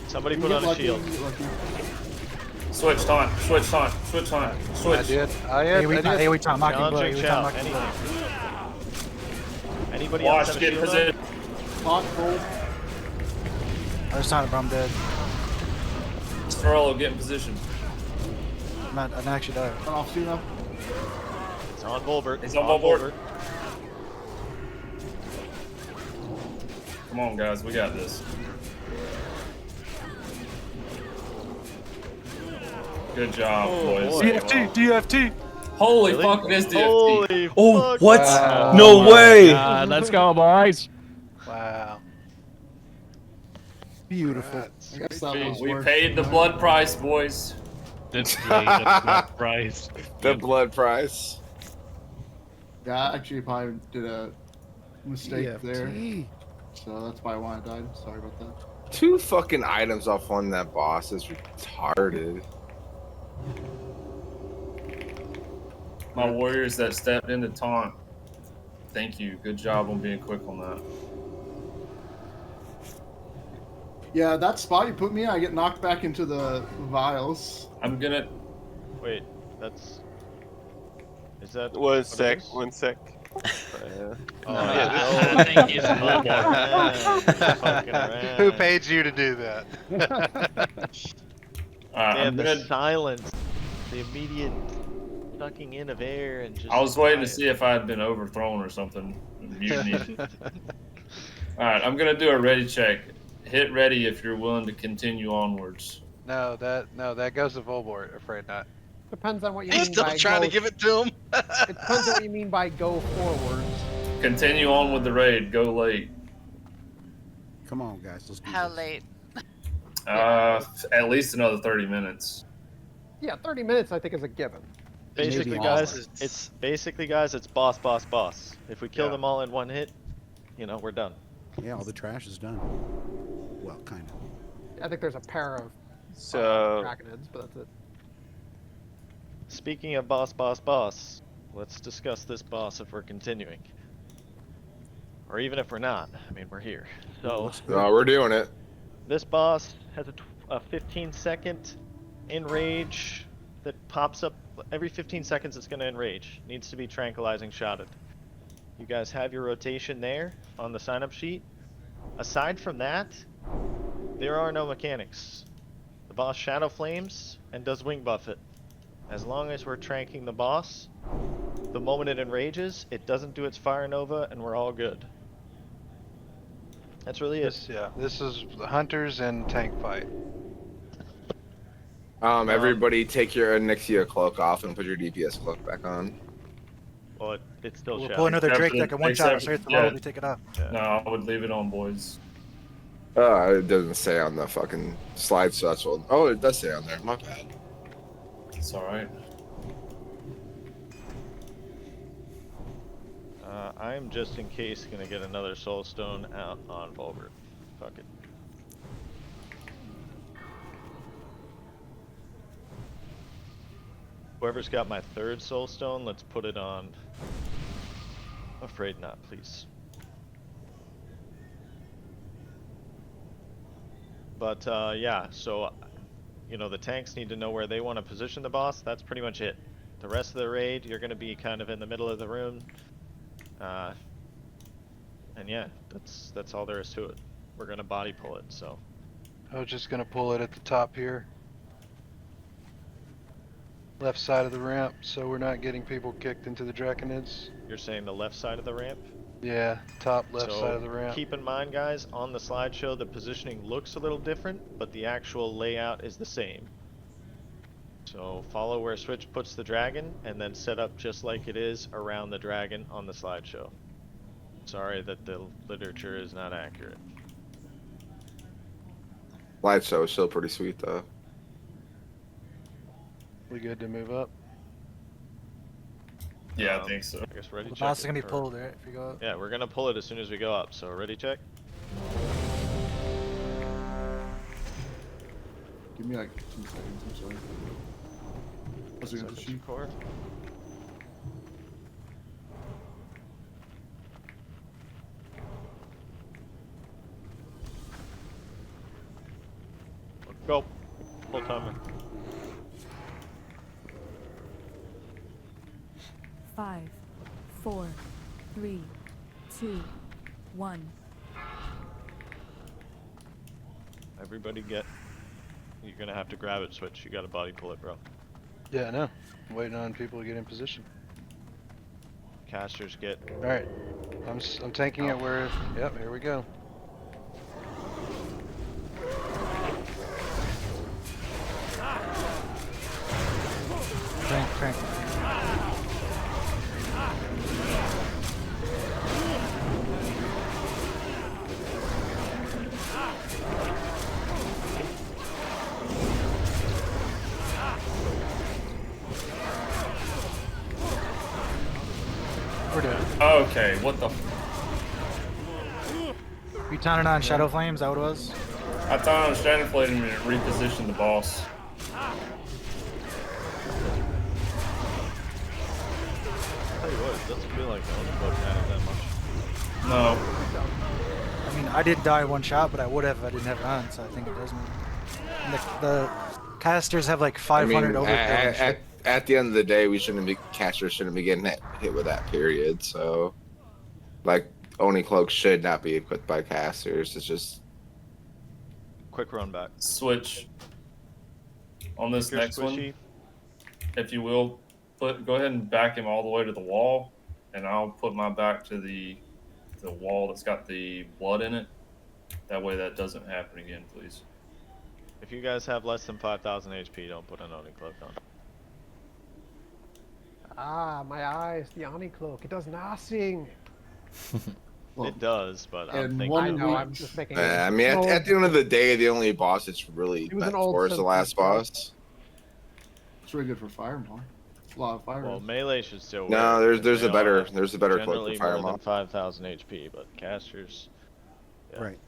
[SPEAKER 2] Somebody
[SPEAKER 11] You
[SPEAKER 2] put
[SPEAKER 11] get
[SPEAKER 2] on a
[SPEAKER 11] lucky,
[SPEAKER 2] shield.
[SPEAKER 11] you get lucky.
[SPEAKER 1] Switch taunt. Switch taunt. Switch taunt. Switch.
[SPEAKER 3] I did. I
[SPEAKER 6] Hey,
[SPEAKER 3] did.
[SPEAKER 6] we taunt, hey, we taunt, mocking blow.
[SPEAKER 2] Challenging
[SPEAKER 6] We
[SPEAKER 2] shout,
[SPEAKER 6] taunt, mocking blow.
[SPEAKER 2] anything. Anybody else
[SPEAKER 1] Watch,
[SPEAKER 2] have a
[SPEAKER 1] get
[SPEAKER 2] shield on?
[SPEAKER 1] position.
[SPEAKER 11] Hot, cold.
[SPEAKER 6] I was taunted, but I'm dead.
[SPEAKER 1] Ferrello, get in position.
[SPEAKER 6] I'm actually died.
[SPEAKER 11] Cut off Cena.
[SPEAKER 2] It's on Volbert.
[SPEAKER 1] He's on Volbert. Come on, guys. We got this. Good job, boys.
[SPEAKER 2] boy.
[SPEAKER 6] DFT, DFT.
[SPEAKER 1] Holy
[SPEAKER 2] Really?
[SPEAKER 1] fuck, it is DFT.
[SPEAKER 2] Holy
[SPEAKER 21] Oh,
[SPEAKER 2] fuck.
[SPEAKER 21] what?
[SPEAKER 3] Wow.
[SPEAKER 21] No way!
[SPEAKER 15] Let's go, boys.
[SPEAKER 3] Wow.
[SPEAKER 17] Beautiful.
[SPEAKER 11] I guess that was
[SPEAKER 1] We
[SPEAKER 11] worth
[SPEAKER 1] paid the blood price, boys.
[SPEAKER 15] That's the price.
[SPEAKER 16] The blood price.
[SPEAKER 11] Yeah, actually, probably did a mistake there.
[SPEAKER 17] EFT.
[SPEAKER 11] So that's probably why I died. Sorry about that.
[SPEAKER 16] 2 fucking items off on that boss is retarded.
[SPEAKER 1] My warriors that stepped into taunt. Thank you. Good job on being quick on that.
[SPEAKER 11] Yeah, that spot you put me in, I get knocked back into the vials.
[SPEAKER 1] I'm gonna.
[SPEAKER 2] Wait, that's. Is that.
[SPEAKER 4] One
[SPEAKER 2] what it
[SPEAKER 4] sec.
[SPEAKER 2] is?
[SPEAKER 4] One sec.
[SPEAKER 2] Oh,
[SPEAKER 14] Thank you.
[SPEAKER 3] Who paid you to do that?
[SPEAKER 1] I'm
[SPEAKER 2] And the
[SPEAKER 1] gonna.
[SPEAKER 2] silence, the immediate sucking in of air, and just.
[SPEAKER 1] I was waiting to
[SPEAKER 2] quiet.
[SPEAKER 1] see if I had been overthrown or something. Mutiny. Alright, I'm gonna do a ready check. Hit ready if you're willing to continue onwards.
[SPEAKER 3] No, that goes to Volbort. Afraid not.
[SPEAKER 5] Depends on what you
[SPEAKER 14] He's
[SPEAKER 5] mean
[SPEAKER 14] still
[SPEAKER 5] by
[SPEAKER 14] trying to
[SPEAKER 5] go-
[SPEAKER 14] give it to him.
[SPEAKER 5] It depends on what you mean by go forwards.
[SPEAKER 1] Continue on with the raid. Go late.
[SPEAKER 17] Come on, guys. Let's do
[SPEAKER 8] How
[SPEAKER 17] this.
[SPEAKER 8] late?
[SPEAKER 1] At least another 30 minutes.
[SPEAKER 5] Yeah, 30 minutes I think is a given.
[SPEAKER 2] Basically,
[SPEAKER 17] Maybe
[SPEAKER 2] guys,
[SPEAKER 17] hours.
[SPEAKER 2] it's boss, boss, boss. If we kill
[SPEAKER 1] Yeah.
[SPEAKER 2] them all in one hit, you know, we're done.
[SPEAKER 17] Yeah, all the trash is done. Well, kind of.
[SPEAKER 5] I think there's a pair of
[SPEAKER 4] So
[SPEAKER 5] dragonids, but that's it.
[SPEAKER 2] Speaking of boss, boss, boss, let's discuss this boss if we're continuing. Or even if we're not. I mean, we're here. So,
[SPEAKER 16] No, we're doing it.
[SPEAKER 2] this boss has a 15-second enrage that pops up. Every 15 seconds it's going to enrage. Needs to be tranquilizing shouted. You guys have your rotation there on the sign-up sheet. Aside from that, There are no mechanics. The boss Shadow Flames and does Wing Buff it. As long as we're tranking the boss, the moment it enrages, it doesn't do its Fire Nova, and we're all good. That's really it.
[SPEAKER 3] This is the hunters and tank fight.
[SPEAKER 16] Everybody take your Nixia cloak off and put your DPS cloak back on.
[SPEAKER 2] Well, it's still
[SPEAKER 6] We'll
[SPEAKER 2] Shadow.
[SPEAKER 6] pull another Drake deck and one shot
[SPEAKER 1] Except-
[SPEAKER 6] straight to the
[SPEAKER 1] yeah.
[SPEAKER 6] wall. We take it off.
[SPEAKER 1] No, I would leave it on, boys.
[SPEAKER 16] It doesn't say on the fucking slide, so that's what. Oh, it does say on there. My bad.
[SPEAKER 1] It's alright.
[SPEAKER 2] I'm just in case gonna get another Soul Stone out on Volbert. Fuck it. Whoever's got my third Soul Stone, let's put it on. Afraid not, please. But yeah, so you know the tanks need to know where they want to position the boss. That's pretty much it. The rest of the raid, you're going to be kind of in the middle of the room. And yeah, that's all there is to it. We're going to body pull it, so.
[SPEAKER 3] I was just gonna pull it at the top here. Left side of the ramp, so we're not getting people kicked into the Draconids.
[SPEAKER 2] You're saying the left side of the ramp?
[SPEAKER 3] Yeah, top left
[SPEAKER 2] So
[SPEAKER 3] side of the ramp.
[SPEAKER 2] keep in mind, guys, on the slideshow, the positioning looks a little different, but the actual layout is the same. So follow where Switch puts the dragon, and then set up just like it is around the dragon on the slideshow. Sorry that the literature is not accurate.
[SPEAKER 16] Light show is still pretty sweet though.
[SPEAKER 3] We good to move up?
[SPEAKER 1] Yeah, I think so.
[SPEAKER 2] I guess ready
[SPEAKER 6] The
[SPEAKER 2] check.
[SPEAKER 6] boss is
[SPEAKER 2] it,
[SPEAKER 6] gonna be
[SPEAKER 2] or-
[SPEAKER 6] pulled, right? If we go up.
[SPEAKER 2] Yeah, we're gonna pull it as soon as we go up. So ready check.
[SPEAKER 11] Give me like 2 seconds, I'm sorry. Let's get the sheep.
[SPEAKER 2] Core. Go. Full timer.
[SPEAKER 13] 5, 4, 3, 2, 1.
[SPEAKER 2] Everybody get. You're gonna have to grab it, Switch. You gotta body pull it, bro.
[SPEAKER 3] Yeah, I know. I'm waiting on people to get in position.
[SPEAKER 2] Casters get.
[SPEAKER 3] All right, I'm tanking it where. Yep, here we go.
[SPEAKER 6] Crank. We're dead.
[SPEAKER 1] Okay, what the?
[SPEAKER 6] You taunted on Shadow Flames, is that what it was?
[SPEAKER 1] I thought I was trying to play him and reposition the boss.
[SPEAKER 2] Tell you what, it doesn't feel like the only book mattered that much.
[SPEAKER 1] No.
[SPEAKER 6] I mean, I did die one shot, but I would have if I didn't have it on, so I think it does matter. And the casters have like 500 overkill and shit.
[SPEAKER 16] At the end of the day, casters shouldn't be getting hit with that, period. So, like, Oni cloaks should not be equipped by casters. It's just
[SPEAKER 2] Quick run back.
[SPEAKER 1] Switch. On this
[SPEAKER 2] Your
[SPEAKER 1] next
[SPEAKER 2] squishy.
[SPEAKER 1] one, if you will, go ahead and back him all the way to the wall, and I'll put my back to the wall that's got the blood in it. That way that doesn't happen again, please.
[SPEAKER 2] If you guys have less than 5,000 HP, don't put an Oni cloak on.
[SPEAKER 5] Ah, my eyes, the Oni cloak. It does nothing.
[SPEAKER 2] It does, but I'm
[SPEAKER 11] and
[SPEAKER 2] thinking.
[SPEAKER 11] one
[SPEAKER 5] I know,
[SPEAKER 11] week-
[SPEAKER 5] I'm just making.
[SPEAKER 16] I mean, at the end of the day, the only boss it's really
[SPEAKER 5] It was
[SPEAKER 16] meant
[SPEAKER 5] an old
[SPEAKER 16] for is the last
[SPEAKER 5] sentence, bro.
[SPEAKER 16] boss.
[SPEAKER 11] It's really good for Firemaw. It's a lot of fire.
[SPEAKER 2] Well, melee should still
[SPEAKER 16] No,
[SPEAKER 2] work,
[SPEAKER 16] there's
[SPEAKER 2] they
[SPEAKER 16] a
[SPEAKER 2] all
[SPEAKER 16] better
[SPEAKER 2] have
[SPEAKER 16] cloak for
[SPEAKER 2] generally more than
[SPEAKER 16] Firemaw.
[SPEAKER 2] 5,000 HP, but casters. Yeah.
[SPEAKER 17] Right.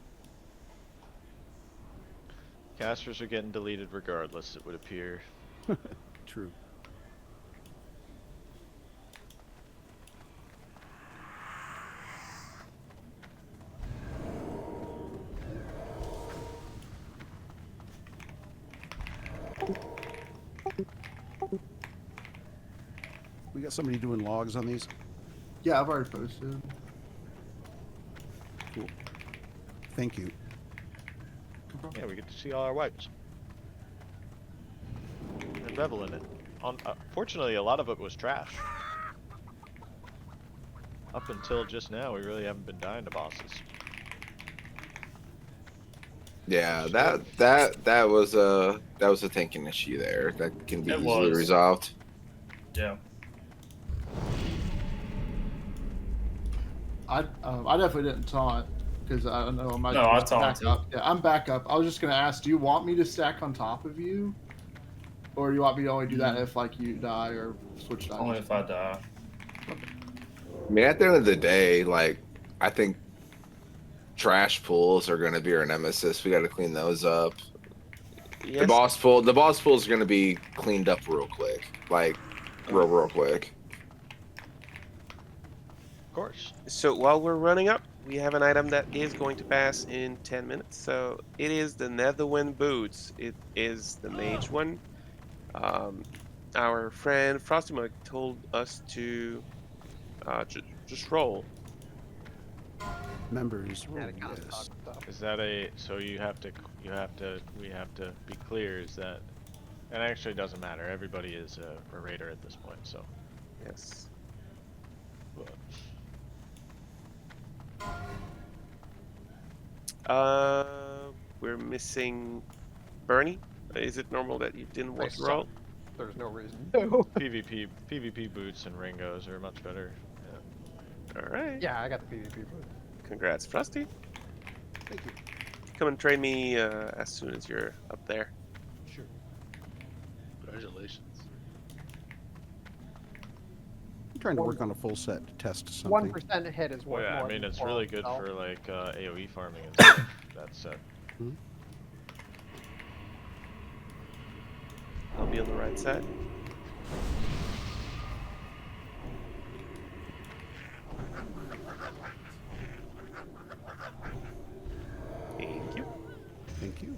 [SPEAKER 2] Casters are getting deleted regardless, it would appear.
[SPEAKER 17] True. We got somebody doing logs on these?
[SPEAKER 11] Yeah, I've already posted.
[SPEAKER 17] Cool. Thank you.
[SPEAKER 2] Yeah, we get to see all our wipes. And revel in it. Fortunately, a lot of it was trash. Up until just now, we really haven't been dying to bosses.
[SPEAKER 16] Yeah, that was a thinking issue there that can be
[SPEAKER 1] It
[SPEAKER 16] easily
[SPEAKER 1] was.
[SPEAKER 16] resolved.
[SPEAKER 1] Yeah.
[SPEAKER 11] I definitely didn't taunt because I don't know. I
[SPEAKER 1] No, I
[SPEAKER 11] back
[SPEAKER 1] taunted.
[SPEAKER 11] up. Yeah, I'm back up. I was just gonna ask, do you want me to stack on top of you, or do you want me to only do that if like you die or switch dies?
[SPEAKER 1] Only if I die.
[SPEAKER 16] I mean, at the end of the day, like, I think trash pools are going to be our nemesis. We got to clean those up.
[SPEAKER 4] Yes.
[SPEAKER 16] The boss pool is going to be cleaned up real quick, like real quick.
[SPEAKER 2] Of course.
[SPEAKER 4] So while we're running up, we have an item that is going to pass in 10 minutes. So it is the Netherwind boots. It is the mage one. Our friend Frostymug told us to just roll.
[SPEAKER 17] Members.
[SPEAKER 5] Yeah,
[SPEAKER 17] roll,
[SPEAKER 5] it kinda
[SPEAKER 17] yes.
[SPEAKER 5] sucks.
[SPEAKER 2] Is that so we have to be clear, is that, and actually it doesn't matter, everybody is a raider at this point, so.
[SPEAKER 4] Yes. We're missing Bernie. Is it normal that you didn't want to roll?
[SPEAKER 5] There's no reason.
[SPEAKER 2] PvP boots and Ringos are much better. Yeah.
[SPEAKER 4] Alright.
[SPEAKER 5] Yeah, I got the PvP boot.
[SPEAKER 4] Congrats, Frosty.
[SPEAKER 17] Thank you.
[SPEAKER 4] Come and train me as soon as you're up there.
[SPEAKER 17] Sure.
[SPEAKER 10] Congratulations.
[SPEAKER 17] I'm trying to work on a full set to test something.
[SPEAKER 5] 1% hit is
[SPEAKER 2] Well,
[SPEAKER 5] worth
[SPEAKER 2] yeah,
[SPEAKER 5] more
[SPEAKER 2] I mean,
[SPEAKER 5] than
[SPEAKER 2] it's
[SPEAKER 5] four
[SPEAKER 2] really
[SPEAKER 5] on
[SPEAKER 2] good
[SPEAKER 5] itself.
[SPEAKER 2] for like AoE farming and stuff. That set.
[SPEAKER 4] I'll be on the right side. Thank you.
[SPEAKER 17] Thank you.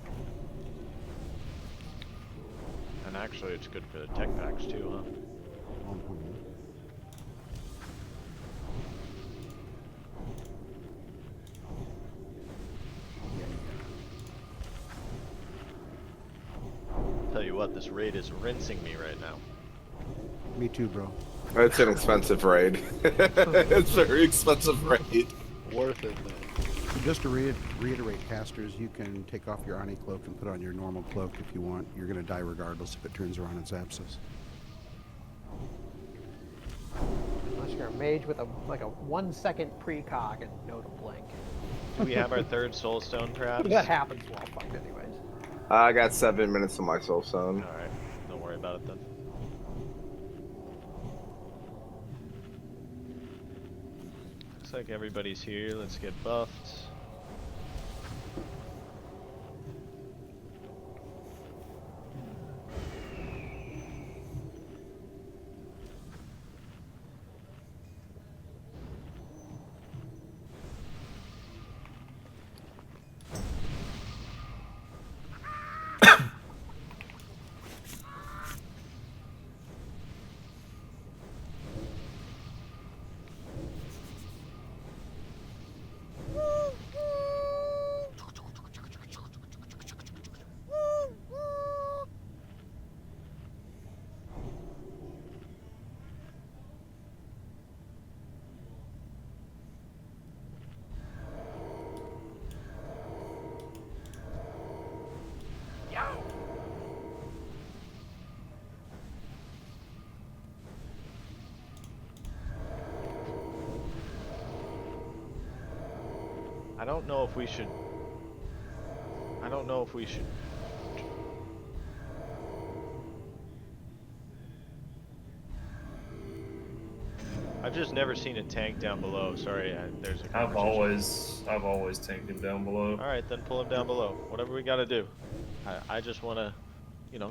[SPEAKER 2] And actually, it's good for the tech packs too, huh? Tell you what, this raid is rinsing me right now.
[SPEAKER 17] Me too, bro.
[SPEAKER 16] It's an expensive raid. It's a very expensive raid.
[SPEAKER 10] Worth it, man.
[SPEAKER 17] Just to reiterate, casters, you can take off your Ani cloak and put on your normal cloak if you want. You're going to die regardless if it turns around and zaps us.
[SPEAKER 5] Unless you're a mage with a 1 second precog and no to blink.
[SPEAKER 2] Do we have our third soul stone, perhaps?
[SPEAKER 5] That happens while fucked anyways.
[SPEAKER 16] I got 7 minutes of my soul stone.
[SPEAKER 2] Alright, don't worry about it then. Looks like everybody's here. Let's get buffed. I don't know if we should. I've just never seen a tank down below. Sorry, there's a
[SPEAKER 1] I've
[SPEAKER 2] conversation.
[SPEAKER 1] always tanked him down below.
[SPEAKER 2] All right, then pull him down below. Whatever we gotta do. I just want to,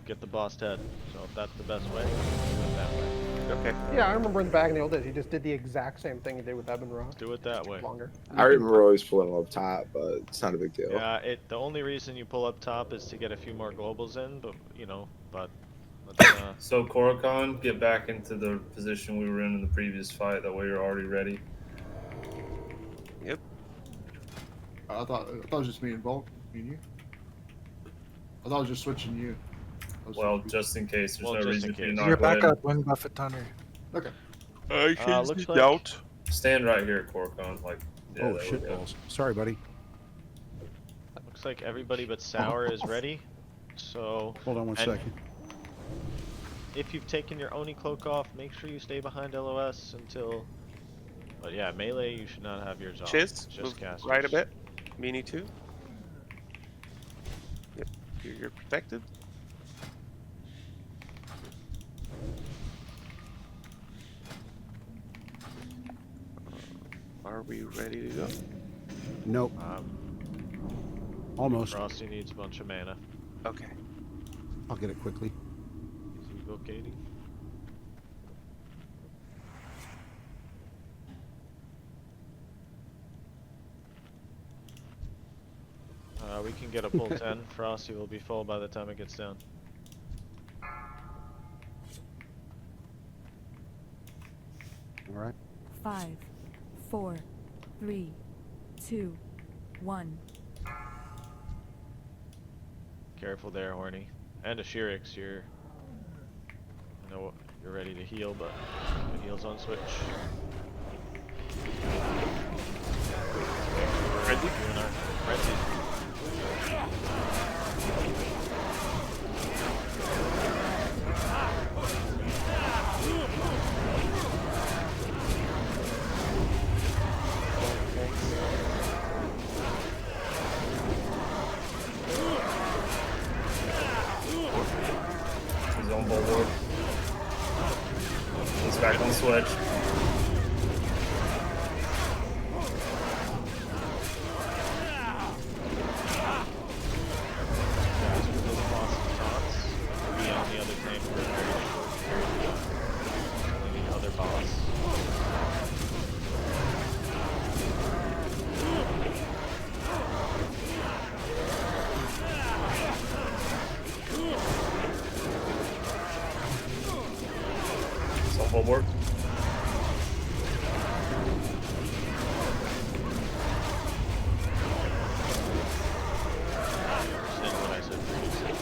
[SPEAKER 2] get the boss head. So if that's the best way, do it that way.
[SPEAKER 4] Okay.
[SPEAKER 5] Yeah, I remember in the back in the old days, he just did the exact same thing he did with Ebonroc.
[SPEAKER 2] Do it that way.
[SPEAKER 5] Longer.
[SPEAKER 16] I remember always pulling him up top, but it's not a big deal.
[SPEAKER 2] Yeah, the only reason you pull up top is to get a few more globals in, but
[SPEAKER 1] So Korokon, get back into the position we were in the previous fight. That way you're already ready.
[SPEAKER 4] Yep.
[SPEAKER 11] I thought it was just me and Volk. Me and you. I thought I was just switching you.
[SPEAKER 1] Well, just in case. There's
[SPEAKER 2] Well,
[SPEAKER 1] no
[SPEAKER 2] just
[SPEAKER 1] reason
[SPEAKER 2] in
[SPEAKER 1] for you
[SPEAKER 2] case.
[SPEAKER 1] not
[SPEAKER 6] Your
[SPEAKER 1] go ahead and
[SPEAKER 6] backup wing buff at Thunder.
[SPEAKER 11] Okay.
[SPEAKER 2] Looks like
[SPEAKER 1] stand right here, Corcon. Like, yeah,
[SPEAKER 17] Oh,
[SPEAKER 1] there we
[SPEAKER 17] shit
[SPEAKER 1] go.
[SPEAKER 17] balls. Sorry, buddy.
[SPEAKER 2] looks like everybody but Sour is ready. So
[SPEAKER 17] Hold on one
[SPEAKER 2] and
[SPEAKER 17] second.
[SPEAKER 2] if you've taken your Oni cloak off, make sure you stay behind LOS until. But yeah, melee you should not have yours on.
[SPEAKER 4] Chiz,
[SPEAKER 2] Just
[SPEAKER 4] move
[SPEAKER 2] casters.
[SPEAKER 4] right a bit. Meanie too. Yep, you're protected. Are we ready to go?
[SPEAKER 17] Nope. Almost.
[SPEAKER 2] Frosty needs a bunch of mana.
[SPEAKER 4] Okay.
[SPEAKER 17] I'll get it quickly.
[SPEAKER 2] Easy go, Katie. We can get a full 10. Frosty will be full by the time it gets down.
[SPEAKER 17] All right.
[SPEAKER 13] 5, 4, 3, 2, 1.
[SPEAKER 2] Careful there, Horny. And a Shirix, you're ready to heal, but the heal's on switch.
[SPEAKER 4] Ready?
[SPEAKER 2] Ready.
[SPEAKER 1] He's on Bulwark. He's back on switch.
[SPEAKER 2] Be on the other tank for a very short period of time. Only the other boss.
[SPEAKER 1] He's on Bulwark.
[SPEAKER 2] Understand what I said previously.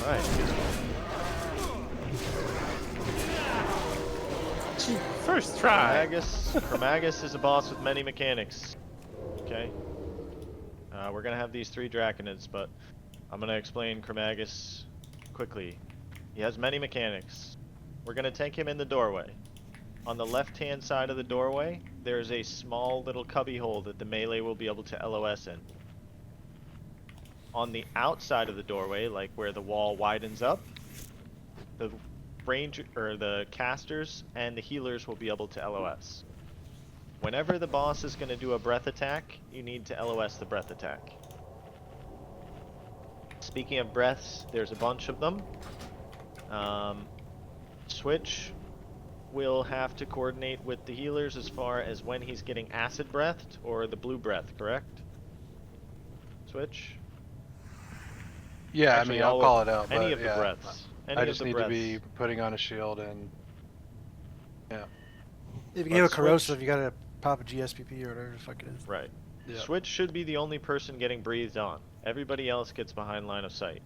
[SPEAKER 2] Alright.
[SPEAKER 4] First try.
[SPEAKER 2] Chromaggus is a boss with many mechanics. Okay. We're gonna have these 3 Draconids, but I'm gonna explain Chromaggus quickly. He has many mechanics. We're gonna tank him in the doorway. On the left-hand side of the doorway, there's a small little cubby hole that the melee will be able to LOS in. On the outside of the doorway, like where the wall widens up, the the casters and the healers will be able to LOS. Whenever the boss is going to do a breath attack, you need to LOS the breath attack. Speaking of breaths, there's a bunch of them. Switch will have to coordinate with the healers as far as when he's getting acid breathed or the blue breath, correct? Switch?
[SPEAKER 3] Yeah,
[SPEAKER 2] Actually,
[SPEAKER 3] I mean, I'll call it out.
[SPEAKER 2] Any
[SPEAKER 3] but
[SPEAKER 2] of the
[SPEAKER 3] yeah,
[SPEAKER 2] breaths. Any
[SPEAKER 3] I
[SPEAKER 2] of
[SPEAKER 3] just
[SPEAKER 2] the
[SPEAKER 3] need
[SPEAKER 2] breaths.
[SPEAKER 3] to be putting on a shield and yeah.
[SPEAKER 6] If you get a corrosive, you gotta pop a GSPP or whatever the fuck it is.
[SPEAKER 2] Right.
[SPEAKER 3] Yeah.
[SPEAKER 2] Switch should be the only person getting breathed on. Everybody else gets behind line of sight.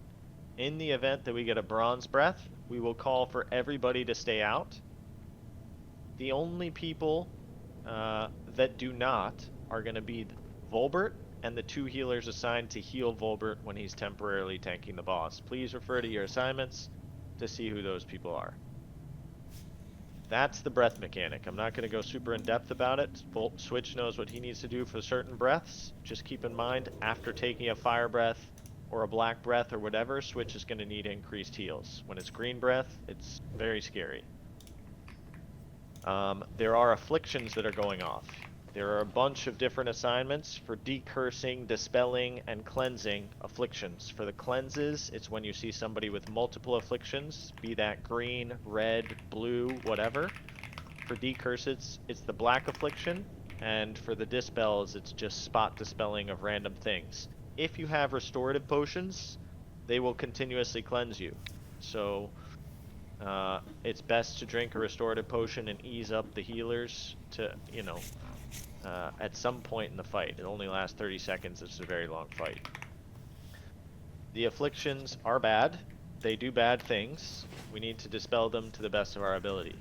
[SPEAKER 2] In the event that we get a bronze breath, we will call for everybody to stay out. The only people that do not are going to be Volbert and the 2 healers assigned to heal Volbert when he's temporarily tanking the boss. Please refer to your assignments to see who those people are. That's the breath mechanic. I'm not going to go super in depth about it. Switch knows what he needs to do for certain breaths. Just keep in mind, after taking a fire breath or a black breath or whatever, Switch is going to need increased heals. When it's green breath, it's very scary. There are afflictions that are going off. There are a bunch of different assignments for decursing, dispelling, and cleansing afflictions. For the cleanses, it's when you see somebody with multiple afflictions, be that green, red, blue, whatever. For decurses, it's the black affliction, and for the dispels, it's just spot dispelling of random things. If you have restorative potions, they will continuously cleanse you. So it's best to drink a restorative potion and ease up the healers to, you know, at some point in the fight. It only lasts 30 seconds. It's a very long fight. The afflictions are bad. They do bad things. We need to dispel them to the best of our ability.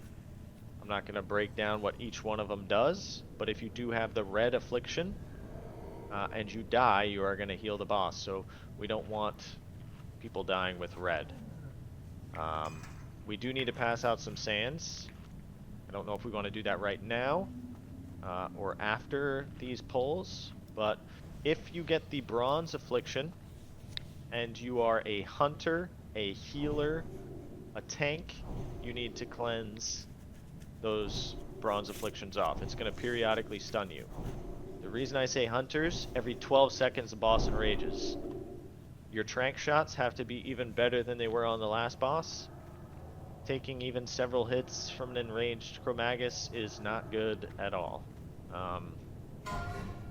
[SPEAKER 2] I'm not going to break down what each one of them does, but if you do have the red affliction and you die, you are going to heal the boss. So we don't want people dying with red. We do need to pass out some sands. I don't know if we want to do that right now or after these pulls, but if you get the bronze affliction and you are a hunter, a healer, a tank, you need to cleanse those bronze afflictions off. It's going to periodically stun you. The reason I say hunters, every 12 seconds the boss enrages. Your trank shots have to be even better than they were on the last boss. Taking even several hits from an enraged Chromaggus is not good at all.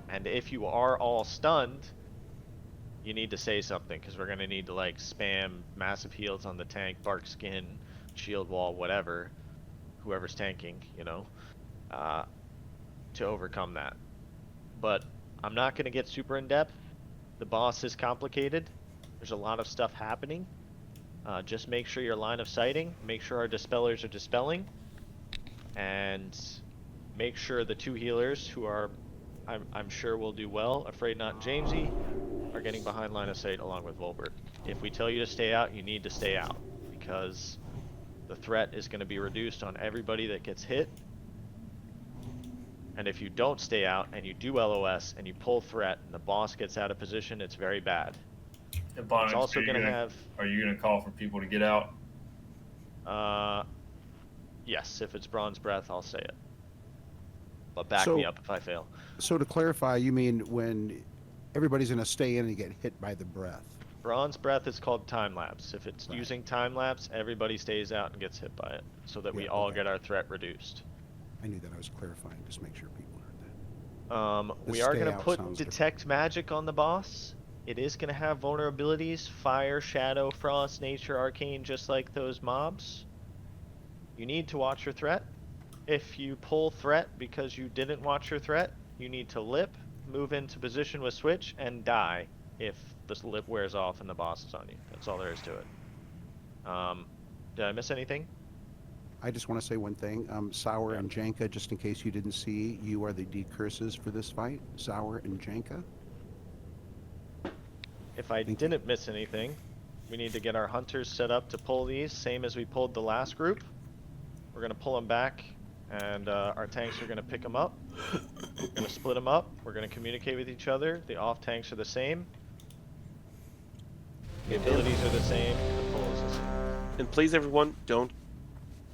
[SPEAKER 2] And if you are all stunned, you need to say something, because we're going to need to like spam massive heals on the tank, bark skin, shield wall, whatever, whoever's tanking, you know, to overcome that. But I'm not going to get super in depth. The boss is complicated. There's a lot of stuff happening. Just make sure your line of sighting, make sure our dispellers are dispelling, and make sure the two healers who are, I'm sure will do well, Afraid Not and Jamesy, are getting behind line of sight along with Volbert. If we tell you to stay out, you need to stay out, because the threat is going to be reduced on everybody that gets hit. And if you don't stay out and you do LOS and you pull threat and the boss gets out of position, it's very bad. It's also going to have...
[SPEAKER 1] Are you going to call for people to get out?
[SPEAKER 2] Yes, if it's Bronze Breath, I'll say it. But back
[SPEAKER 17] So-
[SPEAKER 2] me up if I fail.
[SPEAKER 17] So to clarify, you mean when everybody's going to stay in and get hit by the breath?
[SPEAKER 2] Bronze Breath is called Time Lapse. If it's using Time Lapse, everybody stays out and gets hit by it, so that we
[SPEAKER 17] Yeah,
[SPEAKER 2] all
[SPEAKER 17] okay.
[SPEAKER 2] get our threat reduced.
[SPEAKER 17] I knew that. I was clarifying. Just make sure people heard that.
[SPEAKER 2] We
[SPEAKER 17] The
[SPEAKER 2] are
[SPEAKER 17] stay
[SPEAKER 2] going to
[SPEAKER 17] out
[SPEAKER 2] put
[SPEAKER 17] sounds good.
[SPEAKER 2] Detect Magic on the boss. It is going to have vulnerabilities, Fire, Shadow, Frost, Nature, Arcane, just like those mobs. You need to watch your threat. If you pull threat because you didn't watch your threat, you need to lip, move into position with switch, and die if this lip wears off and the boss is on you. That's all there is to it. Did I miss anything?
[SPEAKER 17] I just want to say one thing. Sour and Janka, just in case you didn't see, you are the decurses for this fight. Sour and Janka.
[SPEAKER 2] If I didn't miss anything, we need to get our hunters set up to pull these, same as we pulled the last group. We're going to pull them back, and our tanks are going to pick them up. We're going to split them up. We're going to communicate with each other. The off tanks are the same. The abilities are the same. The pull is the same.
[SPEAKER 4] And please, everyone, don't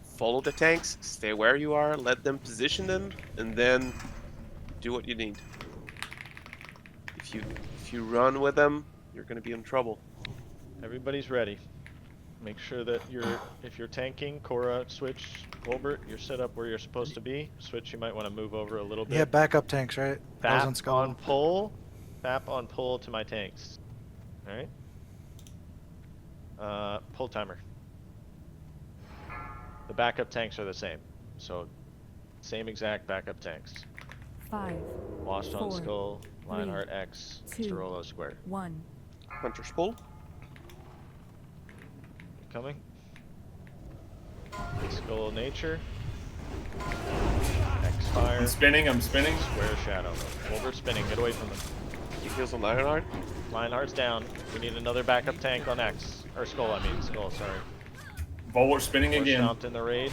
[SPEAKER 4] follow the tanks. Stay where you are. Let them position them, and then do what you need. If you run with them, you're going to be in trouble.
[SPEAKER 2] Everybody's ready. Make sure that if you're tanking, Cora, Switch, Volbert, you're set up where you're supposed to be. Switch, you might want to move over a little bit.
[SPEAKER 6] Yeah, backup tanks, right? I was on
[SPEAKER 2] Fap
[SPEAKER 6] Skull.
[SPEAKER 2] on pull. Fap on pull to my tanks. Alright. Pull timer. The backup tanks are the same. So, same exact backup tanks.
[SPEAKER 13] 5,
[SPEAKER 2] Washed on
[SPEAKER 13] 4,
[SPEAKER 2] Skull,
[SPEAKER 13] 3,
[SPEAKER 2] Lionheart X,
[SPEAKER 13] 2,
[SPEAKER 2] Starolo Square.
[SPEAKER 13] 1.
[SPEAKER 4] Hunter's pull.
[SPEAKER 2] Coming. Skull Nature. X Fire.
[SPEAKER 1] I'm spinning.
[SPEAKER 2] Square Shadow. Volbert spinning. Get away from them.
[SPEAKER 4] He heals on Lionheart.
[SPEAKER 2] Lionheart's down. We need another backup tank on X. Or Skull, I mean. Skull, sorry.
[SPEAKER 1] Volbert spinning
[SPEAKER 2] We're
[SPEAKER 1] again.
[SPEAKER 2] stomped in the raid.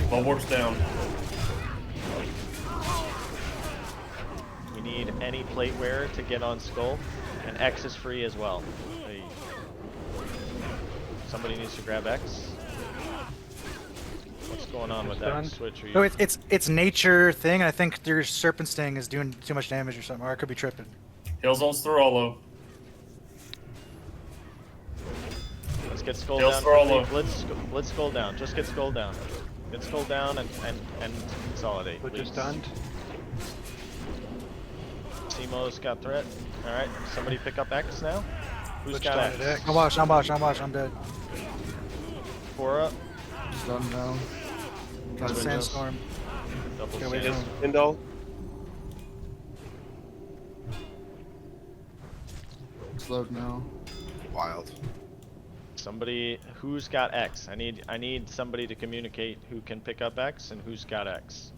[SPEAKER 1] Volbort's down.
[SPEAKER 2] We need any plate wearer to get on Skull. And X is free as well. Hey. Somebody needs to grab X. What's going on with that switch? Are you...
[SPEAKER 6] No, it's nature thing. I think your Serpent Sting is doing too much damage or something, or I could be tripping.
[SPEAKER 1] Hills on Starolo.
[SPEAKER 2] Let's get Skull
[SPEAKER 1] Hills
[SPEAKER 2] down.
[SPEAKER 1] for all
[SPEAKER 2] quickly. Blitz Skull down. Just get Skull down. Get Skull down and consolidate.
[SPEAKER 3] We're just
[SPEAKER 2] please.
[SPEAKER 3] stunned.
[SPEAKER 2] Simo's got threat. Alright, somebody pick up X now. Who's
[SPEAKER 3] Switch
[SPEAKER 2] got
[SPEAKER 3] down
[SPEAKER 2] X?
[SPEAKER 3] at X.
[SPEAKER 6] I'm dead.
[SPEAKER 2] Cora?
[SPEAKER 11] Stun down. Try to
[SPEAKER 6] Sandstorm.
[SPEAKER 2] Double
[SPEAKER 6] Get away
[SPEAKER 2] sand.
[SPEAKER 6] from him.
[SPEAKER 4] Indol.
[SPEAKER 11] slowed now.
[SPEAKER 16] Wild.
[SPEAKER 2] Somebody who's got X. I need somebody to communicate who can pick up X and who's got X.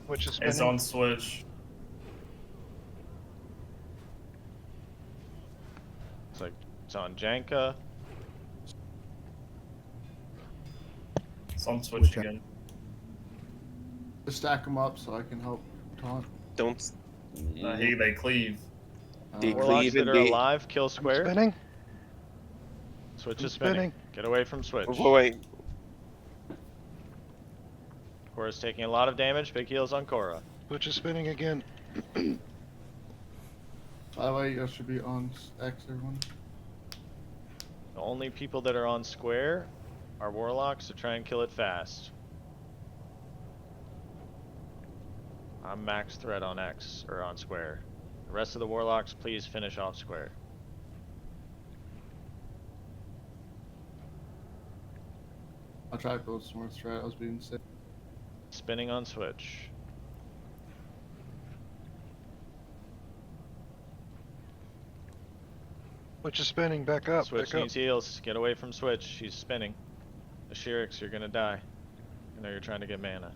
[SPEAKER 3] Which is
[SPEAKER 1] It's
[SPEAKER 3] spinning.
[SPEAKER 1] on switch.
[SPEAKER 2] It's like it's on Janka.
[SPEAKER 1] It's on switch again.
[SPEAKER 11] Just stack them up so I can help taunt.
[SPEAKER 4] Don't.
[SPEAKER 1] They cleave.
[SPEAKER 2] Warlocks that are alive, kill square.
[SPEAKER 3] Spinning.
[SPEAKER 2] Switch
[SPEAKER 3] I'm
[SPEAKER 2] is spinning.
[SPEAKER 3] spinning.
[SPEAKER 2] Get away from switch.
[SPEAKER 4] Wait.
[SPEAKER 2] Cora's taking a lot of damage. Big heals on Cora.
[SPEAKER 3] Which is spinning again.
[SPEAKER 11] By the way, you should be on X, everyone.
[SPEAKER 2] The only people that are on square are Warlocks to try and kill it fast. I'm max threat on X, or on square. The rest of the Warlocks, please finish off square.
[SPEAKER 11] I'll try to build some more strat. I was being sick.
[SPEAKER 2] Spinning on switch.
[SPEAKER 3] Which is spinning back up.
[SPEAKER 2] Switch
[SPEAKER 3] back up.
[SPEAKER 2] needs heals. Get away from switch. She's spinning. The Shirix, you're gonna die. I know you're trying to get mana.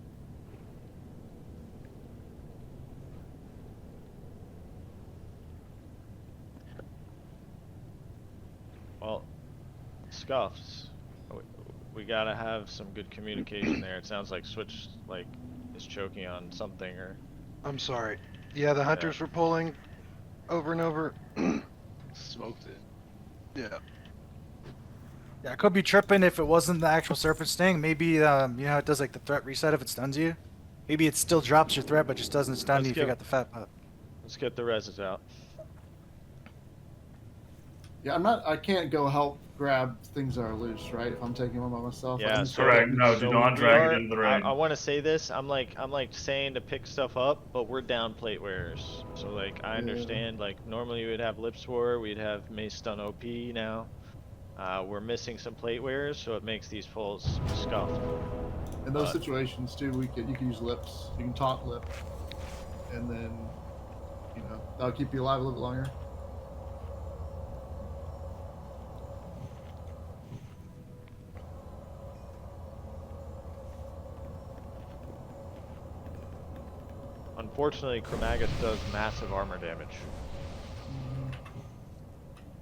[SPEAKER 2] Well, Scuffs. We gotta have some good communication there. It sounds like Switch is choking on something or.
[SPEAKER 3] I'm sorry. Yeah, the hunters were pulling over and over.
[SPEAKER 10] Smoked it.
[SPEAKER 3] Yeah.
[SPEAKER 6] Yeah, I could be tripping if it wasn't the actual surface sting. Maybe, you know how it does like the threat reset if it stuns you? Maybe it still drops your threat but just doesn't stun you if you got the fat pop.
[SPEAKER 2] Let's get the reses out.
[SPEAKER 11] Yeah, I can't go help grab things that are loose, right? If I'm taking one by myself.
[SPEAKER 2] Yeah,
[SPEAKER 11] I'm
[SPEAKER 2] so
[SPEAKER 1] correct. No, do not drag it into the raid.
[SPEAKER 2] I want to say this. I'm like saying to pick stuff up, but we're down plate wearers. So like I understand. Like normally we'd have Lip Swore, we'd have Mace Stun OP now. We're missing some plate wearers, so it makes these pulls scuffed.
[SPEAKER 11] In those situations too, you can use lips. You can taunt lip, and then that'll keep you alive a little bit longer.
[SPEAKER 2] Unfortunately, Chromaggus does massive armor damage.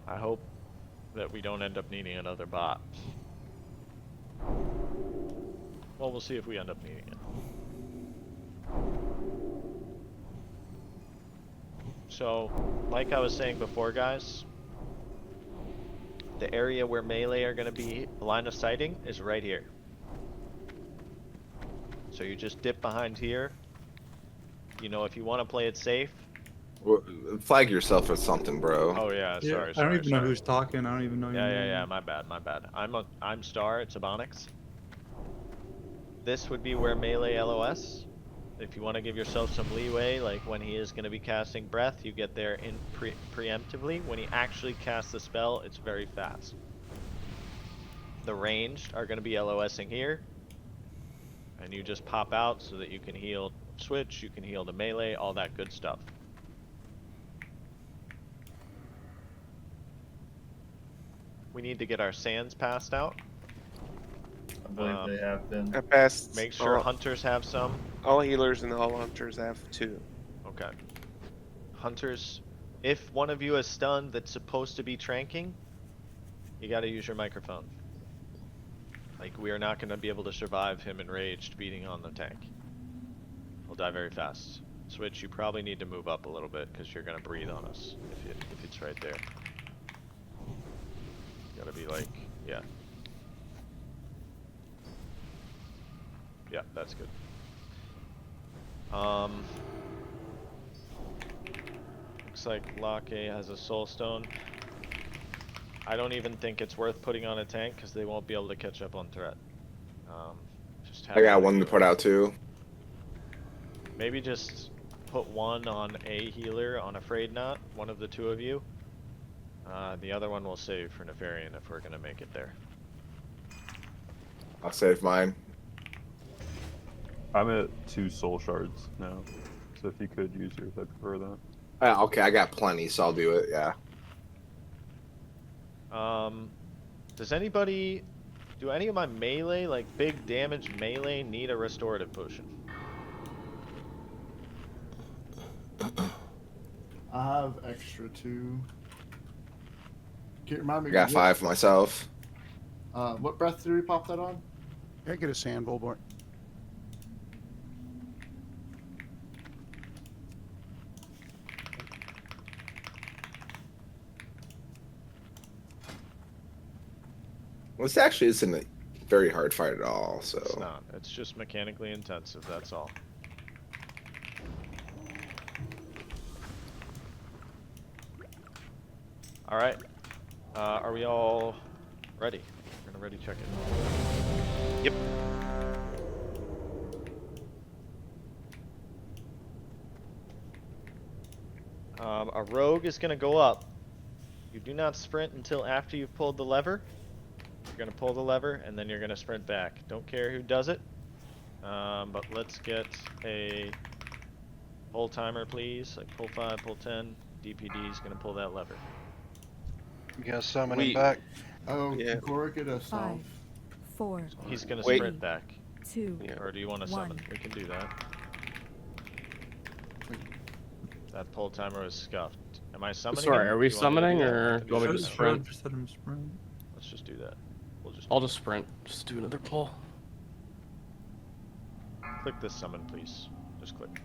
[SPEAKER 2] I hope that we don't end up needing another bot. Well, we'll see if we end up needing it. So, like I was saying before, guys, the area where melee are going to be line of sighting is right here. So you just dip behind here. You know, if you want to play it safe.
[SPEAKER 16] Flag yourself as something, bro.
[SPEAKER 2] Oh yeah, sorry.
[SPEAKER 20] I don't even know who's talking. I don't even know.
[SPEAKER 2] Yeah. My bad. I'm Star. It's Ebonroc. This would be where melee LOS. If you want to give yourself some leeway, like when he is going to be casting breath, you get there in preemptively. When he actually casts the spell, it's very fast. The ranged are going to be LOSing here, and you just pop out so that you can heal switch, you can heal the melee, all that good stuff. We need to get our sands passed out.
[SPEAKER 1] I believe they have been.
[SPEAKER 4] I passed.
[SPEAKER 2] Make sure hunters have some.
[SPEAKER 4] All healers and all hunters have 2.
[SPEAKER 2] Okay. Hunters, if one of you is stunned that's supposed to be tranking, you gotta use your microphone. Like, we are not gonna be able to survive him enraged beating on the tank. We'll die very fast. Switch, you probably need to move up a little bit because you're gonna breathe on us if it's right there. Gotta be like, yeah. Yeah, that's good. Looks like Locke has a soul stone. I don't even think it's worth putting on a tank because they won't be able to catch up on threat.
[SPEAKER 16] I got one to put out too.
[SPEAKER 2] Maybe just put one on a healer on Afraid Not, one of the two of you. The other one we'll save for Nefarian if we're gonna make it there.
[SPEAKER 16] I'll save mine.
[SPEAKER 20] I'm at 2 soul shards now, so if you could use yours, I'd prefer that.
[SPEAKER 16] Okay, I got plenty, so I'll do it. Yeah.
[SPEAKER 2] Does anybody, do any of my melee, like big damage melee, need a restorative potion?
[SPEAKER 11] I have extra 2. Can you remind me?
[SPEAKER 16] I got 5 myself.
[SPEAKER 11] What breath did we pop that on?
[SPEAKER 17] I get a sand bolt.
[SPEAKER 16] This actually isn't a very hard fight at all, so.
[SPEAKER 2] It's not. It's just mechanically intensive, that's all. Alright. Are we all ready? We're gonna ready check it.
[SPEAKER 4] Yep.
[SPEAKER 2] A rogue is gonna go up. You do not sprint until after you've pulled the lever. You're gonna pull the lever and then you're gonna sprint back. Don't care who does it. But let's get a pull timer, please. Like pull 5, pull 10. DPD is gonna pull that lever.
[SPEAKER 3] You guys summon him back.
[SPEAKER 11] Oh,
[SPEAKER 4] Yeah.
[SPEAKER 11] Cora, get us off.
[SPEAKER 13] 5, 4,
[SPEAKER 2] He's gonna
[SPEAKER 4] Wait.
[SPEAKER 2] sprint back.
[SPEAKER 13] 2,
[SPEAKER 2] Or do you want to summon? We can do that. That pull timer was scuffed. Am I summoning?
[SPEAKER 8] Sorry,
[SPEAKER 2] him?
[SPEAKER 8] are we
[SPEAKER 2] Do you want me to
[SPEAKER 8] summoning
[SPEAKER 2] do that?
[SPEAKER 8] or
[SPEAKER 2] I can
[SPEAKER 8] do you want me to
[SPEAKER 2] that.
[SPEAKER 8] just sprint?
[SPEAKER 20] Just let him sprint.
[SPEAKER 2] Let's just do that. We'll just.
[SPEAKER 8] I'll just sprint. Just do another pull.
[SPEAKER 2] Click this summon, please. Just click.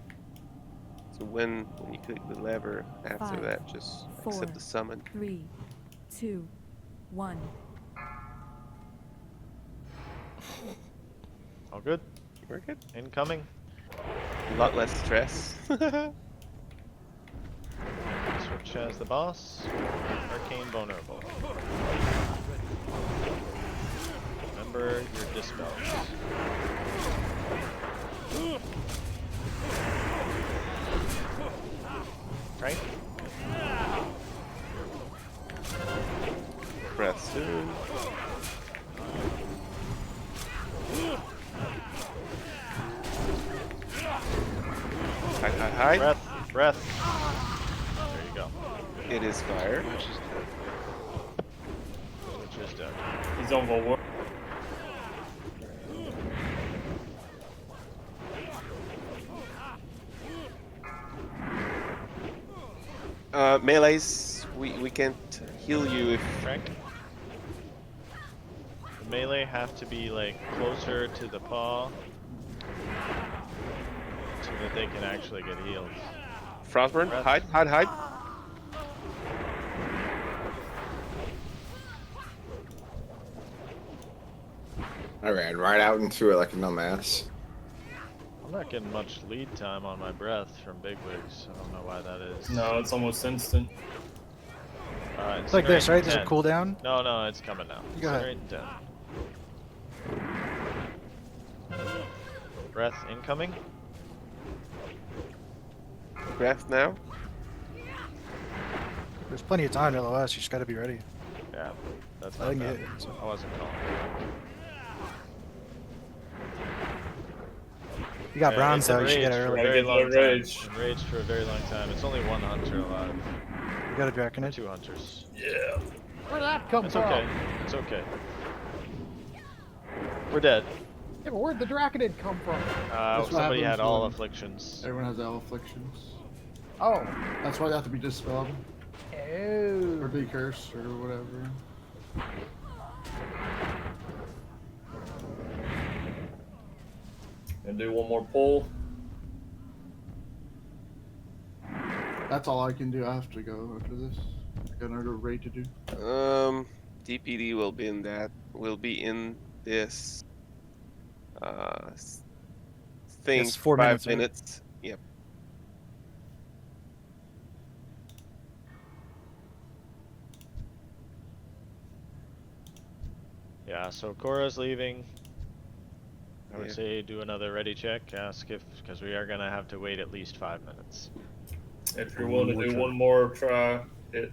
[SPEAKER 4] So when you click the lever, after
[SPEAKER 13] 5,
[SPEAKER 4] that, just
[SPEAKER 13] 4,
[SPEAKER 4] accept the summon.
[SPEAKER 13] 3, 2, 1.
[SPEAKER 2] All good?
[SPEAKER 4] We're good.
[SPEAKER 2] Incoming.
[SPEAKER 4] A lot less stress.
[SPEAKER 2] Switch as the boss. Arcane Vulnerable. Remember your dispels. Right?
[SPEAKER 4] Breath soon. Hide.
[SPEAKER 2] Breath. There you go.
[SPEAKER 4] It is fire.
[SPEAKER 2] Which is dead.
[SPEAKER 1] He's on Vulnerable.
[SPEAKER 4] Melees, we can't heal you if.
[SPEAKER 2] Frank? The melee have to be like closer to the paw so that they can actually get healed.
[SPEAKER 4] Frostburn, hide.
[SPEAKER 16] I ran right out into it like a dumbass.
[SPEAKER 2] I'm not getting much lead time on my breath from bigwigs. I don't know why that is.
[SPEAKER 1] No, it's almost instant.
[SPEAKER 6] It's like this,
[SPEAKER 2] Incinerate
[SPEAKER 6] right?
[SPEAKER 2] in
[SPEAKER 6] There's a
[SPEAKER 2] 10.
[SPEAKER 6] cooldown.
[SPEAKER 2] No, it's coming now.
[SPEAKER 6] You go ahead.
[SPEAKER 2] Incinerate in 10. Breath incoming.
[SPEAKER 4] Breath now.
[SPEAKER 6] There's plenty of time to LOS. You just gotta be ready.
[SPEAKER 2] Yeah, that's
[SPEAKER 6] I
[SPEAKER 2] not
[SPEAKER 6] think
[SPEAKER 2] bad.
[SPEAKER 6] it is.
[SPEAKER 2] I wasn't calling.
[SPEAKER 6] You got bronze
[SPEAKER 2] it's
[SPEAKER 6] though. You should get it
[SPEAKER 2] enraged for a
[SPEAKER 6] early.
[SPEAKER 2] very long time.
[SPEAKER 1] Enraged.
[SPEAKER 2] Enraged for a very long time. It's only one hunter alive.
[SPEAKER 6] You got a Draconid.
[SPEAKER 2] 2 hunters.
[SPEAKER 1] Yeah.
[SPEAKER 5] Where'd that come
[SPEAKER 2] It's
[SPEAKER 5] from?
[SPEAKER 2] okay. It's okay. We're dead.
[SPEAKER 5] Yeah, but where'd the Draconid come from?
[SPEAKER 11] That's what
[SPEAKER 2] Somebody had
[SPEAKER 11] happens
[SPEAKER 2] all
[SPEAKER 11] when
[SPEAKER 2] afflictions.
[SPEAKER 11] Everyone has all afflictions.
[SPEAKER 5] Oh.
[SPEAKER 11] That's why they have to be dispelled.
[SPEAKER 5] Oh.
[SPEAKER 11] Or be cursed or whatever.
[SPEAKER 1] And do one more pull.
[SPEAKER 11] That's all I can do. I have to go after this. I got another raid to do.
[SPEAKER 4] DPD will be in that. Will be in this. Thing.
[SPEAKER 6] It's 4
[SPEAKER 4] 5
[SPEAKER 6] minutes, right?
[SPEAKER 4] minutes. Yep.
[SPEAKER 2] Yeah, so Cora's leaving. I would
[SPEAKER 4] Yeah.
[SPEAKER 2] say do another ready check. Ask if, because we are gonna have to wait at least 5 minutes.
[SPEAKER 1] If you're willing to do one more try, hit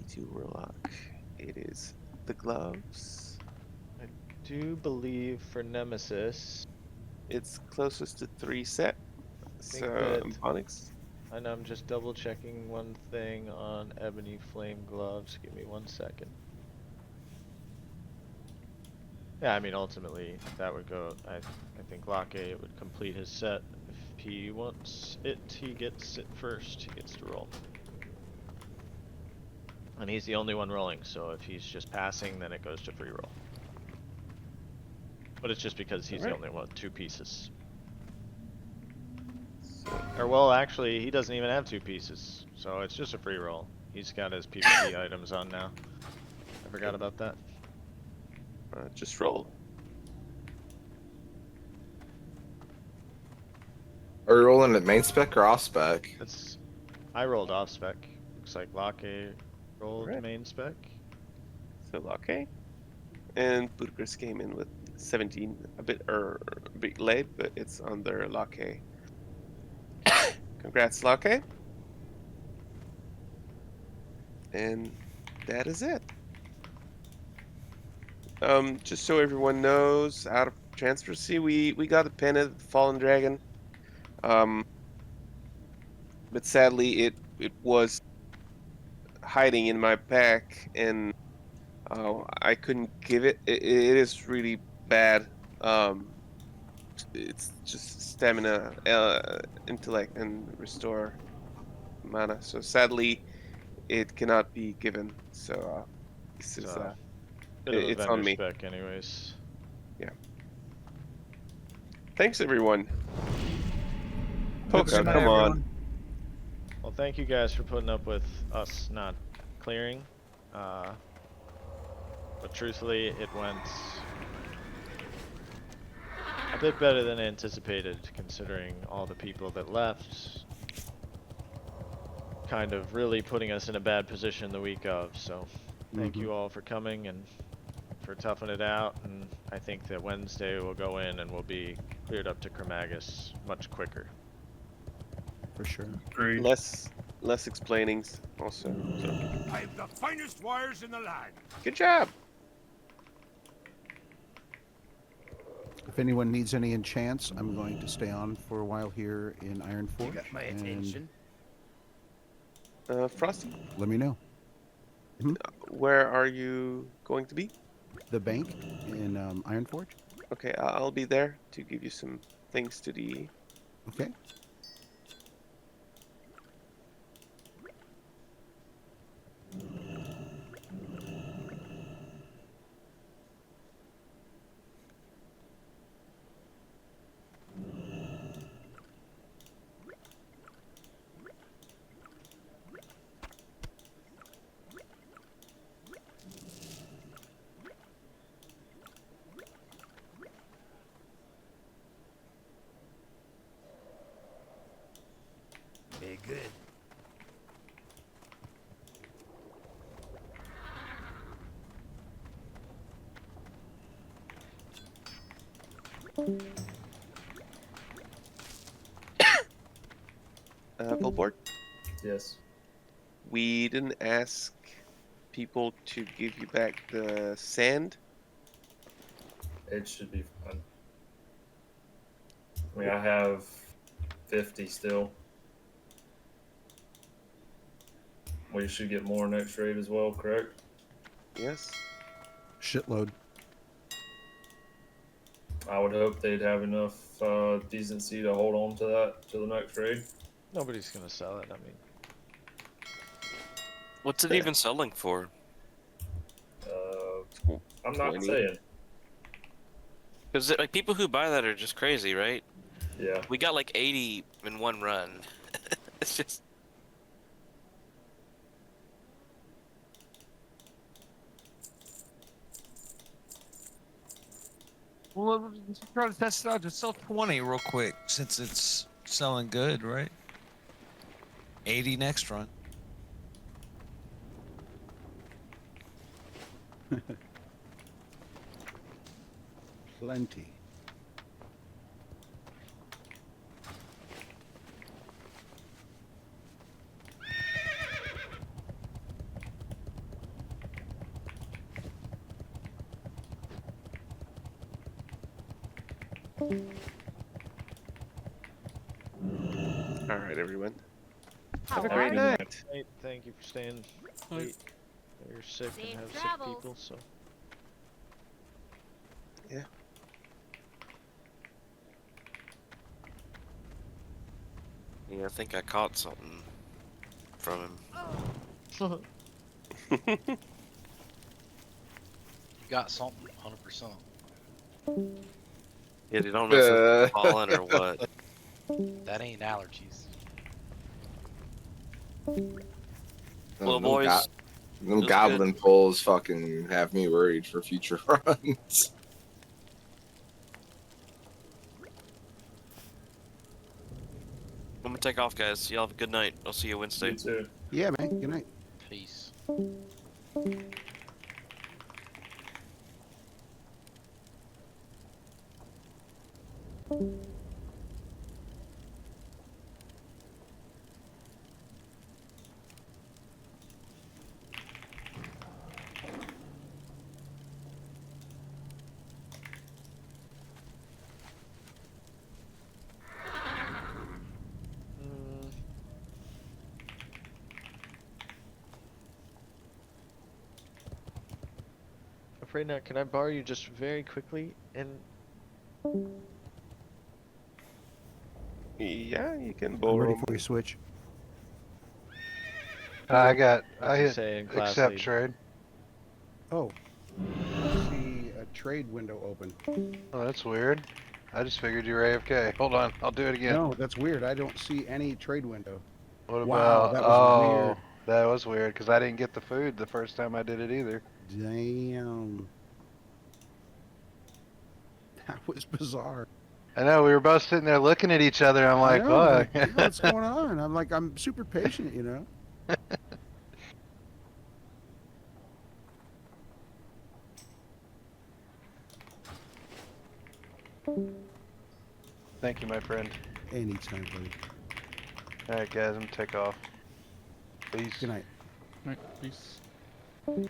[SPEAKER 4] to Warlock. It is the gloves.
[SPEAKER 2] I do believe for Nemesis,
[SPEAKER 4] It's closest to 3 set.
[SPEAKER 2] think
[SPEAKER 4] So,
[SPEAKER 2] that-
[SPEAKER 4] Onyx.
[SPEAKER 2] and I'm just double checking one thing on Ebony Flame Gloves. Give me 1 second. Yeah, I mean, ultimately, that would go, I think Locke would complete his set. If he wants it, he gets it first. He gets to roll. And he's the only one rolling, so if he's just passing, then it goes to free roll. But it's just because he's the only one with 2 pieces. Or well, actually, he doesn't even have 2 pieces, so it's just a free roll. He's got his PvP items on now. I forgot about that.
[SPEAKER 4] Just roll.
[SPEAKER 16] Are you rolling at main spec or off spec?
[SPEAKER 2] I rolled off spec. Looks like Locke rolled main spec.
[SPEAKER 4] So Locke. And Budapest came in with 17, a bit late, but it's under Locke. Congrats, Locke. And that is it. Just so everyone knows, out of transparency, we got a pin at Fallen Dragon. But sadly, it was hiding in my pack, and I couldn't give it. It is really bad. It's just stamina, intellect, and restore mana. So sadly, it cannot be given. So this is it's on me.
[SPEAKER 2] Spec anyways.
[SPEAKER 4] Yeah. Thanks, everyone. Poker, come on.
[SPEAKER 2] Well, thank you guys for putting up with us not clearing. But truthfully, it went a bit better than anticipated, considering all the people that left. Kind of really putting us in a bad position the week of. So, thank you all for coming and for toughing it out. And I think that Wednesday we'll go in and we'll be cleared up to Chromaggus much quicker.
[SPEAKER 17] For sure.
[SPEAKER 4] Less explainings also. So.
[SPEAKER 12] I have the finest wires in the land.
[SPEAKER 4] Good job.
[SPEAKER 17] If anyone needs any enchants, I'm going to stay on for a while here in Ironforge.
[SPEAKER 12] You got my attention.
[SPEAKER 4] Frosty,
[SPEAKER 17] Let me know.
[SPEAKER 4] where are you going to be?
[SPEAKER 17] The bank in Ironforge.
[SPEAKER 4] Okay, I'll be there to give you some things to the.
[SPEAKER 17] Okay.
[SPEAKER 12] Very good.
[SPEAKER 4] Billboard?
[SPEAKER 1] Yes.
[SPEAKER 4] We didn't ask people to give you back the sand.
[SPEAKER 1] It should be fine. I mean, I have 50 still. We should get more next raid as well, correct?
[SPEAKER 4] Yes.
[SPEAKER 17] Shitload.
[SPEAKER 1] I would hope they'd have enough decency to hold on to that to the next raid.
[SPEAKER 2] Nobody's gonna sell it. I mean,
[SPEAKER 14] What's it even selling for?
[SPEAKER 1] I'm not
[SPEAKER 14] 20.
[SPEAKER 1] saying.
[SPEAKER 14] Because like people who buy that are just crazy, right?
[SPEAKER 1] Yeah.
[SPEAKER 14] We got like 80 in one run. It's just.
[SPEAKER 7] Well, let's try to test it out. Just sell 20 real quick since it's selling good, right? 80 next run.
[SPEAKER 17] Plenty.
[SPEAKER 4] All right, everyone.
[SPEAKER 2] Have
[SPEAKER 4] a great night.
[SPEAKER 2] Thank you for staying late. You're sick and have sick people, so.
[SPEAKER 4] Yeah.
[SPEAKER 14] Yeah, I think I caught something from him.
[SPEAKER 10] You got something, 100%.
[SPEAKER 14] Yeah, you don't know if it's pollen or what.
[SPEAKER 10] That ain't allergies.
[SPEAKER 14] Well, boys,
[SPEAKER 16] them
[SPEAKER 14] was
[SPEAKER 16] goblin pulls fucking have me worried for future runs.
[SPEAKER 14] I'm gonna take off, guys. Y'all have a good night. I'll see you Wednesday.
[SPEAKER 1] You too.
[SPEAKER 17] Yeah, man. Good night.
[SPEAKER 10] Peace.
[SPEAKER 2] Afraid not. Can I borrow you just very quickly? And
[SPEAKER 4] Yeah, you can
[SPEAKER 17] I'm
[SPEAKER 4] borrow.
[SPEAKER 17] ready for you, Switch.
[SPEAKER 3] I
[SPEAKER 2] What'd you
[SPEAKER 3] hit
[SPEAKER 2] say in class
[SPEAKER 3] accept
[SPEAKER 2] lead?
[SPEAKER 3] trade.
[SPEAKER 17] Oh. I see a trade window open.
[SPEAKER 3] Oh, that's weird. I just figured you were AFK. Hold on, I'll do it again.
[SPEAKER 17] No, that's weird. I don't see any trade window.
[SPEAKER 3] What
[SPEAKER 17] Wow,
[SPEAKER 3] about?
[SPEAKER 17] that was weird.
[SPEAKER 3] That was weird because I didn't get the food the first time I did it either.
[SPEAKER 17] Damn. That was bizarre.
[SPEAKER 3] I know, we were both sitting there looking at each other. I'm
[SPEAKER 17] I
[SPEAKER 3] like,
[SPEAKER 17] know,
[SPEAKER 3] what?
[SPEAKER 17] like, what's going on? I'm like, I'm super patient, you know?
[SPEAKER 3] Thank you, my friend.
[SPEAKER 17] Anytime, buddy.
[SPEAKER 3] Alright, guys, I'm gonna take off. Peace.
[SPEAKER 17] Good night.
[SPEAKER 9] Alright, peace.